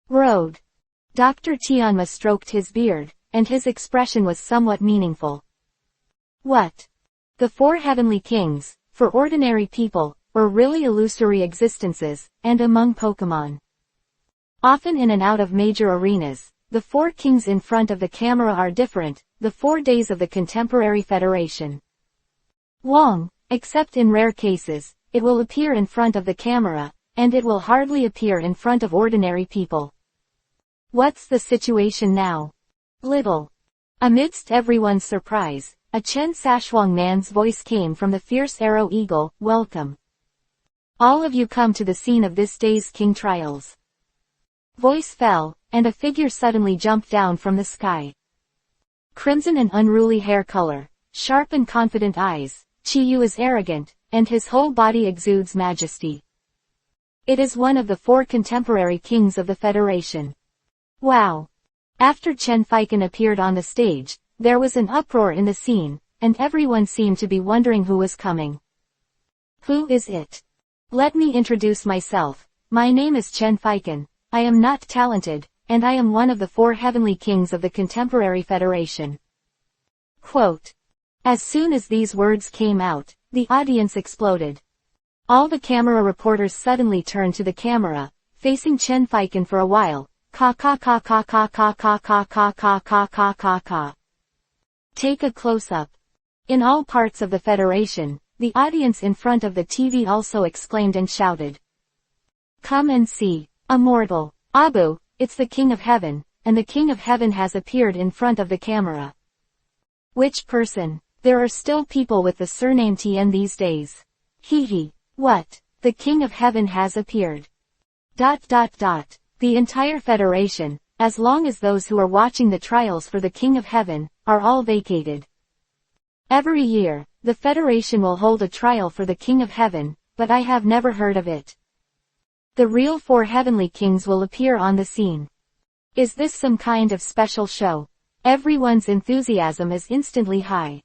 Road. Dr. Tianma stroked his beard, and his expression was somewhat meaningful. What? The 4 heavenly kings, for ordinary people, or really illusory existences, and among Pokemon. Often in and out of major arenas, the 4 kings in front of the camera are different, the 4 days of the contemporary federation. Wong, except in rare cases, it will appear in front of the camera, and it will hardly appear in front of ordinary people. What's the situation now? Little. Amidst everyone's surprise, a Chen Sashwang man's voice came from the fierce arrow eagle, welcome. All of you come to the scene of this day's king trials. Voice fell, and a figure suddenly jumped down from the sky. Crimson and unruly hair color, sharp and confident eyes, Qiyu is arrogant, and his whole body exudes majesty. It is one of the 4 contemporary kings of the Federation. Wow! After Chen Feiken appeared on the stage, there was an uproar in the scene, and everyone seemed to be wondering who was coming. Who is it? Let me introduce myself. My name is Chen Feiken. I am not talented, and I am one of the 4 heavenly kings of the contemporary Federation. Quote. As soon as these words came out, the audience exploded. All the camera reporters suddenly turned to the camera, facing Chen Feiken for a while. Ka ka ka ka ka ka ka ka ka ka ka ka ka ka. Take a close-up. In all parts of the Federation, the audience in front of the TV also exclaimed and shouted. Come and see. Immortal. Abu, it's the King of Heaven, and the King of Heaven has appeared in front of the camera. Which person? There are still people with the surname Tien these days. Hee. What? The King of Heaven has appeared. ... The entire Federation, as long as those who are watching the trials for the King of Heaven, are all vacated. Every year, the Federation will hold a trial for the King of Heaven, but I have never heard of it. The real 4 heavenly kings will appear on the scene. Is this some kind of special show? Everyone's enthusiasm is instantly high.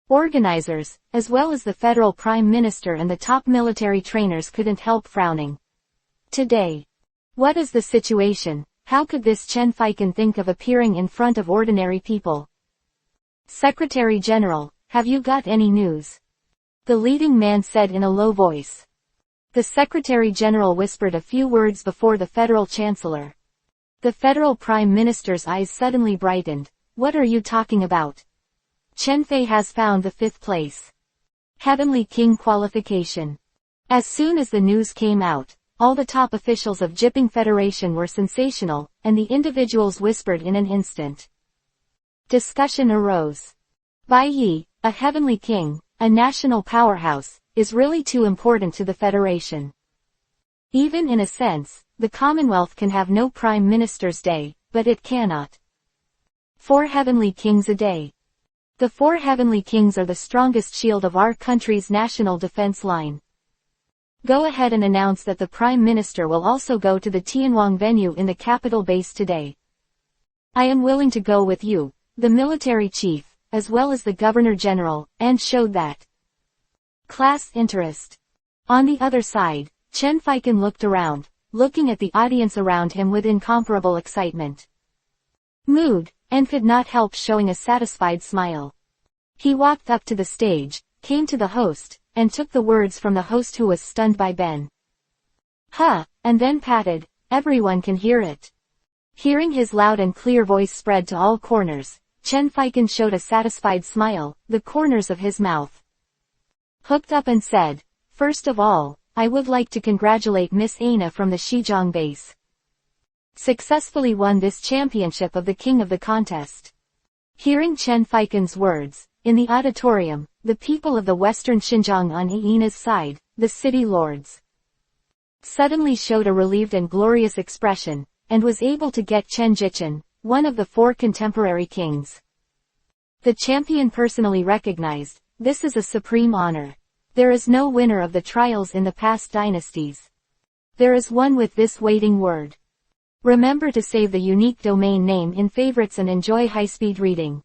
Organizers, as well as the Federal Prime Minister and the top military trainers couldn't help frowning. Today. What is the situation? How could this Chen Feiken think of appearing in front of ordinary people? Secretary General, have you got any news? The leading man said in a low voice. The Secretary General whispered a few words before the Federal Chancellor. The Federal Prime Minister's eyes suddenly brightened. What are you talking about? Chen Fei has found the 5th place. Heavenly King qualification. As soon as the news came out, all the top officials of Jipping Federation were sensational, and the individuals whispered in an instant. Discussion arose. Bai Yi, a heavenly king, a national powerhouse, is really too important to the Federation. Even in a sense, the Commonwealth can have no Prime Minister's Day, but it cannot. 4 heavenly kings a day. The 4 heavenly kings are the strongest shield of our country's national defense line. Go ahead and announce that the Prime Minister will also go to the Tianwang venue in the capital base today. I am willing to go with you, the military chief, as well as the Governor General, and showed that. Class interest. On the other side, Chen Feiken looked around, looking at the audience around him with incomparable excitement. Mood, and could not help showing a satisfied smile. He walked up to the stage, came to the host, and took the words from the host who was stunned by Ben. Huh, and then patted, everyone can hear it. Hearing his loud and clear voice spread to all corners, Chen Feiken showed a satisfied smile, the corners of his mouth hooked up and said, First of all, I would like to congratulate Miss Aina from the Xizang base. Successfully won this championship of the king of the contest. Hearing Chen Feiken's words, in the auditorium, the people of the western Xinjiang on Aina's side, the city lords, suddenly showed a relieved and glorious expression, and was able to get Chen Jichen, one of the 4 contemporary kings. The champion personally recognized, this is a supreme honor. There is no winner of the trials in the past dynasties. There is one with this waiting word. Remember to save the unique domain name in favorites and enjoy high-speed reading.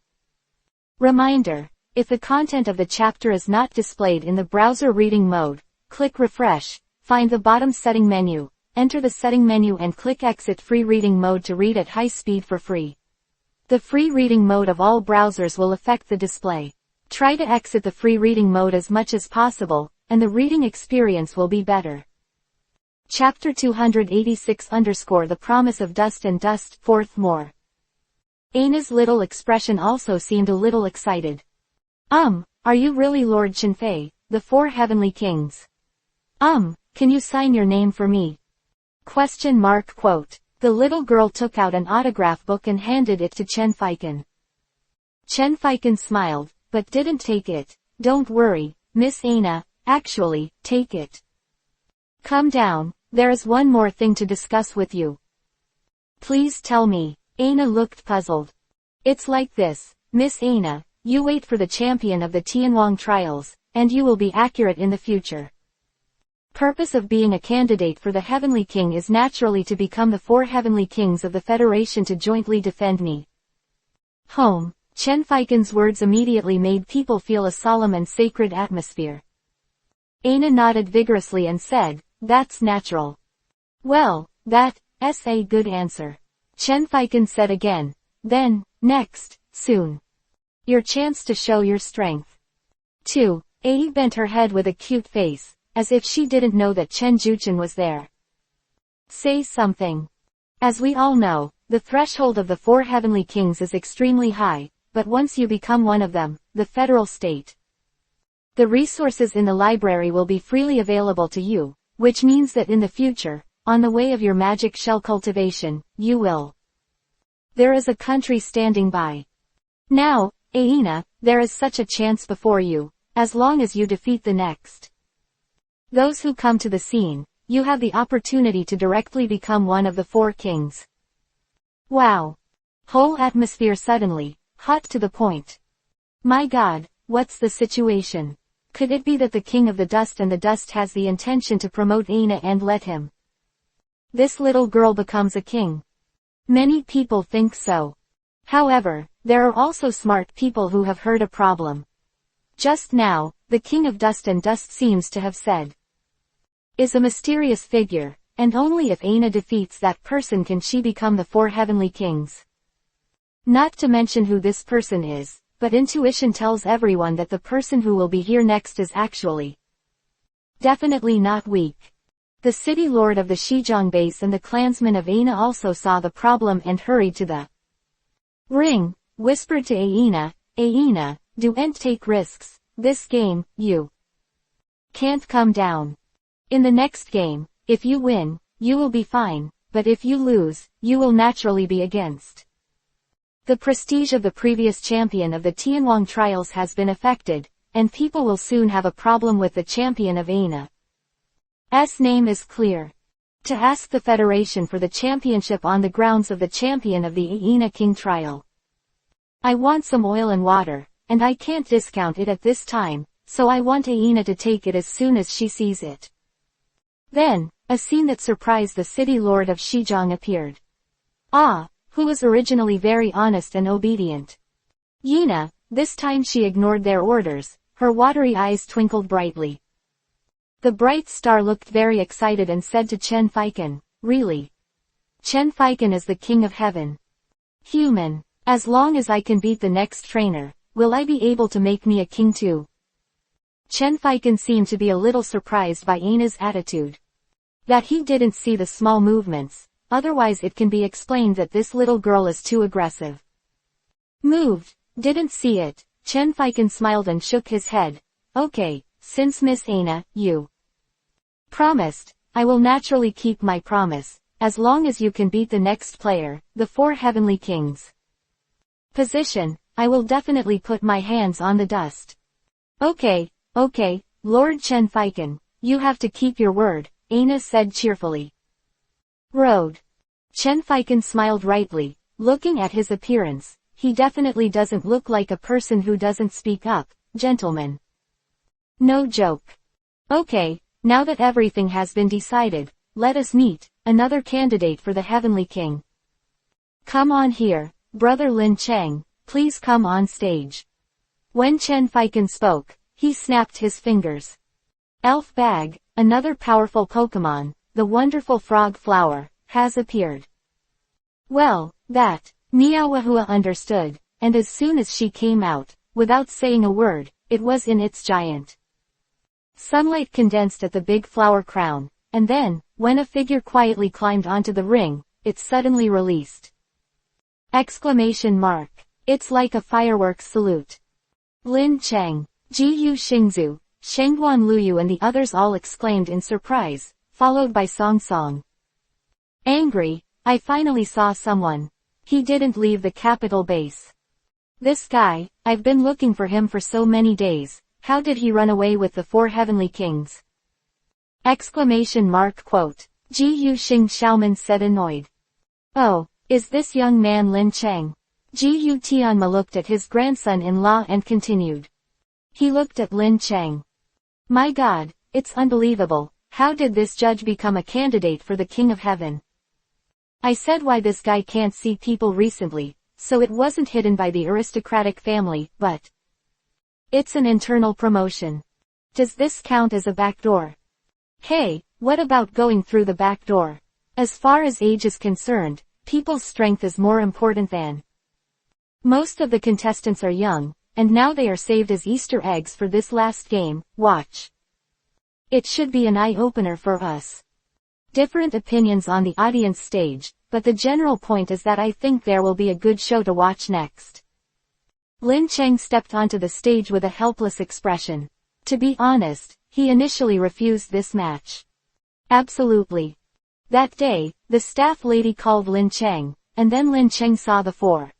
Reminder, if the content of the chapter is not displayed in the browser reading mode, click refresh, find the bottom setting menu, enter the setting menu and click exit free reading mode to read at high speed for free. The free reading mode of all browsers will affect the display. Try to exit the free reading mode as much as possible, and the reading experience will be better. Chapter 286 The Promise of Dust and Dust, 4th more. Aina's little expression also seemed a little excited. Are you really Lord Qinfei, the 4 heavenly kings? Can you sign your name for me? Question mark quote. The little girl took out an autograph book and handed it to Chen Feiken. Chen Feiken smiled, but didn't take it. Don't worry, Miss Aina, actually, take it. Come down, there is one more thing to discuss with you. Please tell me. Aina looked puzzled. It's like this, Miss Aina, you wait for the champion of the Tianwang trials, and you will be accurate in the future. Purpose of being a candidate for the Heavenly King is naturally to become the 4 Heavenly Kings of the Federation to jointly defend me. Home. Chen Feiken's words immediately made people feel a solemn and sacred atmosphere. Aina nodded vigorously and said, that's natural. Well, that's a good answer. Chen Feiken said again. Then, next, soon. Your chance to show your strength. 2. Ai bent her head with a cute face, as if she didn't know that Chen Juchen was there. Say something. As we all know, the threshold of the 4 Heavenly Kings is extremely high, but once you become one of them, the federal state. The resources in the library will be freely available to you, which means that in the future, on the way of your magic shell cultivation, you will. There is a country standing by. Now, Aina, there is such a chance before you, as long as you defeat the next. Those who come to the scene, you have the opportunity to directly become one of the 4 kings. Wow. Whole atmosphere suddenly, hot to the point. My God, what's the situation? Could it be that the King of the Dust and the Dust has the intention to promote Aina and let him? This little girl becomes a king. Many people think so. However, there are also smart people who have heard a problem. Just now, the King of Dust and Dust seems to have said, is a mysterious figure, and only if Aina defeats that person can she become the 4 Heavenly Kings. Not to mention who this person is, but intuition tells everyone that the person who will be here next is actually definitely not weak. The city lord of the Xizang base and the clansmen of Aina also saw the problem and hurried to the ring, whispered to Aina, Aina, don't take risks, this game, you can't come down. In the next game, if you win, you will be fine, but if you lose, you will naturally be against. The prestige of the previous champion of the Tianwang trials has been affected, and people will soon have a problem with the champion of Aina's name is clear. To ask the Federation for the championship on the grounds of the champion of the Aina King trial. I want some oil and water, and I can't discount it at this time, so I want Aina to take it as soon as she sees it. Then, a scene that surprised the city lord of Xizang appeared. Who was originally very honest and obedient. Yina, this time she ignored their orders, her watery eyes twinkled brightly. The bright star looked very excited and said to Chen Feiken, really? Chen Feiken is the king of heaven. Human, as long as I can beat the next trainer, will I be able to make me a king too? Chen Feiken seemed to be a little surprised by Aina's attitude. That he didn't see the small movements. Otherwise it can be explained that this little girl is too aggressive. Moved, didn't see it, Chen Feiken smiled and shook his head. Okay, since Miss Aina, you promised, I will naturally keep my promise, as long as you can beat the next player, the 4 Heavenly Kings. Position, I will definitely put my hands on the dust. Okay, Lord Chen Feiken, you have to keep your word, Aina said cheerfully. Road. Chen Feiken smiled rightly, looking at his appearance, he definitely doesn't look like a person who doesn't speak up, gentlemen. No joke. Okay, now that everything has been decided, let us meet, another candidate for the Heavenly King. Come on here, Brother Lin Cheng, please come on stage. When Chen Feiken spoke, he snapped his fingers. Elf Bag, another powerful Pokemon, the wonderful frog flower, has appeared. Well, that, Meowahua understood, and as soon as she came out, without saying a word, it was in its giant sunlight condensed at the big flower crown, and then, when a figure quietly climbed onto the ring, it suddenly released. Exclamation mark. It's like a fireworks salute. Lin Cheng, Jiyu Xingzu, Shengguan Luyu and the others all exclaimed in surprise, followed by Song Song. Angry, I finally saw someone. He didn't leave the capital base. This guy, I've been looking for him for so many days. How did he run away with the 4 heavenly kings? Exclamation mark quote. Gu Xing Xiaoman said annoyed. Oh, is this young man Lin Cheng? Gu Tianma looked at his grandson-in-law and continued. He looked at Lin Cheng. My God, it's unbelievable. How did this judge become a candidate for the King of Heaven? I said why this guy can't see people recently, so it wasn't hidden by the aristocratic family, but it's an internal promotion. Does this count as a backdoor? Hey, what about going through the back door? As far as age is concerned, people's strength is more important than. Most of the contestants are young, and now they are saved as Easter eggs for this last game. Watch. It should be an eye-opener for us. Different opinions on the audience stage, but the general point is that I think there will be a good show to watch next. Lin Cheng stepped onto the stage with a helpless expression. To be honest, he initially refused this match. Absolutely. That day, the staff lady called Lin Cheng, and then Lin Cheng saw the 4.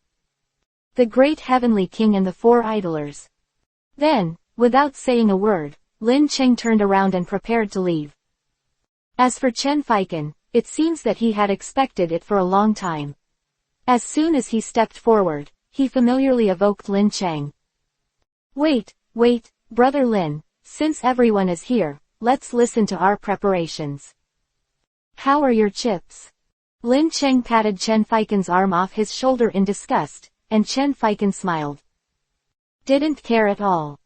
The great heavenly king and the 4 idlers. Then, without saying a word, Lin Cheng turned around and prepared to leave. As for Chen Feiken, it seems that he had expected it for a long time. As soon as he stepped forward, he familiarly evoked Lin Cheng. Wait, Brother Lin, since everyone is here, let's listen to our preparations. How are your chips? Lin Cheng patted Chen Feiken's arm off his shoulder in disgust, and Chen Feiken smiled. Didn't care at all.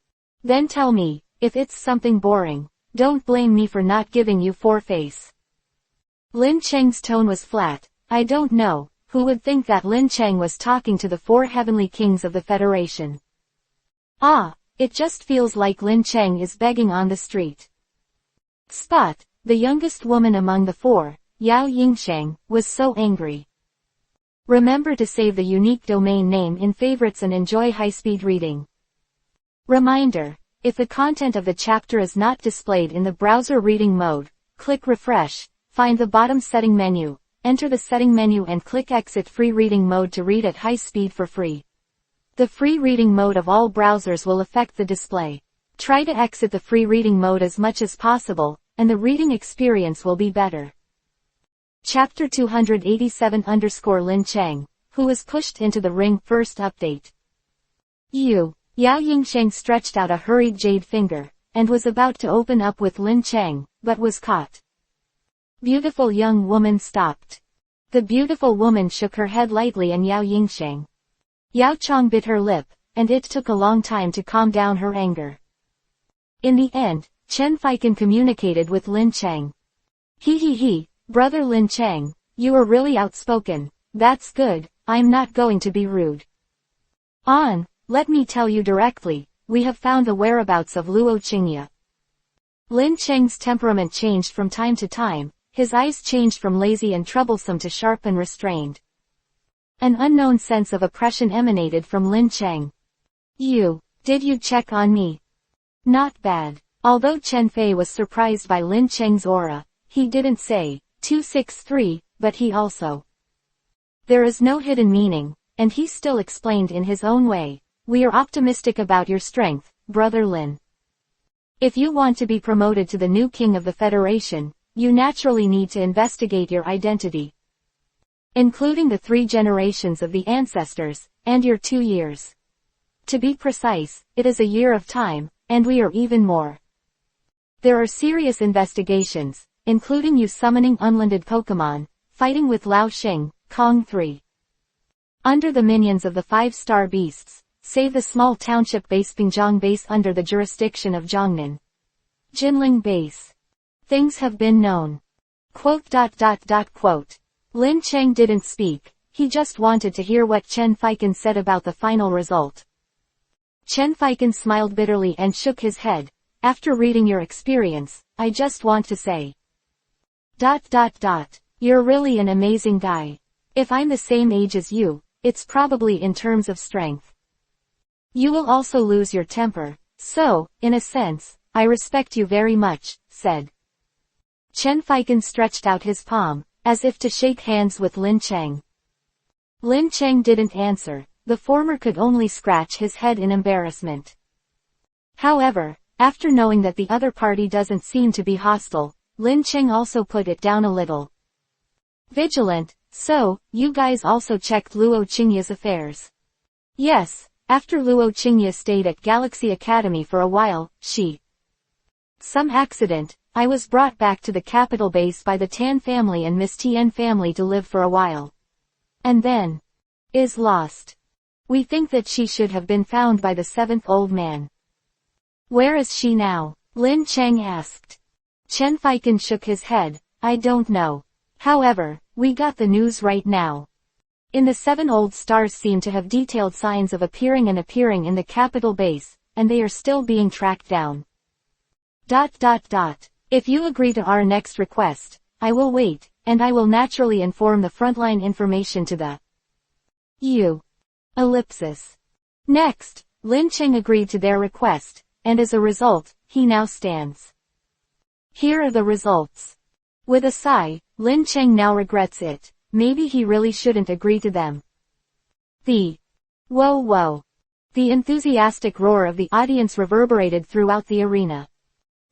Then tell me, if it's something boring, don't blame me for not giving you 4 face. Lin Cheng's tone was flat. I don't know, who would think that Lin Cheng was talking to the 4 heavenly kings of the Federation. It just feels like Lin Cheng is begging on the street. Spot, the youngest woman among the 4, Yao Yingsheng, was so angry. Remember to save the unique domain name in favorites and enjoy high-speed reading. Reminder, if the content of the chapter is not displayed in the browser reading mode, click refresh, find the bottom setting menu, enter the setting menu and click exit free reading mode to read at high speed for free. The free reading mode of all browsers will affect the display. Try to exit the free reading mode as much as possible, and the reading experience will be better. Chapter 287 Lin Cheng, who was pushed into the ring first update. Yao Yingsheng stretched out a hurried jade finger, and was about to open up with Lin Cheng, but was caught. Beautiful young woman stopped. The beautiful woman shook her head lightly and Yao Yingsheng. Yao Chong bit her lip, and it took a long time to calm down her anger. In the end, Chen Feiken communicated with Lin Cheng. He, Brother Lin Cheng, you are really outspoken. That's good, I'm not going to be rude. Let me tell you directly, we have found the whereabouts of Luo Qingya. Lin Cheng's temperament changed from time to time, his eyes changed from lazy and troublesome to sharp and restrained. An unknown sense of oppression emanated from Lin Cheng. Did you check on me? Not bad. Although Chen Fei was surprised by Lin Cheng's aura, he didn't say, 263, but he also. There is no hidden meaning, and he still explained in his own way. We are optimistic about your strength, Brother Lin. If you want to be promoted to the new king of the Federation, you naturally need to investigate your identity. Including the 3 generations of the ancestors, and your 2 years. To be precise, it is a year of time, and we are even more. There are serious investigations, including you summoning unlimited Pokemon, fighting with Lao Xing, Kong 3. Under the minions of the 5-star beasts, save the small township base Binjiang base under the jurisdiction of Jiangnan. Jinling base. Things have been known. Quote. Lin Cheng didn't speak, he just wanted to hear what Chen Feiken said about the final result. Chen Feiken smiled bitterly and shook his head. After reading your experience, I just want to say. You're really an amazing guy. If I'm the same age as you, it's probably in terms of strength. You will also lose your temper, so, in a sense, I respect you very much, said. Chen Feiken stretched out his palm, as if to shake hands with Lin Cheng. Lin Cheng didn't answer, the former could only scratch his head in embarrassment. However, after knowing that the other party doesn't seem to be hostile, Lin Cheng also put it down a little. Vigilant, so, you guys also checked Luo Qingya's affairs. Yes, after Luo Qingya stayed at Galaxy Academy for a while, some accident, I was brought back to the capital base by the Tan family and Miss Tian family to live for a while. And then, is lost. We think that she should have been found by the seventh old man. Where is she now? Lin Cheng asked. Chen Feiken shook his head, I don't know. However, we got the news right now. In the 7 old stars seem to have detailed signs of appearing in the capital base, and they are still being tracked down. ... If you agree to our next request, I will wait, and I will naturally inform the frontline information to the ellipsis. Next, Lin Cheng agreed to their request, and as a result, he now stands. Here are the results. With a sigh, Lin Cheng now regrets it. Maybe he really shouldn't agree to them. Whoa whoa. The enthusiastic roar of the audience reverberated throughout the arena.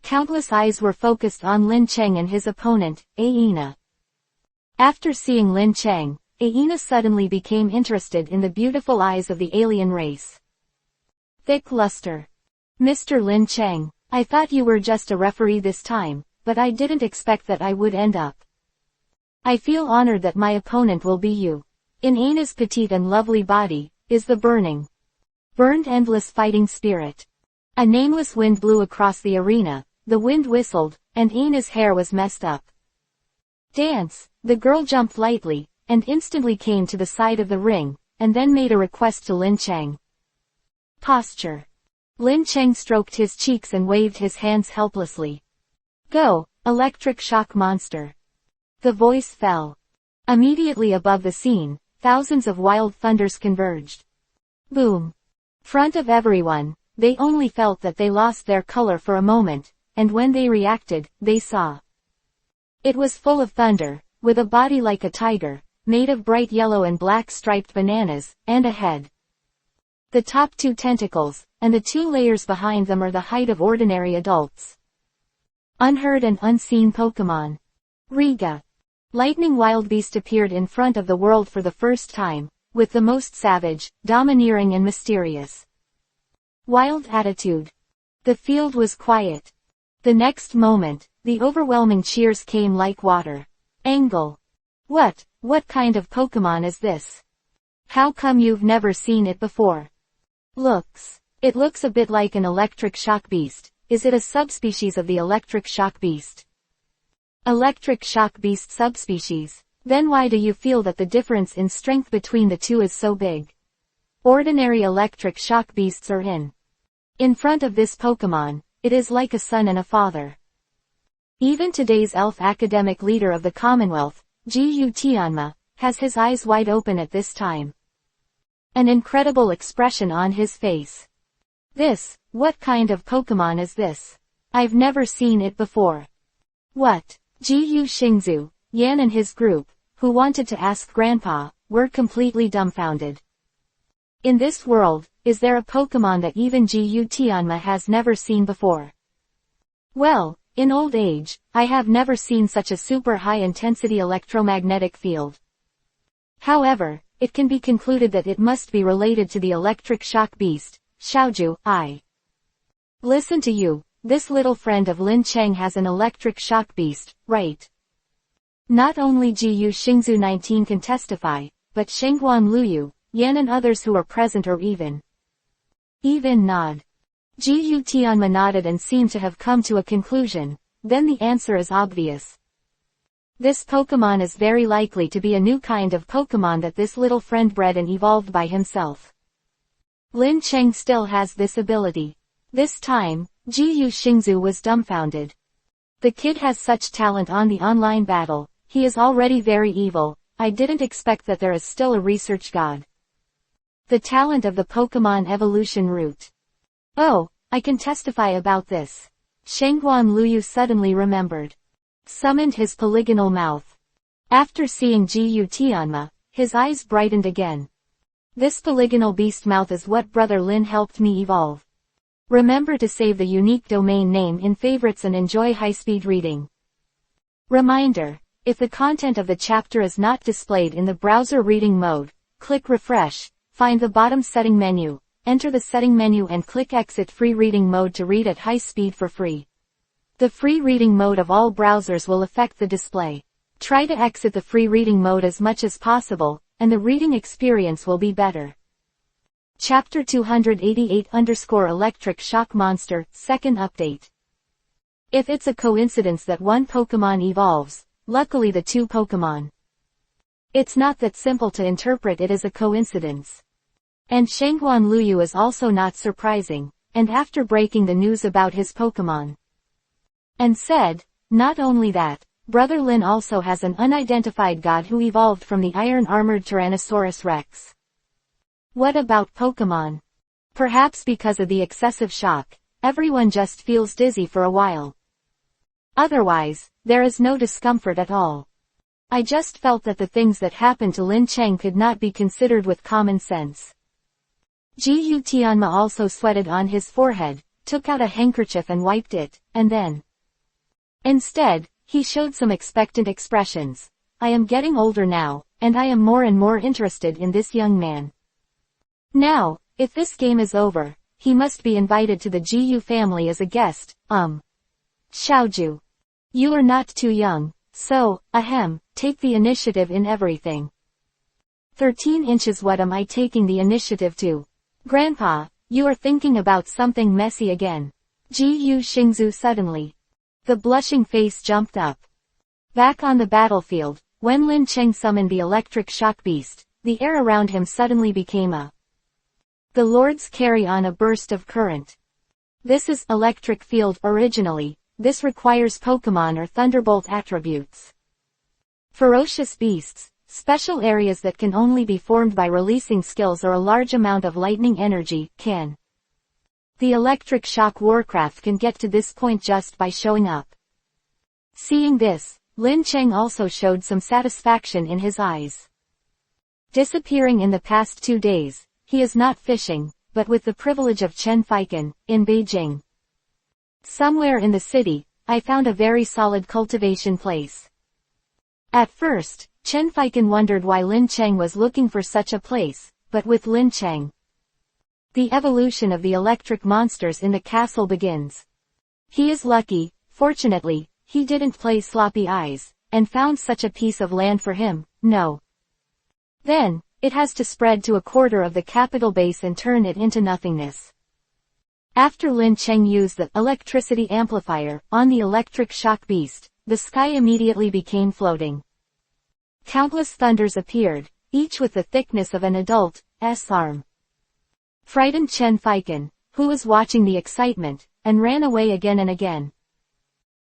Countless eyes were focused on Lin Cheng and his opponent, Aina. After seeing Lin Cheng, Aina suddenly became interested in the beautiful eyes of the alien race. Thick luster. Mr. Lin Cheng, I thought you were just a referee this time, but I didn't expect that I would end up. I feel honored that my opponent will be you. In Aina's petite and lovely body, is the burned endless fighting spirit. A nameless wind blew across the arena, the wind whistled, and Aina's hair was messed up. Dance! The girl jumped lightly, and instantly came to the side of the ring, and then made a request to Lin Cheng. Posture. Lin Cheng stroked his cheeks and waved his hands helplessly. Go, electric shock monster. The voice fell. Immediately above the scene, thousands of wild thunders converged. Boom. Front of everyone, they only felt that they lost their color for a moment, and when they reacted, they saw. It was full of thunder, with a body like a tiger, made of bright yellow and black striped bananas, and a head. The top 2 tentacles, and the 2 layers behind them are the height of ordinary adults. Unheard and unseen Pokemon. Riga. Lightning Wildbeast appeared in front of the world for the first time, with the most savage, domineering and mysterious wild attitude. The field was quiet. The next moment, the overwhelming cheers came like water. Angle. What kind of Pokemon is this? How come you've never seen it before? It looks a bit like an electric shock beast. Is it a subspecies of the electric shock beast? Electric shock beast subspecies. Then why do you feel that the difference in strength between the two is so big? Ordinary electric shock beasts are in front of this Pokemon, it is like a son and a father. Even today's elf academic leader of the Commonwealth, Ji Tianma, has his eyes wide open at this time. An incredible expression on his face. What kind of Pokemon is this? I've never seen it before. What? Ji Xingzu, Yan and his group, who wanted to ask Grandpa, were completely dumbfounded. In this world, is there a Pokemon that even Ji Tianma has never seen before? Well, in old age, I have never seen such a super high-intensity electromagnetic field. However, it can be concluded that it must be related to the electric shock beast, Xiaoju. Listen to you, this little friend of Lin Cheng has an electric shock beast, right? Not only Ji Xingzu 19 can testify, but Shengguan Luyu, Yan and others who are present or even nod. Ji Tianma nodded and seemed to have come to a conclusion. Then the answer is obvious. This Pokemon is very likely to be a new kind of Pokemon that this little friend bred and evolved by himself. Lin Cheng still has this ability. This time, Ji Xingzu was dumbfounded. The kid has such talent on the online battle, he is already very evil. I didn't expect that there is still a research god. The talent of the Pokemon evolution route. Oh, I can testify about this. Shengguan Luyu suddenly remembered. Summoned his polygonal mouth. After seeing Gu Tianma, his eyes brightened again. This polygonal beast mouth is what Brother Lin helped me evolve. Remember to save the unique domain name in favorites and enjoy high-speed reading. Reminder: if the content of the chapter is not displayed in the browser reading mode, click refresh, find the bottom setting menu, enter the setting menu and click exit free reading mode to read at high speed for free. The free reading mode of all browsers will affect the display. Try to exit the free reading mode as much as possible, and the reading experience will be better. Chapter 288-Electric Shock Monster, second update. If it's a coincidence that one Pokemon evolves, luckily the two Pokemon. It's not that simple to interpret it as a coincidence. And Shangguan Luyu is also not surprising, and after breaking the news about his Pokemon. And said, not only that, Brother Lin also has an unidentified god who evolved from the iron-armored Tyrannosaurus Rex. What about Pokemon? Perhaps because of the excessive shock, everyone just feels dizzy for a while. Otherwise, there is no discomfort at all. I just felt that the things that happened to Lin Cheng could not be considered with common sense. Gu Tianma also sweated on his forehead, took out a handkerchief and wiped it, and then. Instead, he showed some expectant expressions. I am getting older now, and I am more and more interested in this young man. Now, if this game is over, he must be invited to the Gu family as a guest. Xiaoju. You are not too young, so, take the initiative in everything. 13 inches. What am I taking the initiative to? Grandpa, you are thinking about something messy again. Gu Xingzu suddenly. The blushing face jumped up. Back on the battlefield, when Lin Cheng summoned the electric shock beast, the air around him suddenly became a. The lords carry on a burst of current. This is electric field originally. This requires Pokemon or Thunderbolt attributes. Ferocious beasts, special areas that can only be formed by releasing skills or a large amount of lightning energy, can. The electric shock Warcraft can get to this point just by showing up. Seeing this, Lin Cheng also showed some satisfaction in his eyes. Disappearing in the past 2 days, he is not fishing, but with the privilege of Chen Feiken, in Beijing. Somewhere in the city, I found a very solid cultivation place. At first, Chen Feiken wondered why Lin Cheng was looking for such a place, but with Lin Cheng, the evolution of the electric monsters in the castle begins. He is lucky, fortunately, he didn't play sloppy eyes, and found such a piece of land for him, no. Then, it has to spread to a quarter of the capital base and turn it into nothingness. After Lin Cheng used the electricity amplifier on the electric shock beast, the sky immediately became floating. Countless thunders appeared, each with the thickness of an adult's arm. Frightened Chen Feiken, who was watching the excitement, and ran away again and again.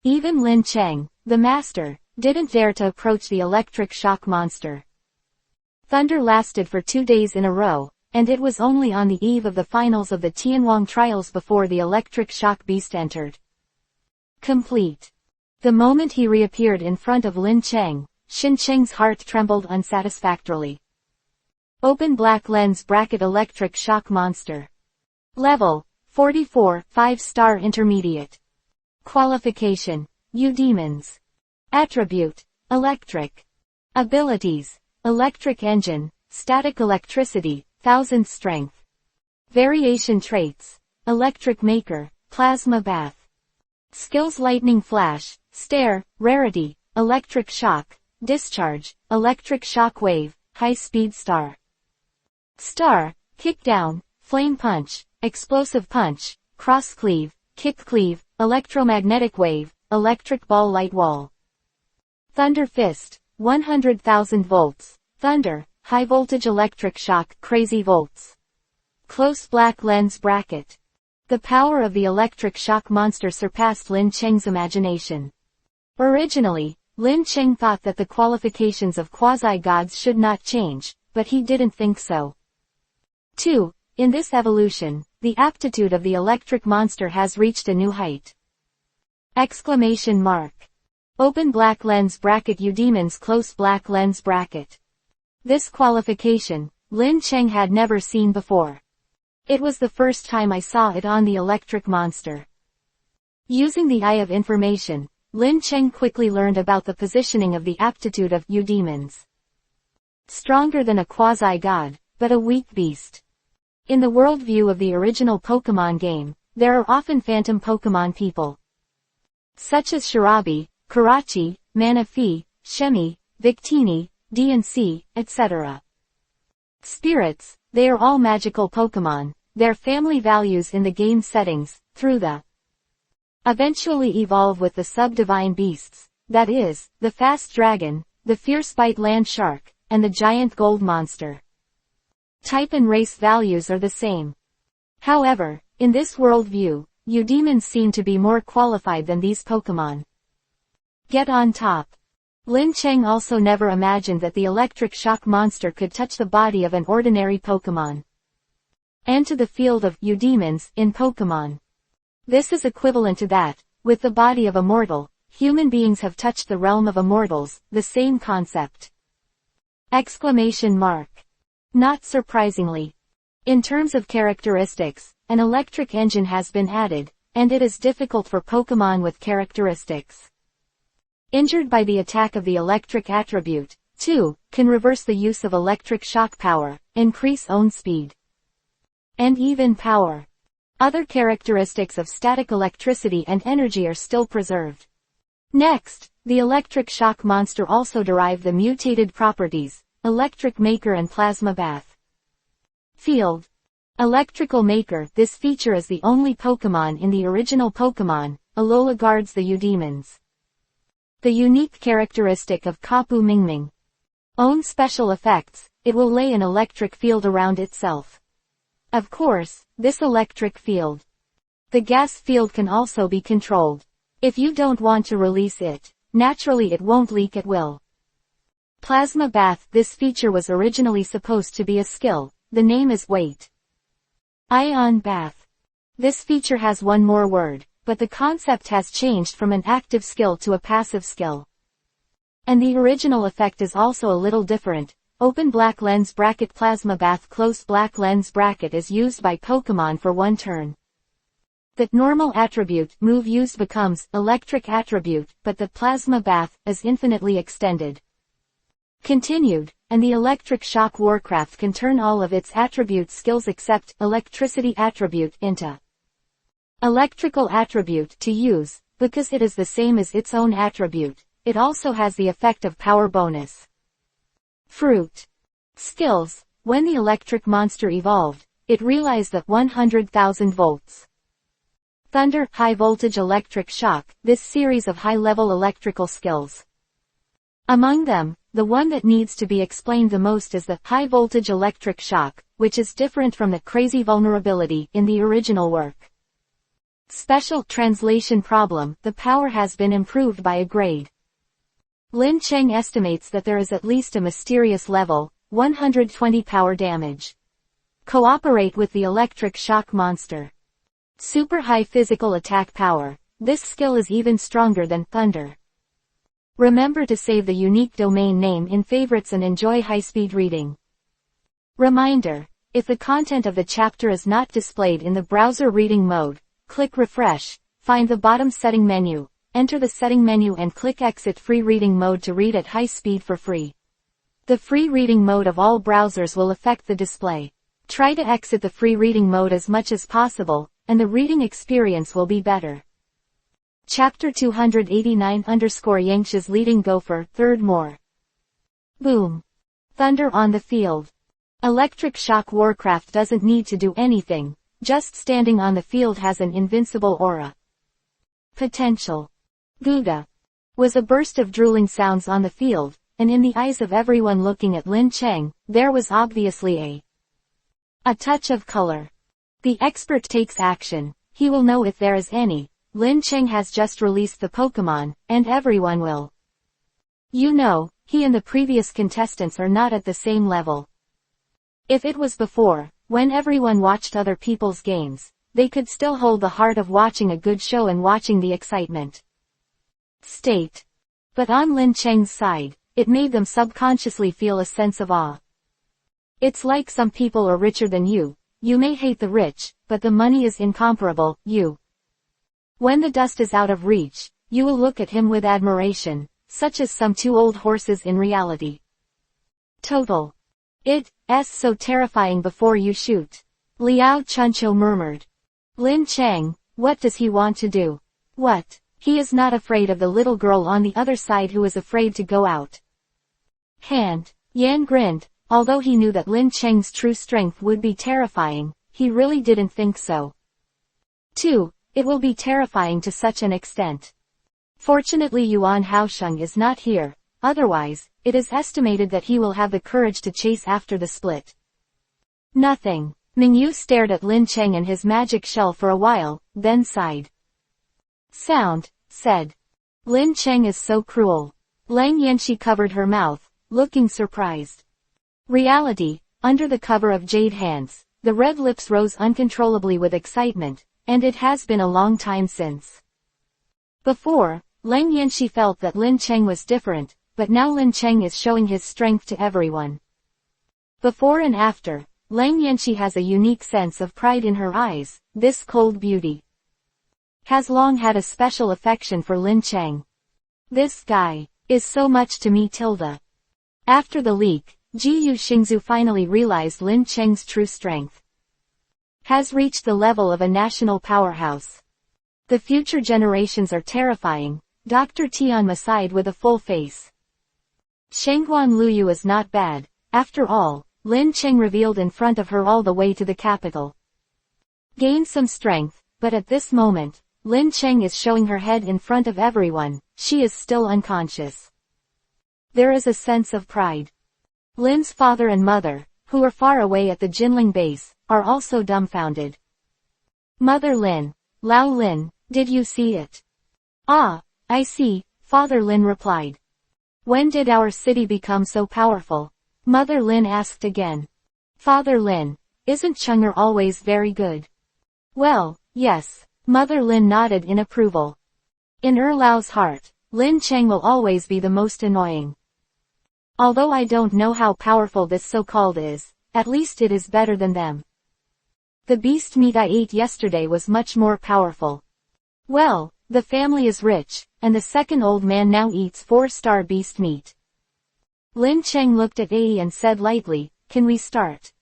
Even Lin Cheng, the master, didn't dare to approach the electric shock monster. Thunder lasted for 2 days in a row, and it was only on the eve of the finals of the Tianwang trials before the electric shock beast entered. Complete. The moment he reappeared in front of Lin Cheng, Xin Cheng's heart trembled unsatisfactorily. Open black lens bracket electric shock monster. Level, 44, 5-star intermediate. Qualification, Demons. Attribute, electric. Abilities, electric engine, static electricity, 1000 strength. Variation traits, electric maker, plasma bath. Skills lightning flash, stare, rarity, electric shock, discharge, electric shock wave, high speed star. Star, kick down, flame punch, explosive punch, cross cleave, kick cleave, electromagnetic wave, electric ball light wall. Thunder fist, 100,000 volts, thunder, high voltage electric shock, crazy volts. Close black lens bracket. The power of the electric shock monster surpassed Lin Cheng's imagination. Originally, Lin Cheng thought that the qualifications of quasi-gods should not change, but he didn't think so. 2. In this evolution, the aptitude of the electric monster has reached a new height. Exclamation mark. Open black lens bracket Eudemons close black lens bracket. This qualification, Lin Cheng had never seen before. It was the first time I saw it on the electric monster. Using the eye of information, Lin Cheng quickly learned about the positioning of the aptitude of Eudemons. Stronger than a quasi-god, but a weak beast. In the worldview of the original Pokemon game, there are often phantom Pokemon people, such as Shirabi, Karachi, Manaphy, Shemi, Victini, DNC, etc. Spirits, they are all magical Pokemon. Their family values in the game settings, through the eventually evolve with the sub-divine beasts, that is, the fast dragon, the fierce bite land shark, and the giant gold monster. Type and race values are the same. However, in this worldview, Eudemons seem to be more qualified than these Pokemon. Get on top. Lin Cheng also never imagined that the electric shock monster could touch the body of an ordinary Pokemon. Enter the field of Eudemons in Pokemon. This is equivalent to that, with the body of a mortal, human beings have touched the realm of immortals, the same concept. Exclamation mark. Not surprisingly. In terms of characteristics, an electric engine has been added, and it is difficult for Pokemon with characteristics injured by the attack of the electric attribute, 2, can reverse the use of electric shock power, increase own speed, and even power. Other characteristics of static electricity and energy are still preserved. Next, the electric shock monster also derived the mutated properties, electric maker and plasma bath. Field. Electrical maker. This feature is the only Pokemon in the original Pokemon, Alola guards the Eudemons. The unique characteristic of Kapu Mingming. Own special effects, it will lay an electric field around itself. Of course, this electric field. The gas field can also be controlled. If you don't want to release it, naturally it won't leak at will. Plasma bath. This feature was originally supposed to be a skill, the name is wait. Ion bath. This feature has one more word, but the concept has changed from an active skill to a passive skill. And the original effect is also a little different. Open black lens bracket plasma bath close black lens bracket is used by Pokemon for one turn. The normal attribute move used becomes electric attribute, but the plasma bath is infinitely extended. Continued, and the electric shock Warcraft can turn all of its attribute skills except electricity attribute into electrical attribute to use, because it is the same as its own attribute. It also has the effect of power bonus. Fruit. Skills. When the electric monster evolved, it realized that 100,000 volts. Thunder, high voltage electric shock, this series of high-level electrical skills. Among them, the one that needs to be explained the most is the high voltage electric shock, which is different from the crazy vulnerability in the original work. Special translation problem. The power has been improved by a grade. Lin Cheng estimates that there is at least a mysterious level, 120 power damage. Cooperate with the electric shock monster. Super high physical attack power. This skill is even stronger than thunder. Remember to save the unique domain name in favorites and enjoy high-speed reading. Reminder. If the content of the chapter is not displayed in the browser reading mode, click refresh, find the bottom setting menu, enter the setting menu and click exit free reading mode to read at high speed for free. The free reading mode of all browsers will affect the display. Try to exit the free reading mode as much as possible, and the reading experience will be better. Chapter 289_Yangsha's leading gopher, third more. Boom. Thunder on the field. Electric shock Warcraft doesn't need to do anything. Just standing on the field has an invincible aura. Potential. Gouda. Was a burst of drooling sounds on the field, and in the eyes of everyone looking at Lin Cheng, there was obviously a touch of color. The expert takes action. He will know if there is any. Lin Cheng has just released the Pokemon, and everyone will. You know, he and the previous contestants are not at the same level. If it was before, when everyone watched other people's games, they could still hold the heart of watching a good show and watching the excitement. State. But on Lin Cheng's side, it made them subconsciously feel a sense of awe. It's like some people are richer than you. You may hate the rich, but the money is incomparable. When the dust is out of reach, you will look at him with admiration, such as some two old horses in reality. Total. It's so terrifying before you shoot. Liao Chuncho murmured. Lin Cheng, what does he want to do? What? He is not afraid of the little girl on the other side who is afraid to go out. Yan grinned, although he knew that Lin Cheng's true strength would be terrifying, he really didn't think so. 2. It will be terrifying to such an extent. Fortunately Yuan Haosheng is not here, otherwise, it is estimated that he will have the courage to chase after the split. Nothing. Mingyu stared at Lin Cheng and his magic shell for a while, then sighed. Sound, said. Lin Cheng is so cruel. Lang Yanxi covered her mouth, looking surprised. Reality, under the cover of jade hands, the red lips rose uncontrollably with excitement, and it has been a long time since. Before, Lang Yanxi felt that Lin Cheng was different, but now Lin Cheng is showing his strength to everyone. Before and after, Lang Yanxi has a unique sense of pride in her eyes. This cold beauty has long had a special affection for Lin Cheng. This guy is so much to me. After the leak, Ji Yu Xingzu finally realized Lin Cheng's true strength has reached the level of a national powerhouse. The future generations are terrifying. Dr. Tianma sighed with a full face. Shengguan Luyu is not bad. After all, Lin Cheng revealed in front of her all the way to the capital. Gained some strength, but at this moment, Lin Cheng is showing her head in front of everyone. She is still unconscious. There is a sense of pride. Lin's father and mother, who are far away at the Jinling base, are also dumbfounded. Mother Lin, Lao Lin, did you see it? Ah, I see, Father Lin replied. When did our city become so powerful? Mother Lin asked again. Father Lin, isn't Cheng'er always very good? Well, yes, Mother Lin nodded in approval. In Lao's heart, Lin Cheng will always be the most annoying. Although I don't know how powerful this so-called is, at least it is better than them. The beast meat I ate yesterday was much more powerful. Well, the family is rich, and the second old man now eats 4-star beast meat. Lin Cheng looked at Ai and said lightly, can we start?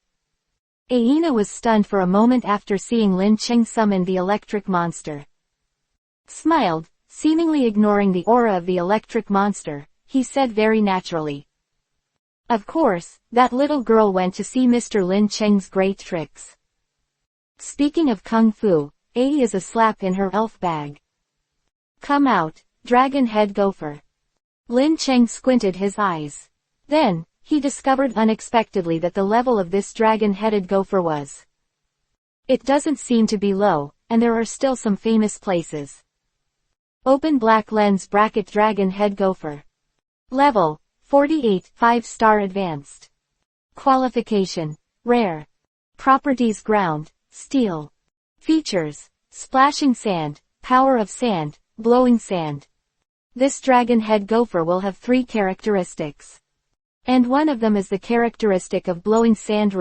Aina was stunned for a moment after seeing Lin Cheng summon the electric monster. Smiled, seemingly ignoring the aura of the electric monster, he said very naturally. Of course, that little girl went to see Mr. Lin Cheng's great tricks. Speaking of Kung Fu, Ai is a slap in her elf bag. Come out, dragon head gopher. Lin Cheng squinted his eyes. Then, he discovered unexpectedly that the level of this dragon-headed gopher was. It doesn't seem to be low, and there are still some famous places. Open black lens bracket dragon head gopher. Level, 48, 5-star advanced. Qualification, rare. Properties ground, steel. Features, splashing sand, power of sand, blowing sand. This dragon head gopher will have 3 characteristics. And one of them is the characteristic of blowing sand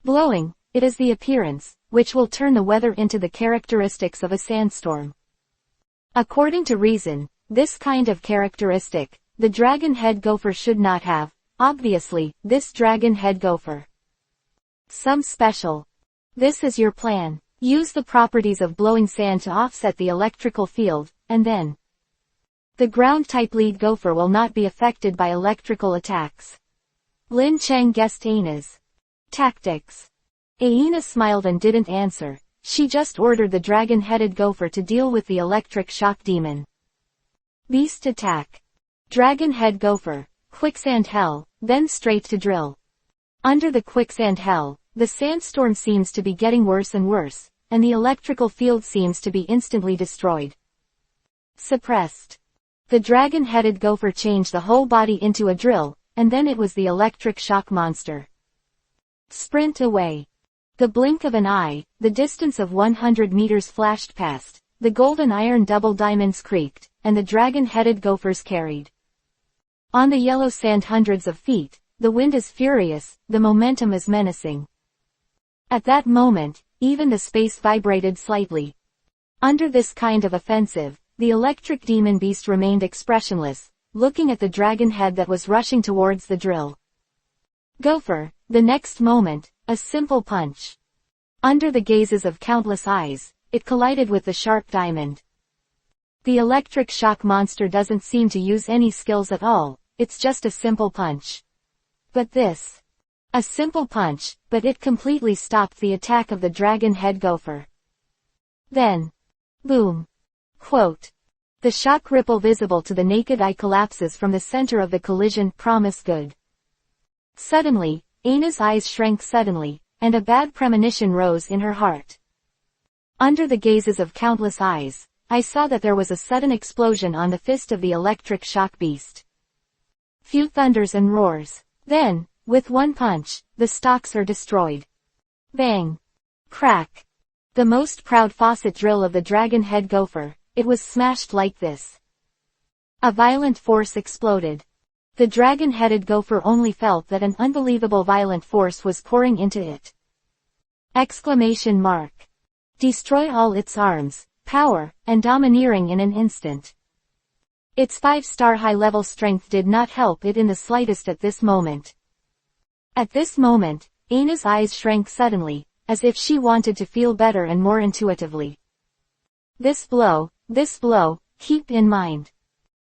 Blowing, it is the appearance, which will turn the weather into the characteristics of a sandstorm. According to reason, this kind of characteristic, the dragon head gopher should not have. Obviously, this dragon head gopher. Some special. This is your plan. Use the properties of blowing sand to offset the electrical field, and then the ground-type lead gopher will not be affected by electrical attacks. Lin Cheng guessed Aina's tactics. Aina smiled and didn't answer. She just ordered the dragon-headed gopher to deal with the electric shock demon. Beast attack. Dragon head gopher, quicksand hell, then straight to drill. Under the quicksand hell, the sandstorm seems to be getting worse and worse, and the electrical field seems to be instantly destroyed. Suppressed. The dragon-headed gopher changed the whole body into a drill, and then it was the electric shock monster. Sprint away. The blink of an eye, the distance of 100 meters flashed past, the golden iron double diamonds creaked, and the dragon-headed gophers carried. On the yellow sand hundreds of feet, the wind is furious, the momentum is menacing. At that moment, even the space vibrated slightly. Under this kind of offensive, the electric demon beast remained expressionless, looking at the dragon head that was rushing towards the drill. Gopher, the next moment, a simple punch. Under the gazes of countless eyes, it collided with the sharp diamond. The electric shock monster doesn't seem to use any skills at all, it's just a simple punch. But this. A simple punch, but it completely stopped the attack of the dragon head gopher. Then. Boom. Quote. The shock ripple visible to the naked eye collapses from the center of the collision, promise good. Suddenly, Anna's eyes shrank suddenly, and a bad premonition rose in her heart. Under the gazes of countless eyes, I saw that there was a sudden explosion on the fist of the electric shock beast. Few thunders and roars. Then, with one punch, the stalks are destroyed. Bang. Crack. The most proud faucet drill of the dragon head gopher, it was smashed like this. A violent force exploded. The dragon-headed gopher only felt that an unbelievable violent force was pouring into it. Exclamation mark. Destroy all its arms, power, and domineering in an instant. Its 5-star high-level strength did not help it in the slightest at this moment. At this moment, Anna's eyes shrank suddenly, as if she wanted to feel better and more intuitively. This blow, keep in mind.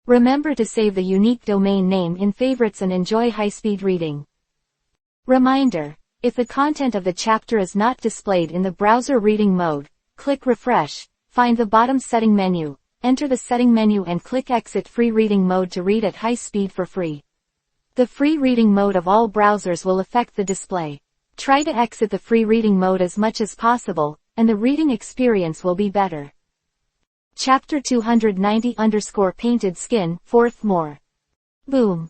Remember to save the unique domain name in favorites and enjoy high-speed reading. Reminder, if the content of the chapter is not displayed in the browser reading mode, click refresh, find the bottom setting menu, enter the setting menu and click exit free reading mode to read at high speed for free. The free reading mode of all browsers will affect the display. Try to exit the free reading mode as much as possible, and the reading experience will be better. Chapter 290_painted skin, fourth more. Boom.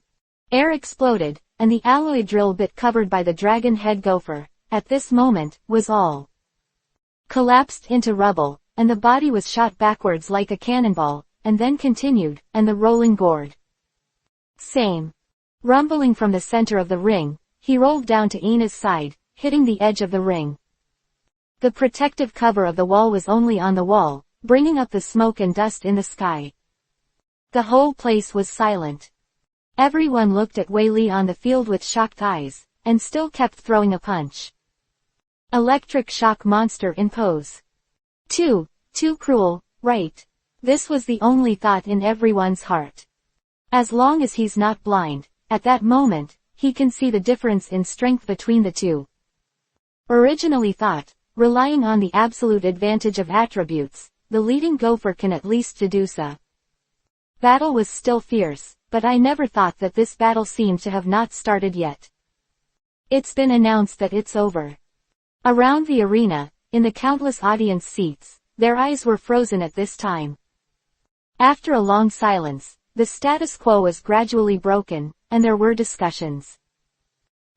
Air exploded, and the alloy drill bit covered by the dragon head gopher, at this moment, was all collapsed into rubble, and the body was shot backwards like a cannonball, and then continued, and the rolling gourd. Same. Rumbling from the center of the ring, he rolled down to Ina's side, hitting the edge of the ring. The protective cover of the wall was only on the wall, bringing up the smoke and dust in the sky. The whole place was silent. Everyone looked at Wei Li on the field with shocked eyes, and still kept throwing a punch. Electric shock monster in pose. Too cruel, right? This was the only thought in everyone's heart. As long as he's not blind, at that moment, he can see the difference in strength between the two. Originally thought, relying on the absolute advantage of attributes, the leading gopher can at least deduce a battle was still fierce, but I never thought that this battle seemed to have not started yet. It's been announced that it's over. Around the arena, in the countless audience seats, their eyes were frozen at this time. After a long silence, the status quo was gradually broken, and there were discussions.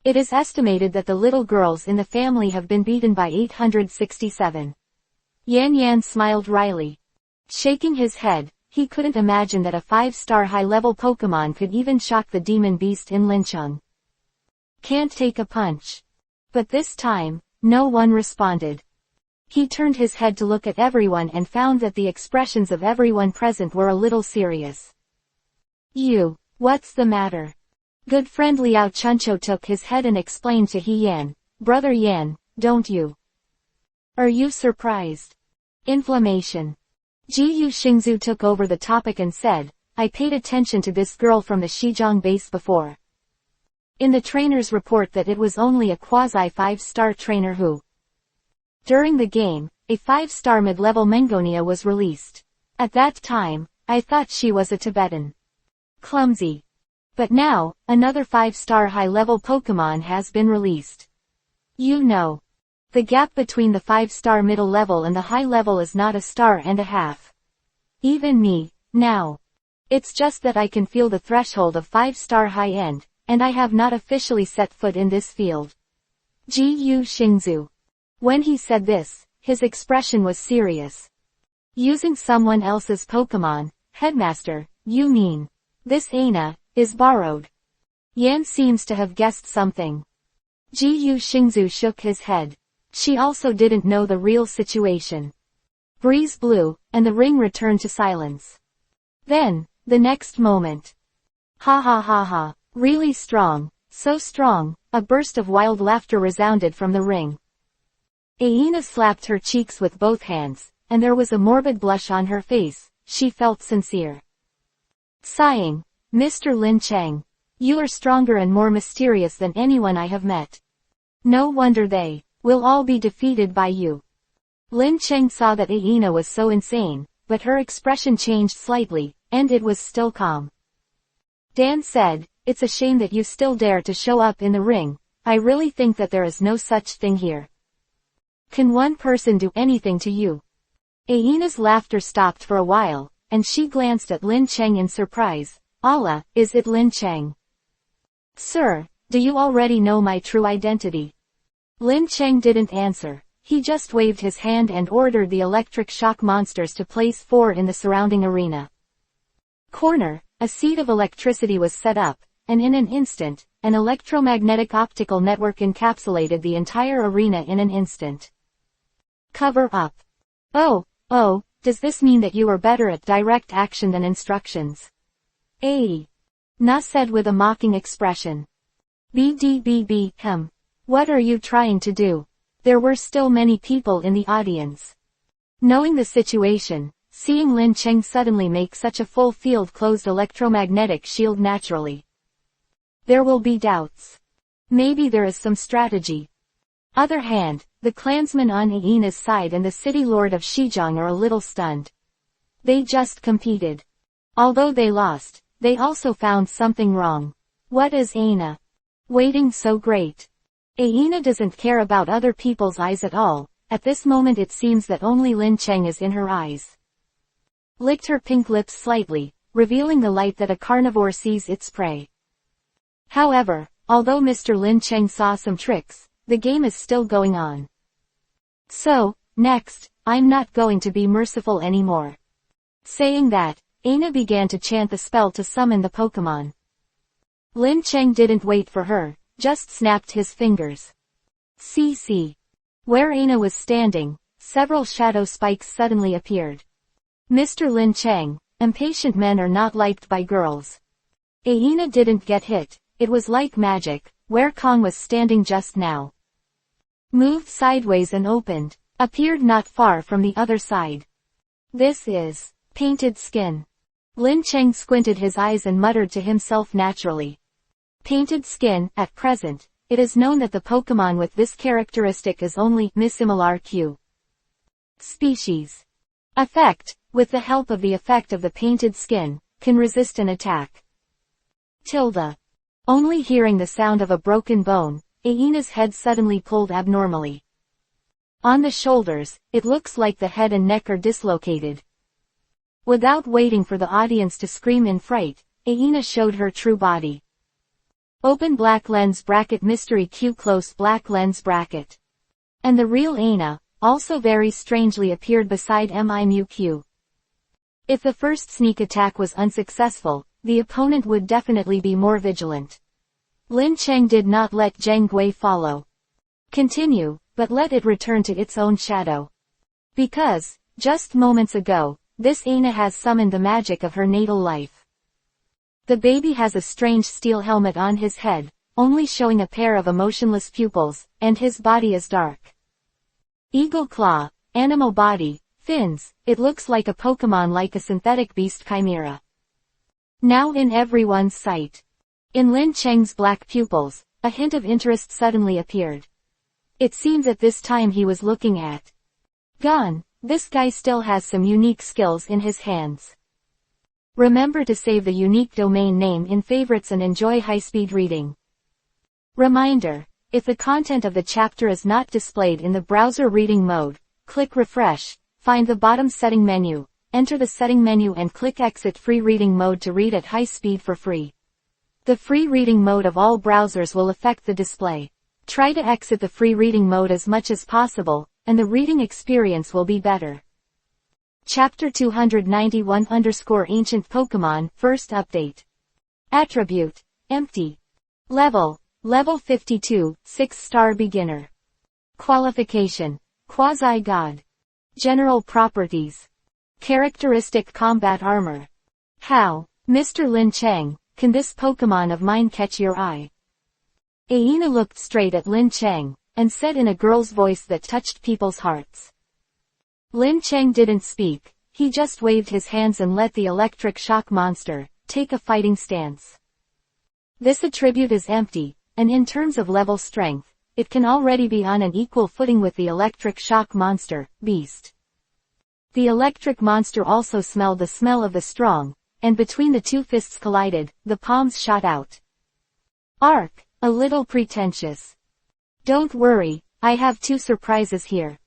It is estimated that the little girls in the family have been beaten by 867. Yan Yan smiled wryly. Shaking his head, he couldn't imagine that a 5-star high-level Pokemon could even shock the demon beast in Lincheng. Can't take a punch. But this time, no one responded. He turned his head to look at everyone and found that the expressions of everyone present were a little serious. What's the matter? Good friend Liao Chuncho took his head and explained to He Yan, Brother Yan, don't you? Are you surprised? Inflammation. Ji Yu Xingzu took over the topic and said, I paid attention to this girl from the Xizang base before. In the trainer's report that it was only a quasi-5-star trainer who. During the game, a 5-star mid-level Mengonia was released. At that time, I thought she was a Tibetan. Clumsy. But now, another 5-star high-level Pokemon has been released. You know. The gap between the 5-star middle level and the high level is not a star and a half. Even me, now. It's just that I can feel the threshold of 5-star high-end, and I have not officially set foot in this field. Ji Yu Xingzu. When he said this, his expression was serious. Using someone else's Pokemon, Headmaster, you mean. This Aina, is borrowed. Yan seems to have guessed something. Jiyu Xingzu shook his head. She also didn't know the real situation. Breeze blew, and the ring returned to silence. Then, the next moment. Ha ha ha ha. Really strong, so strong, a burst of wild laughter resounded from the ring. Aina slapped her cheeks with both hands, and there was a morbid blush on her face. She felt sincere. Sighing, Mr. Lin Cheng. You are stronger and more mysterious than anyone I have met. No wonder they will all be defeated by you. Lin Cheng saw that Aina was so insane, but her expression changed slightly, and it was still calm. Dan said, it's a shame that you still dare to show up in the ring. I really think that there is no such thing here. Can one person do anything to you? Aina's laughter stopped for a while, and she glanced at Lin Cheng in surprise. Allah, is it Lin Cheng? Sir, do you already know my true identity? Lin Cheng didn't answer. He just waved his hand and ordered the electric shock monsters to place 4 in the surrounding arena. Corner, a seat of electricity was set up, and in an instant, an electromagnetic optical network encapsulated the entire arena in an instant. Cover up. Oh, does this mean that you are better at direct action than instructions? Na said with a mocking expression. What are you trying to do? There were still many people in the audience. Knowing the situation, seeing Lin Cheng suddenly make such a full field closed electromagnetic shield naturally. There will be doubts. Maybe there is some strategy. Other hand, the clansmen on Aina's side and the city lord of Xizang are a little stunned. They just competed. Although they lost, they also found something wrong. What is Aina waiting so great? Aina doesn't care about other people's eyes at all. At this moment it seems that only Lin Cheng is in her eyes. Licked her pink lips slightly, revealing the light that a carnivore sees its prey. However, although Mr. Lin Cheng saw some tricks, the game is still going on. So, next, I'm not going to be merciful anymore. Saying that, Aina began to chant the spell to summon the Pokemon. Lin Cheng didn't wait for her, just snapped his fingers. CC. Where Aina was standing, several shadow spikes suddenly appeared. Mr. Lin Cheng, impatient men are not liked by girls. Aina didn't get hit, it was like magic, where Kong was standing just now. Moved sideways and opened, appeared not far from the other side. This is painted skin. Lin Cheng squinted his eyes and muttered to himself naturally. Painted skin, at present, it is known that the Pokemon with this characteristic is only Missimilar Q species. Effect, with the help of the effect of the painted skin, can resist an attack. Only hearing the sound of a broken bone, Aina's head suddenly pulled abnormally. On the shoulders, it looks like the head and neck are dislocated. Without waiting for the audience to scream in fright, Aina showed her true body. Open black lens bracket mystery Q close black lens bracket. And the real Aina, also very strangely appeared beside Mimu. If the first sneak attack was unsuccessful, the opponent would definitely be more vigilant. Lin Cheng did not let Zheng Gui follow. Continue, but let it return to its own shadow. Because, just moments ago, this Aina has summoned the magic of her natal life. The baby has a strange steel helmet on his head, only showing a pair of emotionless pupils, and his body is dark. Eagle claw, animal body, fins, it looks like a Pokemon like a synthetic beast chimera. Now in everyone's sight. In Lin Cheng's black pupils, a hint of interest suddenly appeared. It seems at this time he was looking at. Gone, this guy still has some unique skills in his hands. Remember to save the unique domain name in favorites and enjoy high-speed reading. Reminder, if the content of the chapter is not displayed in the browser reading mode, click refresh, find the bottom setting menu, enter the setting menu and click exit free reading mode to read at high speed for free. The free reading mode of all browsers will affect the display. Try to exit the free reading mode as much as possible, and the reading experience will be better. Chapter 291 Ancient Pokemon, First Update. Attribute, Empty. Level 52, 6-star Beginner. Qualification, Quasi-God. General Properties. Characteristic Combat Armor. How, Mr. Lin Cheng, can this Pokemon of mine catch your eye? Aina looked straight at Lin Cheng, and said in a girl's voice that touched people's hearts. Lin Cheng didn't speak, he just waved his hands and let the electric shock monster take a fighting stance. This attribute is empty, and in terms of level strength, it can already be on an equal footing with the electric shock monster, beast. The electric monster also smelled the smell of the strong, and between the two fists collided, the palms shot out. Arc, a little pretentious. Don't worry, I have 2 surprises here.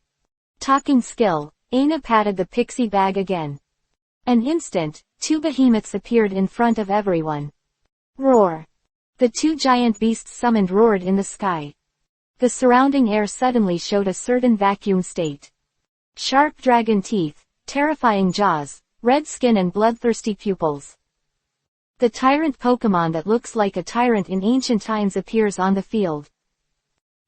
Talking skill, Aina patted the pixie bag again. An instant, 2 behemoths appeared in front of everyone. Roar. The 2 giant beasts summoned roared in the sky. The surrounding air suddenly showed a certain vacuum state. Sharp dragon teeth, terrifying jaws, red skin and bloodthirsty pupils. The tyrant Pokemon that looks like a tyrant in ancient times appears on the field.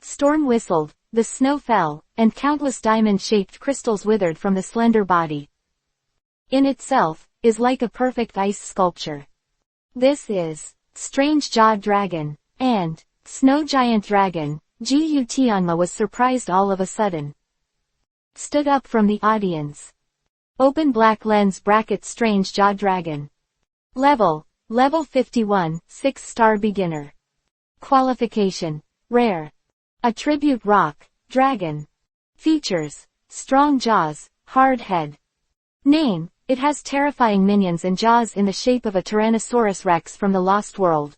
Storm whistled, the snow fell, and countless diamond-shaped crystals withered from the slender body. In itself, is like a perfect ice sculpture. This is Strange Jawed Dragon, and Snow Giant Dragon. Gu Tianma was surprised all of a sudden. Stood up from the audience. Open black lens bracket Strange Jaw Dragon. Level 51, 6-star Beginner. Qualification, Rare. Attribute Rock, Dragon. Features, Strong Jaws, Hard Head. Name, it has terrifying minions and jaws in the shape of a Tyrannosaurus Rex from the Lost World.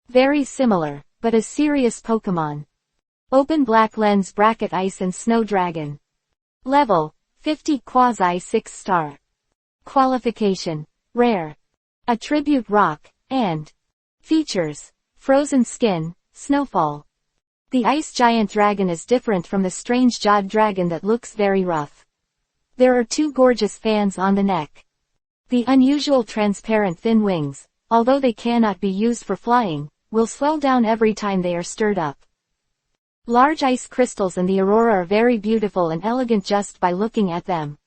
Very similar, but a serious Pokemon. Open black lens bracket Ice and Snow Dragon. Level 50 quasi 6-star. Qualification, Rare. Attribute Rock, and features, Frozen Skin, Snowfall. The Ice Giant Dragon is different from the Strange Jawed Dragon that looks very rough. There are 2 gorgeous fans on the neck. The unusual transparent thin wings, although they cannot be used for flying, will swell down every time they are stirred up. Large ice crystals and the aurora are very beautiful and elegant just by looking at them.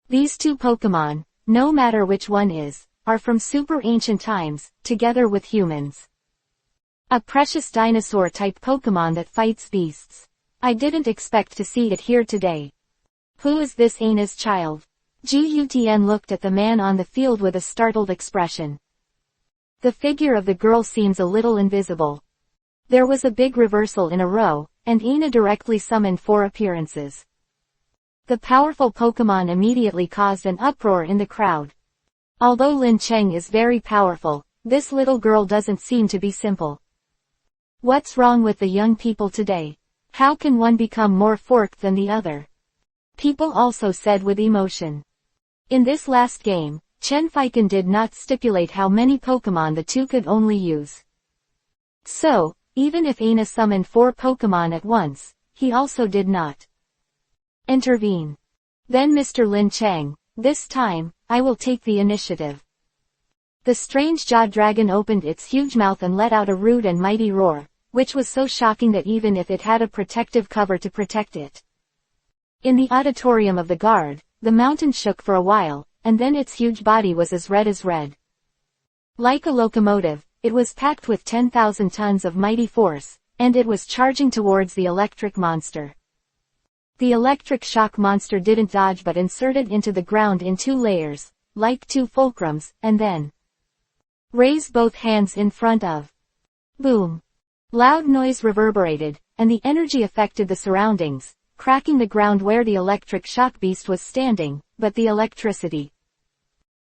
These 2 Pokemon, no matter which one is, are from super ancient times, together with humans. A precious dinosaur-type Pokemon that fights beasts. I didn't expect to see it here today. Who is this Aina's child? Gu Tian looked at the man on the field with a startled expression. The figure of the girl seems a little invisible. There was a big reversal in a row, and Aina directly summoned 4 appearances. The powerful Pokemon immediately caused an uproar in the crowd. Although Lin Cheng is very powerful, this little girl doesn't seem to be simple. What's wrong with the young people today? How can one become more forked than the other? People also said with emotion. In this last game, Chen Feiken did not stipulate how many Pokemon the 2 could only use. So, even if Aina summoned 4 Pokemon at once, he also did not intervene. Then Mr. Lin Cheng, this time, I will take the initiative. The Strange Jawed Dragon opened its huge mouth and let out a rude and mighty roar, which was so shocking that even if it had a protective cover to protect it. In the auditorium of the guard, the mountain shook for a while, and then its huge body was as red. Like a locomotive, it was packed with 10,000 tons of mighty force, and it was charging towards the electric monster. The electric shock monster didn't dodge but inserted into the ground in 2 layers, like 2 fulcrums, and then raised both hands in front of. Boom! Loud noise reverberated, and the energy affected the surroundings, cracking the ground where the electric shock beast was standing, but the electricity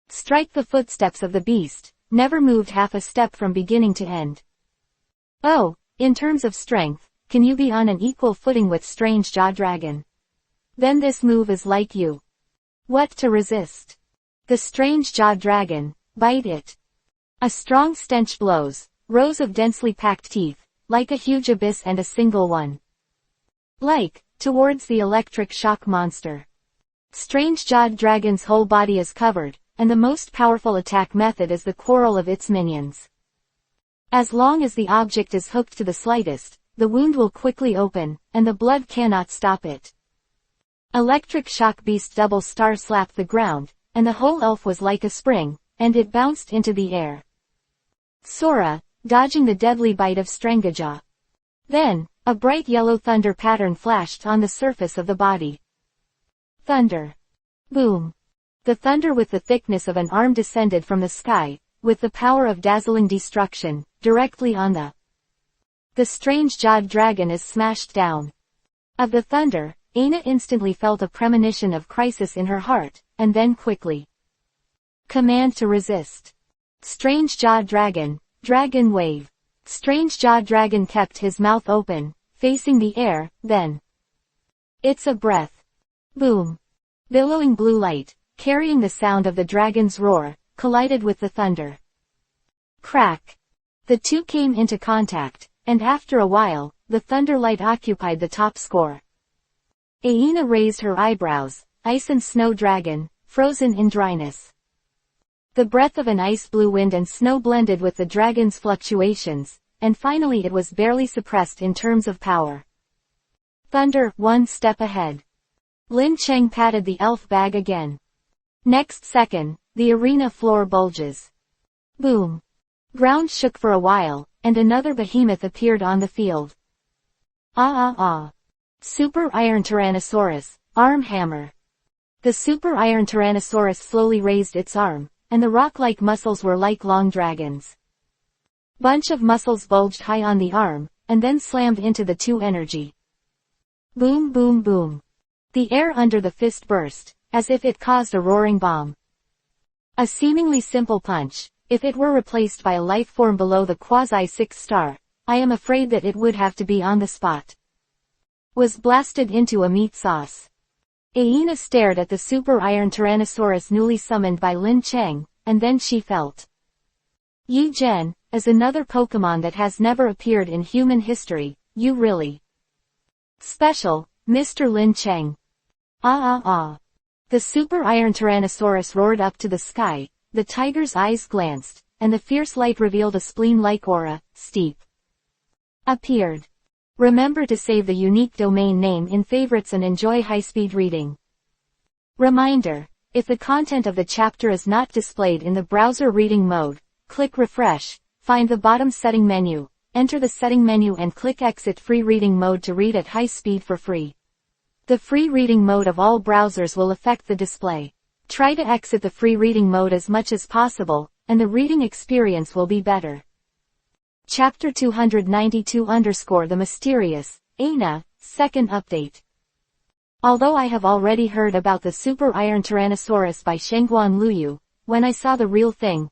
struck the footsteps of the beast, never moved half a step from beginning to end. Oh, in terms of strength, can you be on an equal footing with Strange Jaw Dragon? Then this move is like you. What to resist? The Strange Jaw Dragon, bite it. A strong stench blows, rows of densely packed teeth, like a huge abyss and a single one. Like, towards the electric shock monster. Strange-jawed dragon's whole body is covered, and the most powerful attack method is the quarrel of its minions. As long as the object is hooked to the slightest, the wound will quickly open, and the blood cannot stop it. Electric Shock Beast double star slapped the ground, and the whole elf was like a spring, and it bounced into the air. Sora, dodging the deadly bite of Strangajaw. Then, a bright yellow thunder pattern flashed on the surface of the body. Thunder. Boom. The thunder with the thickness of an arm descended from the sky, with the power of dazzling destruction, directly on the strange-jawed dragon is smashed down. Of the thunder, Aina instantly felt a premonition of crisis in her heart, and then quickly. Command to resist. Strange-jawed dragon, dragon wave. Strange-jawed dragon kept his mouth open, facing the air, then. It's a breath. Boom. Billowing blue light, carrying the sound of the dragon's roar, collided with the thunder. Crack. The two came into contact, and after a while, the thunder light occupied the top score. Aina raised her eyebrows, ice and snow dragon, frozen in dryness. The breath of an ice-blue wind and snow blended with the dragon's fluctuations, and finally it was barely suppressed in terms of power. Thunder, one step ahead. Lin Cheng patted the elf bag again. Next second, the arena floor bulges. Boom. Ground shook for a while, and another behemoth appeared on the field. Super Iron Tyrannosaurus, arm hammer. The Super Iron Tyrannosaurus slowly raised its arm, and the rock-like muscles were like long dragons. Bunch of muscles bulged high on the arm, and then slammed into the two energy. Boom boom boom. The air under the fist burst, as if it caused a roaring bomb. A seemingly simple punch, if it were replaced by a life form below the quasi-6 star, I am afraid that it would have to be on the spot. Was blasted into a meat sauce. Aina stared at the Super Iron Tyrannosaurus newly summoned by Lin Cheng, and then she felt. Yi Zhen, as another Pokemon that has never appeared in human history, you really. Special, Mr. Lin Cheng. The Super Iron Tyrannosaurus roared up to the sky, the tiger's eyes glanced, and the fierce light revealed a spleen-like aura, steep. Appeared. Remember to save the unique domain name in favorites and enjoy high-speed reading. Reminder, if the content of the chapter is not displayed in the browser reading mode, click refresh, find the bottom setting menu, enter the setting menu and click exit free reading mode to read at high speed for free. The free reading mode of all browsers will affect the display. Try to exit the free reading mode as much as possible, and the reading experience will be better. Chapter 292_The Mysterious, Aina, second update. Although I have already heard about the Super Iron Tyrannosaurus by Shengguan Luyu, when I saw the real thing,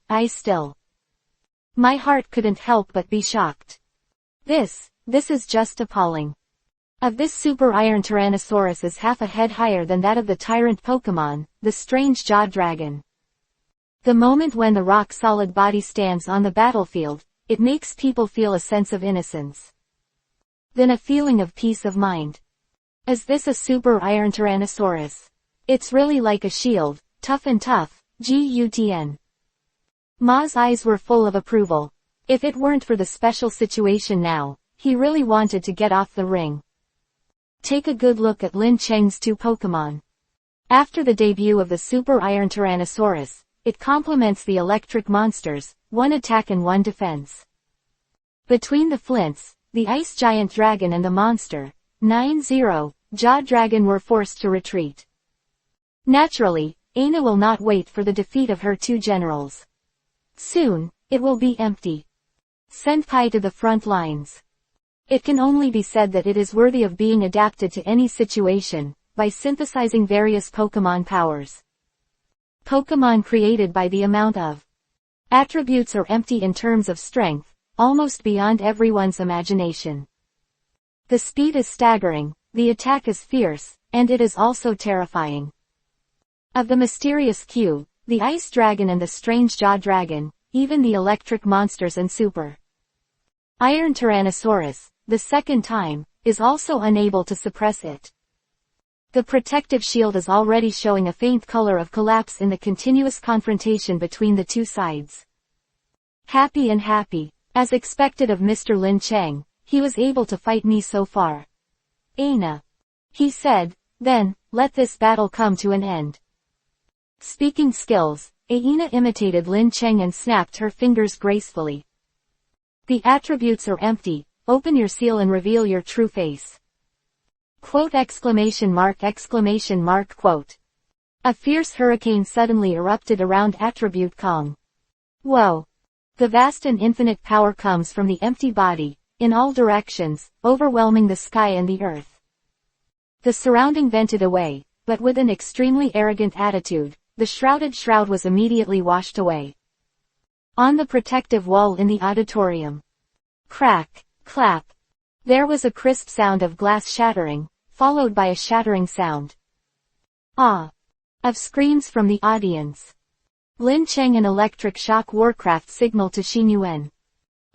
my heart couldn't help but be shocked. This is just appalling. Of this Super Iron Tyrannosaurus is half a head higher than that of the tyrant Pokemon, the strange-jawed dragon. The moment when the rock-solid body stands on the battlefield, it makes people feel a sense of innocence. Then a feeling of peace of mind. Is this a Super Iron Tyrannosaurus? It's really like a shield, tough and tough, GUTN. Ma's eyes were full of approval. If it weren't for the special situation now, he really wanted to get off the ring. Take a good look at Lin Cheng's two Pokemon. After the debut of the Super Iron Tyrannosaurus, it complements the electric monsters, one attack and one defense. Between the flints, the ice giant dragon and the monster, 9-0-jawed dragon were forced to retreat. Naturally, Aina will not wait for the defeat of her two generals. Soon, it will be empty. Senpai to the front lines. It can only be said that it is worthy of being adapted to any situation, by synthesizing various Pokemon powers. Pokemon created by the amount of attributes are empty in terms of strength, almost beyond everyone's imagination. The speed is staggering, the attack is fierce, and it is also terrifying. Of the mysterious Q, the ice dragon and the strange-jawed dragon, even the electric monsters and Super Iron Tyrannosaurus, the second time, is also unable to suppress it. The protective shield is already showing a faint color of collapse in the continuous confrontation between the two sides. Happy and happy. As expected of Mr. Lin Cheng, he was able to fight me so far. Aina. He said, then, let this battle come to an end. Speaking skills, Aina imitated Lin Cheng and snapped her fingers gracefully. The attributes are empty, open your seal and reveal your true face. Quote exclamation mark quote. A fierce hurricane suddenly erupted around attribute Kong. Whoa. The vast and infinite power comes from the empty body, in all directions, overwhelming the sky and the earth. The surrounding vented away, but with an extremely arrogant attitude, the shrouded shroud was immediately washed away. On the protective wall in the auditorium. Crack, clap. There was a crisp sound of glass shattering, followed by a shattering sound. Ah! Of screams from the audience. Lin Cheng and Electric Shock Warcraft signal to Xin Yuan.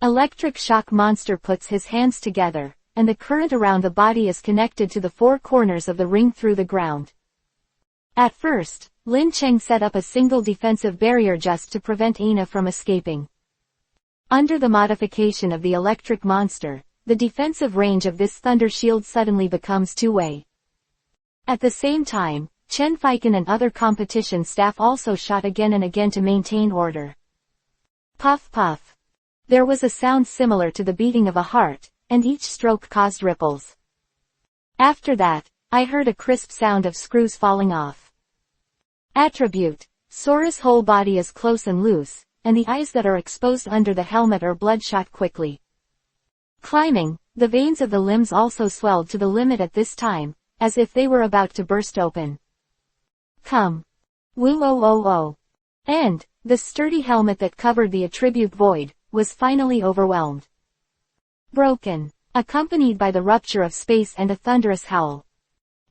Electric Shock Monster puts his hands together, and the current around the body is connected to the four corners of the ring through the ground. At first, Lin Cheng set up a single defensive barrier just to prevent Aina from escaping. Under the modification of the electric monster, the defensive range of this thunder shield suddenly becomes two-way. At the same time, Chen Feiken and other competition staff also shot again and again to maintain order. Puff puff. There was a sound similar to the beating of a heart, and each stroke caused ripples. After that, I heard a crisp sound of screws falling off. Attribute. Sora's whole body is close and loose, and the eyes that are exposed under the helmet are bloodshot quickly. Climbing, the veins of the limbs also swelled to the limit at this time, as if they were about to burst open. Come. Woo-oh-oh-oh. And, the sturdy helmet that covered the attribute void, was finally overwhelmed. Broken. Accompanied by the rupture of space and a thunderous howl.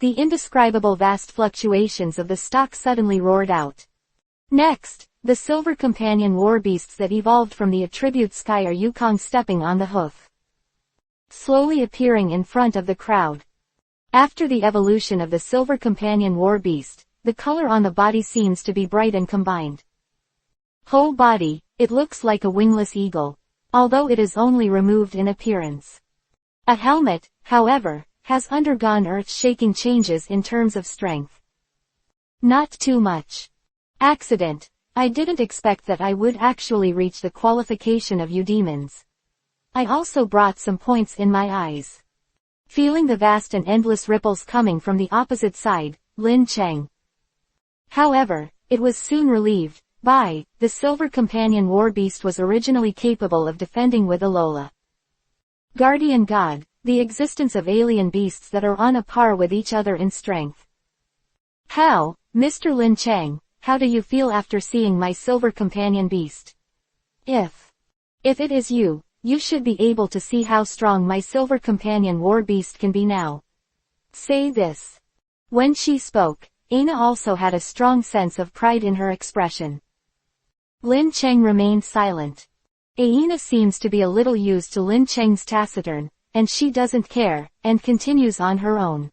The indescribable vast fluctuations of the stock suddenly roared out. Next, the silver companion war beasts that evolved from the attribute sky are Yukong stepping on the hoof. Slowly appearing in front of the crowd. After the evolution of the silver companion war beast, the color on the body seems to be bright and combined. Whole body, it looks like a wingless eagle, although it is only removed in appearance. A helmet, however, has undergone earth-shaking changes in terms of strength. Not too much. Accident. I didn't expect that I would actually reach the qualification of you demons. I also brought some points in my eyes. Feeling the vast and endless ripples coming from the opposite side, Lin Cheng. However, it was soon relieved, by, the silver companion war beast was originally capable of defending with Alola. Guardian God, the existence of alien beasts that are on a par with each other in strength. How, Mr. Lin Cheng, how do you feel after seeing my silver companion beast? If it is you, you should be able to see how strong my silver companion war beast can be now. Say this. When she spoke, Aina also had a strong sense of pride in her expression. Lin Cheng remained silent. Aina seems to be a little used to Lin Cheng's taciturn, and she doesn't care, and continues on her own.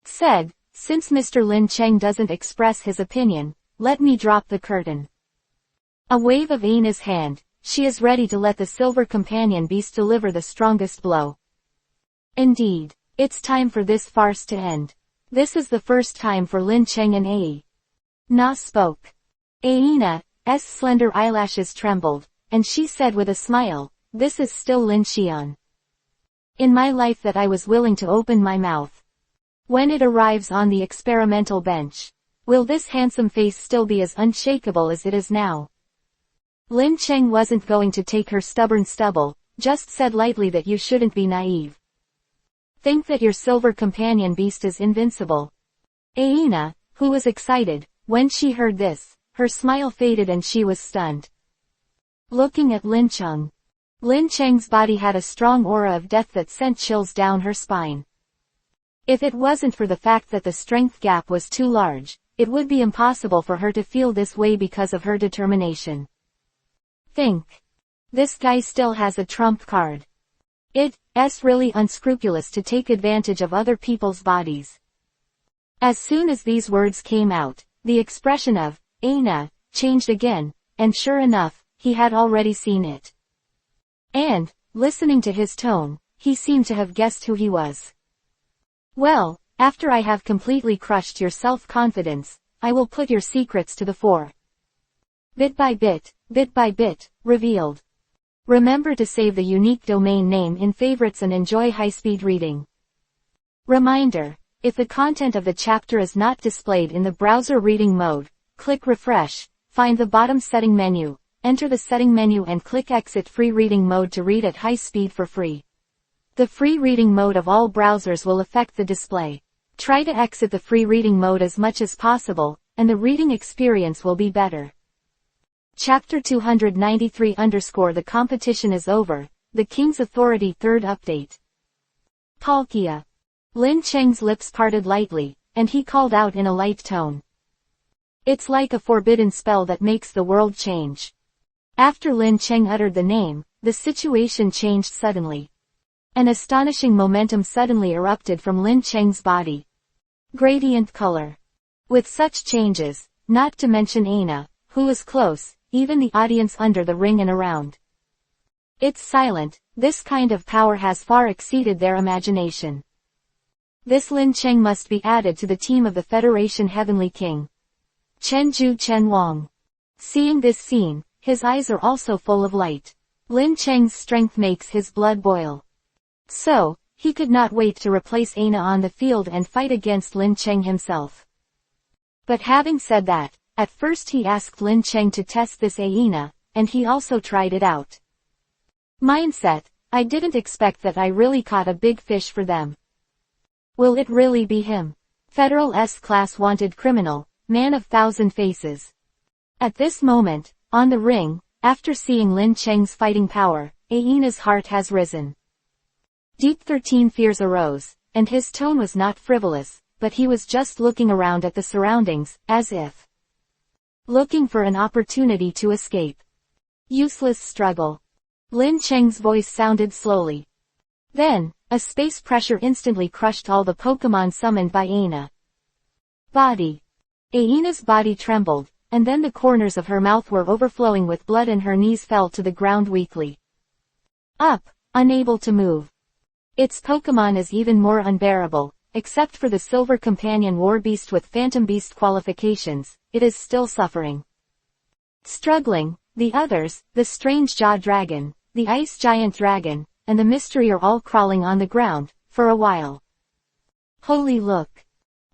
Said, since Mr. Lin Cheng doesn't express his opinion, let me drop the curtain. A wave of Aina's hand, she is ready to let the silver companion beast deliver the strongest blow. Indeed, it's time for this farce to end. This is the first time for Lin Cheng and Aina spoke. Aina's slender eyelashes trembled, and she said with a smile, this is still Lin Xian. In my life that I was willing to open my mouth. When it arrives on the experimental bench, will this handsome face still be as unshakable as it is now? Lin Cheng wasn't going to take her stubborn stubble, just said lightly that you shouldn't be naive. Think that your silver companion beast is invincible. Aina, who was excited, when she heard this, her smile faded and she was stunned. Looking at Lin Cheng. Lin Cheng's body had a strong aura of death that sent chills down her spine. If it wasn't for the fact that the strength gap was too large, it would be impossible for her to feel this way because of her determination. Think. This guy still has a trump card. It's really unscrupulous to take advantage of other people's bodies. As soon as these words came out, the expression of Aina changed again, and sure enough, he had already seen it. And, listening to his tone, he seemed to have guessed who he was. Well, after I have completely crushed your self-confidence, I will put your secrets to the fore. Bit by bit, revealed. Remember to save the unique domain name in favorites and enjoy high-speed reading. Reminder: if the content of the chapter is not displayed in the browser reading mode, click refresh, find the bottom setting menu, enter the setting menu and click exit free reading mode to read at high speed for free. The free reading mode of all browsers will affect the display. Try to exit the free reading mode as much as possible, and the reading experience will be better. Chapter 293 _ The competition is over, the King's Authority 3rd update. Paluchia. Lin Cheng's lips parted lightly, and he called out in a light tone. It's like a forbidden spell that makes the world change. After Lin Cheng uttered the name, the situation changed suddenly. An astonishing momentum suddenly erupted from Lin Cheng's body. Gradient color. With such changes, not to mention Aina, who was close, even the audience under the ring and around. It's silent, this kind of power has far exceeded their imagination. This Lin Cheng must be added to the team of the Federation Heavenly King. Chen Ju Chen Wang. Seeing this scene, his eyes are also full of light. Lin Cheng's strength makes his blood boil. So, he could not wait to replace Aina on the field and fight against Lin Cheng himself. But having said that, at first he asked Lin Cheng to test this Aina, and he also tried it out. Mindset: I didn't expect that I really caught a big fish for them. Will it really be him? Federal S-Class Wanted Criminal, Man of Thousand Faces. At this moment, on the ring, after seeing Lin Cheng's fighting power, Aina's heart has risen. Deep 13 fears arose, and his tone was not frivolous, but he was just looking around at the surroundings, as if looking for an opportunity to escape. Useless struggle. Lin Cheng's voice sounded slowly. Then, a space pressure instantly crushed all the Pokemon summoned by Aina. Body. Aina's body trembled, and then the corners of her mouth were overflowing with blood and her knees fell to the ground weakly. Up, unable to move. Its Pokemon is even more unbearable. Except for the Silver Companion War Beast with Phantom Beast qualifications, it is still suffering. Struggling, the others, the Strange Jaw Dragon, the Ice Giant Dragon, and the Mystery are all crawling on the ground, for a while. Holy look!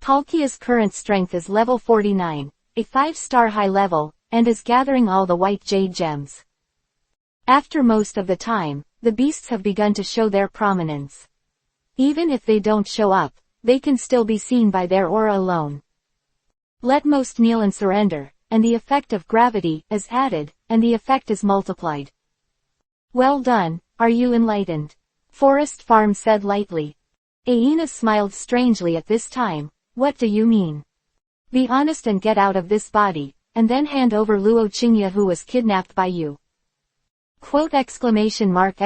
Paluchia's current strength is level 49, a 5-star high level, and is gathering all the white jade gems. After most of the time, the beasts have begun to show their prominence. Even if they don't show up, they can still be seen by their aura alone. Let most kneel and surrender, and the effect of gravity is added, and the effect is multiplied. Well done, are you enlightened? Forest Farm said lightly. Aina smiled strangely at this time. What do you mean? Be honest and get out of this body, and then hand over Luo Qingya who was kidnapped by you. Quote exclamation mark.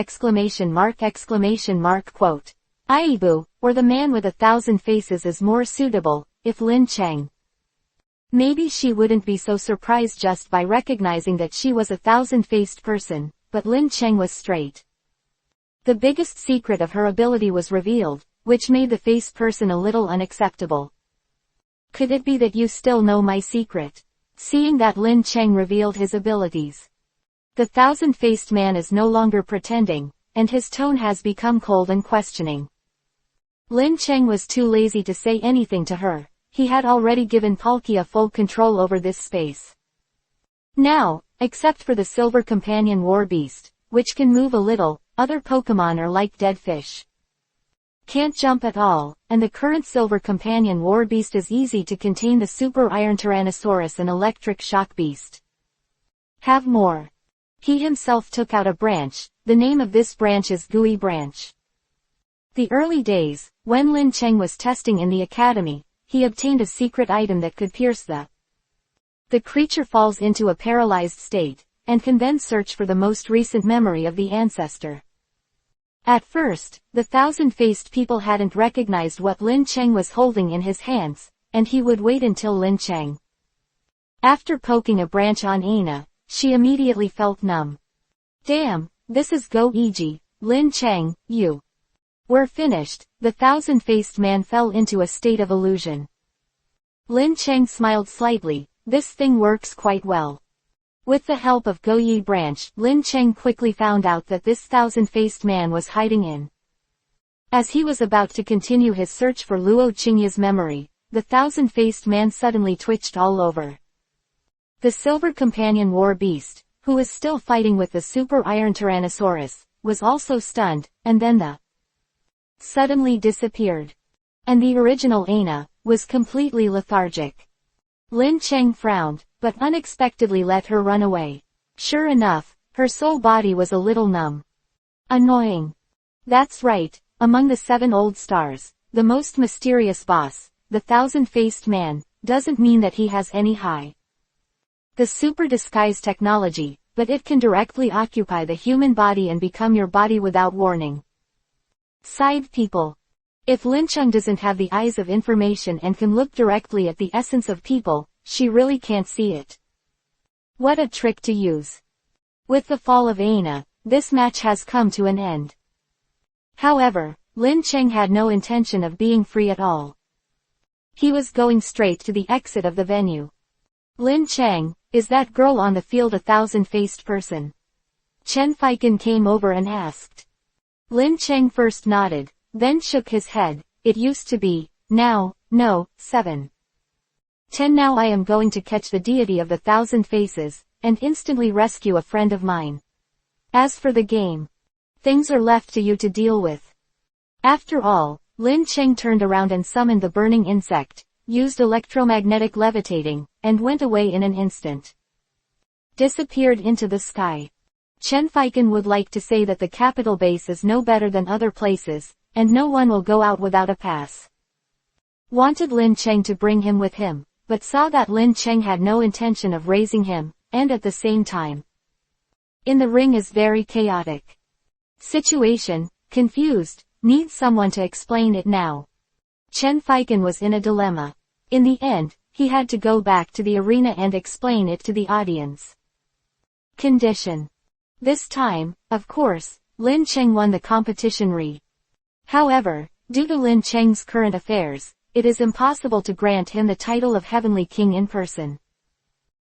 Quote. Aibu, or the man with 1,000 faces is more suitable, if Lin Cheng. Maybe she wouldn't be so surprised just by recognizing that she was a 1,000-faced person, but Lin Cheng was straight. The biggest secret of her ability was revealed, which made the face person a little unacceptable. Could it be that you still know my secret? Seeing that Lin Cheng revealed his abilities. The 1,000-faced man is no longer pretending, and his tone has become cold and questioning. Lin Cheng was too lazy to say anything to her. He had already given Paluchia full control over this space. Now, except for the Silver Companion War Beast, which can move a little, other Pokemon are like dead fish. Can't jump at all, and the current Silver Companion War Beast is easy to contain the Super Iron Tyrannosaurus and Electric Shock Beast. Have more. He himself took out a branch. The name of this branch is Gui Branch. The early days, when Lin Cheng was testing in the academy, he obtained a secret item that could pierce the creature falls into a paralyzed state, and can then search for the most recent memory of the ancestor. At first, the 1,000-faced people hadn't recognized what Lin Cheng was holding in his hands, and he would wait until Lin Cheng. After poking a branch on Aina, she immediately felt numb. Damn, this is go easy, Lin Cheng, you. We're finished. The thousand-faced man fell into a state of illusion. Lin Cheng smiled slightly. This thing works quite well. With the help of Go Yi branch, Lin Cheng quickly found out that this thousand-faced man was hiding in. As he was about to continue his search for Luo Qingya's memory, the thousand-faced man suddenly twitched all over. The silver companion war beast, who was still fighting with the super iron Tyrannosaurus, was also stunned, and then the suddenly disappeared. And the original Aina was completely lethargic. Lin Cheng frowned, but unexpectedly let her run away. Sure enough, her soul body was a little numb. Annoying. That's right, among the 7 old stars, the most mysterious boss, the thousand-faced man, doesn't mean that he has any high. The super disguise technology, but it can directly occupy the human body and become your body without warning. Side people. If Lin Cheng doesn't have the eyes of information and can look directly at the essence of people, she really can't see it. What a trick to use. With the fall of Aina, this match has come to an end. However, Lin Cheng had no intention of being free at all. He was going straight to the exit of the venue. Lin Cheng, is that girl on the field a thousand-faced person? Chen Feiken came over and asked. Lin Cheng first nodded, then shook his head. It used to be, now, no, 7. 10 now I am going to catch the deity of the thousand faces, and instantly rescue a friend of mine. As for the game, things are left to you to deal with. After all, Lin Cheng turned around and summoned the burning insect, used electromagnetic levitating, and went away in an instant. Disappeared into the sky. Chen Feiken would like to say that the capital base is no better than other places, and no one will go out without a pass. Wanted Lin Cheng to bring him with him, but saw that Lin Cheng had no intention of raising him, and at the same time, in the ring is very chaotic. Situation, confused, needs someone to explain it now. Chen Feiken was in a dilemma. In the end, he had to go back to the arena and explain it to the audience. Condition. This time, of course, Lin Cheng won the competition. However, due to Lin Cheng's current affairs, it is impossible to grant him the title of Heavenly King in person.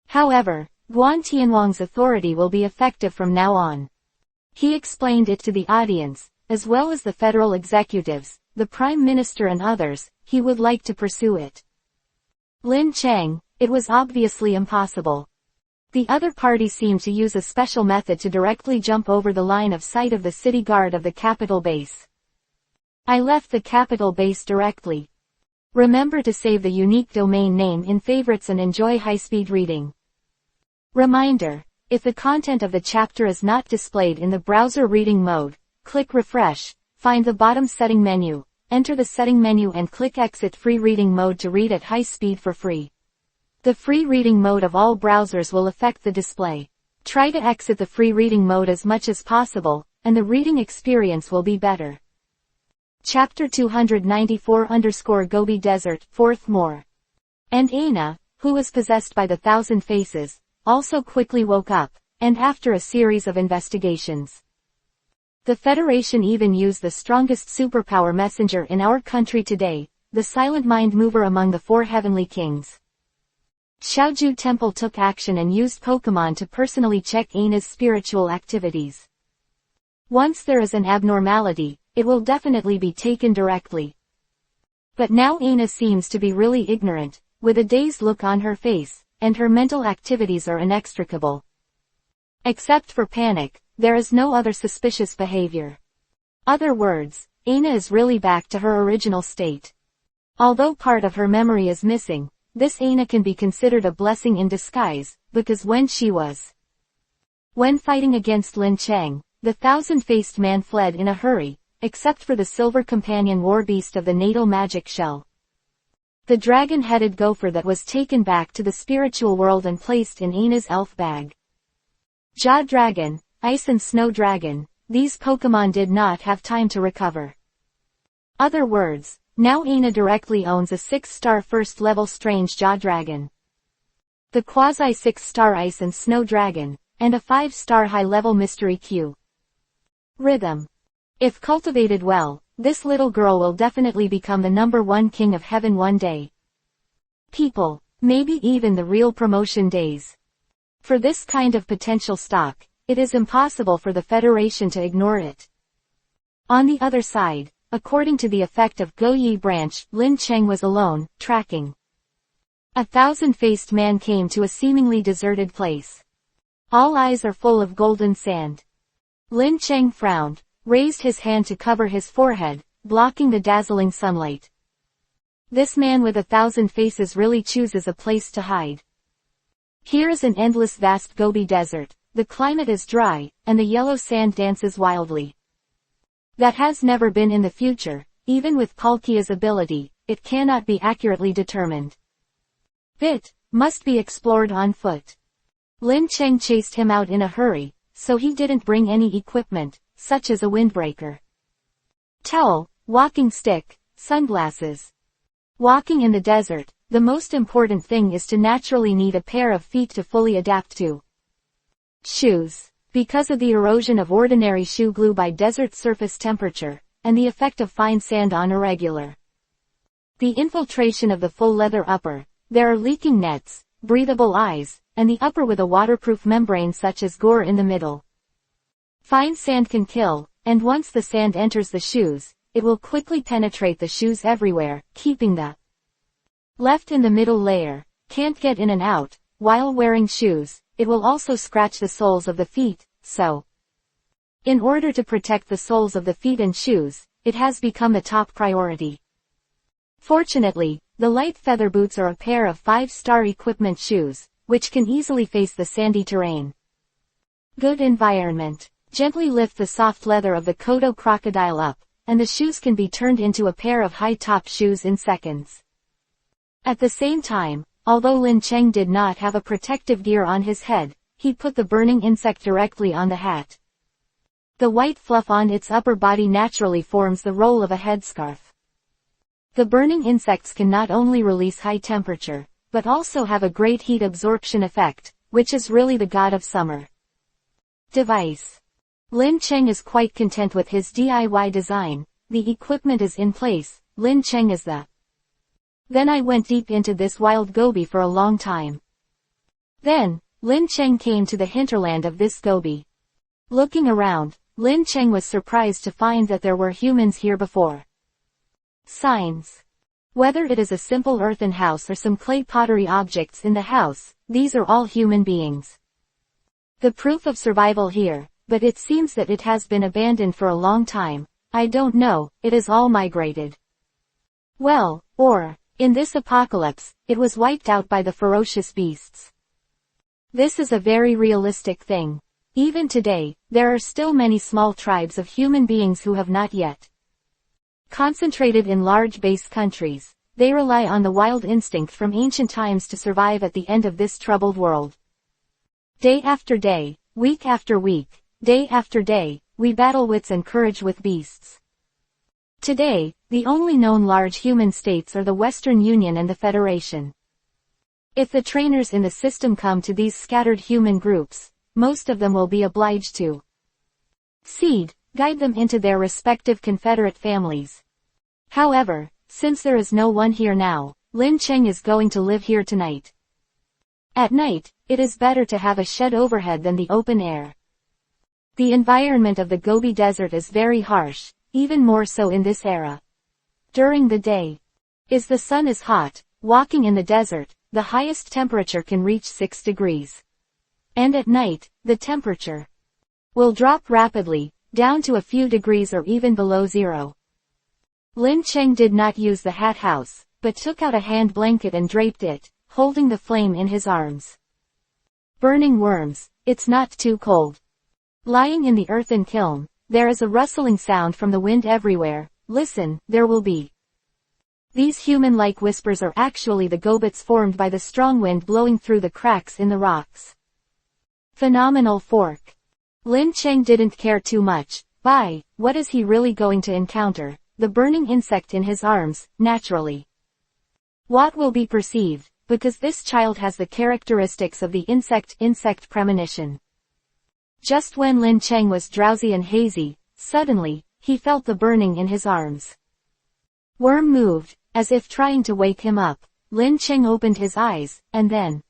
However, Guan Tianwang's authority will be effective from now on. He explained it to the audience, as well as the federal executives, the Prime Minister and others. He would like to pursue it. Lin Cheng, it was obviously impossible. The other party seemed to use a special method to directly jump over the line of sight of the city guard of the capital base. I left the capital base directly. Remember to save the unique domain name in favorites and enjoy high-speed reading. Reminder, if the content of the chapter is not displayed in the browser reading mode, click refresh, find the bottom setting menu, enter the setting menu and click exit free reading mode to read at high speed for free. The free reading mode of all browsers will affect the display. Try to exit the free reading mode as much as possible, and the reading experience will be better. Chapter 294 Gobi Desert, 4th more. And Aina, who was possessed by the thousand faces, also quickly woke up, and after a series of investigations, the Federation even used the strongest superpower messenger in our country today, the silent mind mover among the 4 heavenly kings. Xiaoju Temple took action and used Pokemon to personally check Aina's spiritual activities. Once there is an abnormality, it will definitely be taken directly. But now Aina seems to be really ignorant, with a dazed look on her face, and her mental activities are inextricable. Except for panic, there is no other suspicious behavior. Other words, Aina is really back to her original state. Although part of her memory is missing, this Aina can be considered a blessing in disguise, because when fighting against Lin Cheng, the thousand-faced man fled in a hurry, except for the silver companion war beast of the natal magic shell. The dragon-headed gopher that was taken back to the spiritual world and placed in Aina's elf bag. Ja Dragon, Ice and Snow Dragon, these Pokemon did not have time to recover. Other words, now Aina directly owns a 6-star first-level Strange Jaw Dragon, the quasi 6-star Ice and Snow Dragon, and a 5-star high-level Mystery Q. Rhythm. If cultivated well, this little girl will definitely become the #1 king of heaven one day. People, maybe even the real promotion days. For this kind of potential stock, it is impossible for the Federation to ignore it. On the other side, according to the effect of Go Yi branch, Lin Cheng was alone, tracking. A thousand-faced man came to a seemingly deserted place. All eyes are full of golden sand. Lin Cheng frowned, raised his hand to cover his forehead, blocking the dazzling sunlight. This man with 1,000 faces really chooses a place to hide. Here is an endless vast Gobi desert, the climate is dry, and the yellow sand dances wildly. That has never been in the future, even with Paluchia's ability, it cannot be accurately determined. It must be explored on foot. Lin Cheng chased him out in a hurry, so he didn't bring any equipment, such as a windbreaker, towel, walking stick, sunglasses. Walking in the desert, the most important thing is to naturally need a pair of feet to fully adapt to. Shoes. Because of the erosion of ordinary shoe glue by desert surface temperature, and the effect of fine sand on irregular. The infiltration of the full leather upper, there are leaking nets, breathable eyes, and the upper with a waterproof membrane such as gore in the middle. Fine sand can kill, and once the sand enters the shoes, it will quickly penetrate the shoes everywhere, keeping the left in the middle layer, can't get in and out. While wearing shoes, it will also scratch the soles of the feet, so in order to protect the soles of the feet and shoes, it has become the top priority. Fortunately, the light feather boots are a pair of 5-star equipment shoes, which can easily face the sandy terrain. Good environment. Gently lift the soft leather of the Kodo crocodile up, and the shoes can be turned into a pair of high-top shoes in seconds. At the same time, although Lin Cheng did not have a protective gear on his head, he put the burning insect directly on the hat. The white fluff on its upper body naturally forms the role of a headscarf. The burning insects can not only release high temperature, but also have a great heat absorption effect, which is really the god of summer. Device. Lin Cheng is quite content with his DIY design, the equipment is in place, Lin Cheng is the. Then I went deep into this wild Gobi for a long time. Then, Lin Cheng came to the hinterland of this Gobi. Looking around, Lin Cheng was surprised to find that there were humans here before. Signs. Whether it is a simple earthen house or some clay pottery objects in the house, these are all human beings. The proof of survival here, but it seems that it has been abandoned for a long time. I don't know, it is all migrated. Well, or, in this apocalypse, it was wiped out by the ferocious beasts. This is a very realistic thing. Even today, there are still many small tribes of human beings who have not yet concentrated in large base countries. They rely on the wild instinct from ancient times to survive at the end of this troubled world. Day after day, week after week, day after day, we battle wits and courage with beasts. Today, the only known large human states are the Western Union and the Federation. If the trainers in the system come to these scattered human groups, most of them will be obliged to guide them into their respective Confederate families. However, since there is no one here now, Lin Cheng is going to live here tonight. At night, it is better to have a shed overhead than the open air. The environment of the Gobi Desert is very harsh, even more so in this era. During the day, the sun is hot. Walking in the desert, the highest temperature can reach 6 degrees. And at night, the temperature will drop rapidly, down to a few degrees or even below zero. Lin Cheng did not use the hat house, but took out a hand blanket and draped it, holding the flame in his arms. Burning worms, it's not too cold. Lying in the earthen kiln, there is a rustling sound from the wind everywhere. Listen, there will be. These human-like whispers are actually the gobits formed by the strong wind blowing through the cracks in the rocks. Phenomenal fork. Lin Cheng didn't care too much. What is he really going to encounter? the burning insect in his arms, naturally. What will be perceived, because this child has the characteristics of the insect premonition. Just when Lin Cheng was drowsy and hazy, suddenly, he felt the burning in his arms. Worm moved, as if trying to wake him up. Lin Cheng opened his eyes, and then.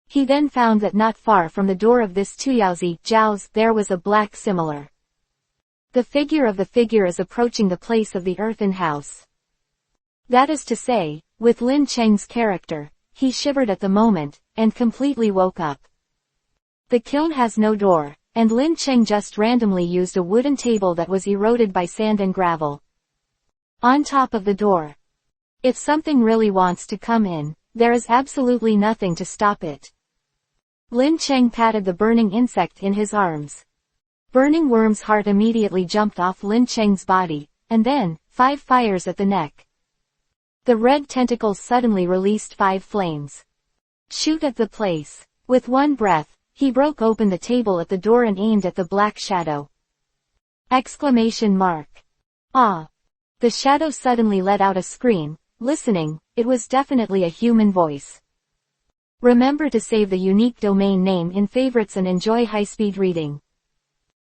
He then found that not far from the door of this Tuyaozi Jiao's there was a black similar. The figure of the figure is approaching the place of the earthen house. That is to say, with Lin Cheng's character, he shivered at the moment, and completely woke up. The kiln has no door, and Lin Cheng just randomly used a wooden table that was eroded by sand and gravel. On top of the door. If something really wants to come in, there is absolutely nothing to stop it. Lin Cheng patted the burning insect in his arms. Burning Worm's heart immediately jumped off Lin Cheng's body, and then, 5 fires at the neck. The red tentacles suddenly released 5 flames. Shoot at the place. With one breath, he broke open the table at the door and aimed at the black shadow. Exclamation mark. Ah! The shadow suddenly let out a scream. Listening, it was definitely a human voice. Remember to save the unique domain name in favorites and enjoy high-speed reading.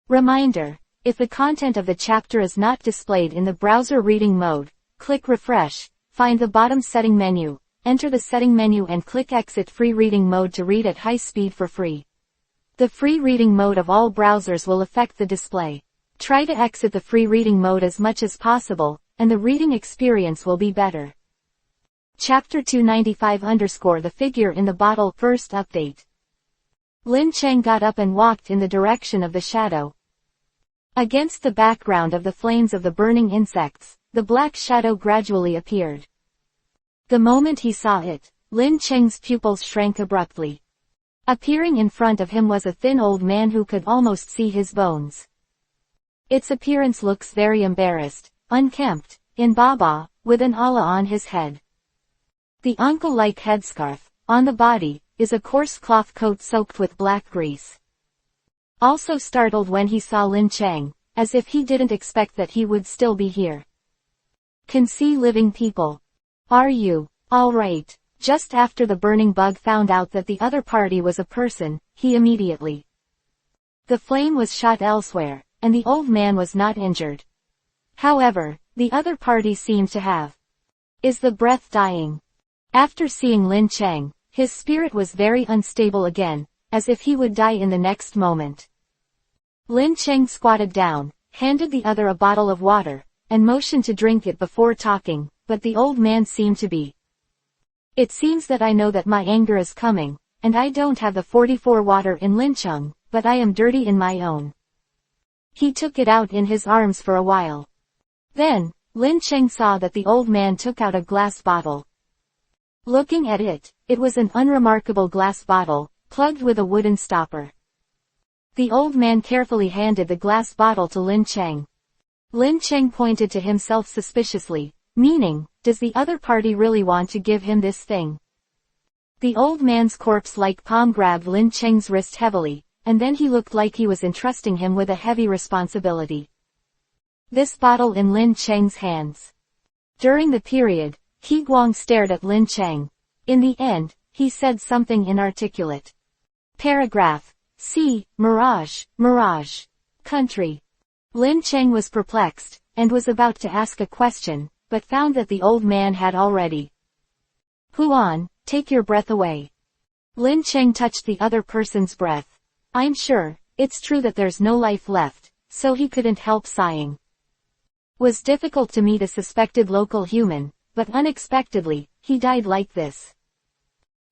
Reminder, if the content of the chapter is not displayed in the browser reading mode, click refresh, find the bottom setting menu, enter the setting menu and click exit free reading mode to read at high speed for free. The free reading mode of all browsers will affect the display. Try to exit the free reading mode as much as possible, and the reading experience will be better. Chapter 295 _ The Figure in the Bottle First Update. Lin Cheng got up and walked in the direction of the shadow. Against the background of the flames of the burning insects, the black shadow gradually appeared. The moment he saw it, Lin Cheng's pupils shrank abruptly. Appearing in front of him was a thin old man who could almost see his bones. Its appearance looks very embarrassed, unkempt, in baba, with an ala on his head. The uncle-like headscarf, on the body, is a coarse cloth coat soaked with black grease. Also startled when he saw Lin Cheng, as if he didn't expect that he would still be here. Can see living people. Are you, alright? Just after the burning bug found out that the other party was a person, he immediately. The flame was shot elsewhere, and the old man was not injured. However, the other party seemed to have. Is the breath dying? After seeing Lin Cheng, his spirit was very unstable again, as if he would die in the next moment. Lin Cheng squatted down, handed the other a bottle of water, and motioned to drink it before talking, but the old man seemed to be. It seems that I know that my anger is coming, and I don't have the 44 water in Lin Cheng, but I am dirty in my own. He took it out in his arms for a while. Then, Lin Cheng saw that the old man took out a glass bottle. Looking at it, it was an unremarkable glass bottle, plugged with a wooden stopper. The old man carefully handed the glass bottle to Lin Cheng. Lin Cheng pointed to himself suspiciously, meaning, does the other party really want to give him this thing? The old man's corpse-like palm grabbed Lin Cheng's wrist heavily, and then he looked like he was entrusting him with a heavy responsibility. This bottle in Lin Cheng's hands. During the period, He Guang stared at Lin Cheng. In the end, he said something inarticulate. Paragraph. C. Mirage, Mirage. Country. Lin Cheng was perplexed, and was about to ask a question, but found that the old man had already. Huan, take your breath away. Lin Cheng touched the other person's breath. I'm sure, it's true that there's no life left, so he couldn't help sighing. Was difficult to meet a suspected local human, but unexpectedly, he died like this.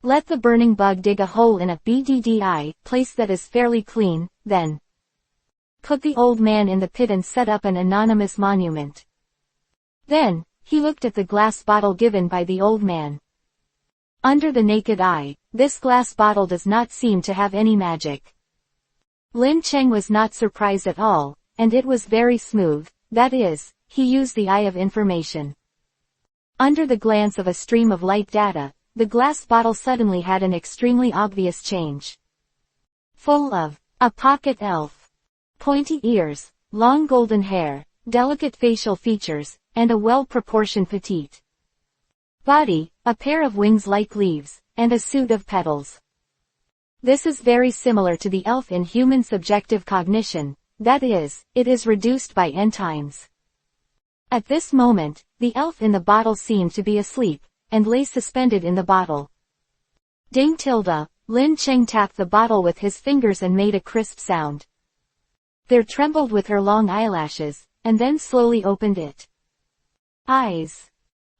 Let the burning bug dig a hole in a BDDI place that is fairly clean, then put the old man in the pit and set up an anonymous monument. Then, he looked at the glass bottle given by the old man. Under the naked eye, this glass bottle does not seem to have any magic. Lin Cheng was not surprised at all, and it was very smooth, that is, he used the eye of information. Under the glance of a stream of light data, the glass bottle suddenly had an extremely obvious change. Full of a pocket elf. Pointy ears, long golden hair, delicate facial features, and a well-proportioned petite body, a pair of wings like leaves, and a suit of petals. This is very similar to the elf in human subjective cognition, that is, it is reduced by n times. At this moment, the elf in the bottle seemed to be asleep, and lay suspended in the bottle. Ding tilde, Lin Cheng tapped the bottle with his fingers and made a crisp sound. There trembled with her long eyelashes, and then slowly opened it. Eyes.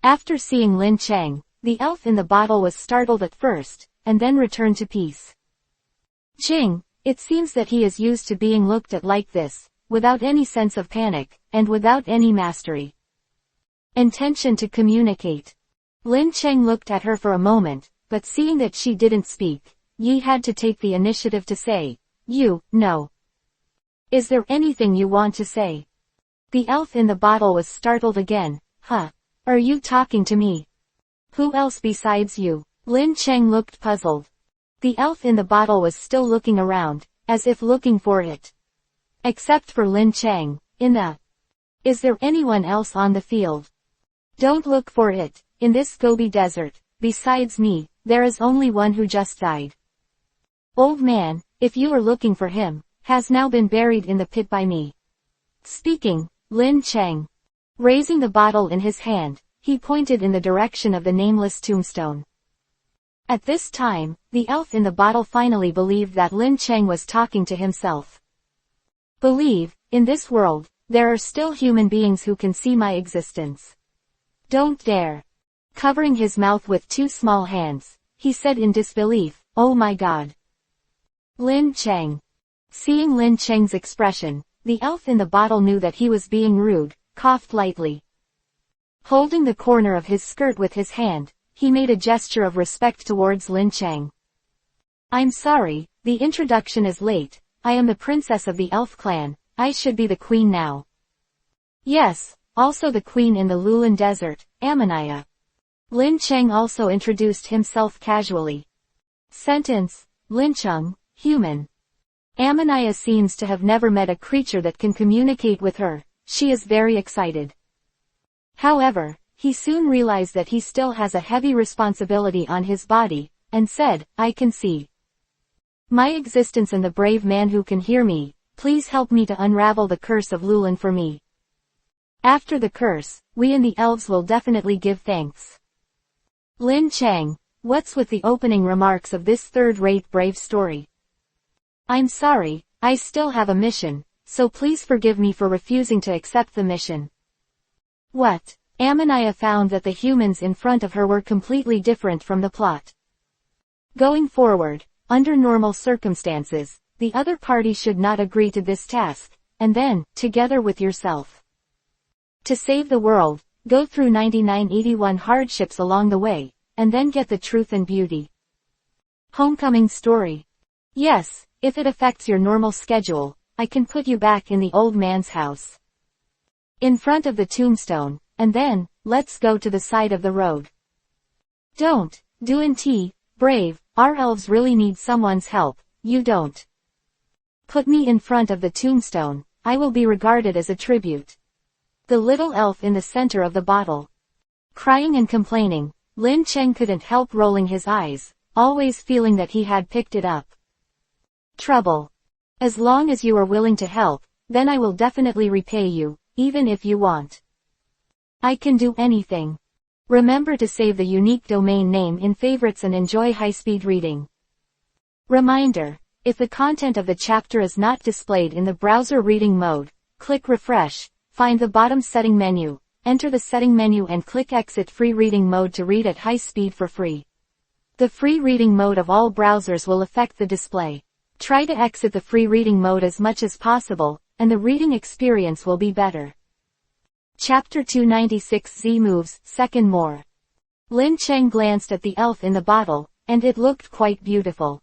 After seeing Lin Cheng, the elf in the bottle was startled at first, and then returned to peace. Jing, it seems that he is used to being looked at like this, without any sense of panic, and without any mastery. Intention to communicate. Lin Cheng looked at her for a moment, but seeing that she didn't speak, Yi had to take the initiative to say, "You, no. Is there anything you want to say?" The elf in the bottle was startled again. "Huh? Are you talking to me? Who else besides you?" Lin Cheng looked puzzled. The elf in the bottle was still looking around, as if looking for it. Except for Lin Cheng, Is there anyone else on the field? Don't look for it, in this Gobi desert, besides me, there is only one who just died. Old man, if you are looking for him, has now been buried in the pit by me. Speaking, Lin Cheng. Raising the bottle in his hand, he pointed in the direction of the nameless tombstone. At this time, the elf in the bottle finally believed that Lin Cheng was talking to himself. Believe, in this world, there are still human beings who can see my existence. Don't dare. Covering his mouth with two small hands, he said in disbelief, "Oh my God." Lin Cheng. Seeing Lin Cheng's expression, the elf in the bottle knew that he was being rude, coughed lightly. Holding the corner of his skirt with his hand, he made a gesture of respect towards Lin Cheng. "I'm sorry, the introduction is late. I am the princess of the elf clan, I should be the queen now." "Yes, also the queen in the Lulan desert, Amaniya." Lin Cheng also introduced himself casually. Sentence, Lin Cheng, human. Amaniya seems to have never met a creature that can communicate with her, she is very excited. However, he soon realized that he still has a heavy responsibility on his body, and said, "I can see my existence and the brave man who can hear me, please help me to unravel the curse of Lulan for me. After the curse, we and the elves will definitely give thanks." Lin Cheng, what's with the opening remarks of this third-rate brave story? "I'm sorry, I still have a mission, so please forgive me for refusing to accept the mission." What? Amaniya found that the humans in front of her were completely different from the plot. Going forward, under normal circumstances, the other party should not agree to this task, and then, together with yourself, to save the world, go through 9981 hardships along the way, and then get the truth and beauty. Homecoming story. Yes, if it affects your normal schedule, I can put you back in the old man's house. In front of the tombstone, and then, let's go to the side of the road. Don't, brave, our elves really need someone's help, you don't. Put me in front of the tombstone, I will be regarded as a tribute. The little elf in the center of the bottle. Crying and complaining, Lin Cheng couldn't help rolling his eyes, always feeling that he had picked it up. Trouble. As long as you are willing to help, then I will definitely repay you, even if you want. I can do anything. Remember to save the unique domain name in favorites and enjoy high-speed reading. Reminder, if the content of the chapter is not displayed in the browser reading mode, click refresh, find the bottom setting menu, enter the setting menu and click exit free reading mode to read at high speed for free. The free reading mode of all browsers will affect the display. Try to exit the free reading mode as much as possible, and the reading experience will be better. Chapter 296 Z moves, second more. Lin Cheng glanced at the elf in the bottle, and it looked quite beautiful.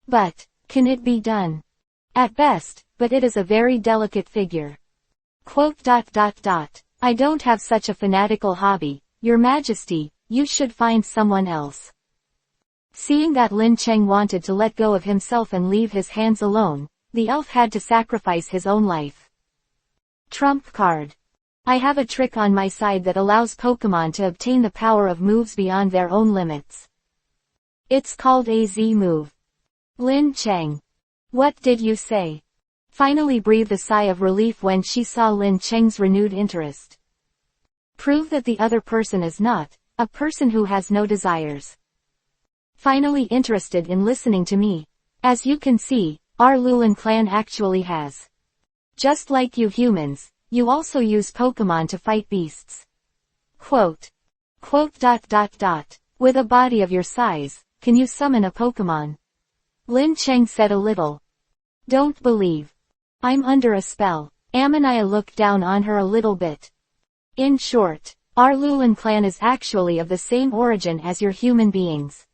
But, can it be done? At best, but it is a very delicate figure. I don't have such a fanatical hobby, Your Majesty, you should find someone else. Seeing that Lin Cheng wanted to let go of himself and leave his hands alone, the elf had to sacrifice his own life. Trump card. I have a trick on my side that allows Pokemon to obtain the power of moves beyond their own limits. It's called a Z move. Lin Cheng. What did you say? Finally breathed a sigh of relief when she saw Lin Cheng's renewed interest. Prove that the other person is not a person who has no desires. Finally interested in listening to me. As you can see, our Lulin clan actually has. Just like you humans, you also use Pokemon to fight beasts. Quote. With a body of your size, can you summon a Pokemon? Lin Cheng said a little. Don't believe. I'm under a spell. Amaniah looked down on her a little bit. In short, our Lulin clan is actually of the same origin as your human beings.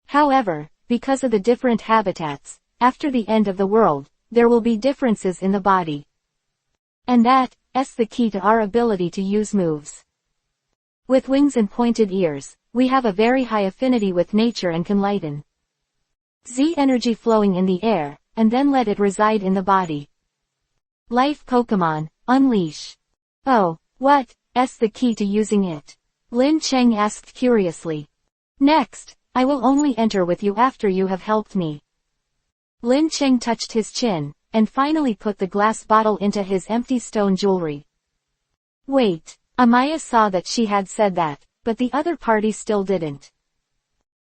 However, because of the different habitats, after the end of the world, there will be differences in the body. And that's the key to our ability to use moves. With wings and pointed ears, we have a very high affinity with nature and can lighten Z energy flowing in the air, and then let it reside in the body. Life Pokemon, unleash. Oh, what's the key to using it? Lin Cheng asked curiously. Next, I will only enter with you after you have helped me. Lin Cheng touched his chin, and finally put the glass bottle into his empty stone jewelry. Wait, Amaya saw that she had said that, but the other party still didn't.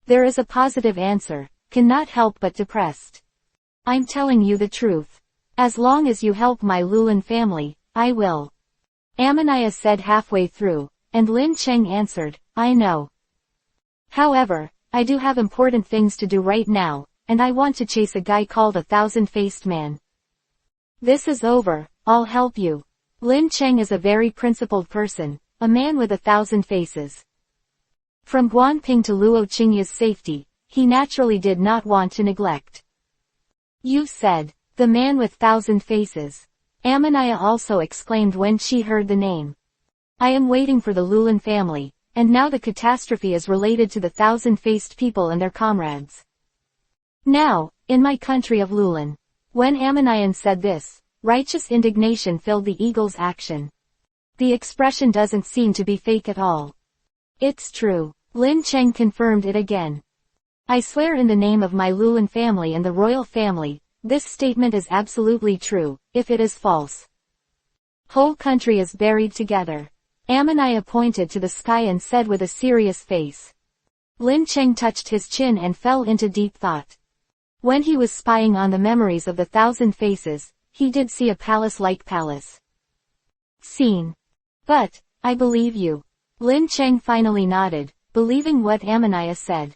There is a positive answer, cannot help but depressed. I'm telling you the truth. As long as you help my Lulin family, I will. Amaniah said halfway through, and Lin Cheng answered, I know. However, I do have important things to do right now, and I want to chase a guy called a thousand-faced man. This is over, I'll help you. Lin Cheng is a very principled person, a man with 1,000 faces. From Guanping to Luo Qingya's safety, he naturally did not want to neglect. You said, the man with 1,000 faces. Amaniah also exclaimed when she heard the name. I am waiting for the Lulin family, and now the catastrophe is related to the 1,000-faced people and their comrades. Now, in my country of Lulin. When Amaniah said this, righteous indignation filled the eagle's action. The expression doesn't seem to be fake at all. It's true. Lin Cheng confirmed it again. I swear in the name of my Lulin family and the royal family, this statement is absolutely true, if it is false. Whole country is buried together. Amaniah pointed to the sky and said with a serious face. Lin Cheng touched his chin and fell into deep thought. When he was spying on the memories of the 1,000 faces, he did see a palace-like palace scene. But, I believe you. Lin Cheng finally nodded, believing what Amaniah said.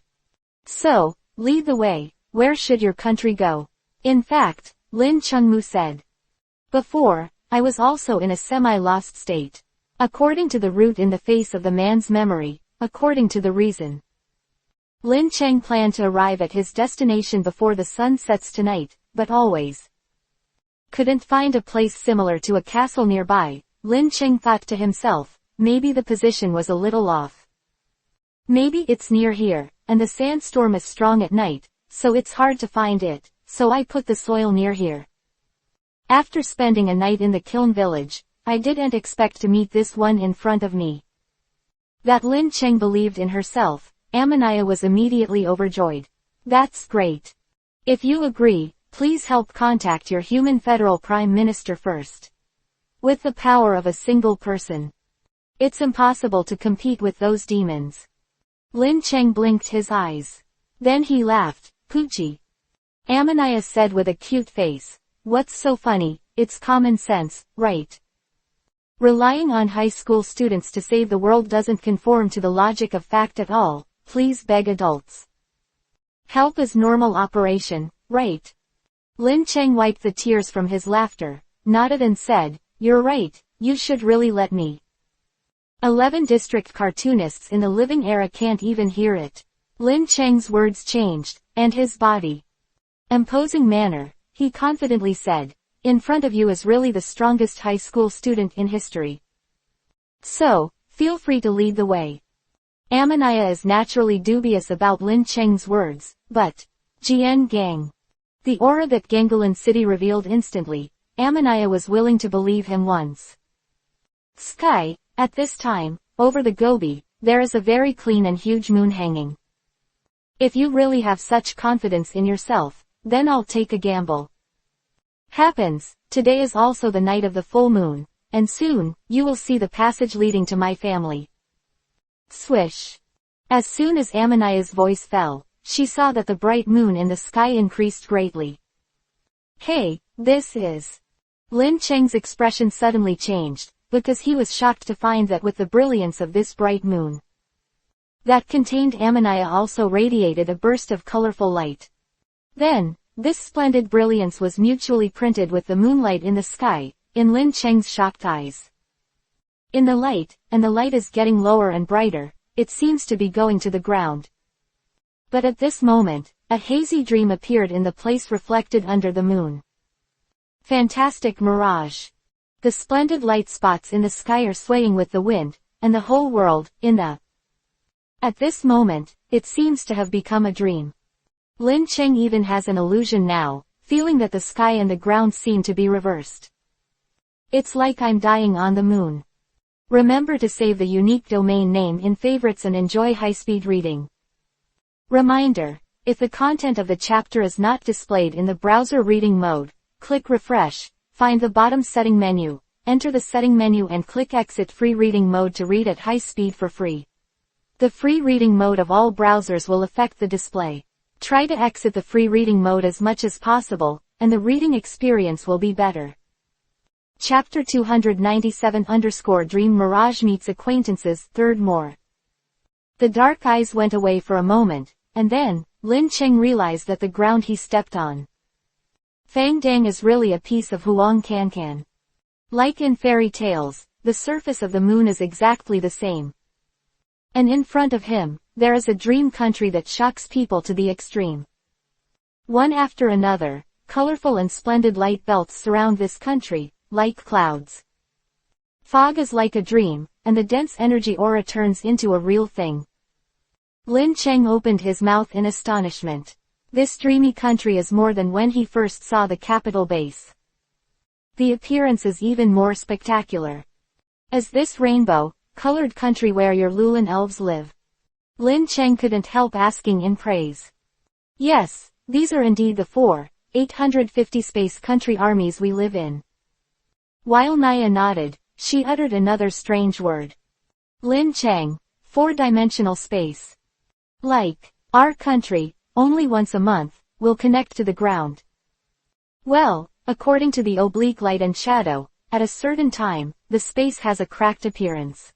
So, lead the way, where should your country go? In fact, Lin Chengmu said. Before, I was also in a semi-lost state. According to the root in the face of the man's memory, according to the reason. Lin Cheng planned to arrive at his destination before the sun sets tonight, but always couldn't find a place similar to a castle nearby. Lin Cheng thought to himself, maybe the position was a little off. Maybe it's near here, and the sandstorm is strong at night, so it's hard to find it, so I put the soil near here. After spending a night in the kiln village, I didn't expect to meet this one in front of me. That Lin Cheng believed in herself, Amaniah was immediately overjoyed. That's great. If you agree, please help contact your human federal prime minister first. With the power of a single person, it's impossible to compete with those demons. Lin Cheng blinked his eyes. Then he laughed. Poochie. Amaniah said with a cute face. What's so funny? It's common sense, right? Relying on high school students to save the world doesn't conform to the logic of fact at all. Please beg adults. Help is normal operation, right? Lin Cheng wiped the tears from his laughter, nodded and said, you're right, you should really let me. 11 district cartoonists in the living era can't even hear it. Lin Cheng's words changed, and his body. Imposing manner, he confidently said, in front of you is really the strongest high school student in history. So, feel free to lead the way. Amaniah is naturally dubious about Lin Cheng's words, but, Jian Gang. The aura that Gangalan City revealed instantly, Amaniah was willing to believe him once. Sky, at this time, over the Gobi, there is a very clean and huge moon hanging. If you really have such confidence in yourself, then I'll take a gamble. Happens, today is also the night of the full moon, and soon, you will see the passage leading to my family. Swish. As soon as Amaniah's voice fell, she saw that the bright moon in the sky increased greatly. Hey, this is... Lin Cheng's expression suddenly changed, because he was shocked to find that with the brilliance of this bright moon that contained Amaniah also radiated a burst of colorful light. Then, this splendid brilliance was mutually printed with the moonlight in the sky, in Lin Cheng's shocked eyes. In the light, and the light is getting lower and brighter, it seems to be going to the ground. But at this moment, a hazy dream appeared in the place reflected under the moon. Fantastic mirage. The splendid light spots in the sky are swaying with the wind, and the whole world, At this moment, it seems to have become a dream. Lin Cheng even has an illusion now, feeling that the sky and the ground seem to be reversed. It's like I'm dying on the moon. Remember to save the unique domain name in favorites and enjoy high-speed reading. Reminder: if the content of the chapter is not displayed in the browser reading mode, click refresh, find the bottom setting menu, enter the setting menu and click exit free reading mode to read at high speed for free. The free reading mode of all browsers will affect the display. Try to exit the free reading mode as much as possible, and the reading experience will be better. Chapter 297_Dream Mirage Meets Acquaintances, Third More. The dark eyes went away for a moment, and then, Lin Cheng realized that the ground he stepped on Fang Dang is really a piece of Huang Cancan. Like in fairy tales, the surface of the moon is exactly the same. And in front of him, there is a dream country that shocks people to the extreme. One after another, colorful and splendid light belts surround this country, like clouds. Fog is like a dream, and the dense energy aura turns into a real thing. Lin Cheng opened his mouth in astonishment. This dreamy country is more than when he first saw the capital base. The appearance is even more spectacular. As this rainbow-colored country where your Lulan elves live. Lin Cheng couldn't help asking in praise. Yes, these are indeed the 850 space country armies we live in. While Naya nodded, she uttered another strange word. Lin Cheng, 4-dimensional space. Like, our country, only once a month, will connect to the ground. Well, according to the oblique light and shadow, at a certain time, the space has a cracked appearance.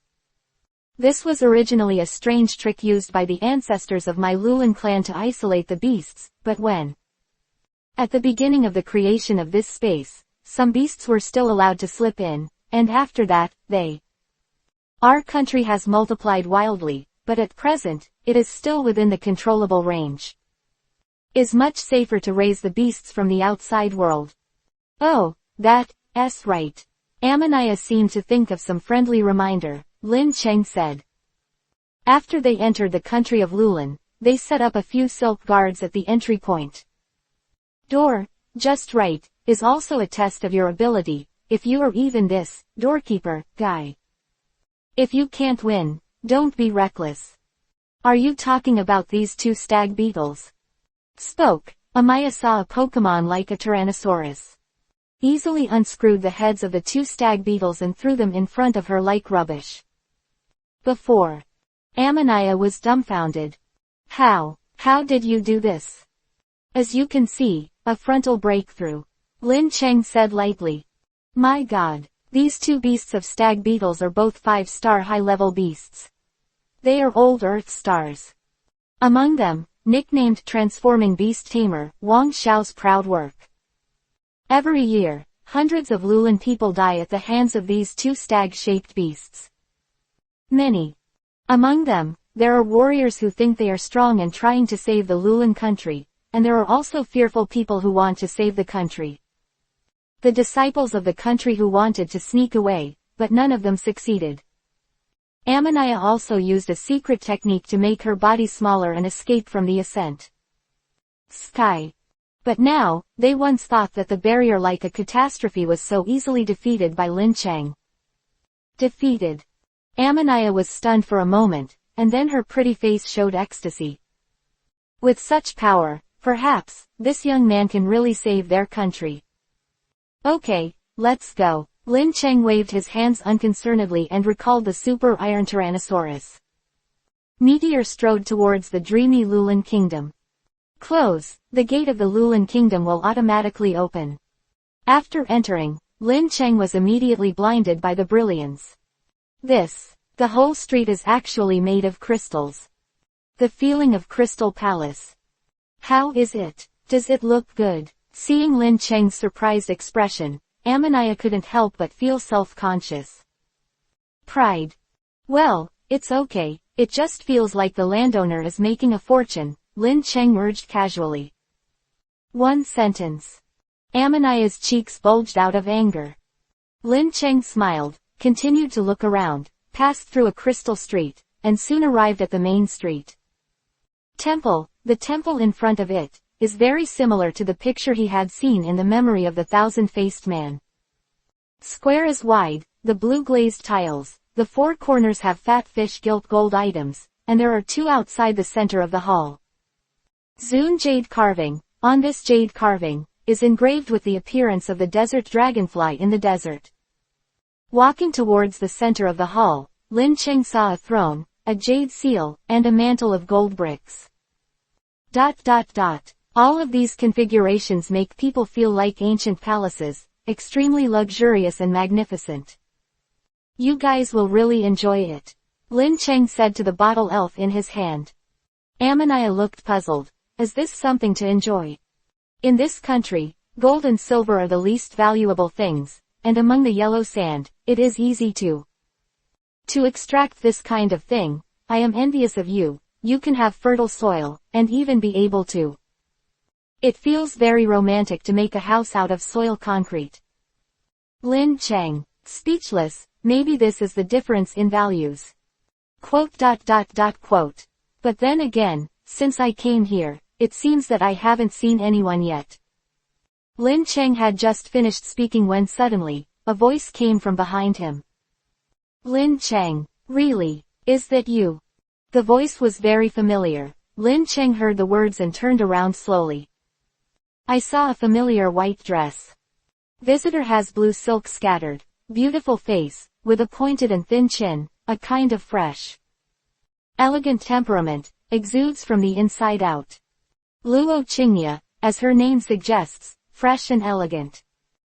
This was originally a strange trick used by the ancestors of my Lulan clan to isolate the beasts, but when at the beginning of the creation of this space, some beasts were still allowed to slip in, and after that, Our country has multiplied wildly, but at present, it is still within the controllable range. Is much safer to raise the beasts from the outside world. Oh, that's right. Amaniah seemed to think of some friendly reminder, Lin Cheng said. After they entered the country of Lulan, they set up a few silk guards at the entry point. Door, just right, is also a test of your ability, if you are even this, doorkeeper, guy. If you can't win, don't be reckless. Are you talking about these two stag beetles? Amaya saw a Pokemon like a Tyrannosaurus. Easily unscrewed the heads of the two stag beetles and threw them in front of her like rubbish. Before. Amaniah was dumbfounded. How did you do this? As you can see, a frontal breakthrough. Lin Cheng said lightly. My god, these two beasts of stag beetles are both 5-star high-level beasts. They are old Earth stars. Among them, nicknamed Transforming Beast Tamer, Wang Xiao's proud work. Every year, hundreds of Lulan people die at the hands of these two stag-shaped beasts. Many. Among them, there are warriors who think they are strong and trying to save the Lulan country, and there are also fearful people who want to save the country. The disciples of the country who wanted to sneak away, but none of them succeeded. Amaniah also used a secret technique to make her body smaller and escape from the ascent. Sky. But now, they once thought that the barrier like a catastrophe was so easily defeated by Lin Cheng. Defeated. Amaniah was stunned for a moment, and then her pretty face showed ecstasy. With such power, perhaps, this young man can really save their country. Okay, let's go. Lin Cheng waved his hands unconcernedly and recalled the super iron Tyrannosaurus. Meteor strode towards the dreamy Lulin Kingdom. Close, the gate of the Lulin Kingdom will automatically open. After entering, Lin Cheng was immediately blinded by the brilliance. The whole street is actually made of crystals. The feeling of Crystal Palace. How is it? Does it look good? Seeing Lin Cheng's surprised expression, Amaniah couldn't help but feel self-conscious. Pride. Well, it's okay, it just feels like the landowner is making a fortune, Lin Cheng urged casually. One sentence. Amaniah's cheeks bulged out of anger. Lin Cheng smiled, continued to look around, passed through a crystal street, and soon arrived at the main street. Temple, the temple in front of it, is very similar to the picture he had seen in the memory of the thousand-faced man. Square is wide, the blue glazed tiles, the four corners have fat fish gilt gold items, and there are two outside the center of the hall. Zun jade carving, on this jade carving, is engraved with the appearance of the desert dragonfly in the desert. Walking towards the center of the hall, Lin Cheng saw a throne, a jade seal, and a mantle of gold bricks. All of these configurations make people feel like ancient palaces, extremely luxurious and magnificent. You guys will really enjoy it, Lin Cheng said to the bottle elf in his hand. Amaniah looked puzzled. Is this something to enjoy? In this country, gold and silver are the least valuable things, and among the yellow sand, it is easy to extract this kind of thing. I am envious of you, you can have fertile soil, and even be able to. It feels very romantic to make a house out of soil concrete. Lin Cheng, speechless, maybe this is the difference in values. Quote. But then again, since I came here, it seems that I haven't seen anyone yet. Lin Cheng had just finished speaking when suddenly, a voice came from behind him. Lin Cheng, really, is that you? The voice was very familiar. Lin Cheng heard the words and turned around slowly. I saw a familiar white dress. Visitor has blue silk scattered, beautiful face, with a pointed and thin chin, a kind of fresh, elegant temperament, exudes from the inside out. Luo Qingya, as her name suggests, fresh and elegant.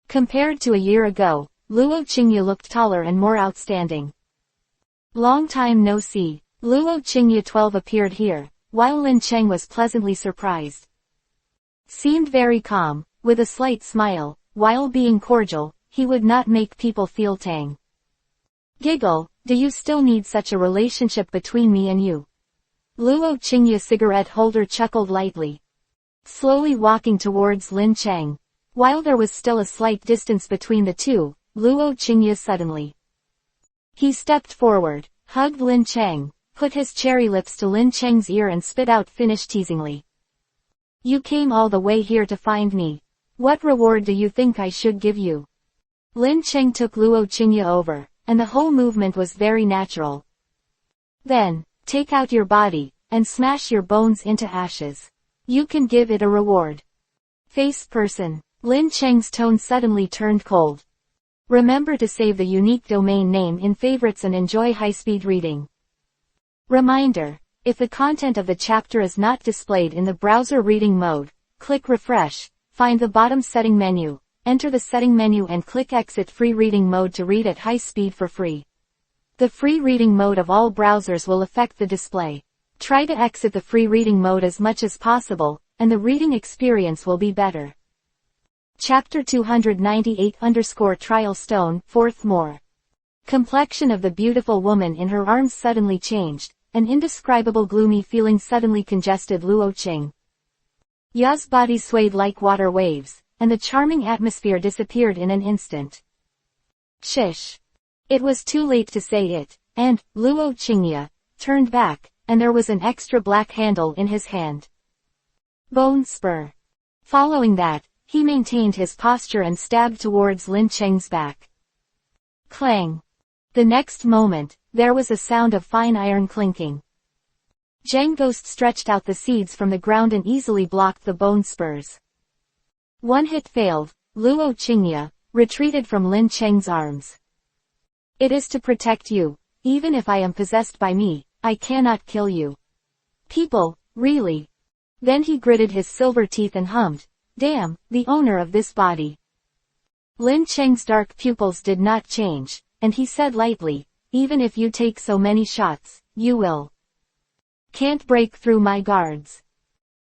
Compared to a year ago, Luo Qingya looked taller and more outstanding. Long time no see, Luo Qingya 12 appeared here, while Lin Cheng was pleasantly surprised. Seemed very calm, with a slight smile, while being cordial, he would not make people feel tang. Giggle, do you still need such a relationship between me and you? Luo Qingya's cigarette holder chuckled lightly. Slowly walking towards Lin Cheng. While there was still a slight distance between the two, Luo Qingya suddenly. He stepped forward, hugged Lin Cheng, put his cherry lips to Lin Cheng's ear and spit out finished teasingly. You came all the way here to find me. What reward do you think I should give you? Lin Cheng took Luo Qingya over, and the whole movement was very natural. Then, take out your body, and smash your bones into ashes. You can give it a reward. Face person. Lin Cheng's tone suddenly turned cold. Remember to save the unique domain name in favorites and enjoy high-speed reading. Reminder. If the content of the chapter is not displayed in the browser reading mode, click refresh, find the bottom setting menu, enter the setting menu and click exit free reading mode to read at high speed for free. The free reading mode of all browsers will affect the display. Try to exit the free reading mode as much as possible, and the reading experience will be better. Chapter 298_Trial Stone, 4th more. Complexion of the beautiful woman in her arms suddenly changed, an indescribable gloomy feeling suddenly congested Luo Qing. Ya's body swayed like water waves, and the charming atmosphere disappeared in an instant. Shish. It was too late to say it, and, Luo Qingya, turned back, and there was an extra black handle in his hand. Bone spur. Following that, he maintained his posture and stabbed towards Lin Cheng's back. Clang! The next moment, there was a sound of fine iron clinking. Zhang Ghost stretched out the seeds from the ground and easily blocked the bone spurs. One hit failed. Luo Qingya retreated from Lin Cheng's arms. It is to protect you. Even if I am possessed by me, I cannot kill you. People, really? Then he gritted his silver teeth and hummed, damn, the owner of this body. Lin Cheng's dark pupils did not change, and he said lightly, even if you take so many shots, you will. Can't break through my guards.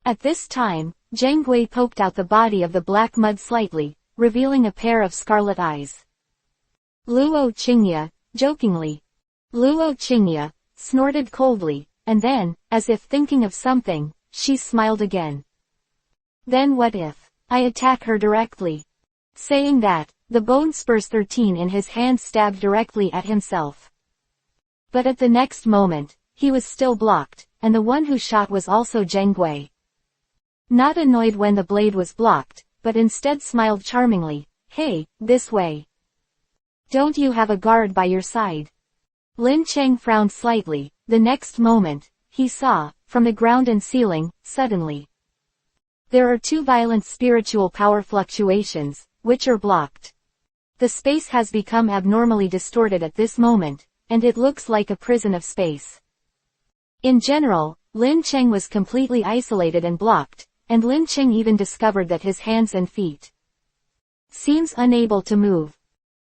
At this time, Zhang Gui poked out the body of the black mud slightly, revealing a pair of scarlet eyes. Luo Qingya, jokingly. Luo Qingya snorted coldly, and then, as if thinking of something, she smiled again. Then what if I attack her directly? Saying that, the bone spurs 13 in his hand stabbed directly at himself. But at the next moment, he was still blocked, and the one who shot was also Zhang Gui. Not annoyed when the blade was blocked, but instead smiled charmingly, hey, this way. Don't you have a guard by your side? Lin Cheng frowned slightly. The next moment, he saw, from the ground and ceiling, suddenly. There are two violent spiritual power fluctuations, which are blocked. The space has become abnormally distorted at this moment, and it looks like a prison of space. In general, Lin Cheng was completely isolated and blocked, and Lin Cheng even discovered that his hands and feet seems unable to move.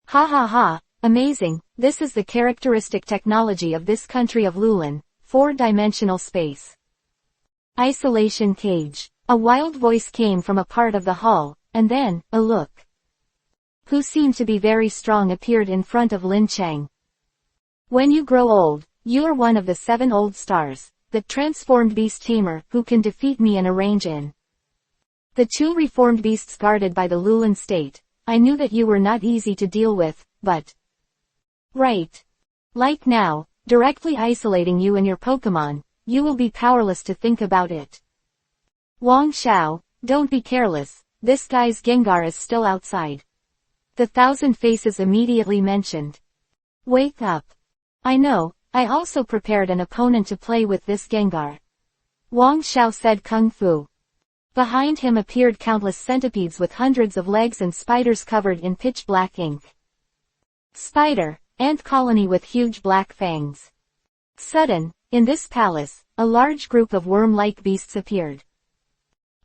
Ha ha ha, amazing, this is the characteristic technology of this country of Lulin, 4-dimensional space. Isolation cage. A wild voice came from a part of the hall, and then, a look who seemed to be very strong appeared in front of Lin Cheng. When you grow old, you are one of the 7 old stars, the transformed beast tamer who can defeat me and arrange in. The 2 reformed beasts guarded by the Lulin state. I knew that you were not easy to deal with, but... Right. Like now, directly isolating you and your Pokemon, you will be powerless to think about it. Wang Xiao, don't be careless, this guy's Gengar is still outside. The 1,000 Faces immediately mentioned. Wake up. I know, I also prepared an opponent to play with this Gengar. Wang Xiao said kung fu. Behind him appeared countless centipedes with hundreds of legs and spiders covered in pitch black ink. Spider, ant colony with huge black fangs. In this palace, a large group of worm-like beasts appeared.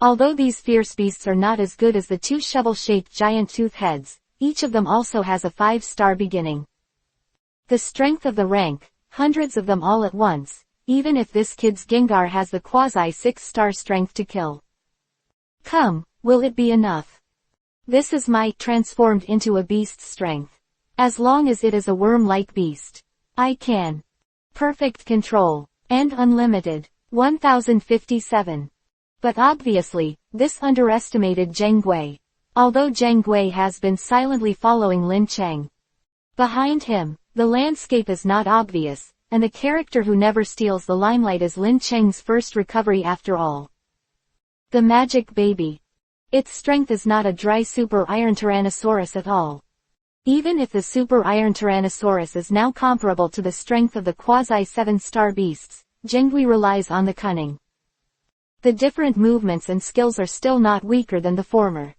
Although these fierce beasts are not as good as the 2 shovel-shaped giant tooth heads, each of them also has a 5-star beginning. The strength of the rank, hundreds of them all at once, even if this kid's Gengar has the quasi 6-star strength to kill. Come, will it be enough? This is my transformed into a beast's strength. As long as it is a worm-like beast, I can. Perfect control, and unlimited. 1057. But obviously, this underestimated Zhang Gui. Although Zhang Gui has been silently following Lin Cheng. Behind him, the landscape is not obvious, and the character who never steals the limelight is Lin Cheng's first recovery after all. The magic baby. Its strength is not a dry super iron Tyrannosaurus at all. Even if the super iron Tyrannosaurus is now comparable to the strength of the quasi 7-star beasts, Zhang Gui relies on the cunning. The different movements and skills are still not weaker than the former.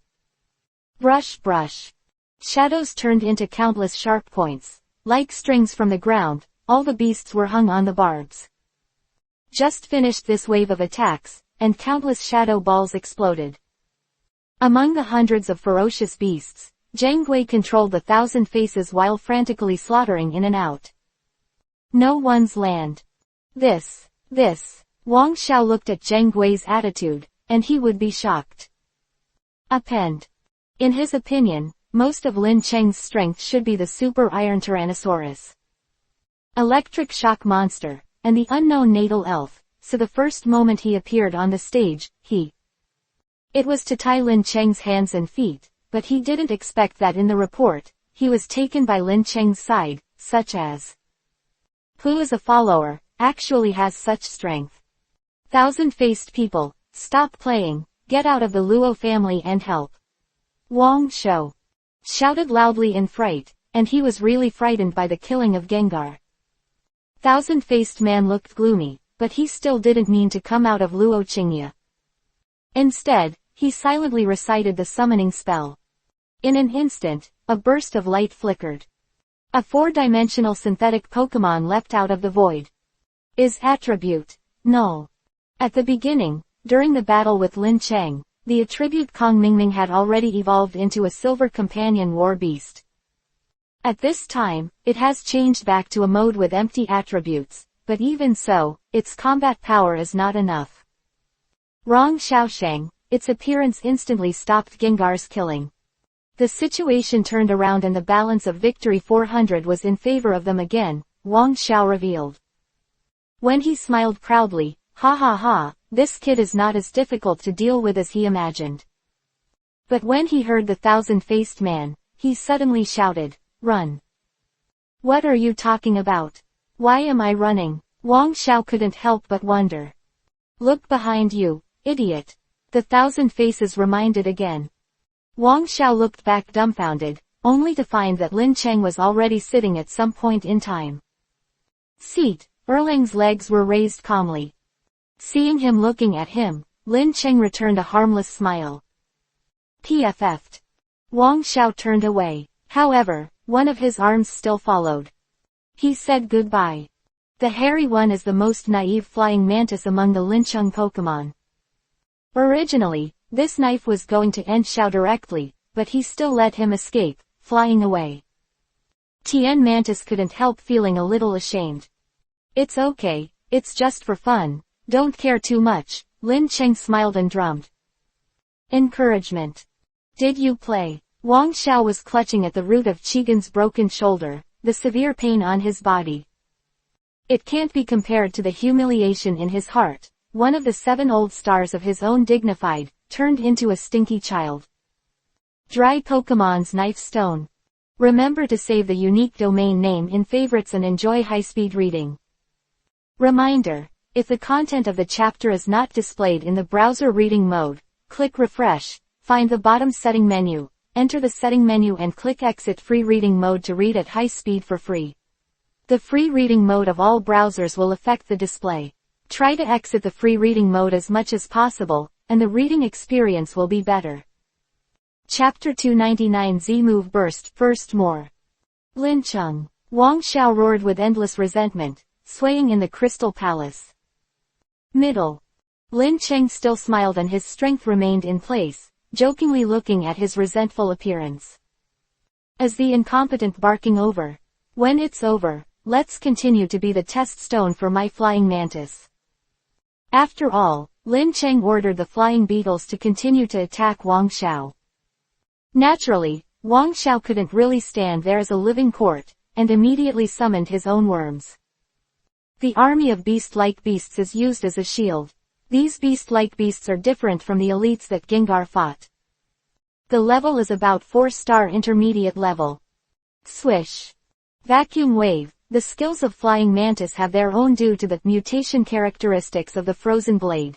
Brush brush. Shadows turned into countless sharp points. Like strings from the ground, all the beasts were hung on the barbs. Just finished this wave of attacks, and countless shadow balls exploded. Among the hundreds of ferocious beasts, Zhang Gui controlled the 1,000 Faces while frantically slaughtering in and out. No one's land. This. Wang Xiao looked at Zhang Gui's attitude, and he would be shocked. Append. In his opinion, most of Lin Cheng's strength should be the super iron Tyrannosaurus. Electric shock monster, and the unknown natal elf, so the first moment he appeared on the stage, it was to tie Lin Cheng's hands and feet, but he didn't expect that in the report, he was taken by Lin Cheng's side, such as who is a follower, actually has such strength. 1,000-faced people, stop playing, Get out of the Luo family and help. Wang Shou shouted loudly in fright, and he was really frightened by the killing of Gengar. Thousand-Faced Man looked gloomy, but he still didn't mean to come out of Luo Qingya. Instead, he silently recited the summoning spell. In an instant, a burst of light flickered. A four-dimensional synthetic Pokémon leapt out of the void. Is attribute null. At the beginning, during the battle with Lin Cheng, the attribute Kong Mingming had already evolved into a silver companion war beast. At this time, it has changed back to a mode with empty attributes, but even so, its combat power is not enough. Rong Xiaoshang, its appearance instantly stopped Gengar's killing. The situation turned around and the balance of victory 400 was in favor of them again, Wang Xiao revealed. When he smiled proudly, ha ha ha, this kid is not as difficult to deal with as he imagined. But when he heard the thousand-faced man, he suddenly shouted, run. What are you talking about? Why am I running? Wang Xiao couldn't help but wonder. Look behind you, idiot. The thousand faces reminded again. Wang Xiao looked back dumbfounded, only to find that Lin Cheng was already sitting at some point in time. Seat, Erlang's legs were raised calmly. Seeing him looking at him, Lin Cheng returned a harmless smile. PFF'd. Wang Xiao turned away. However, one of his arms still followed. He said goodbye. The hairy one is the most naive flying mantis among the Lincheng Pokémon. Originally, this knife was going to end Xiao directly, but he still let him escape, flying away. Tien Mantis couldn't help feeling a little ashamed. It's okay, it's just for fun, don't care too much, Lin Cheng smiled and drummed. Encouragement. Did you play? Wang Xiao was clutching at the root of Chigan's broken shoulder, the severe pain on his body. It can't be compared to the humiliation in his heart. One of the 7 old stars of his own dignified, turned into a stinky child. Dry Pokemon's Knife Stone. Remember to save the unique domain name in favorites and enjoy high-speed reading. Reminder, if the content of the chapter is not displayed in the browser reading mode, click refresh, find the bottom setting menu, enter the setting menu and click exit free reading mode to read at high speed for free. The free reading mode of all browsers will affect the display. Try to exit the free reading mode as much as possible, and the reading experience will be better. Chapter 299 Z-Move Burst, First More. Lin Cheng. Wang Xiao roared with endless resentment, swaying in the Crystal Palace. Middle. Lin Cheng still smiled and his strength remained in place, jokingly looking at his resentful appearance. As the incompetent barking over. When it's over, let's continue to be the test stone for my flying mantis. After all, Lin Cheng ordered the flying beetles to continue to attack Wang Xiao. Naturally, Wang Xiao couldn't really stand there as a living court, and immediately summoned his own worms. The army of beast-like beasts is used as a shield. These beast-like beasts are different from the elites that Gengar fought. The level is about 4-star intermediate level. Swish. Vacuum Wave. The skills of Flying Mantis have their own due to the mutation characteristics of the Frozen Blade.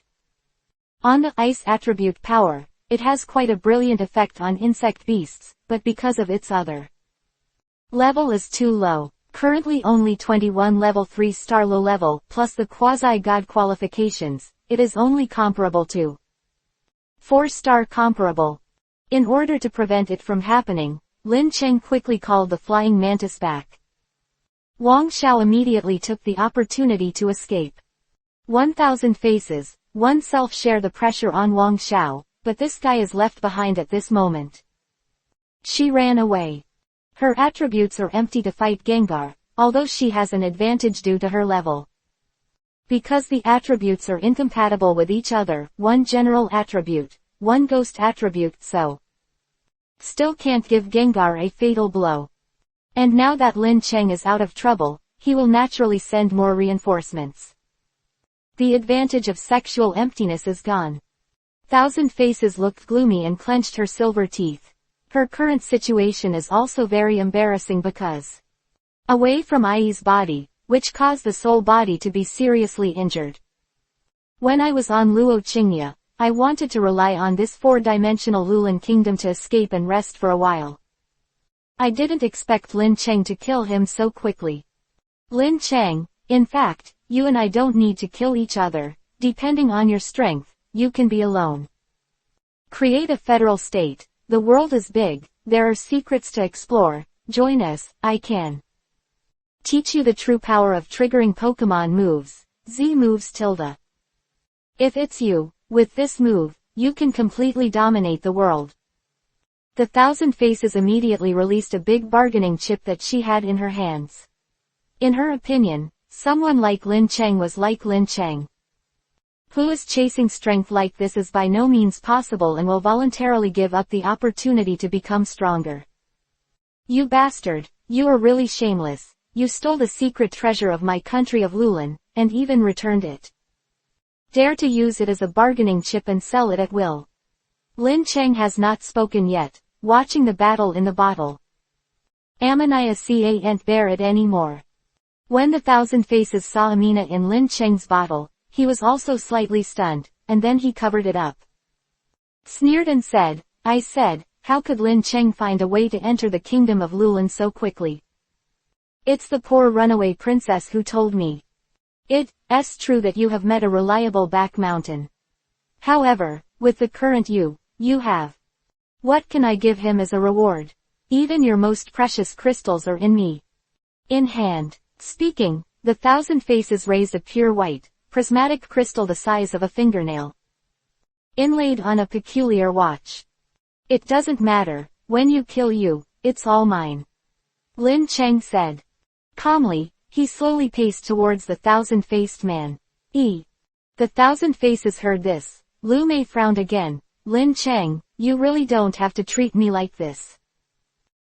On the Ice attribute power, it has quite a brilliant effect on insect beasts, but because of its other level is too low, currently only 21 level 3-star low level plus the quasi-god qualifications, it is only comparable to 4-star comparable. In order to prevent it from happening, Lin Cheng quickly called the Flying Mantis back. Wang Xiao immediately took the opportunity to escape. 1,000 faces, oneself share the pressure on Wang Xiao, but this guy is left behind at this moment. She ran away. Her attributes are empty to fight Gengar, although she has an advantage due to her level. Because the attributes are incompatible with each other, one general attribute, one ghost attribute, so still can't give Gengar a fatal blow. And now that Lin Cheng is out of trouble, he will naturally send more reinforcements. The advantage of sexual emptiness is gone. Thousand Faces looked gloomy and clenched her silver teeth. Her current situation is also very embarrassing because away from Ai's body, which caused the soul body to be seriously injured. When I was on Luo Qingya, I wanted to rely on this four-dimensional Lulan kingdom to escape and rest for a while. I didn't expect Lin Cheng to kill him so quickly. Lin Cheng, in fact, you and I don't need to kill each other. Depending on your strength, you can be alone. Create a federal state. The world is big, there are secrets to explore. Join us, I can teach you the true power of triggering Pokemon moves. Z moves tilde. If it's you, with this move, you can completely dominate the world. The Thousand Faces immediately released a big bargaining chip that she had in her hands. In her opinion, someone like Lin Cheng was like Lin Cheng, who is chasing strength like this is by no means possible and will voluntarily give up the opportunity to become stronger. You bastard, you are really shameless. You stole the secret treasure of my country of Lulan, and even returned it. Dare to use it as a bargaining chip and sell it at will. Lin Cheng has not spoken yet, watching the battle in the bottle. Amaniya can't bear it anymore. When the Thousand Faces saw Amina in Lin Cheng's bottle, he was also slightly stunned, and then he covered it up. Sneered and said, I said, how could Lin Cheng find a way to enter the kingdom of Lulan so quickly? It's the poor runaway princess who told me. It's true that you have met a reliable back mountain. However, with the current you have. What can I give him as a reward? Even your most precious crystals are in me. In hand. Speaking, the Thousand Faces raised a pure white, prismatic crystal the size of a fingernail, inlaid on a peculiar watch. It doesn't matter, when you kill you, it's all mine. Lin Cheng said. Calmly, he slowly paced towards the thousand-faced man. The Thousand Faces heard this. Lu Mei frowned again. Lin Cheng, you really don't have to treat me like this.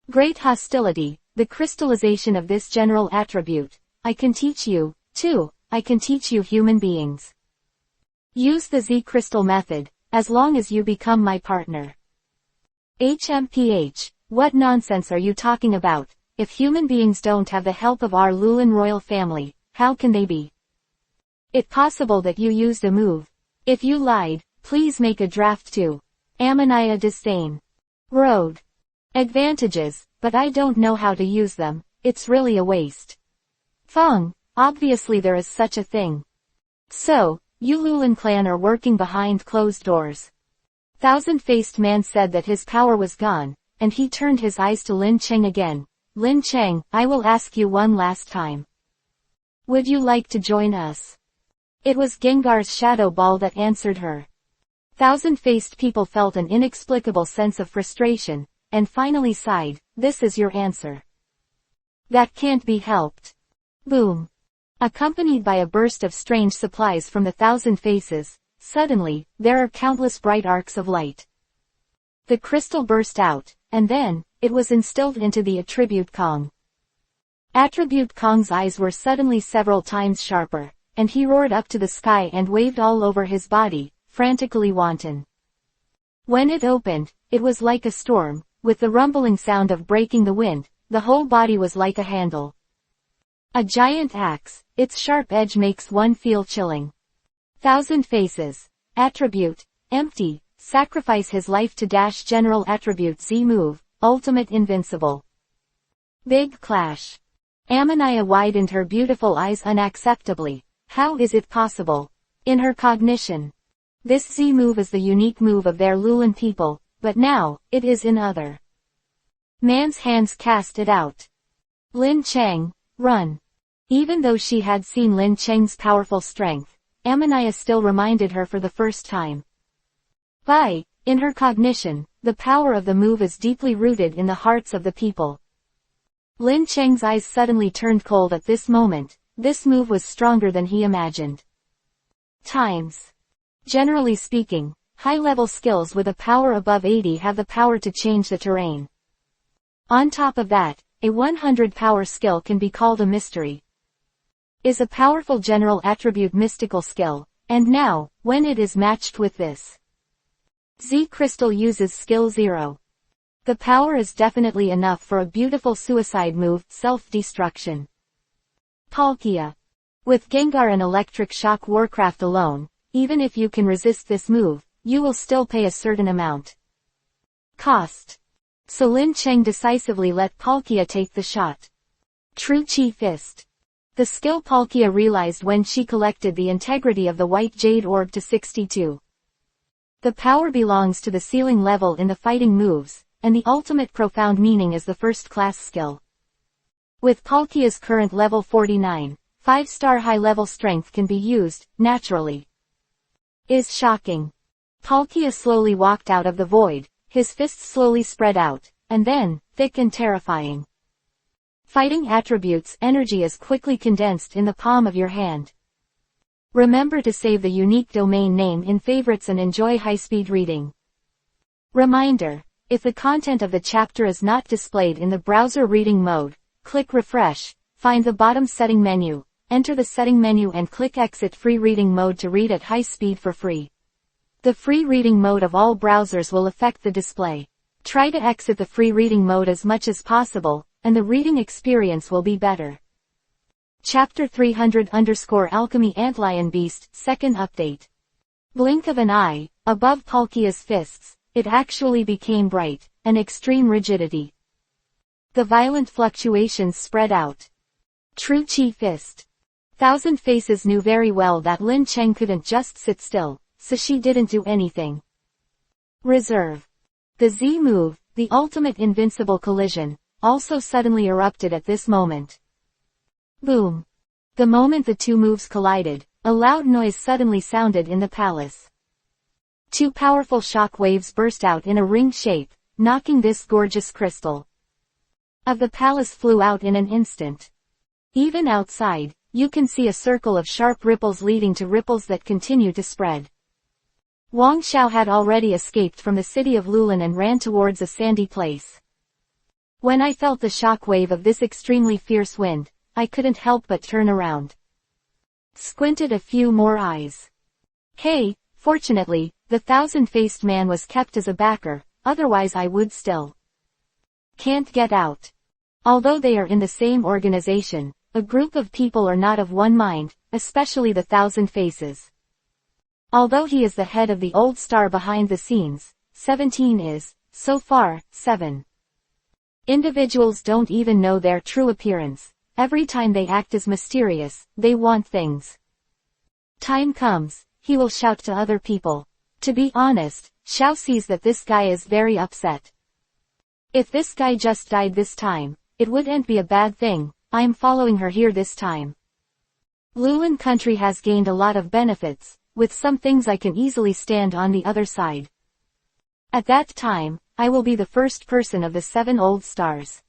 Great hostility, the crystallization of this general attribute. I can teach you, too, I can teach you human beings. Use the Z crystal method, as long as you become my partner. HMPH, what nonsense are you talking about? If human beings don't have the help of our Lulan royal family, how can they be? It possible that you used a move. If you lied, please make a draft too. Amaniya disdain. Road. Advantages, but I don't know how to use them, it's really a waste. Fong, obviously there is such a thing. So, you Lulan clan are working behind closed doors. Thousand-faced man said that his power was gone, and he turned his eyes to Lin Cheng again. Lin Cheng, I will ask you one last time. Would you like to join us? It was Gengar's shadow ball that answered her. Thousand-faced people felt an inexplicable sense of frustration, and finally sighed, this is your answer. That can't be helped. Boom. Accompanied by a burst of strange supplies from the Thousand Faces, suddenly, there are countless bright arcs of light. The crystal burst out, and then, it was instilled into the Attribute Kong. Attribute Kong's eyes were suddenly several times sharper, and he roared up to the sky and waved all over his body, frantically wanton. When it opened, it was like a storm, with the rumbling sound of breaking the wind, the whole body was like a handle. A giant axe, its sharp edge makes one feel chilling. Thousand Faces. Attribute, empty, sacrifice his life to dash general attribute Z move, ultimate invincible. Big clash. Amaniya widened her beautiful eyes unacceptably. How is it possible? In her cognition, this Z move is the unique move of their Lulan people, but now, it is in other man's hands cast it out. Lin Cheng, run. Even though she had seen Lin Cheng's powerful strength, Amaniya still reminded her for the first time. In her cognition, the power of the move is deeply rooted in the hearts of the people. Lin Cheng's eyes suddenly turned cold at this moment. This move was stronger than he imagined. Generally speaking, high-level skills with a power above 80 have the power to change the terrain. On top of that, a 100 power skill can be called a mystery. Is a powerful general attribute mystical skill, and now, when it is matched with this Z crystal uses skill 0. The power is definitely enough for a beautiful suicide move, self-destruction. Paluchia. With Gengar and Electric Shock Warcraft alone, even if you can resist this move, you will still pay a certain amount. Cost. So Lin Cheng decisively let Paluchia take the shot. True Chi Fist. The skill Paluchia realized when she collected the integrity of the white jade orb to 62. The power belongs to the ceiling level in the fighting moves, and the ultimate profound meaning is the first-class skill. With Paluchia's current level 49, 5-star high-level strength can be used, naturally. Is shocking. Paluchia slowly walked out of the void, his fists slowly spread out, and then, thick and terrifying. Fighting attributes energy is quickly condensed in the palm of your hand. Remember to save the unique domain name in favorites and enjoy high-speed reading. Reminder. If the content of the chapter is not displayed in the browser reading mode, click refresh, find the bottom setting menu, enter the setting menu and click exit free reading mode to read at high speed for free. The free reading mode of all browsers will affect the display. Try to exit the free reading mode as much as possible, and the reading experience will be better. Chapter 300_Alchemy Antlion Beast, second update. Blink of an eye, above Paluchia's fists, it actually became bright, an extreme rigidity. The violent fluctuations spread out. True Chi Fist. Thousand Faces knew very well that Lin Cheng couldn't just sit still, so she didn't do anything. Reserve. The Z move, the ultimate invincible collision, also suddenly erupted at this moment. Boom. The moment the two moves collided, a loud noise suddenly sounded in the palace. Two powerful shock waves burst out in a ring shape, knocking this gorgeous crystal of the palace flew out in an instant. Even outside, you can see a circle of sharp ripples leading to ripples that continue to spread. Wang Xiao had already escaped from the city of Lulin and ran towards a sandy place. When I felt the shock wave of this extremely fierce wind, I couldn't help but turn around. Squinted a few more eyes. Hey, fortunately, the thousand-faced man was kept as a backer, otherwise I would still can't get out. Although they are in the same organization, a group of people are not of one mind, especially the Thousand Faces. Although he is the head of the old star behind the scenes, 17 is, so far, 7. Individuals don't even know their true appearance. Every time they act as mysterious, they want things. Time comes, he will shout to other people. To be honest, Xiao sees that this guy is very upset. If this guy just died this time, it wouldn't be a bad thing. I am following her here this time. Lulin country has gained a lot of benefits, with some things I can easily stand on the other side. At that time, I will be the first person of the 7 old stars.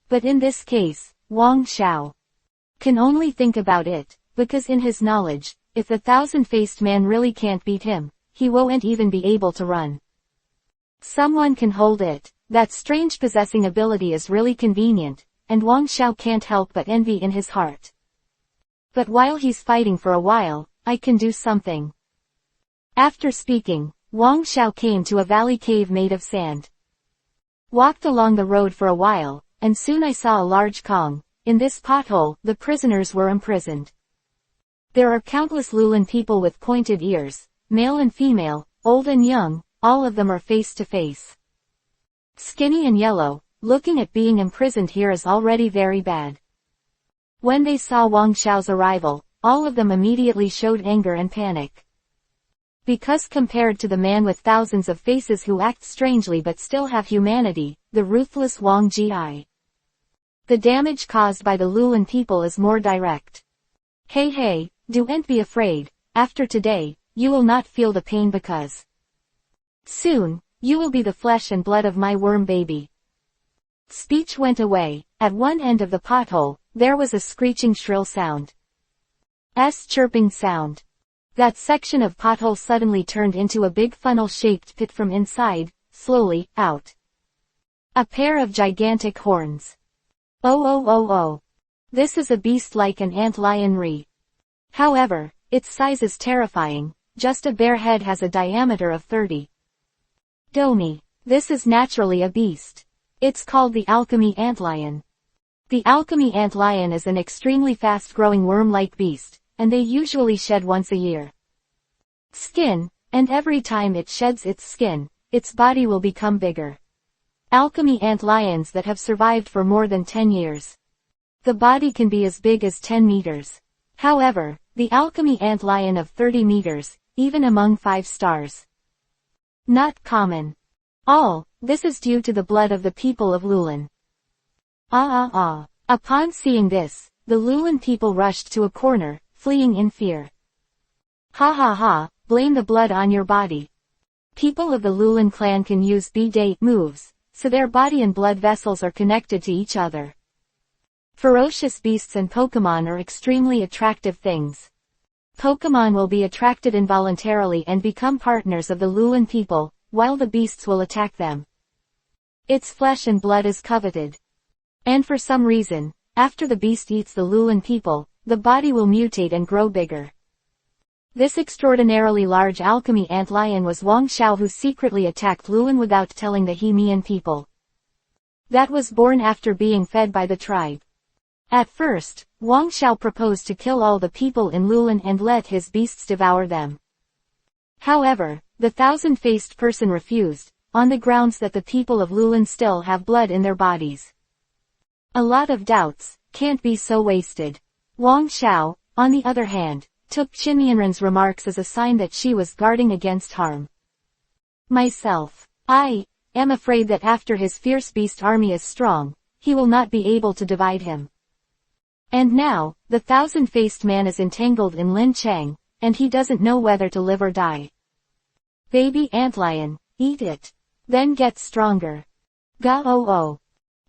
But in this case, Wang Xiao can only think about it, because in his knowledge, if the thousand-faced man really can't beat him, he won't even be able to run. Someone can hold it. That strange possessing ability is really convenient, and Wang Xiao can't help but envy in his heart. But while he's fighting for a while, I can do something. After speaking, Wang Xiao came to a valley cave made of sand. Walked along the road for a while, and soon I saw a large Kong. In this pothole, the prisoners were imprisoned. There are countless Lulin people with pointed ears, male and female, old and young, all of them are face to face. Skinny and yellow, looking at being imprisoned here is already very bad. When they saw Wang Xiao's arrival, all of them immediately showed anger and panic. Because compared to the man with thousands of faces who act strangely but still have humanity, the ruthless Wang Ji, the damage caused by the Lulin people is more direct. Hey, don't be afraid, after today, you will not feel the pain because soon, you will be the flesh and blood of my worm baby. Speech went away. At one end of the pothole, there was a screeching shrill sound. Chirping sound. That section of pothole suddenly turned into a big funnel-shaped pit from inside, slowly, out. A pair of gigantic horns. Oh. This is a beast like an antlion re. However, its size is terrifying, just a bare head has a diameter of 30. Domi. This is naturally a beast. It's called the alchemy antlion. The alchemy antlion is an extremely fast-growing worm-like beast, and they usually shed once a year. Skin, And every time it sheds its skin, its body will become bigger. Alchemy ant lions that have survived for more than 10 years. The body can be as big as 10 meters. However, the alchemy ant lion of 30 meters, even among 5 stars. Not common. All this is due to the blood of the people of Lulan. Upon seeing this, the Lulan people rushed to a corner, fleeing in fear. Ha ha ha, blame the blood on your body. People of the Lulan clan can use B-Day moves, so their body and blood vessels are connected to each other. Ferocious beasts and Pokemon are extremely attractive things. Pokemon will be attracted involuntarily and become partners of the Lulan people, while the beasts will attack them. Its flesh and blood is coveted. And for some reason, after the beast eats the Lulan people, the body will mutate and grow bigger. This extraordinarily large alchemy ant lion was Wang Xiao, who secretly attacked Lulan without telling the He-Mian people. That was born after being fed by the tribe. At first, Wang Xiao proposed to kill all the people in Lulan and let his beasts devour them. However, the thousand-faced person refused, on the grounds that the people of Lulan still have blood in their bodies. A lot of doubts can't be so wasted. Wang Xiao, on the other hand, took Qinmianren's remarks as a sign that she was guarding against harm. Myself, I am afraid that after his fierce beast army is strong, he will not be able to divide him. And now, the thousand-faced man is entangled in Lin Chang, and he doesn't know whether to live or die. Baby antlion, eat it. Then get stronger. Ga-oh-oh.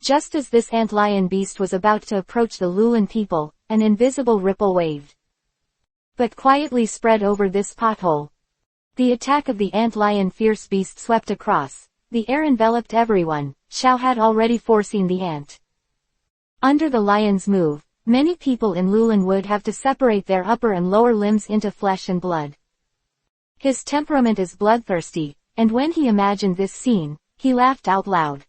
Just as this antlion beast was about to approach the Lulan people, an invisible ripple waved. But quietly spread over this pothole. The attack of the antlion fierce beast swept across. The air enveloped everyone. Xiao had already foreseen the ant. Under the lion's move, many people in Lulan would have to separate their upper and lower limbs into flesh and blood. His temperament is bloodthirsty, and when he imagined this scene, he laughed out loud.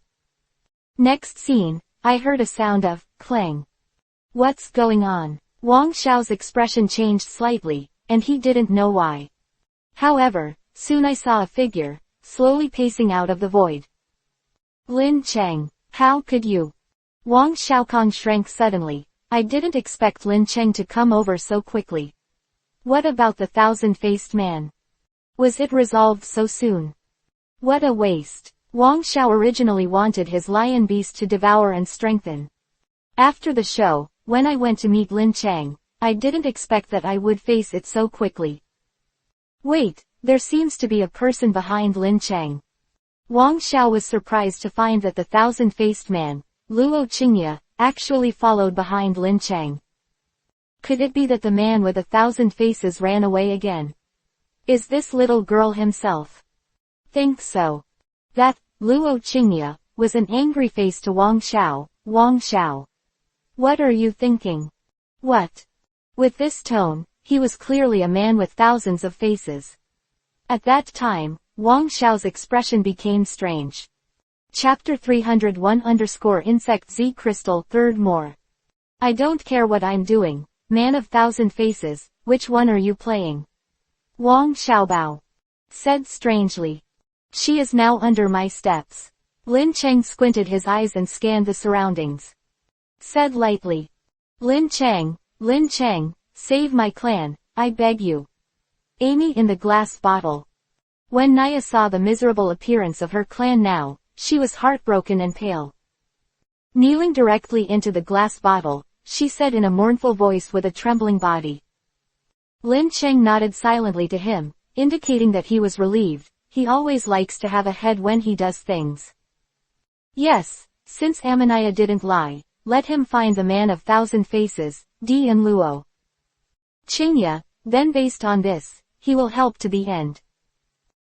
Next scene, I heard a sound of clang. What's going on? Wang Xiao's expression changed slightly, and he didn't know why. However, soon I saw a figure, slowly pacing out of the void. Lin Cheng, how could you? Wang Xiaokong shrank suddenly. I didn't expect Lin Cheng to come over so quickly. What about the thousand-faced man? Was it resolved so soon? What a waste. Wang Xiao originally wanted his lion beast to devour and strengthen. After the show, when I went to meet Lin Cheng, I didn't expect that I would face it so quickly. Wait, there seems to be a person behind Lin Cheng. Wang Xiao was surprised to find that the thousand-faced man, Luo Qingya, actually followed behind Lin Cheng. Could it be that the man with 1,000 faces ran away again? Is this little girl himself? Think so. That, Luo Qingya, was an angry face to Wang Xiao. Wang Xiao. What are you thinking? What? With this tone, he was clearly a man with thousands of faces. At that time, Wang Xiao's expression became strange. Chapter 301-Insect Z Crystal 3rd More. I don't care what I'm doing, man of thousand faces, which one are you playing? Wang Xiaobao said strangely. She is now under my steps. Lin Cheng squinted his eyes and scanned the surroundings. Said lightly. Lin Cheng, save my clan, I beg you. Amy in the glass bottle. When Naya saw the miserable appearance of her clan now, she was heartbroken and pale. Kneeling directly into the glass bottle, she said in a mournful voice with a trembling body. Lin Cheng nodded silently to him, indicating that he was relieved. He always likes to have a head when he does things. Yes, since Amanaya didn't lie, let him find the man of thousand faces, D and Luo Qingya, then based on this, he will help to the end.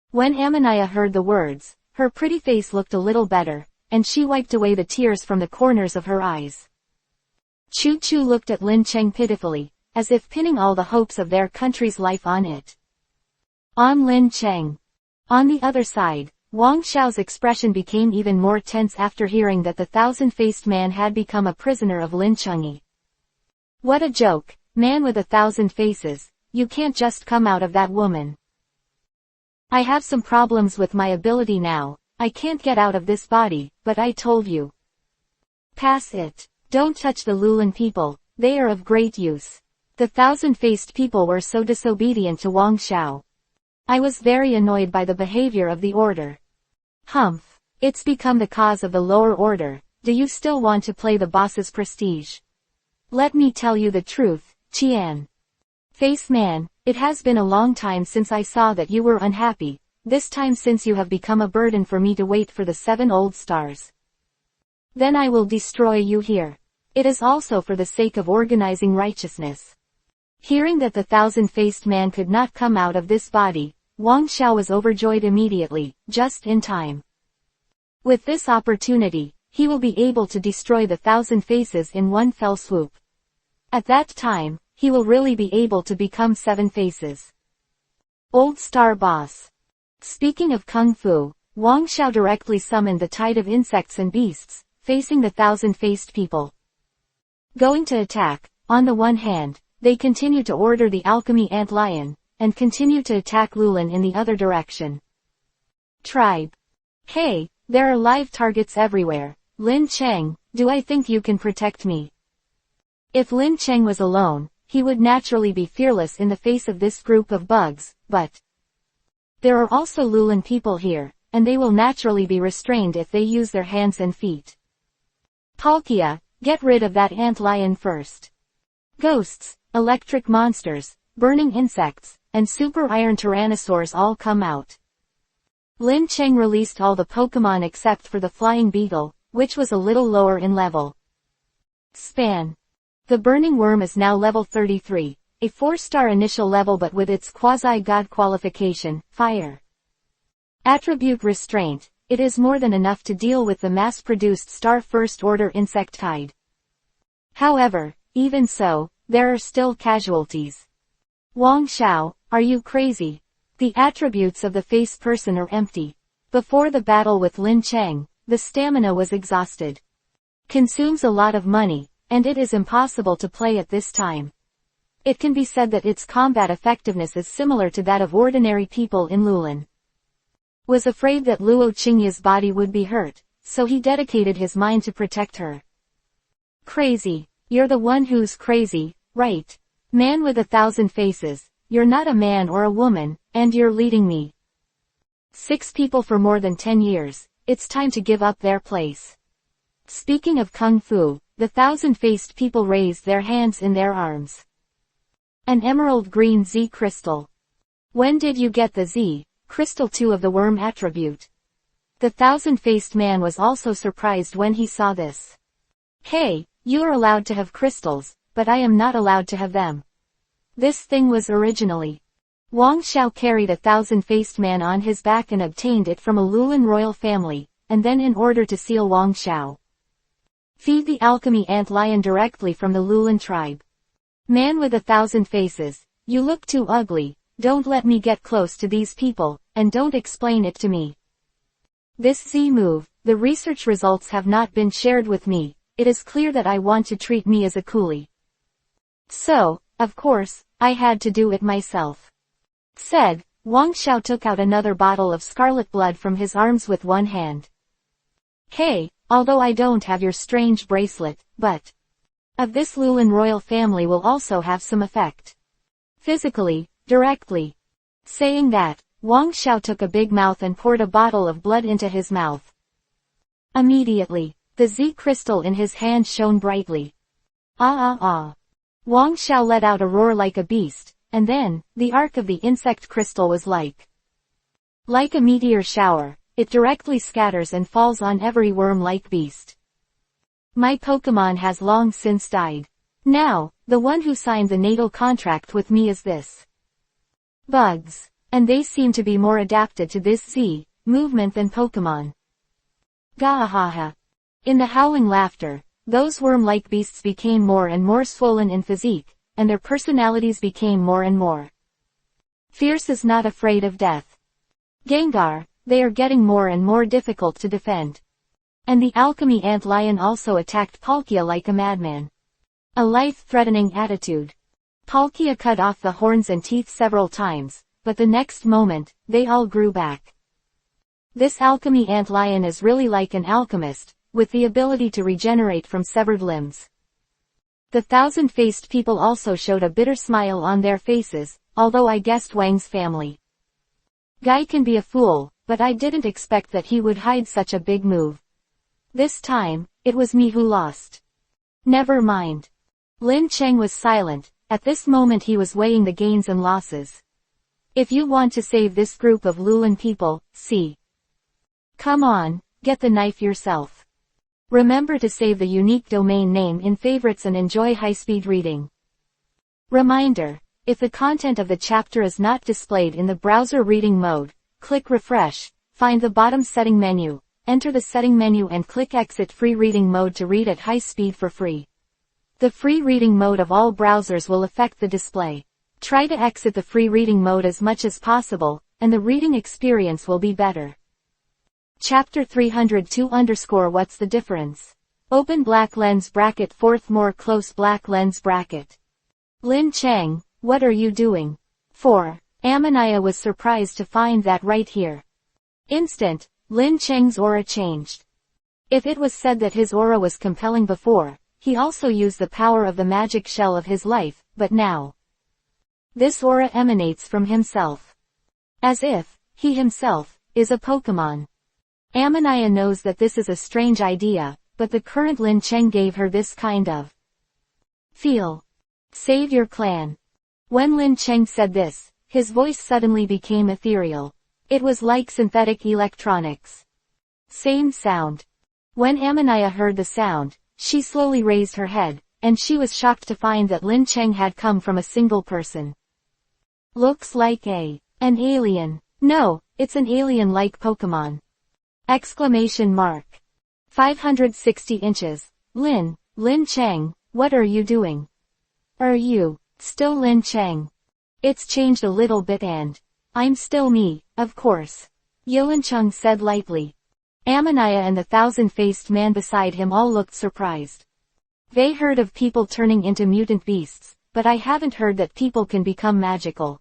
When Amanaya heard the words, her pretty face looked a little better, and she wiped away the tears from the corners of her eyes. Chu Chu looked at Lin Cheng pitifully, as if pinning all the hopes of their country's life on it. On Lin Cheng. On the other side, Wang Xiao's expression became even more tense after hearing that the thousand-faced man had become a prisoner of Lin Chengyi. What a joke, man with 1,000 faces, you can't just come out of that woman. I have some problems with my ability now. I can't get out of this body, but I told you. Pass it. Don't touch the Lulan people, they are of great use. The thousand-faced people were so disobedient to Wang Xiao. I was very annoyed by the behavior of the order. Humph. It's become the cause of the lower order. Do you still want to play the boss's prestige? Let me tell you the truth, Qian. Face man, it has been a long time since I saw that you were unhappy, this time since you have become a burden for me to wait for the 7 old stars. Then I will destroy you here. It is also for the sake of organizing righteousness. Hearing that the thousand-faced man could not come out of this body, Wang Xiao was overjoyed immediately, just in time. With this opportunity, he will be able to destroy the 1,000 faces in one fell swoop. At that time, he will really be able to become 7 faces. Old Star Boss. Speaking of Kung Fu, Wang Xiao directly summoned the tide of insects and beasts, facing the 1,000-faced people. Going to attack, on the one hand, they continue to order the alchemy ant lion, and continue to attack Lulan in the other direction. Tribe. Hey, there are live targets everywhere. Lin Cheng, do I think you can protect me? If Lin Cheng was alone, he would naturally be fearless in the face of this group of bugs, but there are also Lulan people here, and they will naturally be restrained if they use their hands and feet. Paluchia, get rid of that ant lion first. Ghosts, electric monsters, burning insects, and super iron tyrannosaurs all come out. Lin Cheng released all the Pokemon except for the flying beetle, which was a little lower in level. Span. The burning worm is now level 33, a 4-star initial level but with its quasi-god qualification, fire. Attribute restraint, it is more than enough to deal with the mass-produced star first-order insect tide. However, even so, there are still casualties. Wang Xiao, are you crazy? The attributes of the face person are empty. Before the battle with Lin Cheng, the stamina was exhausted. Consumes a lot of money, and it is impossible to play at this time. It can be said that its combat effectiveness is similar to that of ordinary people in Lulan. Was afraid that Luo Qingya's body would be hurt, so he dedicated his mind to protect her. Crazy. You're the one who's crazy, right? Man with 1,000 faces, you're not a man or a woman, and you're leading me. 6 people for more than 10 years, it's time to give up their place. Speaking of Kung Fu, the 1,000-faced people raised their hands in their arms. An emerald green Z crystal. When did you get the Z crystal 2 of the worm attribute? The 1,000-faced man was also surprised when he saw this. Hey, you are allowed to have crystals, but I am not allowed to have them. This thing was originally. Wang Xiao carried a 1,000-faced man on his back and obtained it from a Lulan royal family, and then in order to seal Wang Xiao. Feed the alchemy ant lion directly from the Lulan tribe. Man with 1,000 faces, you look too ugly, don't let me get close to these people, and don't explain it to me. This Z move, the research results have not been shared with me, it is clear that I want to treat me as a coolie. So, of course, I had to do it myself. Said, Wang Xiao took out another bottle of scarlet blood from his arms with one hand. Hey, although I don't have your strange bracelet, but of this Lulan royal family will also have some effect. Physically, directly. Saying that, Wang Xiao took a big mouth and poured a bottle of blood into his mouth. Immediately, the Z crystal in his hand shone brightly. Ah ah ah. Wang Xiao let out a roar like a beast, and then, the arc of the insect crystal was like a meteor shower, it directly scatters and falls on every worm-like beast. My Pokemon has long since died. Now, the one who signed the natal contract with me is this. Bugs. And they seem to be more adapted to this Z movement than Pokemon. Gahaha. In the howling laughter, those worm-like beasts became more and more swollen in physique, and their personalities became more and more fierce as not afraid of death. Gengar, they are getting more and more difficult to defend. And the alchemy ant lion also attacked Paluchia like a madman. A life-threatening attitude. Paluchia cut off the horns and teeth several times, but the next moment, they all grew back. This alchemy antlion is really like an alchemist, with the ability to regenerate from severed limbs. The thousand-faced people also showed a bitter smile on their faces, although I guessed Wang's family. Guy can be a fool, but I didn't expect that he would hide such a big move. This time, it was me who lost. Never mind. Lin Cheng was silent. At this moment he was weighing the gains and losses. If you want to save this group of Lulin people, see. Come on, get the knife yourself. Remember to save the unique domain name in favorites and enjoy high-speed reading. Reminder: if the content of the chapter is not displayed in the browser reading mode, click refresh, find the bottom setting menu, enter the setting menu and click exit free reading mode to read at high speed for free. The free reading mode of all browsers will affect the display. Try to exit the free reading mode as much as possible, and the reading experience will be better. Chapter 302 _ What's the difference? Open black lens bracket fourth more close black lens bracket. Lin Cheng, what are you doing? 4. Amaniah was surprised to find that right here. Instant, Lin Cheng's aura changed. If it was said that his aura was compelling before, he also used the power of the magic shell of his life, but now this aura emanates from himself. As if he himself is a Pokemon. Amaniah knows that this is a strange idea, but the current Lin Cheng gave her this kind of feel. Save your clan. When Lin Cheng said this, his voice suddenly became ethereal. It was like synthetic electronics. Same sound. When Amaniah heard the sound, she slowly raised her head, and she was shocked to find that Lin Cheng had come from a single person. Looks like an alien. No, it's an alien-like Pokemon. Exclamation mark. 560 inches. Lin Cheng, what are you doing? Are you still Lin Cheng? It's changed a little bit and I'm still me, of course. Yilancheng said lightly. Amaniah and the thousand-faced man beside him all looked surprised. They heard of people turning into mutant beasts, but I haven't heard that people can become magical.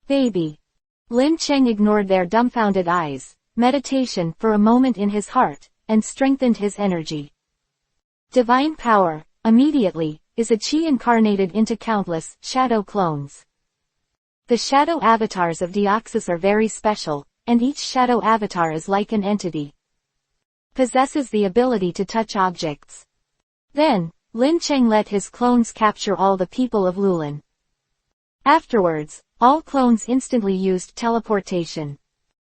Baby. Lin Cheng ignored their dumbfounded eyes, meditation for a moment in his heart, and strengthened his energy. Divine power, immediately, is a chi incarnated into countless shadow clones. The shadow avatars of Deoxys are very special, and each shadow avatar is like an entity. Possesses the ability to touch objects. Then, Lin Cheng let his clones capture all the people of Lulin. Afterwards, all clones instantly used teleportation.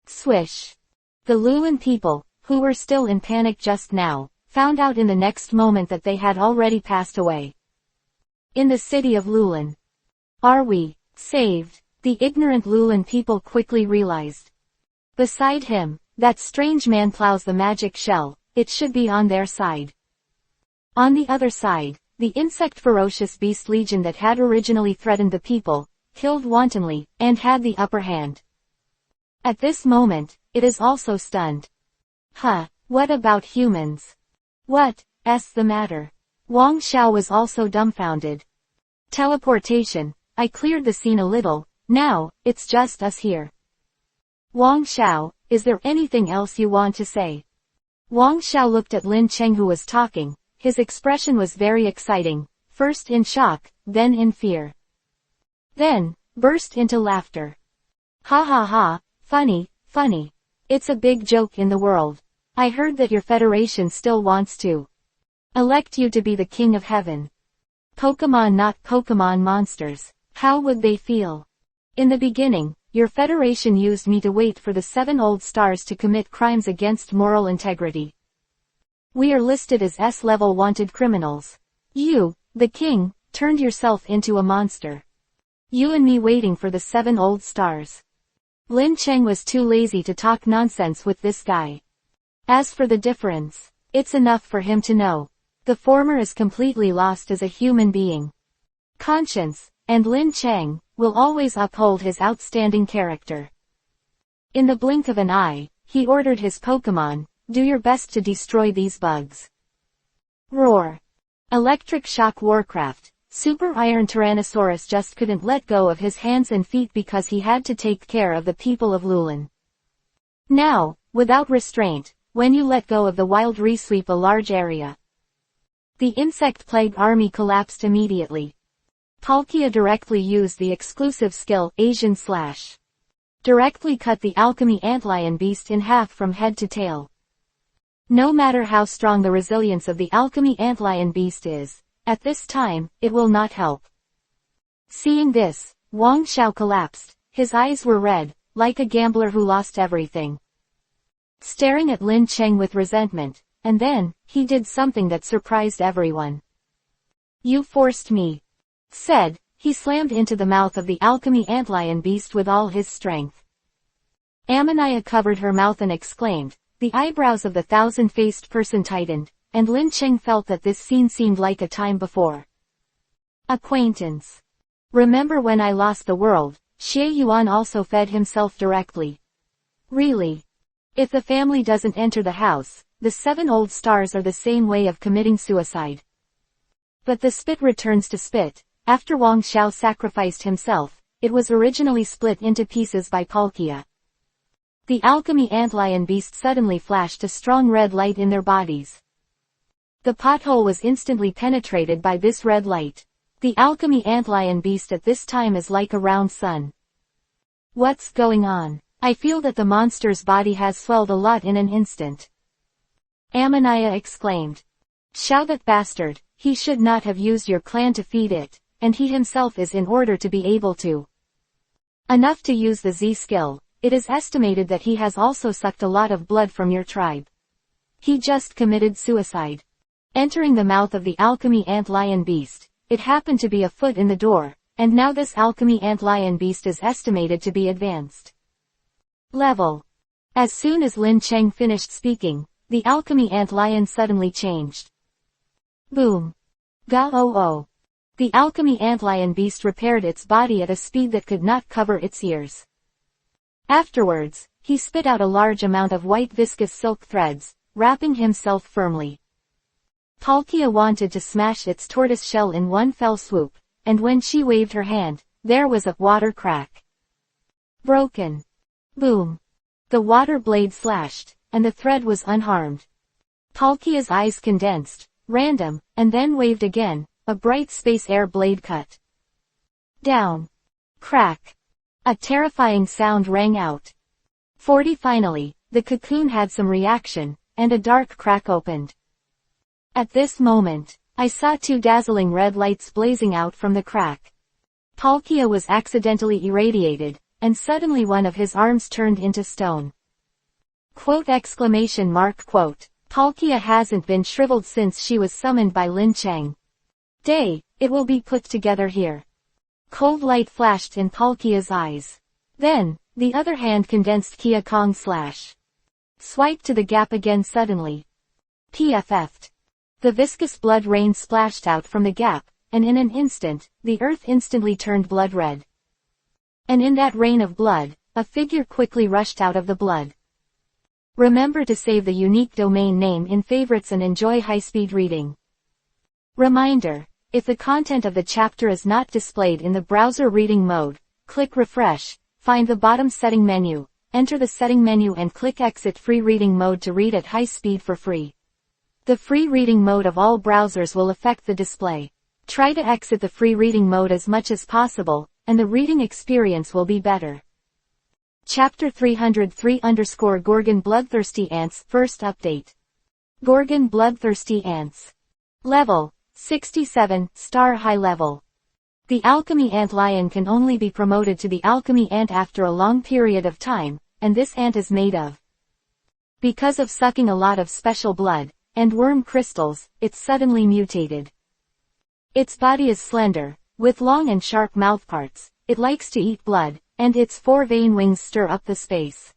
Swish. The Lulin people, who were still in panic just now, found out in the next moment that they had already passed away. In the city of Lulin. Are we saved? The ignorant Lulin people quickly realized. Beside him, that strange man plows the magic shell, it should be on their side. On the other side, the insect ferocious beast legion that had originally threatened the people, killed wantonly, and had the upper hand. At this moment, it is also stunned. What about humans? What's the matter? Wang Xiao was also dumbfounded. Teleportation, I cleared the scene a little, now, it's just us here. Wang Xiao, is there anything else you want to say? Wang Xiao looked at Lin Cheng who was talking, his expression was very exciting, first in shock, then in fear. Then, burst into laughter. Ha ha ha, funny. It's a big joke in the world. I heard that your federation still wants to elect you to be the king of heaven. Pokemon not Pokemon monsters. How would they feel? In the beginning, your federation used me to wait for the 7 old stars to commit crimes against moral integrity. We are listed as S-level wanted criminals. You, the king, turned yourself into a monster. You and me waiting for the 7 old stars. Lin Cheng was too lazy to talk nonsense with this guy. As for the difference, it's enough for him to know. The former is completely lost as a human being. Conscience, and Lin Cheng, will always uphold his outstanding character. In the blink of an eye, he ordered his Pokemon, do your best to destroy these bugs. Roar. Electric Shock Warcraft, Super Iron Tyrannosaurus just couldn't let go of his hands and feet because he had to take care of the people of Lulin. Now, without restraint, when you let go of the wild resweep a large area. The insect plague army collapsed immediately. Paluchia directly used the exclusive skill, Asian Slash. Directly cut the alchemy antlion beast in half from head to tail. No matter how strong the resilience of the alchemy antlion beast is, at this time, it will not help. Seeing this, Wang Xiao collapsed. His eyes were red, like a gambler who lost everything. Staring at Lin Cheng with resentment, and then, he did something that surprised everyone. "You forced me," said. He slammed into the mouth of the alchemy antlion beast with all his strength. Amaniah covered her mouth and exclaimed. The eyebrows of the thousand-faced person tightened, and Lin Cheng felt that this scene seemed like a time before. Acquaintance. Remember when I lost the world, Xie Yuan also fed himself directly. Really? If the family doesn't enter the house, the 7 old stars are the same way of committing suicide. But the spit returns to spit. After Wang Xiao sacrificed himself, it was originally split into pieces by Paluchia. The alchemy antlion beast suddenly flashed a strong red light in their bodies. The pothole was instantly penetrated by this red light. The alchemy antlion beast at this time is like a round sun. What's going on? I feel that the monster's body has swelled a lot in an instant. Amaniah exclaimed. Xiao, that bastard, he should not have used your clan to feed it, and he himself is in order to be able to. Enough to use the Z skill. It is estimated that he has also sucked a lot of blood from your tribe. He just committed suicide. Entering the mouth of the alchemy antlion beast, it happened to be a foot in the door, and now this alchemy antlion beast is estimated to be advanced level. As soon as Lin Cheng finished speaking, the alchemy antlion suddenly changed. Boom. Ga-oh-oh. The alchemy antlion beast repaired its body at a speed that could not cover its ears. Afterwards, he spit out a large amount of white viscous silk threads, wrapping himself firmly. Paluchia wanted to smash its tortoise shell in one fell swoop, and when she waved her hand, there was a water crack. Broken. Boom. The water blade slashed, and the thread was unharmed. Paluchia's eyes condensed, random, and then waved again, a bright space air blade cut. Down. Crack. A terrifying sound rang out. 40 Finally, the cocoon had some reaction, and a dark crack opened. At this moment, I saw 2 dazzling red lights blazing out from the crack. Paluchia was accidentally irradiated, and suddenly one of his arms turned into stone. Quote exclamation mark quote. Paluchia hasn't been shriveled since she was summoned by Lin Cheng. It will be put together here. Cold light flashed in Paluchia's eyes. Then, the other hand condensed Kia Kong slash. Swipe to the gap again suddenly. PFF'd. The viscous blood rain splashed out from the gap, and in an instant, the earth instantly turned blood red. And in that rain of blood, a figure quickly rushed out of the blood. Remember to save the unique domain name in favorites and enjoy high-speed reading. Reminder. If the content of the chapter is not displayed in the browser reading mode, click refresh, find the bottom setting menu, enter the setting menu and click exit free reading mode to read at high speed for free. The free reading mode of all browsers will affect the display. Try to exit the free reading mode as much as possible, and the reading experience will be better. Chapter 303 Gorgon Bloodthirsty Ants First Update. Gorgon Bloodthirsty Ants. Level 67, Star High Level. The alchemy ant lion can only be promoted to the alchemy ant after a long period of time, and this ant is made of. Because of sucking a lot of special blood, and worm crystals, it's suddenly mutated. Its body is slender, with long and sharp mouthparts, it likes to eat blood, and its 4 vein wings stir up the space.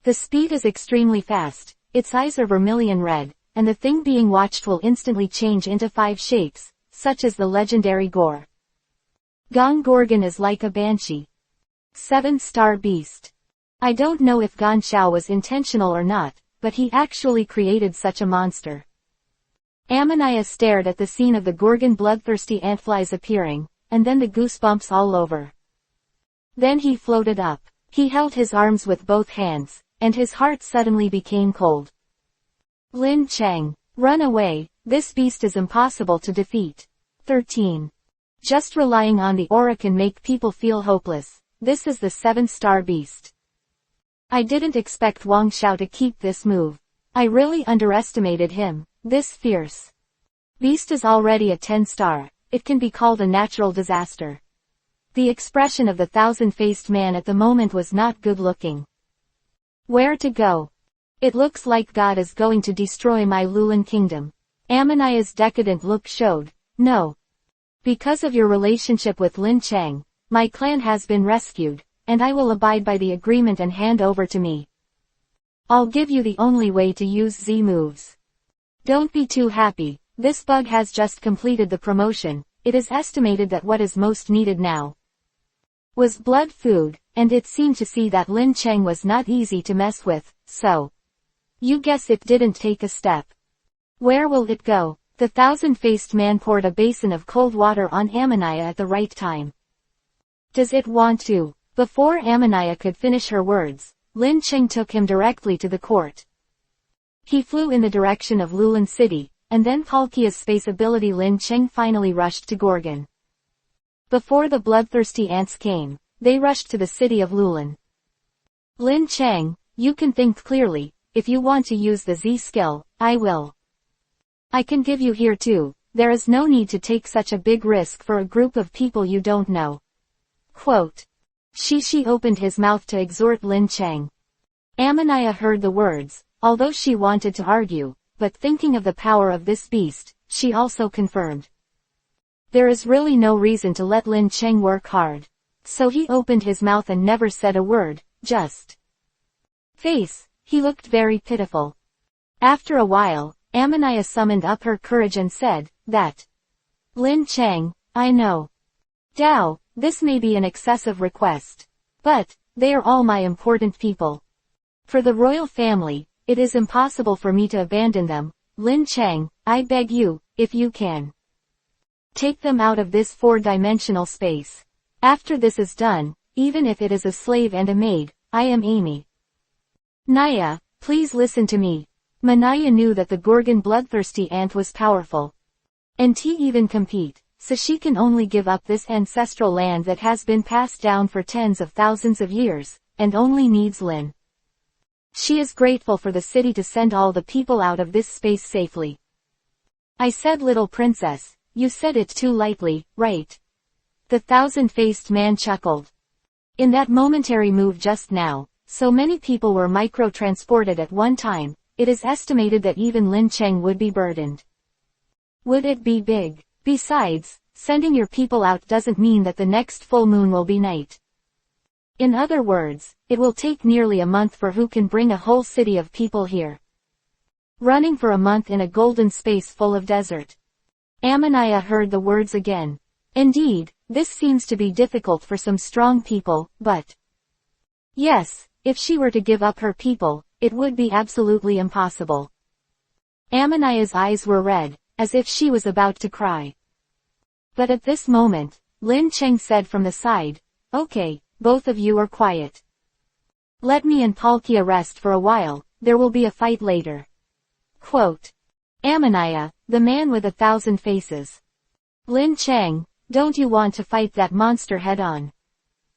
The speed is extremely fast, its eyes are vermilion red, and the thing being watched will instantly change into 5 shapes, such as the legendary Gore. Gong Gorgon is like a banshee. 7-star beast. I don't know if Gan Xiao was intentional or not, but he actually created such a monster. Amaniah stared at the scene of the Gorgon bloodthirsty antflies appearing, and then the goosebumps all over. Then he floated up. He held his arms with both hands, and his heart suddenly became cold. Lin Cheng, run away, this beast is impossible to defeat. 13. Just relying on the aura can make people feel hopeless. This is the 7-star beast. I didn't expect Wang Xiao to keep this move. I really underestimated him. This fierce beast is already a 10-star. It can be called a natural disaster. The expression of the 1,000-faced man at the moment was not good-looking. Where to go? It looks like God is going to destroy my Lulan kingdom. Amaniah's decadent look showed. No. Because of your relationship with Lin Cheng, my clan has been rescued, and I will abide by the agreement and hand over to me. I'll give you the only way to use Z moves. Don't be too happy, this bug has just completed the promotion. It is estimated that what is most needed now was blood food, and it seemed to see that Lin Cheng was not easy to mess with, so you guess it didn't take a step. Where will it go? The 1,000-faced man poured a basin of cold water on Amaniah at the right time. Does it want to? Before Amaniah could finish her words, Lin Cheng took him directly to the court. He flew in the direction of Lulan City, and then Paluchia's space ability Lin Cheng finally rushed to Gorgon. Before the bloodthirsty ants came, they rushed to the city of Lulan. Lin Cheng, you can think clearly. If you want to use the Z skill, I will. I can give you here too. There is no need to take such a big risk for a group of people you don't know. Quote. Shishi opened his mouth to exhort Lin Cheng. Amaniah heard the words, although she wanted to argue, but thinking of the power of this beast, she also confirmed. There is really no reason to let Lin Cheng work hard. So he opened his mouth and never said a word, just face. He looked very pitiful. After a while, Amaniah summoned up her courage and said, that Lin Cheng, I know. Dao, this may be an excessive request. But, they are all my important people. For the royal family, it is impossible for me to abandon them. Lin Cheng, I beg you, if you can, take them out of this 4-dimensional space. After this is done, even if it is a slave and a maid, I am Amy. Naya, please listen to me. Manaya knew that the Gorgon bloodthirsty ant was powerful. And he even compete, so she can only give up this ancestral land that has been passed down for tens of thousands of years, and only needs Lin. She is grateful for the city to send all the people out of this space safely. I said, little princess, you said it too lightly, right? The 1,000-faced man chuckled. In that momentary move just now, so many people were micro-transported at one time, it is estimated that even Lin Cheng would be burdened. Would it be big? Besides, sending your people out doesn't mean that the next full moon will be night. In other words, it will take nearly a month for who can bring a whole city of people here. Running for a month in a golden space full of desert. Amaniah heard the words again. Indeed, this seems to be difficult for some strong people, but yes, if she were to give up her people, it would be absolutely impossible. Amaniah's eyes were red, as if she was about to cry. But at this moment, Lin Cheng said from the side, okay, both of you are quiet. Let me and Paluchia rest for a while, there will be a fight later. Quote. Amaniah, the man with 1,000 faces. Lin Cheng, don't you want to fight that monster head-on?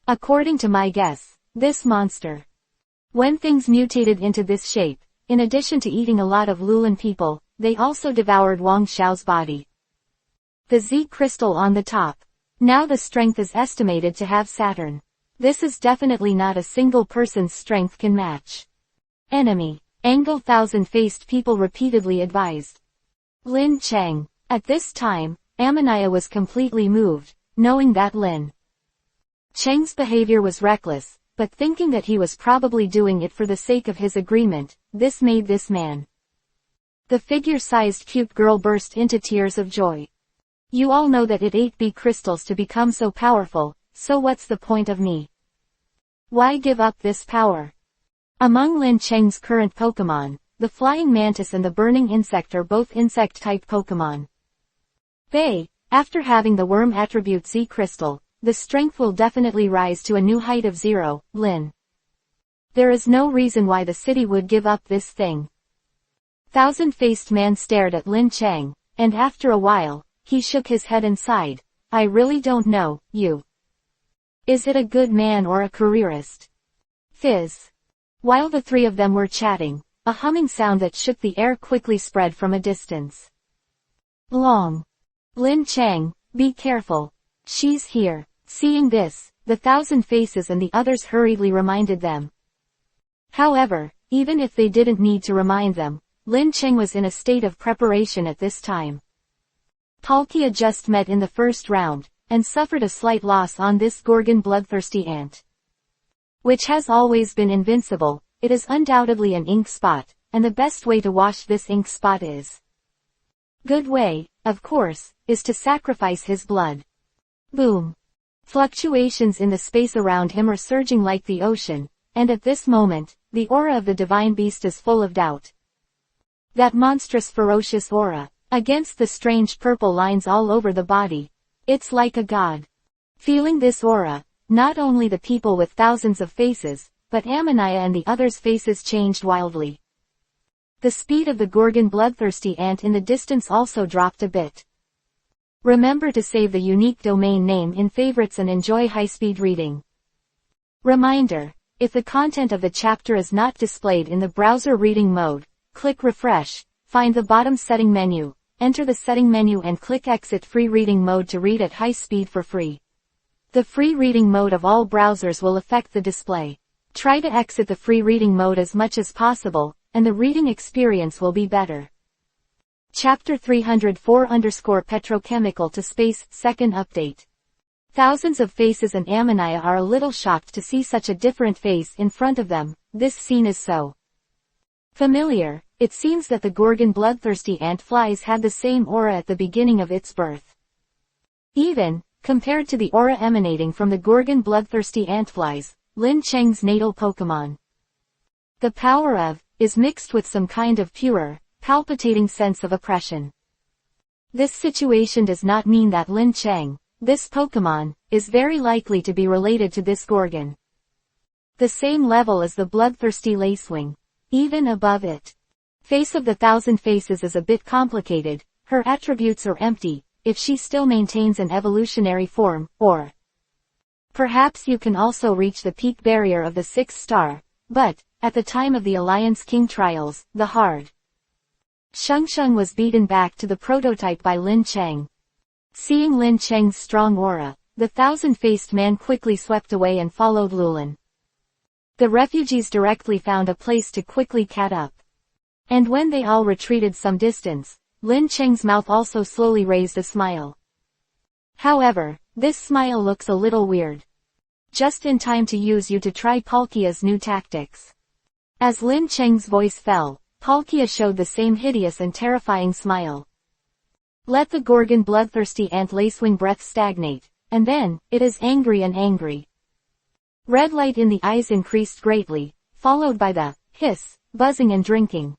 According to my guess, this monster, when things mutated into this shape, in addition to eating a lot of Lulan people, they also devoured Wang Xiao's body. The Z crystal on the top. Now the strength is estimated to have Saturn. This is definitely not a single person's strength can match. Enemy. Angle 1,000-faced people repeatedly advised. Lin Cheng. At this time, Amaniah was completely moved, knowing that Lin Cheng's behavior was reckless, but thinking that he was probably doing it for the sake of his agreement, this made this man. The figure-sized cute girl burst into tears of joy. You all know that it ate B crystals to become so powerful, so what's the point of me? Why give up this power? Among Lin Cheng's current Pokemon, the flying mantis and the burning insect are both insect-type Pokemon. After having the worm attribute Z Crystal, the strength will definitely rise to a new height of 0, Lin. There is no reason why the city would give up this thing. Thousand-Faced Man stared at Lin Chang, and after a while, he shook his head and sighed. I really don't know, you. Is it a good man or a careerist? Fizz. While the three of them were chatting, a humming sound that shook the air quickly spread from a distance. Long. Lin Chang, be careful. She's here. Seeing this, the Thousand Faces and the others hurriedly reminded them. However, even if they didn't need to remind them, Lin Chang was in a state of preparation at this time. Paluchia just met in the first round, and suffered a slight loss on this Gorgon bloodthirsty ant. Which has always been invincible. It is undoubtedly an ink spot, and the best way to wash this ink spot is. Good way, of course, is to sacrifice his blood. Boom. Fluctuations in the space around him are surging like the ocean, and at this moment, the aura of the divine beast is full of doubt. That monstrous ferocious aura, against the strange purple lines all over the body. It's like a god. Feeling this aura, not only the people with thousands of faces, but Amaniah and the others' faces changed wildly. The speed of the Gorgon bloodthirsty ant in the distance also dropped a bit. Remember to save the unique domain name in favorites and enjoy high-speed reading. Reminder: if the content of the chapter is not displayed in the browser reading mode, click refresh, find the bottom setting menu, enter the setting menu and click exit free reading mode to read at high speed for free. The free reading mode of all browsers will affect the display. Try to exit the free reading mode as much as possible, and the reading experience will be better. Chapter 304_Petrochemical to Space, Second Update. Thousands of Faces and Amaniah are a little shocked to see such a different face in front of them. This scene is so familiar. It seems that the Gorgon bloodthirsty ant flies had the same aura at the beginning of its birth. Even, compared to the aura emanating from the Gorgon bloodthirsty antflies, Lin Chang's natal Pokemon. The power of, is mixed with some kind of pure, palpitating sense of oppression. This situation does not mean that Lin Chang, this Pokemon, is very likely to be related to this Gorgon. The same level as the bloodthirsty Lacewing. Even above it. Face of the Thousand Faces is a bit complicated, her attributes are empty, if she still maintains an evolutionary form, or perhaps you can also reach the peak barrier of the 6th star, but, at the time of the Alliance King trials, the hard Sheng was beaten back to the prototype by Lin Chang. Seeing Lin Chang's strong aura, the thousand-faced man quickly swept away and followed Lulin. The refugees directly found a place to quickly cat up. And when they all retreated some distance, Lin Chang's mouth also slowly raised a smile. However, this smile looks a little weird. Just in time to use you to try Paluchia's new tactics. As Lin Chang's voice fell, Paluchia showed the same hideous and terrifying smile. Let the Gorgon bloodthirsty ant lacewing breath stagnate, and then, it is angry and angry. Red light in the eyes increased greatly, followed by the hiss, buzzing and drinking.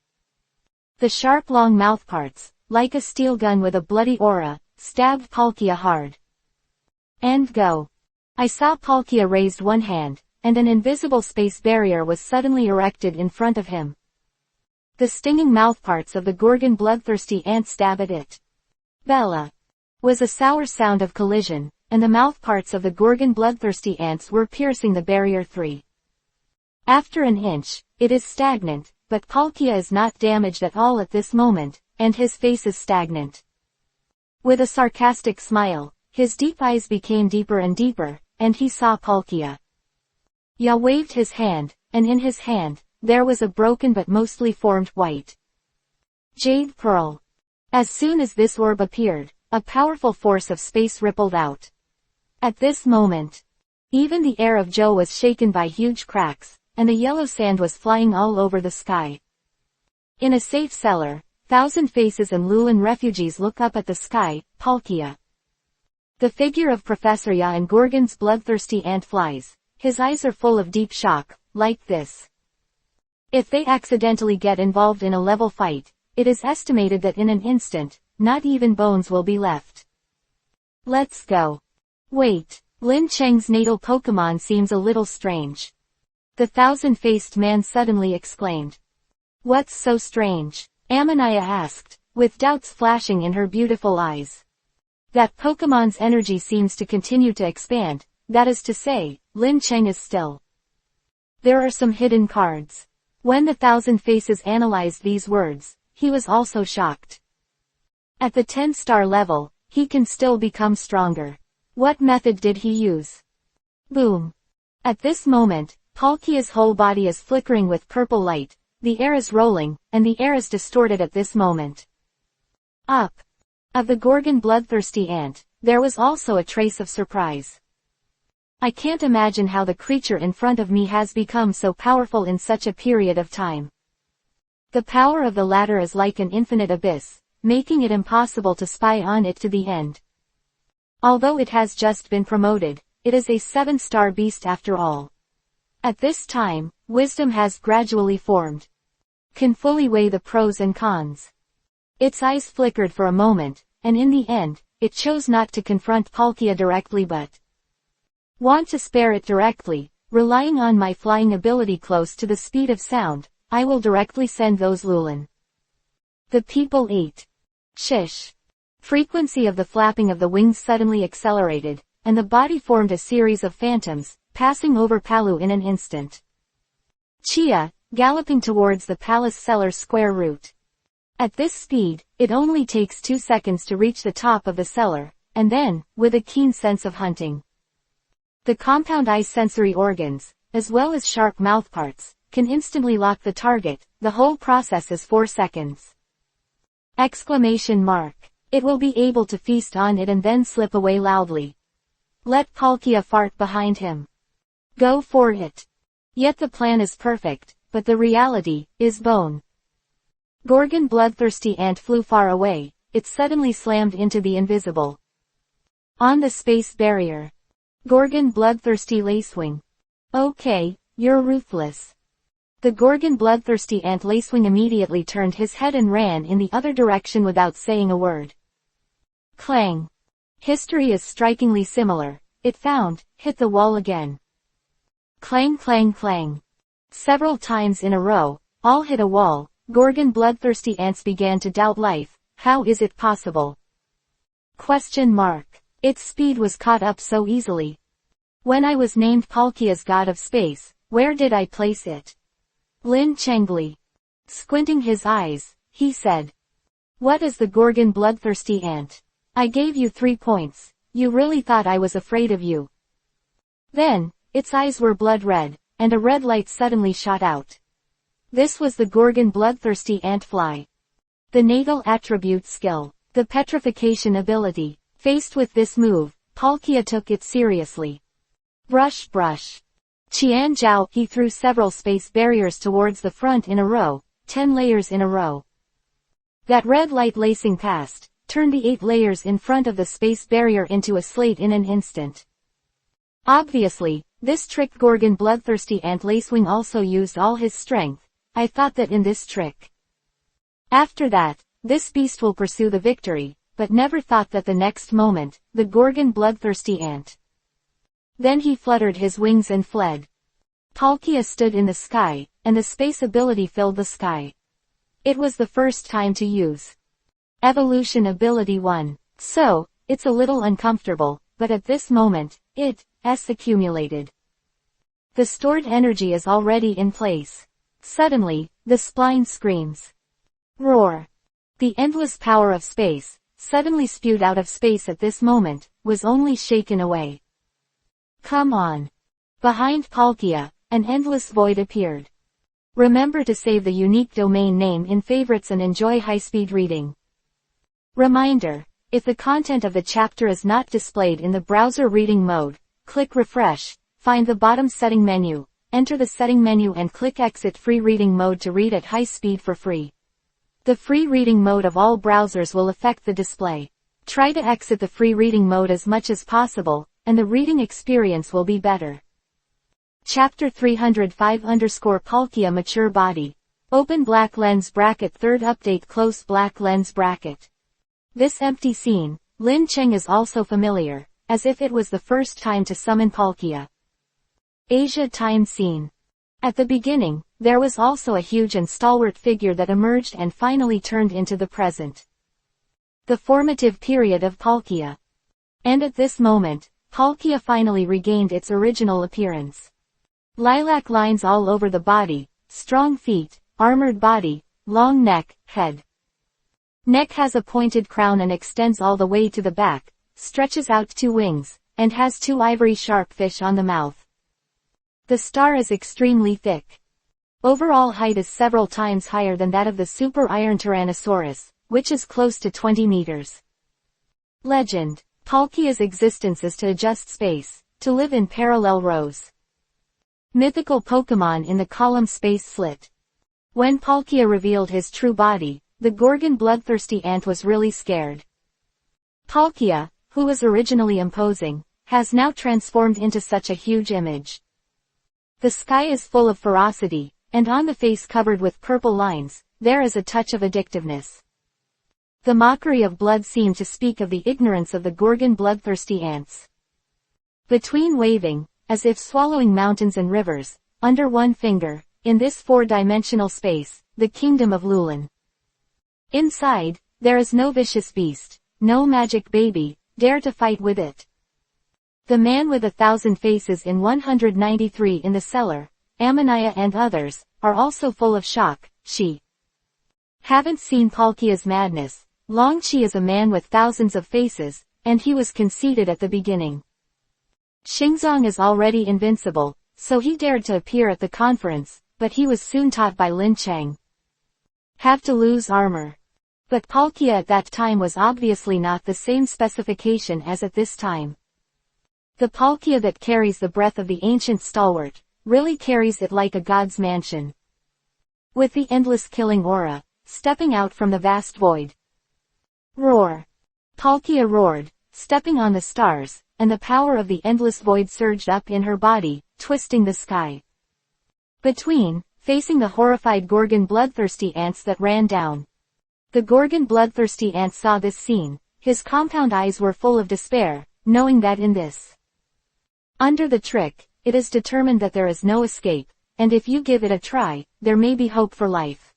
The sharp long mouthparts, like a steel gun with a bloody aura, stabbed Paluchia hard. And go. I saw Paluchia raised one hand, and an invisible space barrier was suddenly erected in front of him. The stinging mouthparts of the Gorgon bloodthirsty ant stab at it. Bella. Was a sour sound of collision, and the mouthparts of the Gorgon bloodthirsty ants were piercing the barrier 3. After an inch, it is stagnant, but Paluchia is not damaged at all at this moment, and his face is stagnant. With a sarcastic smile, his deep eyes became deeper and deeper, and he saw Paluchia. Ya waved his hand, and in his hand, there was a broken but mostly formed white jade pearl. As soon as this orb appeared, a powerful force of space rippled out. At this moment, even the air of Zhou was shaken by huge cracks, and the yellow sand was flying all over the sky. In a safe cellar, Thousand Faces and Lulin refugees look up at the sky. Paluchia. The figure of Professor Ya and Gorgon's bloodthirsty ant flies. His eyes are full of deep shock, like this. If they accidentally get involved in a level fight, it is estimated that in an instant, not even bones will be left. Let's go. Wait, Lin Cheng's natal Pokemon seems a little strange. The thousand-faced man suddenly exclaimed. What's so strange? Amaniah asked, with doubts flashing in her beautiful eyes. That Pokemon's energy seems to continue to expand, that is to say, Lin Cheng is still. There are some hidden cards. When the Thousand Faces analyzed these words, he was also shocked. At the 10-star level, he can still become stronger. What method did he use? Boom. At this moment, Paluchia's whole body is flickering with purple light, the air is rolling, and the air is distorted at this moment. Up. Of the Gorgon bloodthirsty ant, there was also a trace of surprise. I can't imagine how the creature in front of me has become so powerful in such a period of time. The power of the latter is like an infinite abyss, making it impossible to spy on it to the end. Although it has just been promoted, it is a 7-star beast after all. At this time, wisdom has gradually formed. Can fully weigh the pros and cons. Its eyes flickered for a moment, and in the end, it chose not to confront Paluchia directly but want to spare it directly, relying on my flying ability close to the speed of sound, I will directly send those Lulin. The people ate. Shish. Frequency of the flapping of the wings suddenly accelerated, and the body formed a series of phantoms, passing over Palu in an instant. Chia, galloping towards the palace cellar's square route. At this speed, it only takes 2 seconds to reach the top of the cellar, and then, with a keen sense of hunting. The compound eye's sensory organs, as well as sharp mouthparts, can instantly lock the target. The whole process is 4 seconds. Exclamation mark. It will be able to feast on it and then slip away loudly. Let Paluchia fart behind him. Go for it. Yet the plan is perfect, but the reality is bone. Gorgon bloodthirsty ant flew far away, it suddenly slammed into the invisible. On the space barrier. Gorgon bloodthirsty lacewing. Okay, you're ruthless. The Gorgon bloodthirsty ant lacewing immediately turned his head and ran in the other direction without saying a word. Clang. History is strikingly similar. It hit the wall again. Clang clang clang. Several times in a row, all hit a wall. Gorgon bloodthirsty ants began to doubt life. How is it possible? Question mark. Its speed was caught up so easily. When I was named Paluchia's god of space, where did I place it? Lin Chengli. Squinting his eyes, he said. What is the Gorgon bloodthirsty ant? I gave you 3 points. You really thought I was afraid of you. Then, its eyes were blood red, and a red light suddenly shot out. This was the Gorgon bloodthirsty antfly. The natal attribute skill, the petrification ability. Faced with this move, Paluchia took it seriously. Brush brush. Qian Zhao, he threw several space barriers towards the front in a row, 10 layers in a row. That red light lacing past, turned the 8 layers in front of the space barrier into a slate in an instant. Obviously, this trick Gorgon bloodthirsty ant lacewing also used all his strength. I thought that in this trick. After that, this beast will pursue the victory, but never thought that the next moment, the Gorgon bloodthirsty ant. Then he fluttered his wings and fled. Paluchia stood in the sky, and the space ability filled the sky. It was the first time to use Evolution Ability 1. So, it's a little uncomfortable, but at this moment, it's accumulated. The stored energy is already in place. Suddenly, the spline screams. Roar. The endless power of space, suddenly spewed out of space at this moment, was only shaken away. Come on. Behind Paluchia, an endless void appeared. Remember to save the unique domain name in favorites and enjoy high-speed reading. Reminder. If the content of the chapter is not displayed in the browser reading mode, click refresh, find the bottom setting menu, enter the setting menu and click exit free reading mode to read at high speed for free. The free reading mode of all browsers will affect the display. Try to exit the free reading mode as much as possible, and the reading experience will be better. Chapter 305 _ Mature Body. Open black lens bracket. Third update. Close black lens bracket. This empty scene, Lin Cheng is also familiar, as if it was the first time to summon Paluchia. Asia time scene. At the beginning, there was also a huge and stalwart figure that emerged and finally turned into the present. The formative period of Paluchia. And at this moment, Paluchia finally regained its original appearance. Lilac lines all over the body, strong feet, armored body, long neck, head. Neck has a pointed crown and extends all the way to the back, stretches out 2 wings, and has 2 ivory sharp fish on the mouth. The star is extremely thick. Overall height is several times higher than that of the super iron Tyrannosaurus, which is close to 20 meters. Legend. Paluchia's existence is to adjust space, to live in parallel rows. Mythical Pokemon in the column space slit. When Paluchia revealed his true body, the Gorgon bloodthirsty ant was really scared. Paluchia, who was originally imposing, has now transformed into such a huge image. The sky is full of ferocity, and on the face covered with purple lines, there is a touch of addictiveness. The mockery of blood seemed to speak of the ignorance of the Gorgon bloodthirsty ants. Between waving, as if swallowing mountains and rivers, under one finger, in this 4-dimensional space, the kingdom of Lulin. Inside, there is no vicious beast, no magic baby, dare to fight with it. The man with 1,000 faces in 193 in the cellar, Ammonia and others, are also full of shock. She haven't seen Paluchia's madness. Long Chi is a man with thousands of faces, and he was conceited at the beginning. Xingzong is already invincible, so he dared to appear at the conference, but he was soon taught by Lin Cheng. Have to lose armor. But Paluchia at that time was obviously not the same specification as at this time. The Paluchia that carries the breath of the ancient stalwart, really carries it like a god's mansion. With the endless killing aura, stepping out from the vast void. Roar. Paluchia roared, stepping on the stars, and the power of the endless void surged up in her body, twisting the sky. Between, facing the horrified Gorgon bloodthirsty ants that ran down. The Gorgon bloodthirsty ant saw this scene, his compound eyes were full of despair, knowing that in this under the trick, it is determined that there is no escape, and if you give it a try, there may be hope for life.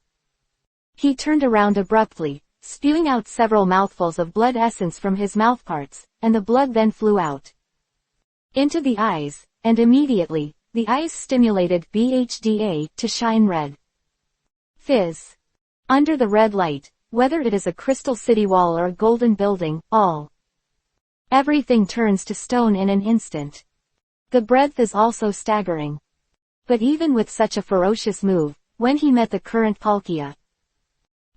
He turned around abruptly, spewing out several mouthfuls of blood essence from his mouthparts, and the blood then flew out into the eyes, and immediately, the eyes stimulated BHDA to shine red. Fizz. Under the red light, whether it is a crystal city wall or a golden building, everything turns to stone in an instant. The breadth is also staggering. But even with such a ferocious move, when he met the current Paluchia.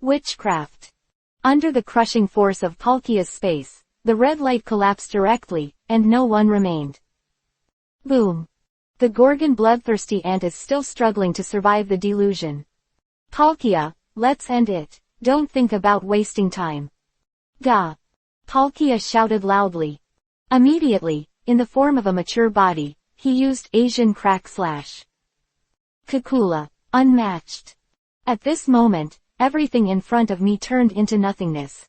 Witchcraft. Under the crushing force of Paluchia's space, the red light collapsed directly, and no one remained. Boom. The Gorgon bloodthirsty ant is still struggling to survive the delusion. Paluchia, let's end it. Don't think about wasting time. Gah. Paluchia shouted loudly. Immediately, in the form of a mature body, he used Asian crack slash. Kukula. Unmatched. At this moment, everything in front of me turned into nothingness.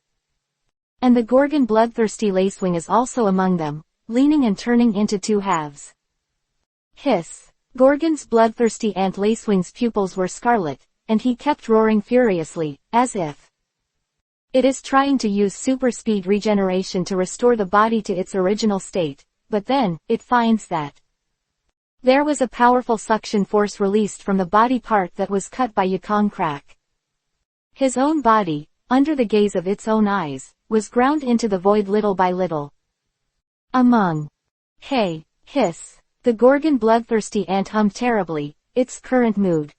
And the Gorgon bloodthirsty lacewing is also among them, leaning and turning into 2 halves. Hiss. Gorgon's bloodthirsty ant lacewing's pupils were scarlet, and he kept roaring furiously, as if it is trying to use super speed regeneration to restore the body to its original state, but then, it finds that there was a powerful suction force released from the body part that was cut by Yukong crack. His own body, under the gaze of its own eyes, was ground into the void little by little. Hey, hiss. The Gorgon bloodthirsty ant hummed terribly, its current mood.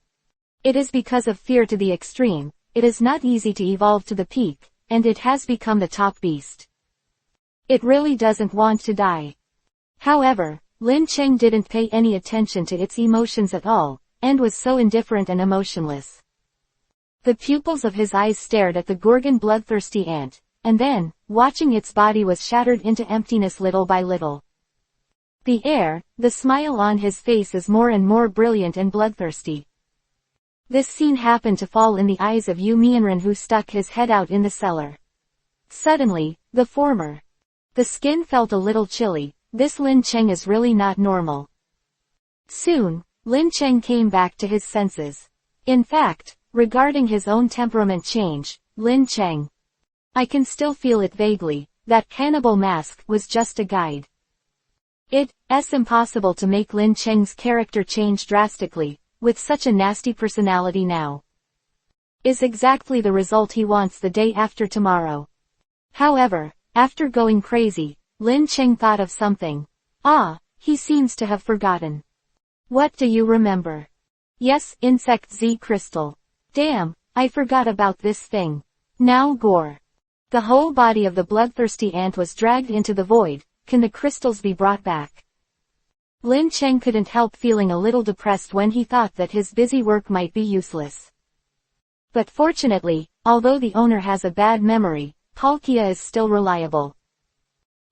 It is because of fear to the extreme, it is not easy to evolve to the peak, and it has become the top beast. It really doesn't want to die. However, Lin Cheng didn't pay any attention to its emotions at all, and was so indifferent and emotionless. The pupils of his eyes stared at the Gorgon bloodthirsty ant, and then, watching its body was shattered into emptiness little by little. The smile on his face is more and more brilliant and bloodthirsty. This scene happened to fall in the eyes of Yu Mianren, who stuck his head out in the cellar. Suddenly, the skin felt a little chilly. This Lin Cheng is really not normal. Soon, Lin Cheng came back to his senses. In fact, regarding his own temperament change, Lin Cheng, I can still feel it vaguely. That cannibal mask was just a guide. It's impossible to make Lin Cheng's character change drastically, with such a nasty personality now. Is exactly the result he wants the day after tomorrow. However, after going crazy, Lin Cheng thought of something. He seems to have forgotten. What do you remember? Yes, Insect Z Crystal. Damn, I forgot about this thing. Now gore. The whole body of the bloodthirsty ant was dragged into the void. Can the crystals be brought back? Lin Cheng couldn't help feeling a little depressed when he thought that his busy work might be useless. But fortunately, although the owner has a bad memory, Paluchia is still reliable.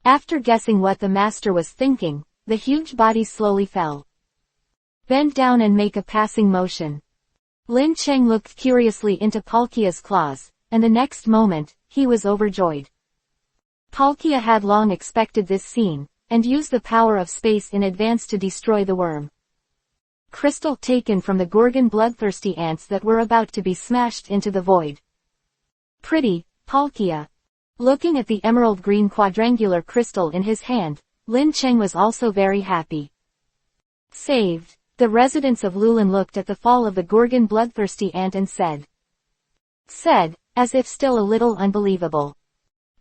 After guessing what the master was thinking, the huge body slowly fell. Bend down and make a passing motion. Lin Cheng looked curiously into Paluchia's claws, and the next moment, he was overjoyed. Paluchia had long expected this scene, and used the power of space in advance to destroy the worm. Crystal taken from the Gorgon bloodthirsty ants that were about to be smashed into the void. Pretty, Paluchia. Looking at the emerald green quadrangular crystal in his hand, Lin Cheng was also very happy. Saved. The residents of Lulin looked at the fall of the Gorgon bloodthirsty ant and said, as if still a little unbelievable.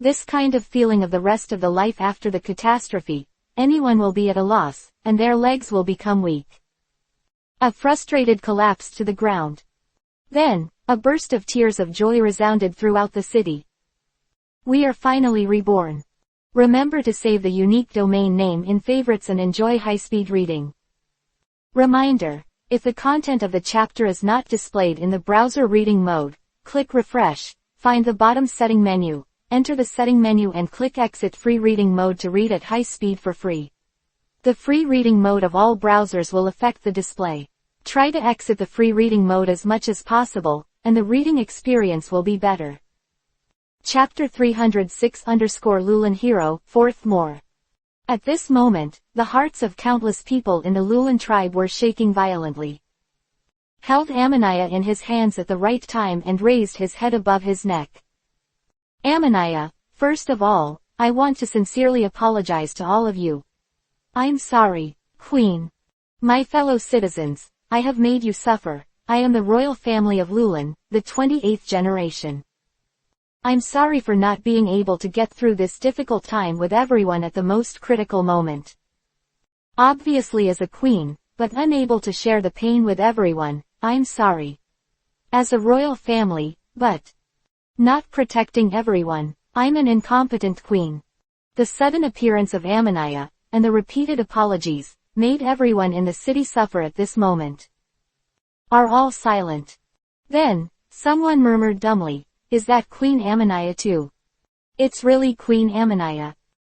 This kind of feeling of the rest of the life after the catastrophe, anyone will be at a loss, and their legs will become weak. A frustrated collapse to the ground. Then, a burst of tears of joy resounded throughout the city. We are finally reborn. Remember to save the unique domain name in favorites and enjoy high-speed reading. Reminder: if the content of the chapter is not displayed in the browser reading mode, click refresh, find the bottom setting menu, enter the setting menu and click exit free reading mode to read at high speed for free. The free reading mode of all browsers will affect the display. Try to exit the free reading mode as much as possible, and the reading experience will be better. Chapter 306_Lulin Hero, 4th More. At this moment, the hearts of countless people in the Lulin tribe were shaking violently. Held Amaniah in his hands at the right time and raised his head above his neck. Amaniah, first of all, I want to sincerely apologize to all of you. I'm sorry, Queen. My fellow citizens, I have made you suffer. I am the royal family of Lulin, the 28th generation. I'm sorry for not being able to get through this difficult time with everyone at the most critical moment. Obviously as a queen, but unable to share the pain with everyone, I'm sorry. As a royal family, but not protecting everyone, I'm an incompetent queen. The sudden appearance of Amaniah, and the repeated apologies, made everyone in the city suffer at this moment. Are all silent. Then, someone murmured dumbly, is that Queen Amaniah too? It's really Queen Amaniah.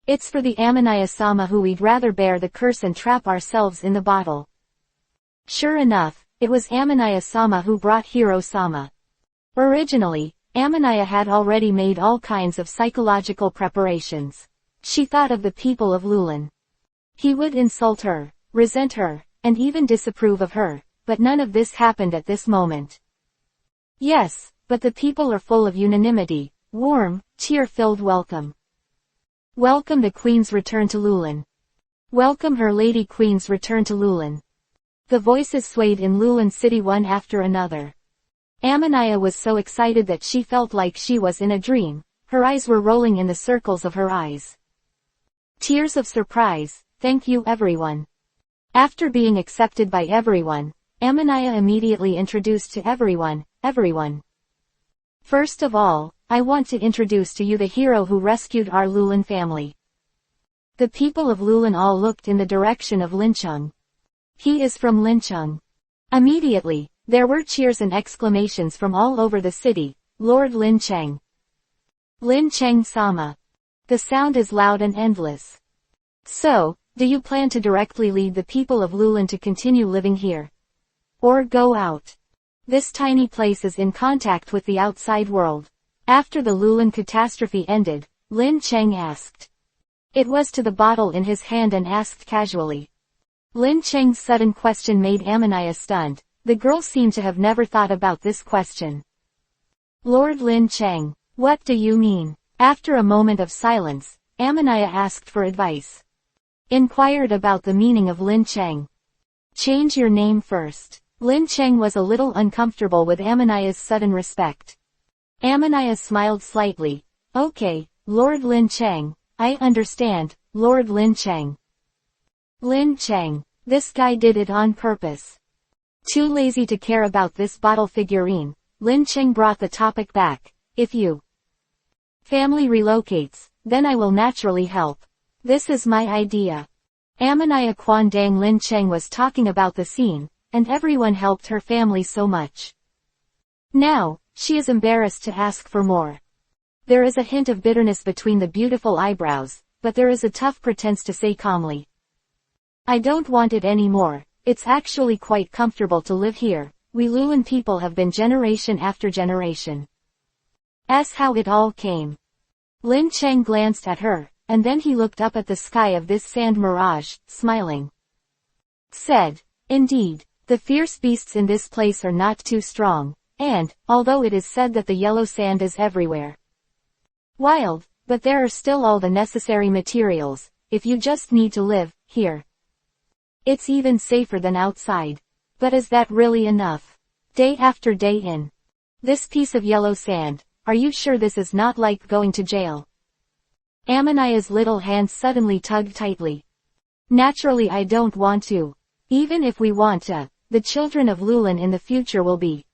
It's for the Amaniah-sama who we'd rather bear the curse and trap ourselves in the bottle. Sure enough, it was Amaniah-sama who brought Hiro-sama. Originally, Amaniah had already made all kinds of psychological preparations. She thought of the people of Lulin. He would insult her, resent her, and even disapprove of her, but none of this happened at this moment. Yes, but the people are full of unanimity, warm, cheer-filled welcome. Welcome the Queen's return to Lulin. Welcome her Lady Queen's return to Lulin. The voices swayed in Lulin City one after another. Amaniah was so excited that she felt like she was in a dream. Her eyes were rolling in the circles of her eyes. Tears of surprise, thank you everyone. After being accepted by everyone, Amaniah immediately introduced to everyone. First of all, I want to introduce to you the hero who rescued our Lulin family. The people of Lulin all looked in the direction of Lincheng. He is from Lincheng. Immediately, there were cheers and exclamations from all over the city. Lord Lincheng. Lincheng-sama. The sound is loud and endless. So, Do you plan to directly lead the people of Lulan to continue living here? Or go out? This tiny place is in contact with the outside world. After the Lulan catastrophe ended, Lin Cheng asked. It was to the bottle in his hand and asked casually. Lin Cheng's sudden question made Amaniah stunned. The girl seemed to have never thought about this question. Lord Lin Cheng, what do you mean? After a moment of silence, Amaniah asked for advice. Inquired about the meaning of Lin Cheng. Change your name first. Lin Cheng was a little uncomfortable with Amaniah's sudden respect. Amaniah smiled slightly. Okay, Lord Lin Cheng, I understand, Lord Lin Cheng. Lin Cheng, this guy did it on purpose. Too lazy to care about this bottle figurine, Lin Cheng brought the topic back. If you family relocates, then I will naturally help. This is my idea. Amaniah Kwandang Lin Cheng was talking about the scene, and everyone helped her family so much. Now, she is embarrassed to ask for more. There is a hint of bitterness between the beautiful eyebrows, but there is a tough pretense to say calmly. I don't want it anymore. It's actually quite comfortable to live here. We Lulan people have been generation after generation. As how it all came. Lin Cheng glanced at her, and then he looked up at the sky of this sand mirage, smiling. Said, indeed, the fierce beasts in this place are not too strong, and, although it is said that the yellow sand is everywhere wild, but there are still all the necessary materials, if you just need to live here. It's even safer than outside. But is that really enough? Day after day in this piece of yellow sand, are you sure this is not like going to jail? Amaniah's little hand suddenly tugged tightly. Naturally I don't want to. Even if we want to, the children of Lulan in the future will be.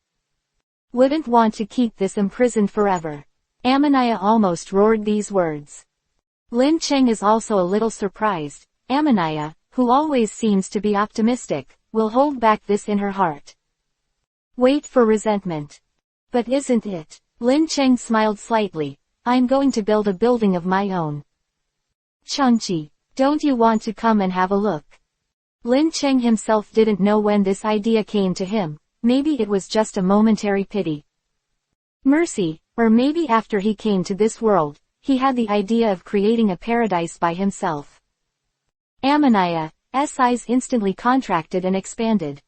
Wouldn't want to keep this imprisoned forever. Amaniah almost roared these words. Lin Cheng is also a little surprised. Amaniah, who always seems to be optimistic, will hold back this in her heart. Wait for resentment. But isn't it? Lin Cheng smiled slightly. I'm going to build a building of my own. Changqi, don't you want to come and have a look? Lin Cheng himself didn't know when this idea came to him. Maybe it was just a momentary pity. Mercy, or maybe after he came to this world, he had the idea of creating a paradise by himself. Amaniah's eyes instantly contracted and expanded.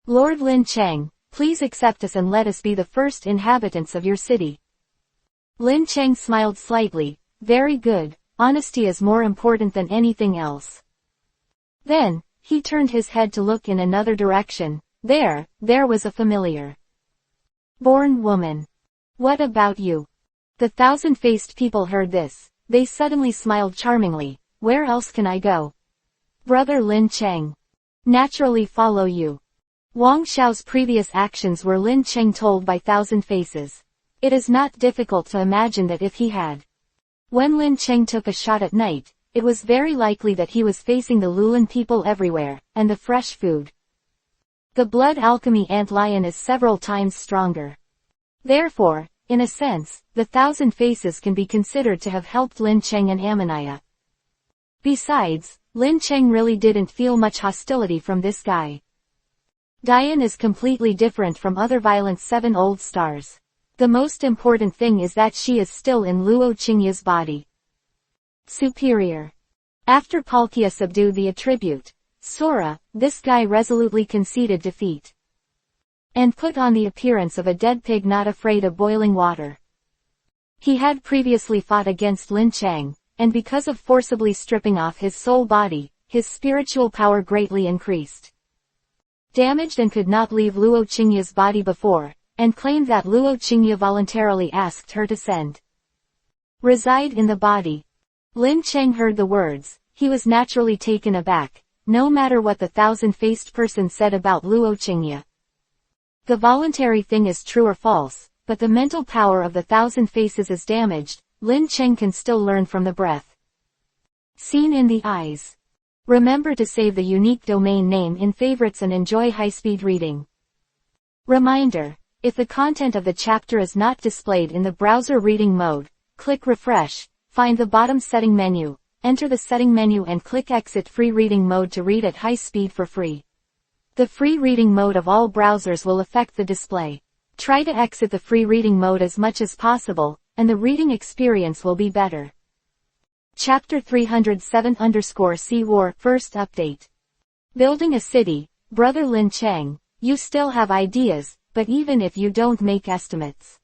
Lord Lin Cheng, please accept us and let us be the first inhabitants of your city. Lin Cheng smiled slightly. Very good, honesty is more important than anything else. Then, he turned his head to look in another direction. There was a familiar born woman. What about you? The thousand-faced people heard this. They suddenly smiled charmingly. Where else can I go? Brother Lin Cheng. Naturally follow you. Wang Xiao's previous actions were Lin Cheng told by Thousand Faces. It is not difficult to imagine that if he had. When Lin Cheng took a shot at night, it was very likely that he was facing the Lulan people everywhere, and the fresh food. The blood alchemy antlion is several times stronger. Therefore, in a sense, the Thousand Faces can be considered to have helped Lin Cheng and Amaniah. Besides, Lin Cheng really didn't feel much hostility from this guy. Dian is completely different from other violent 7 old stars. The most important thing is that she is still in Luo Qingya's body. Superior. After Paluchia subdued the attribute, Sora, this guy resolutely conceded defeat. And put on the appearance of a dead pig not afraid of boiling water. He had previously fought against Lin Cheng, and because of forcibly stripping off his soul body, his spiritual power greatly increased. Damaged and could not leave Luo Qingya's body before, and claimed that Luo Qingya voluntarily asked her to reside in the body. Lin Cheng heard the words. He was naturally taken aback, no matter what the thousand-faced person said about Luo Qingya. The voluntary thing is true or false, but the mental power of the Thousand Faces is damaged. Lin Cheng can still learn from the breath seen in the eyes. Remember to save the unique domain name in favorites and enjoy high-speed reading. Reminder: if the content of the chapter is not displayed in the browser reading mode, click refresh, find the bottom setting menu, enter the setting menu and click Exit Free Reading Mode to read at high speed for free. The free reading mode of all browsers will affect the display. Try to exit the free reading mode as much as possible, and the reading experience will be better. Chapter 307_C War First Update. Building a City. Brother Lin Cheng, you still have ideas, but even if you don't make estimates.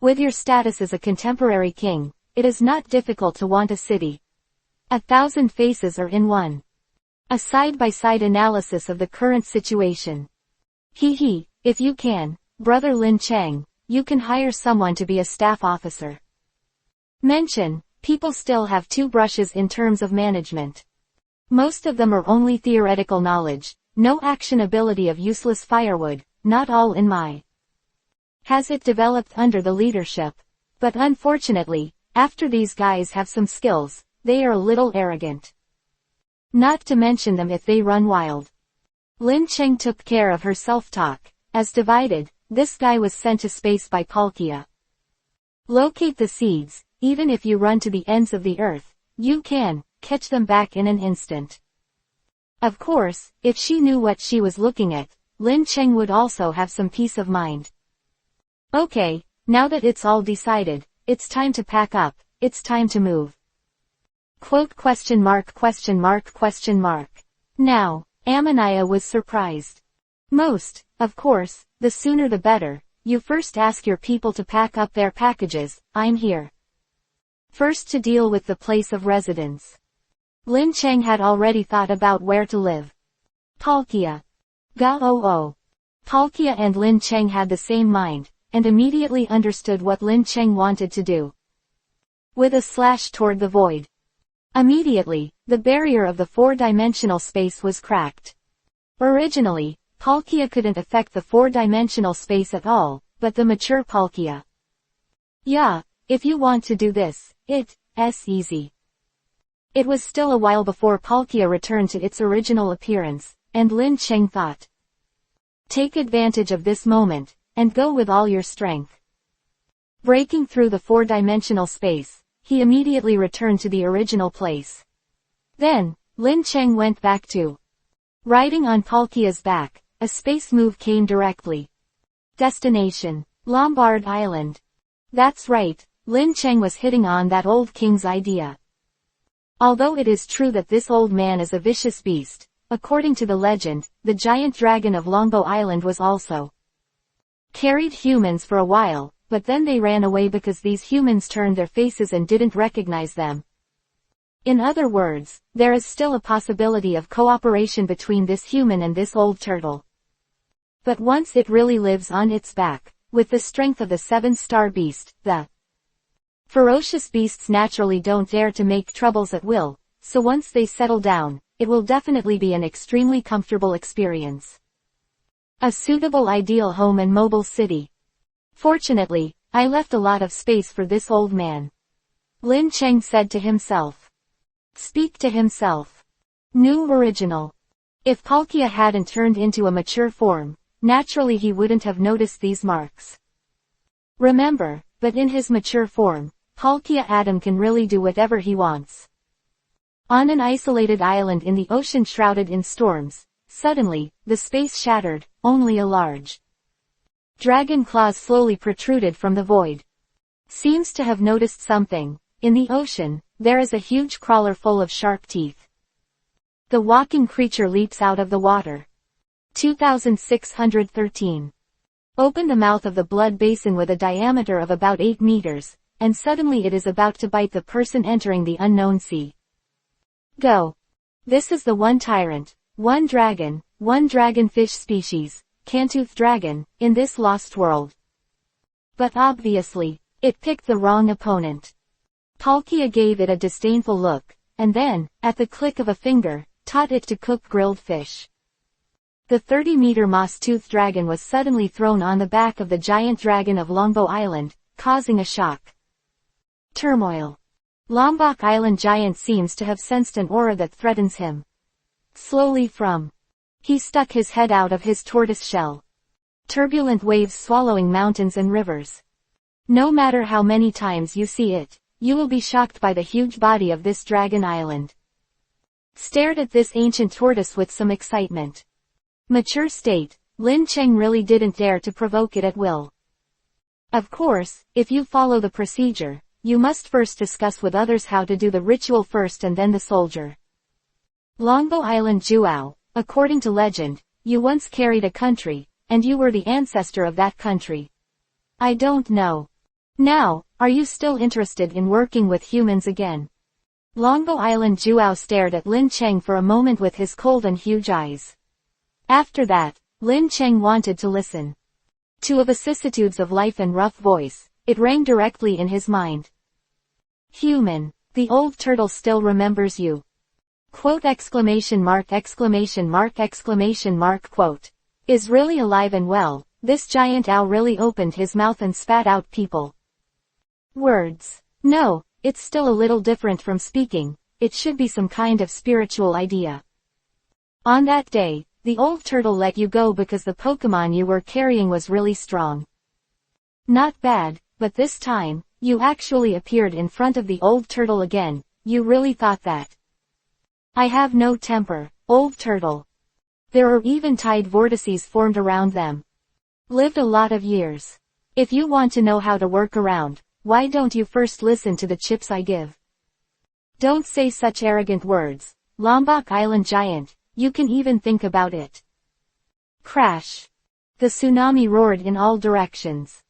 With your status as a contemporary king, it is not difficult to want a city. 1,000 faces are in one. A side-by-side analysis of the current situation. If you can, Brother Lin Cheng, you can hire someone to be a staff officer. Mention, people still have two brushes in terms of management. Most of them are only theoretical knowledge, no action ability of useless firewood, not all in my. Has it developed under the leadership? But unfortunately, after these guys have some skills, they are a little arrogant. Not to mention them if they run wild. Lin Cheng took care of her self-talk. As divided, this guy was sent to space by Paluchia. Locate the seeds, even if you run to the ends of the earth, you can catch them back in an instant. Of course, if she knew what she was looking at, Lin Cheng would also have some peace of mind. Okay, now that it's all decided, it's time to pack up, it's time to move. Quote ? Now, Amaniah was surprised. Most, of course, the sooner the better. You first ask your people to pack up their packages. I'm here. First to deal with the place of residence. Lin Cheng had already thought about where to live. Paluchia. Paluchia and Lin Cheng had the same mind, and immediately understood what Lin Cheng wanted to do. With a slash toward the void. Immediately, the barrier of the four-dimensional space was cracked. Originally, Paluchia couldn't affect the four-dimensional space at all, but the mature Paluchia. Yeah, if you want to do this, it's easy. It was still a while before Paluchia returned to its original appearance, and Lin Cheng thought. Take advantage of this moment, and go with all your strength. Breaking through the four-dimensional space, he immediately returned to the original place. Then, Lin Cheng went back to riding on Paluchia's back. A space move came directly. Destination: Lombard Island. That's right, Lin Cheng was hitting on that old king's idea. Although it is true that this old man is a vicious beast, according to the legend, the giant dragon of Longbow Island was also carried humans for a while, but then they ran away because these humans turned their faces and didn't recognize them. In other words, there is still a possibility of cooperation between this human and this old turtle. But once it really lives on its back, with the strength of the seven-star beast, the ferocious beasts naturally don't dare to make troubles at will, so once they settle down, it will definitely be an extremely comfortable experience. A suitable ideal home and mobile city. Fortunately, I left a lot of space for this old man. Lin Cheng said to himself. Speak to himself. New original. If Paluchia hadn't turned into a mature form, naturally he wouldn't have noticed these marks. Remember, but in his mature form, Paluchia Adam can really do whatever he wants. On an isolated island in the ocean shrouded in storms, suddenly, the space shattered, only a large dragon claws slowly protruded from the void. Seems to have noticed something. In the ocean, there is a huge crawler full of sharp teeth. The walking creature leaps out of the water. 2613. Open the mouth of the blood basin with a diameter of about 8 meters, and suddenly it is about to bite the person entering the unknown sea. Go. This is the one tyrant, one dragonfish species, Cantooth dragon, in this lost world. But obviously, it picked the wrong opponent. Paluchia gave it a disdainful look, and then, at the click of a finger, taught it to cook grilled fish. The 30-meter moss-toothed dragon was suddenly thrown on the back of the giant dragon of Longbow Island, causing a shock. Turmoil. Lombok Island giant seems to have sensed an aura that threatens him. Slowly from. He stuck his head out of his tortoise shell. Turbulent waves swallowing mountains and rivers. No matter how many times you see it, you will be shocked by the huge body of this dragon island. Stared at this ancient tortoise with some excitement. Mature state, Lin Cheng really didn't dare to provoke it at will. Of course, if you follow the procedure, you must first discuss with others how to do the ritual first and then the soldier. Longbow Island Juao, according to legend, you once carried a country, and you were the ancestor of that country. I don't know. Now, are you still interested in working with humans again? Longbow Island Juao stared at Lin Cheng for a moment with his cold and huge eyes. After that, Lin Cheng wanted to listen to the vicissitudes of life and rough voice. It rang directly in his mind. Human, the old turtle still remembers you. Quote exclamation mark exclamation mark exclamation mark quote. Is really alive and well. This giant owl really opened his mouth and spat out people. Words. No, it's still a little different from speaking. It should be some kind of spiritual idea. On that day, the old turtle let you go because the Pokemon you were carrying was really strong. Not bad, but this time, you actually appeared in front of the old turtle again. You really thought that? I have no temper, old turtle. There are even tide vortices formed around them. Lived a lot of years. If you want to know how to work around, why don't you first listen to the chips I give? Don't say such arrogant words, Lombok Island Giant, you can even think about it. Crash. The tsunami roared in all directions.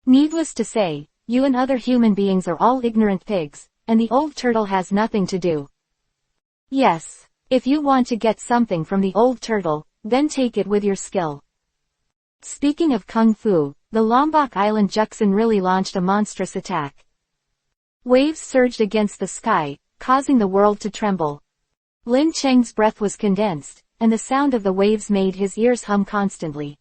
Needless to say, you and other human beings are all ignorant pigs, and the old turtle has nothing to do. Yes, if you want to get something from the old turtle, then take it with your skill. Speaking of Kung Fu, the Lombok Island Juxin really launched a monstrous attack. Waves surged against the sky, causing the world to tremble. Lin Cheng's breath was condensed, and the sound of the waves made his ears hum constantly.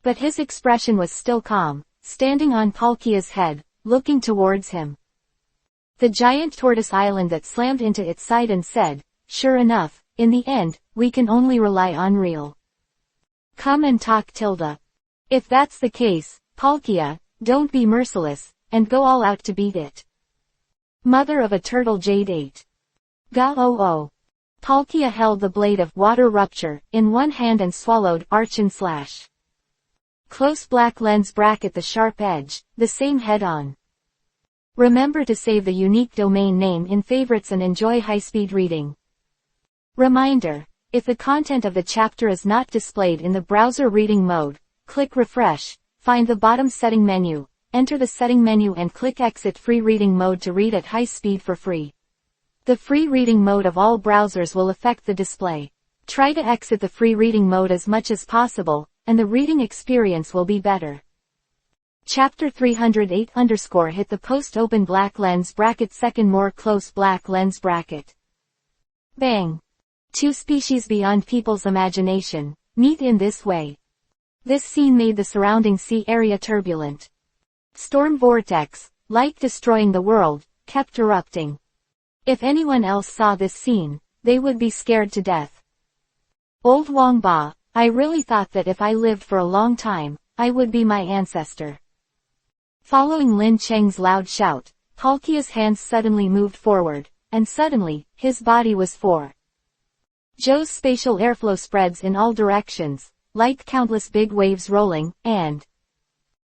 But his expression was still calm, standing on Paluchia's head, looking towards him. The giant tortoise island that slammed into its side and said, sure enough, in the end, we can only rely on real. Come and talk Tilda. If that's the case, Paluchia, don't be merciless, and go all out to beat it. Mother of a turtle Jade 8. Ga-oh-oh. Paluchia held the blade of water rupture in one hand and swallowed arch and slash. Close black lens bracket the sharp edge, the same head-on. Remember to save the unique domain name in favorites and enjoy high-speed reading. Reminder, if the content of the chapter is not displayed in the browser reading mode, click refresh, find the bottom setting menu, enter the setting menu and click exit free reading mode to read at high speed for free. The free reading mode of all browsers will affect the display. Try to exit the free reading mode as much as possible, and the reading experience will be better. Chapter 308 _ hit the post open black lens bracket second more close black lens bracket. Bang! Two species beyond people's imagination, meet in this way. This scene made the surrounding sea area turbulent. Storm vortex, like destroying the world, kept erupting. If anyone else saw this scene, they would be scared to death. Old Wangba, I really thought that if I lived for a long time, I would be my ancestor. Following Lin Cheng's loud shout, Paluchia's hands suddenly moved forward, and suddenly, his body was for. Joe's spatial airflow spreads in all directions, like countless big waves rolling, and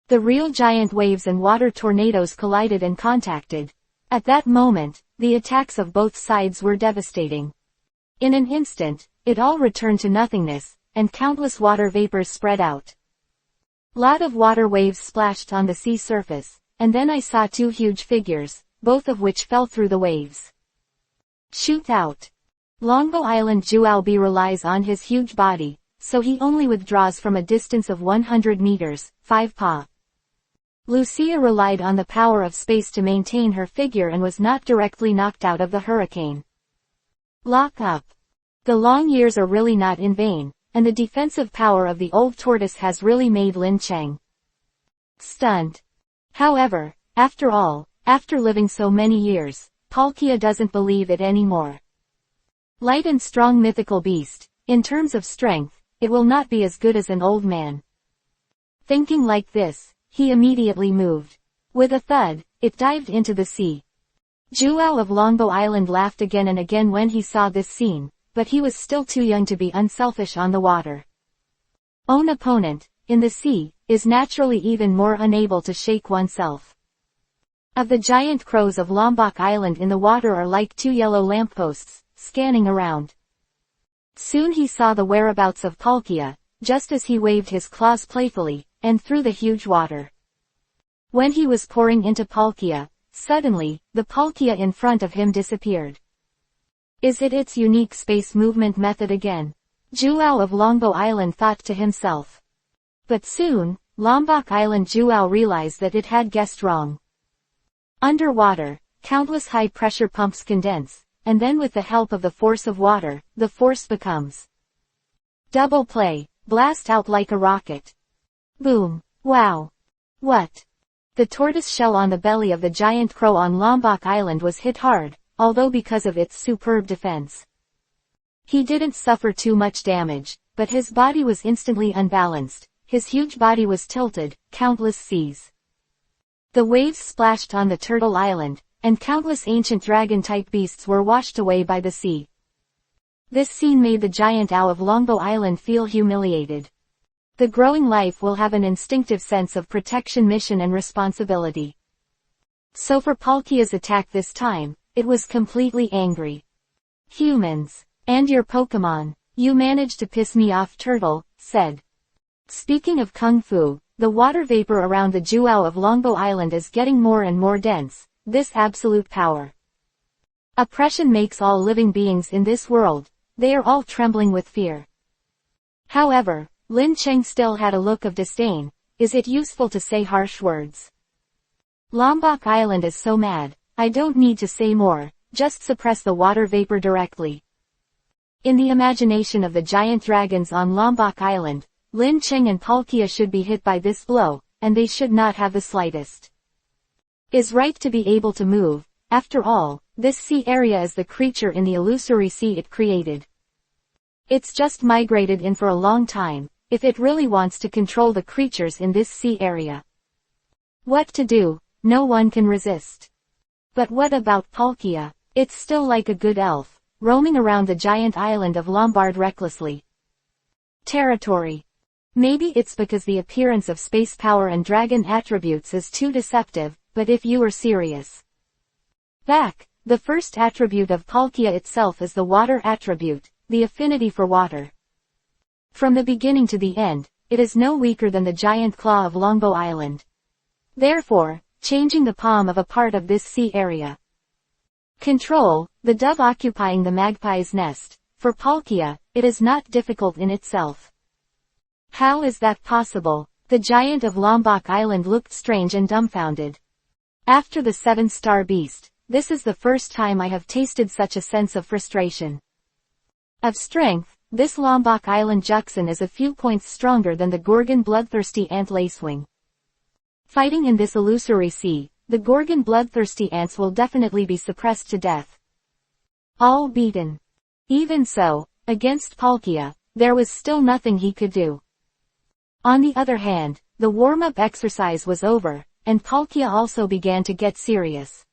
the real giant waves and water tornadoes collided and contacted. At that moment, the attacks of both sides were devastating. In an instant, it all returned to nothingness, and countless water vapors spread out. Lot of water waves splashed on the sea surface, and then I saw two huge figures, both of which fell through the waves. Shoot out. Longbow Island Jualbi relies on his huge body, so he only withdraws from a distance of 100 meters, 5 pa. Lucia relied on the power of space to maintain her figure and was not directly knocked out of the hurricane. Lock up. The long years are really not in vain, and the defensive power of the old tortoise has really made Lin Cheng stunned. However, after all, after living so many years, Paluchia doesn't believe it anymore. Light and strong mythical beast, in terms of strength, it will not be as good as an old man. Thinking like this, he immediately moved. With a thud, it dived into the sea. Juao of Longbow Island laughed again and again when he saw this scene, but he was still too young to be unselfish on the water. Own opponent, in the sea, is naturally even more unable to shake oneself. Of the giant crows of Lombok Island in the water are like two yellow lampposts, scanning around. Soon he saw the whereabouts of Paluchia, just as he waved his claws playfully, and through the huge water. When he was pouring into Paluchia, suddenly, the Paluchia in front of him disappeared. Is it its unique space movement method again? Juao of Longbow Island thought to himself. But soon, Lombok Island Juao realized that it had guessed wrong. Underwater, countless high-pressure pumps condense, and then with the help of the force of water, the force becomes double play, blast out like a rocket. Boom. Wow. What? The tortoise shell on the belly of the giant crow on Lombok Island was hit hard, although because of its superb defense. He didn't suffer too much damage, but his body was instantly unbalanced, his huge body was tilted, countless seas. The waves splashed on the turtle island, and countless ancient dragon-type beasts were washed away by the sea. This scene made the giant owl of Longbow Island feel humiliated. The growing life will have an instinctive sense of protection, mission and responsibility. So for Paluchia's attack this time, it was completely angry. Humans. And your Pokemon. You managed to piss me off, Turtle, said. Speaking of Kung Fu, the water vapor around the Juao of Longbow Island is getting more and more dense, this absolute power. Oppression makes all living beings in this world, they are all trembling with fear. However, Lin Cheng still had a look of disdain. Is it useful to say harsh words? Lombok Island is so mad, I don't need to say more, just suppress the water vapor directly. In the imagination of the giant dragons on Lombok Island, Lin Cheng and Paluchia should be hit by this blow, and they should not have the slightest. Is right to be able to move. After all, this sea area is the creature in the illusory sea it created. It's just migrated in for a long time, if it really wants to control the creatures in this sea area. What to do, no one can resist. But what about Paluchia? It's still like a good elf, roaming around the giant island of Lombard recklessly. Territory. Maybe it's because the appearance of space power and dragon attributes is too deceptive, but if you are serious. The first attribute of Paluchia itself is the water attribute, the affinity for water. From the beginning to the end, it is no weaker than the giant claw of Longbow Island. Therefore, changing the palm of a part of this sea area. Control, the dove occupying the magpie's nest. For Paluchia, it is not difficult in itself. How is that possible? The giant of Lombok Island looked strange and dumbfounded. After the 7-star beast, this is the first time I have tasted such a sense of frustration. Of strength, this Lombok Island Juxon is a few points stronger than the Gorgon bloodthirsty ant lacewing. Fighting in this illusory sea, the Gorgon bloodthirsty ants will definitely be suppressed to death. All beaten. Even so, against Paluchia, there was still nothing he could do. On the other hand, the warm-up exercise was over, and Paluchia also began to get serious.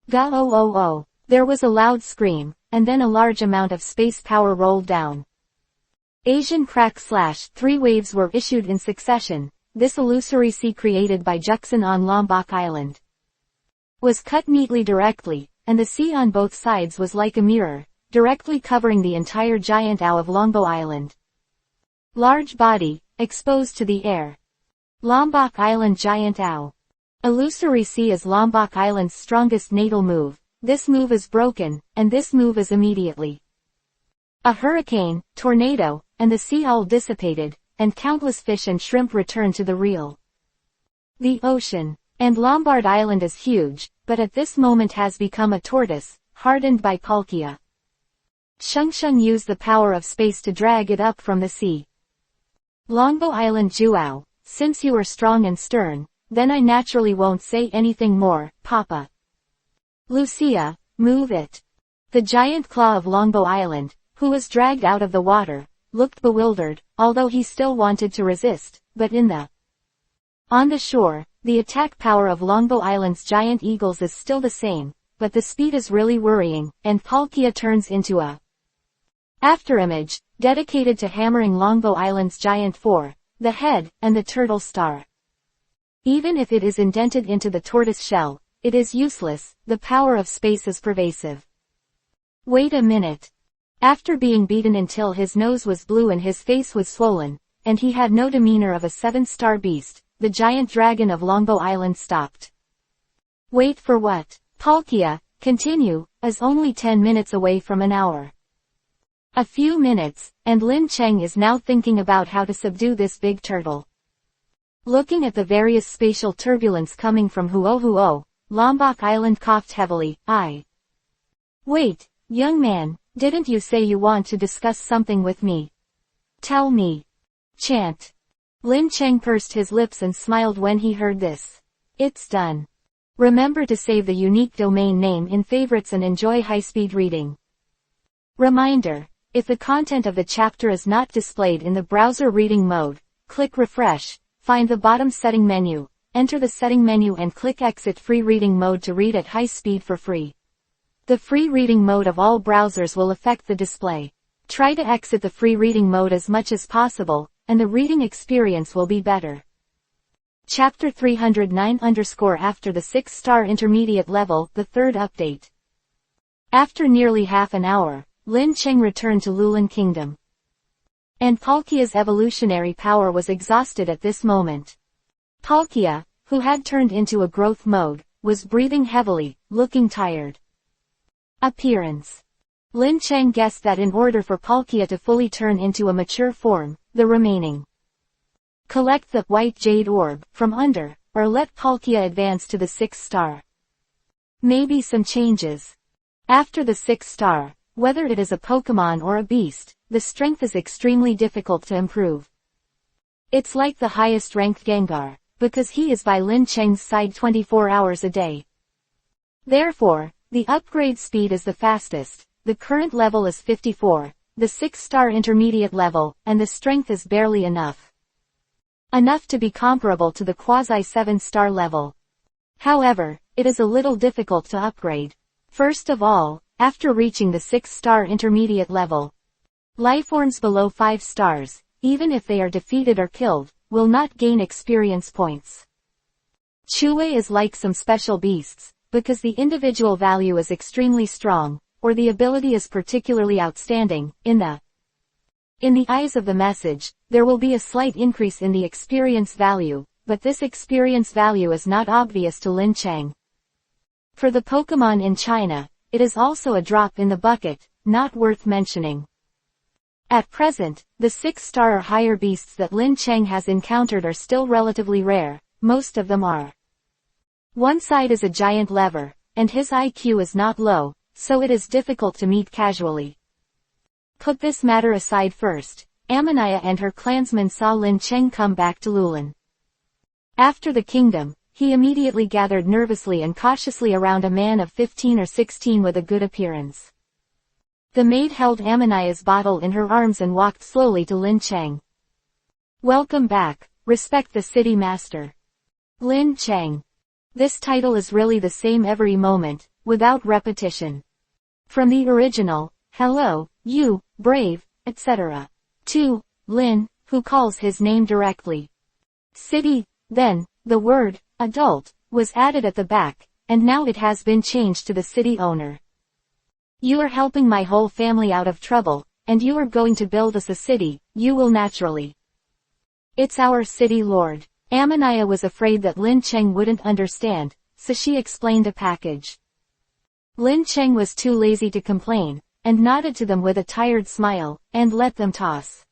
Ga-oh-oh-oh. There was a loud scream, and then a large amount of space power rolled down. Asian /3 waves were issued in succession. This illusory sea created by Juxon on Lombok Island was cut neatly directly, and the sea on both sides was like a mirror, directly covering the entire giant owl of Longbow Island. Large body, exposed to the air. Lombok Island giant owl. Illusory sea is Lombok Island's strongest natal move. This move is broken, and this move is immediately. A hurricane, tornado, and the sea owl dissipated, and countless fish and shrimp returned to the real. The ocean. And Lombard Island is huge, but at this moment has become a tortoise, hardened by Paluchia. Sheng used the power of space to drag it up from the sea. Longbow Island Juao, since you are strong and stern, then I naturally won't say anything more, Papa. Lucia, move it. The giant claw of Longbow Island, who was dragged out of the water, looked bewildered, although he still wanted to resist, but on the shore, the attack power of Longbow Island's giant eagles is still the same, but the speed is really worrying, and Paluchia turns into a afterimage, dedicated to hammering Longbow Island's giant four, the head, and the turtle star. Even if it is indented into the tortoise shell, it is useless, the power of space is pervasive. Wait a minute. After being beaten until his nose was blue and his face was swollen, and he had no demeanor of a 7-star beast, the giant dragon of Longbow Island stopped. Wait for what? Paluchia, continue, is only 10 minutes away from an hour. A few minutes, and Lin Cheng is now thinking about how to subdue this big turtle. Looking at the various spatial turbulence coming from Huo, Lombok Island coughed heavily. Wait, young man, didn't you say you want to discuss something with me? Tell me. Chant. Lin Cheng pursed his lips and smiled when he heard this. It's done. Remember to save the unique domain name in favorites and enjoy high-speed reading. Reminder. If the content of the chapter is not displayed in the browser reading mode, click refresh, find the bottom setting menu, enter the setting menu and click exit free reading mode to read at high speed for free. The free reading mode of all browsers will affect the display. Try to exit the free reading mode as much as possible, and the reading experience will be better. Chapter 309 after the 6-star intermediate level, the third update. After nearly half an hour, Lin Cheng returned to Lulin Kingdom. And Paluchia's evolutionary power was exhausted at this moment. Paluchia, who had turned into a growth mode, was breathing heavily, looking tired. Appearance. Lin Cheng guessed that in order for Paluchia to fully turn into a mature form, the remaining collect the white jade orb from under, or let Paluchia advance to the 6th star. Maybe some changes. After the 6th star, whether it is a Pokemon or a beast, the strength is extremely difficult to improve. It's like the highest ranked Gengar, because he is by Lin Cheng's side 24 hours a day. Therefore, the upgrade speed is the fastest, the current level is 54, the 6-star intermediate level, and the strength is barely enough. Enough to be comparable to the quasi-7-star level. However, it is a little difficult to upgrade. First of all, after reaching the 6-star intermediate level, lifeforms below 5 stars, even if they are defeated or killed, will not gain experience points. Chue is like some special beasts, because the individual value is extremely strong, or the ability is particularly outstanding. In the eyes of the message, there will be a slight increase in the experience value, but this experience value is not obvious to Lin Cheng. For the Pokemon in China, it is also a drop in the bucket, not worth mentioning. At present, the 6-star or higher beasts that Lin Cheng has encountered are still relatively rare, most of them are. One side is a giant lever, and his IQ is not low, so it is difficult to meet casually. Put this matter aside first. Amaniah and her clansmen saw Lin Cheng come back to Lulin. After the kingdom, he immediately gathered nervously and cautiously around a man of 15 or 16 with a good appearance. The maid held Amaniah's bottle in her arms and walked slowly to Lin Cheng. Welcome back, respect the city master. Lin Cheng. This title is really the same every moment, without repetition. From the original, hello, you, brave, etc. to Lin, who calls his name directly. City, then, the word, adult, was added at the back, and now it has been changed to the city owner. You are helping my whole family out of trouble, and you are going to build us a city, you will naturally. It's our city lord. Amaniah was afraid that Lin Cheng wouldn't understand, so she explained a package. Lin Cheng was too lazy to complain, and nodded to them with a tired smile, and let them toss.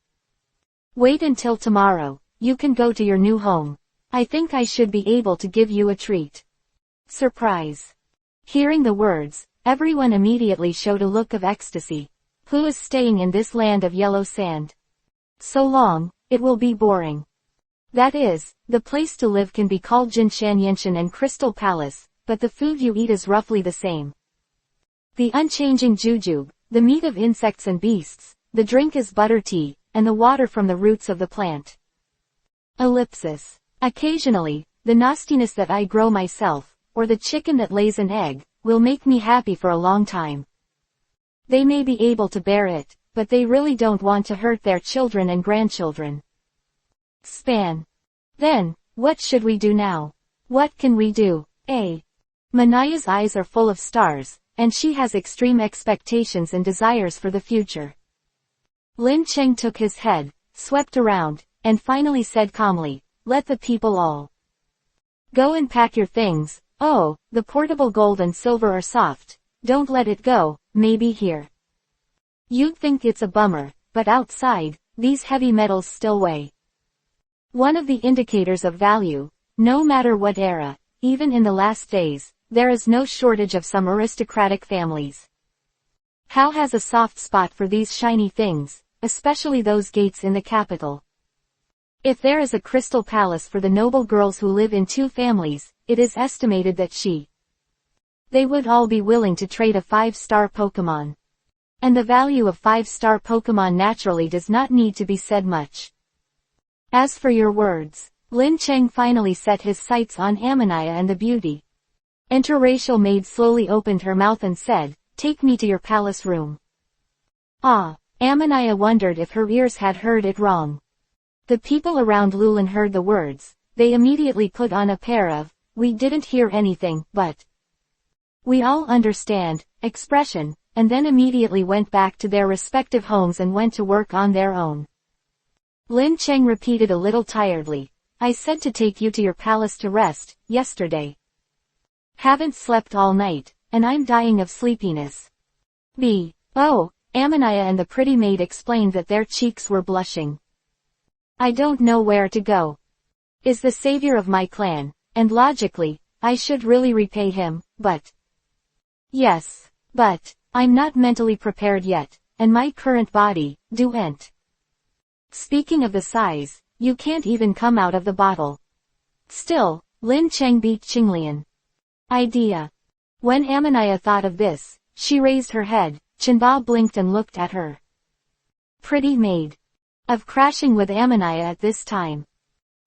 Wait until tomorrow, you can go to your new home. I think I should be able to give you a treat. Surprise. Hearing the words, everyone immediately showed a look of ecstasy. Who is staying in this land of yellow sand? So long, it will be boring. That is, the place to live can be called Jinshan Yinshan and Crystal Palace, but the food you eat is roughly the same. The unchanging jujube, the meat of insects and beasts, the drink is butter tea, and the water from the roots of the plant. Ellipsis. Occasionally, the nastiness that I grow myself, or the chicken that lays an egg, will make me happy for a long time. They may be able to bear it, but they really don't want to hurt their children and grandchildren. Span. Then, what should we do now? What can we do? Manaya's eyes are full of stars, and she has extreme expectations and desires for the future. Lin Cheng took his head, swept around, and finally said calmly, let the people all go and pack your things. Oh, the portable gold and silver are soft. Don't let it go, maybe here. You'd think it's a bummer, but outside, these heavy metals still weigh. One of the indicators of value, no matter what era, even in the last days, there is no shortage of some aristocratic families. Hal has a soft spot for these shiny things, especially those gates in the capital. If there is a crystal palace for the noble girls who live in 2 families, it is estimated that they would all be willing to trade a 5-star Pokemon. And the value of 5-star Pokemon naturally does not need to be said much. As for your words, Lin Cheng finally set his sights on Amanaya and the beauty. Interracial maid slowly opened her mouth and said, take me to your palace room. Amanaya wondered if her ears had heard it wrong. The people around Lulin heard the words. They immediately put on a pair of, we didn't hear anything, but we all understand, expression, and then immediately went back to their respective homes and went to work on their own. Lin Cheng repeated a little tiredly, I said to take you to your palace to rest, yesterday. Haven't slept all night, and I'm dying of sleepiness. Amanaya and the pretty maid explained that their cheeks were blushing. I don't know where to go. Is the savior of my clan, and logically, I should really repay him, but yes, but I'm not mentally prepared yet, and my current body, doesn't. Speaking of the size, you can't even come out of the bottle. Still, Lin Cheng beat Qinglian. Idea. When Amanaya thought of this, she raised her head, Chenba blinked and looked at her. Pretty maid. Of crashing with Amanaya at this time.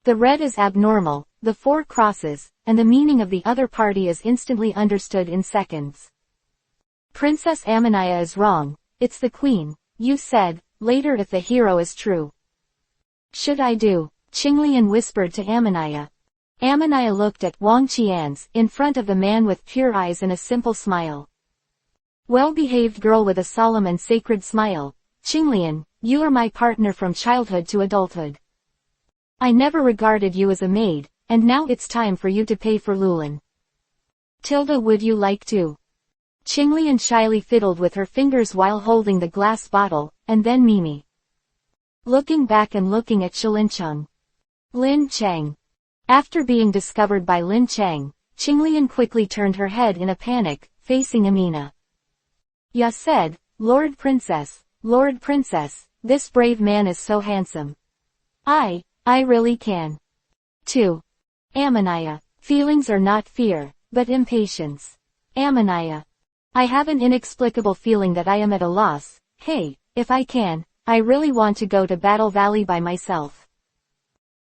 The red is abnormal, the 4 crosses, and the meaning of the other party is instantly understood in seconds. Princess Amanaya is wrong, it's the queen, you said, later if the hero is true. Should I do? Qinglian whispered to Amanaya. Amanaya looked at Wang Qian's, in front of the man with pure eyes and a simple smile. Well-behaved girl with a solemn and sacred smile, Qinglian, you are my partner from childhood to adulthood. I never regarded you as a maid, and now it's time for you to pay for Lulin. Tilda, would you like to? Qinglian shyly fiddled with her fingers while holding the glass bottle, and then Mimi. Looking back and looking at Shilincheng. Lin Cheng. After being discovered by Lin Cheng, Qinglian quickly turned her head in a panic, facing Amina. Ya said, Lord Princess, this brave man is so handsome. I really can. 2. Amanaya. Feelings are not fear, but impatience. Amanaya. I have an inexplicable feeling that I am at a loss. Hey, if I can, I really want to go to Battle Valley by myself.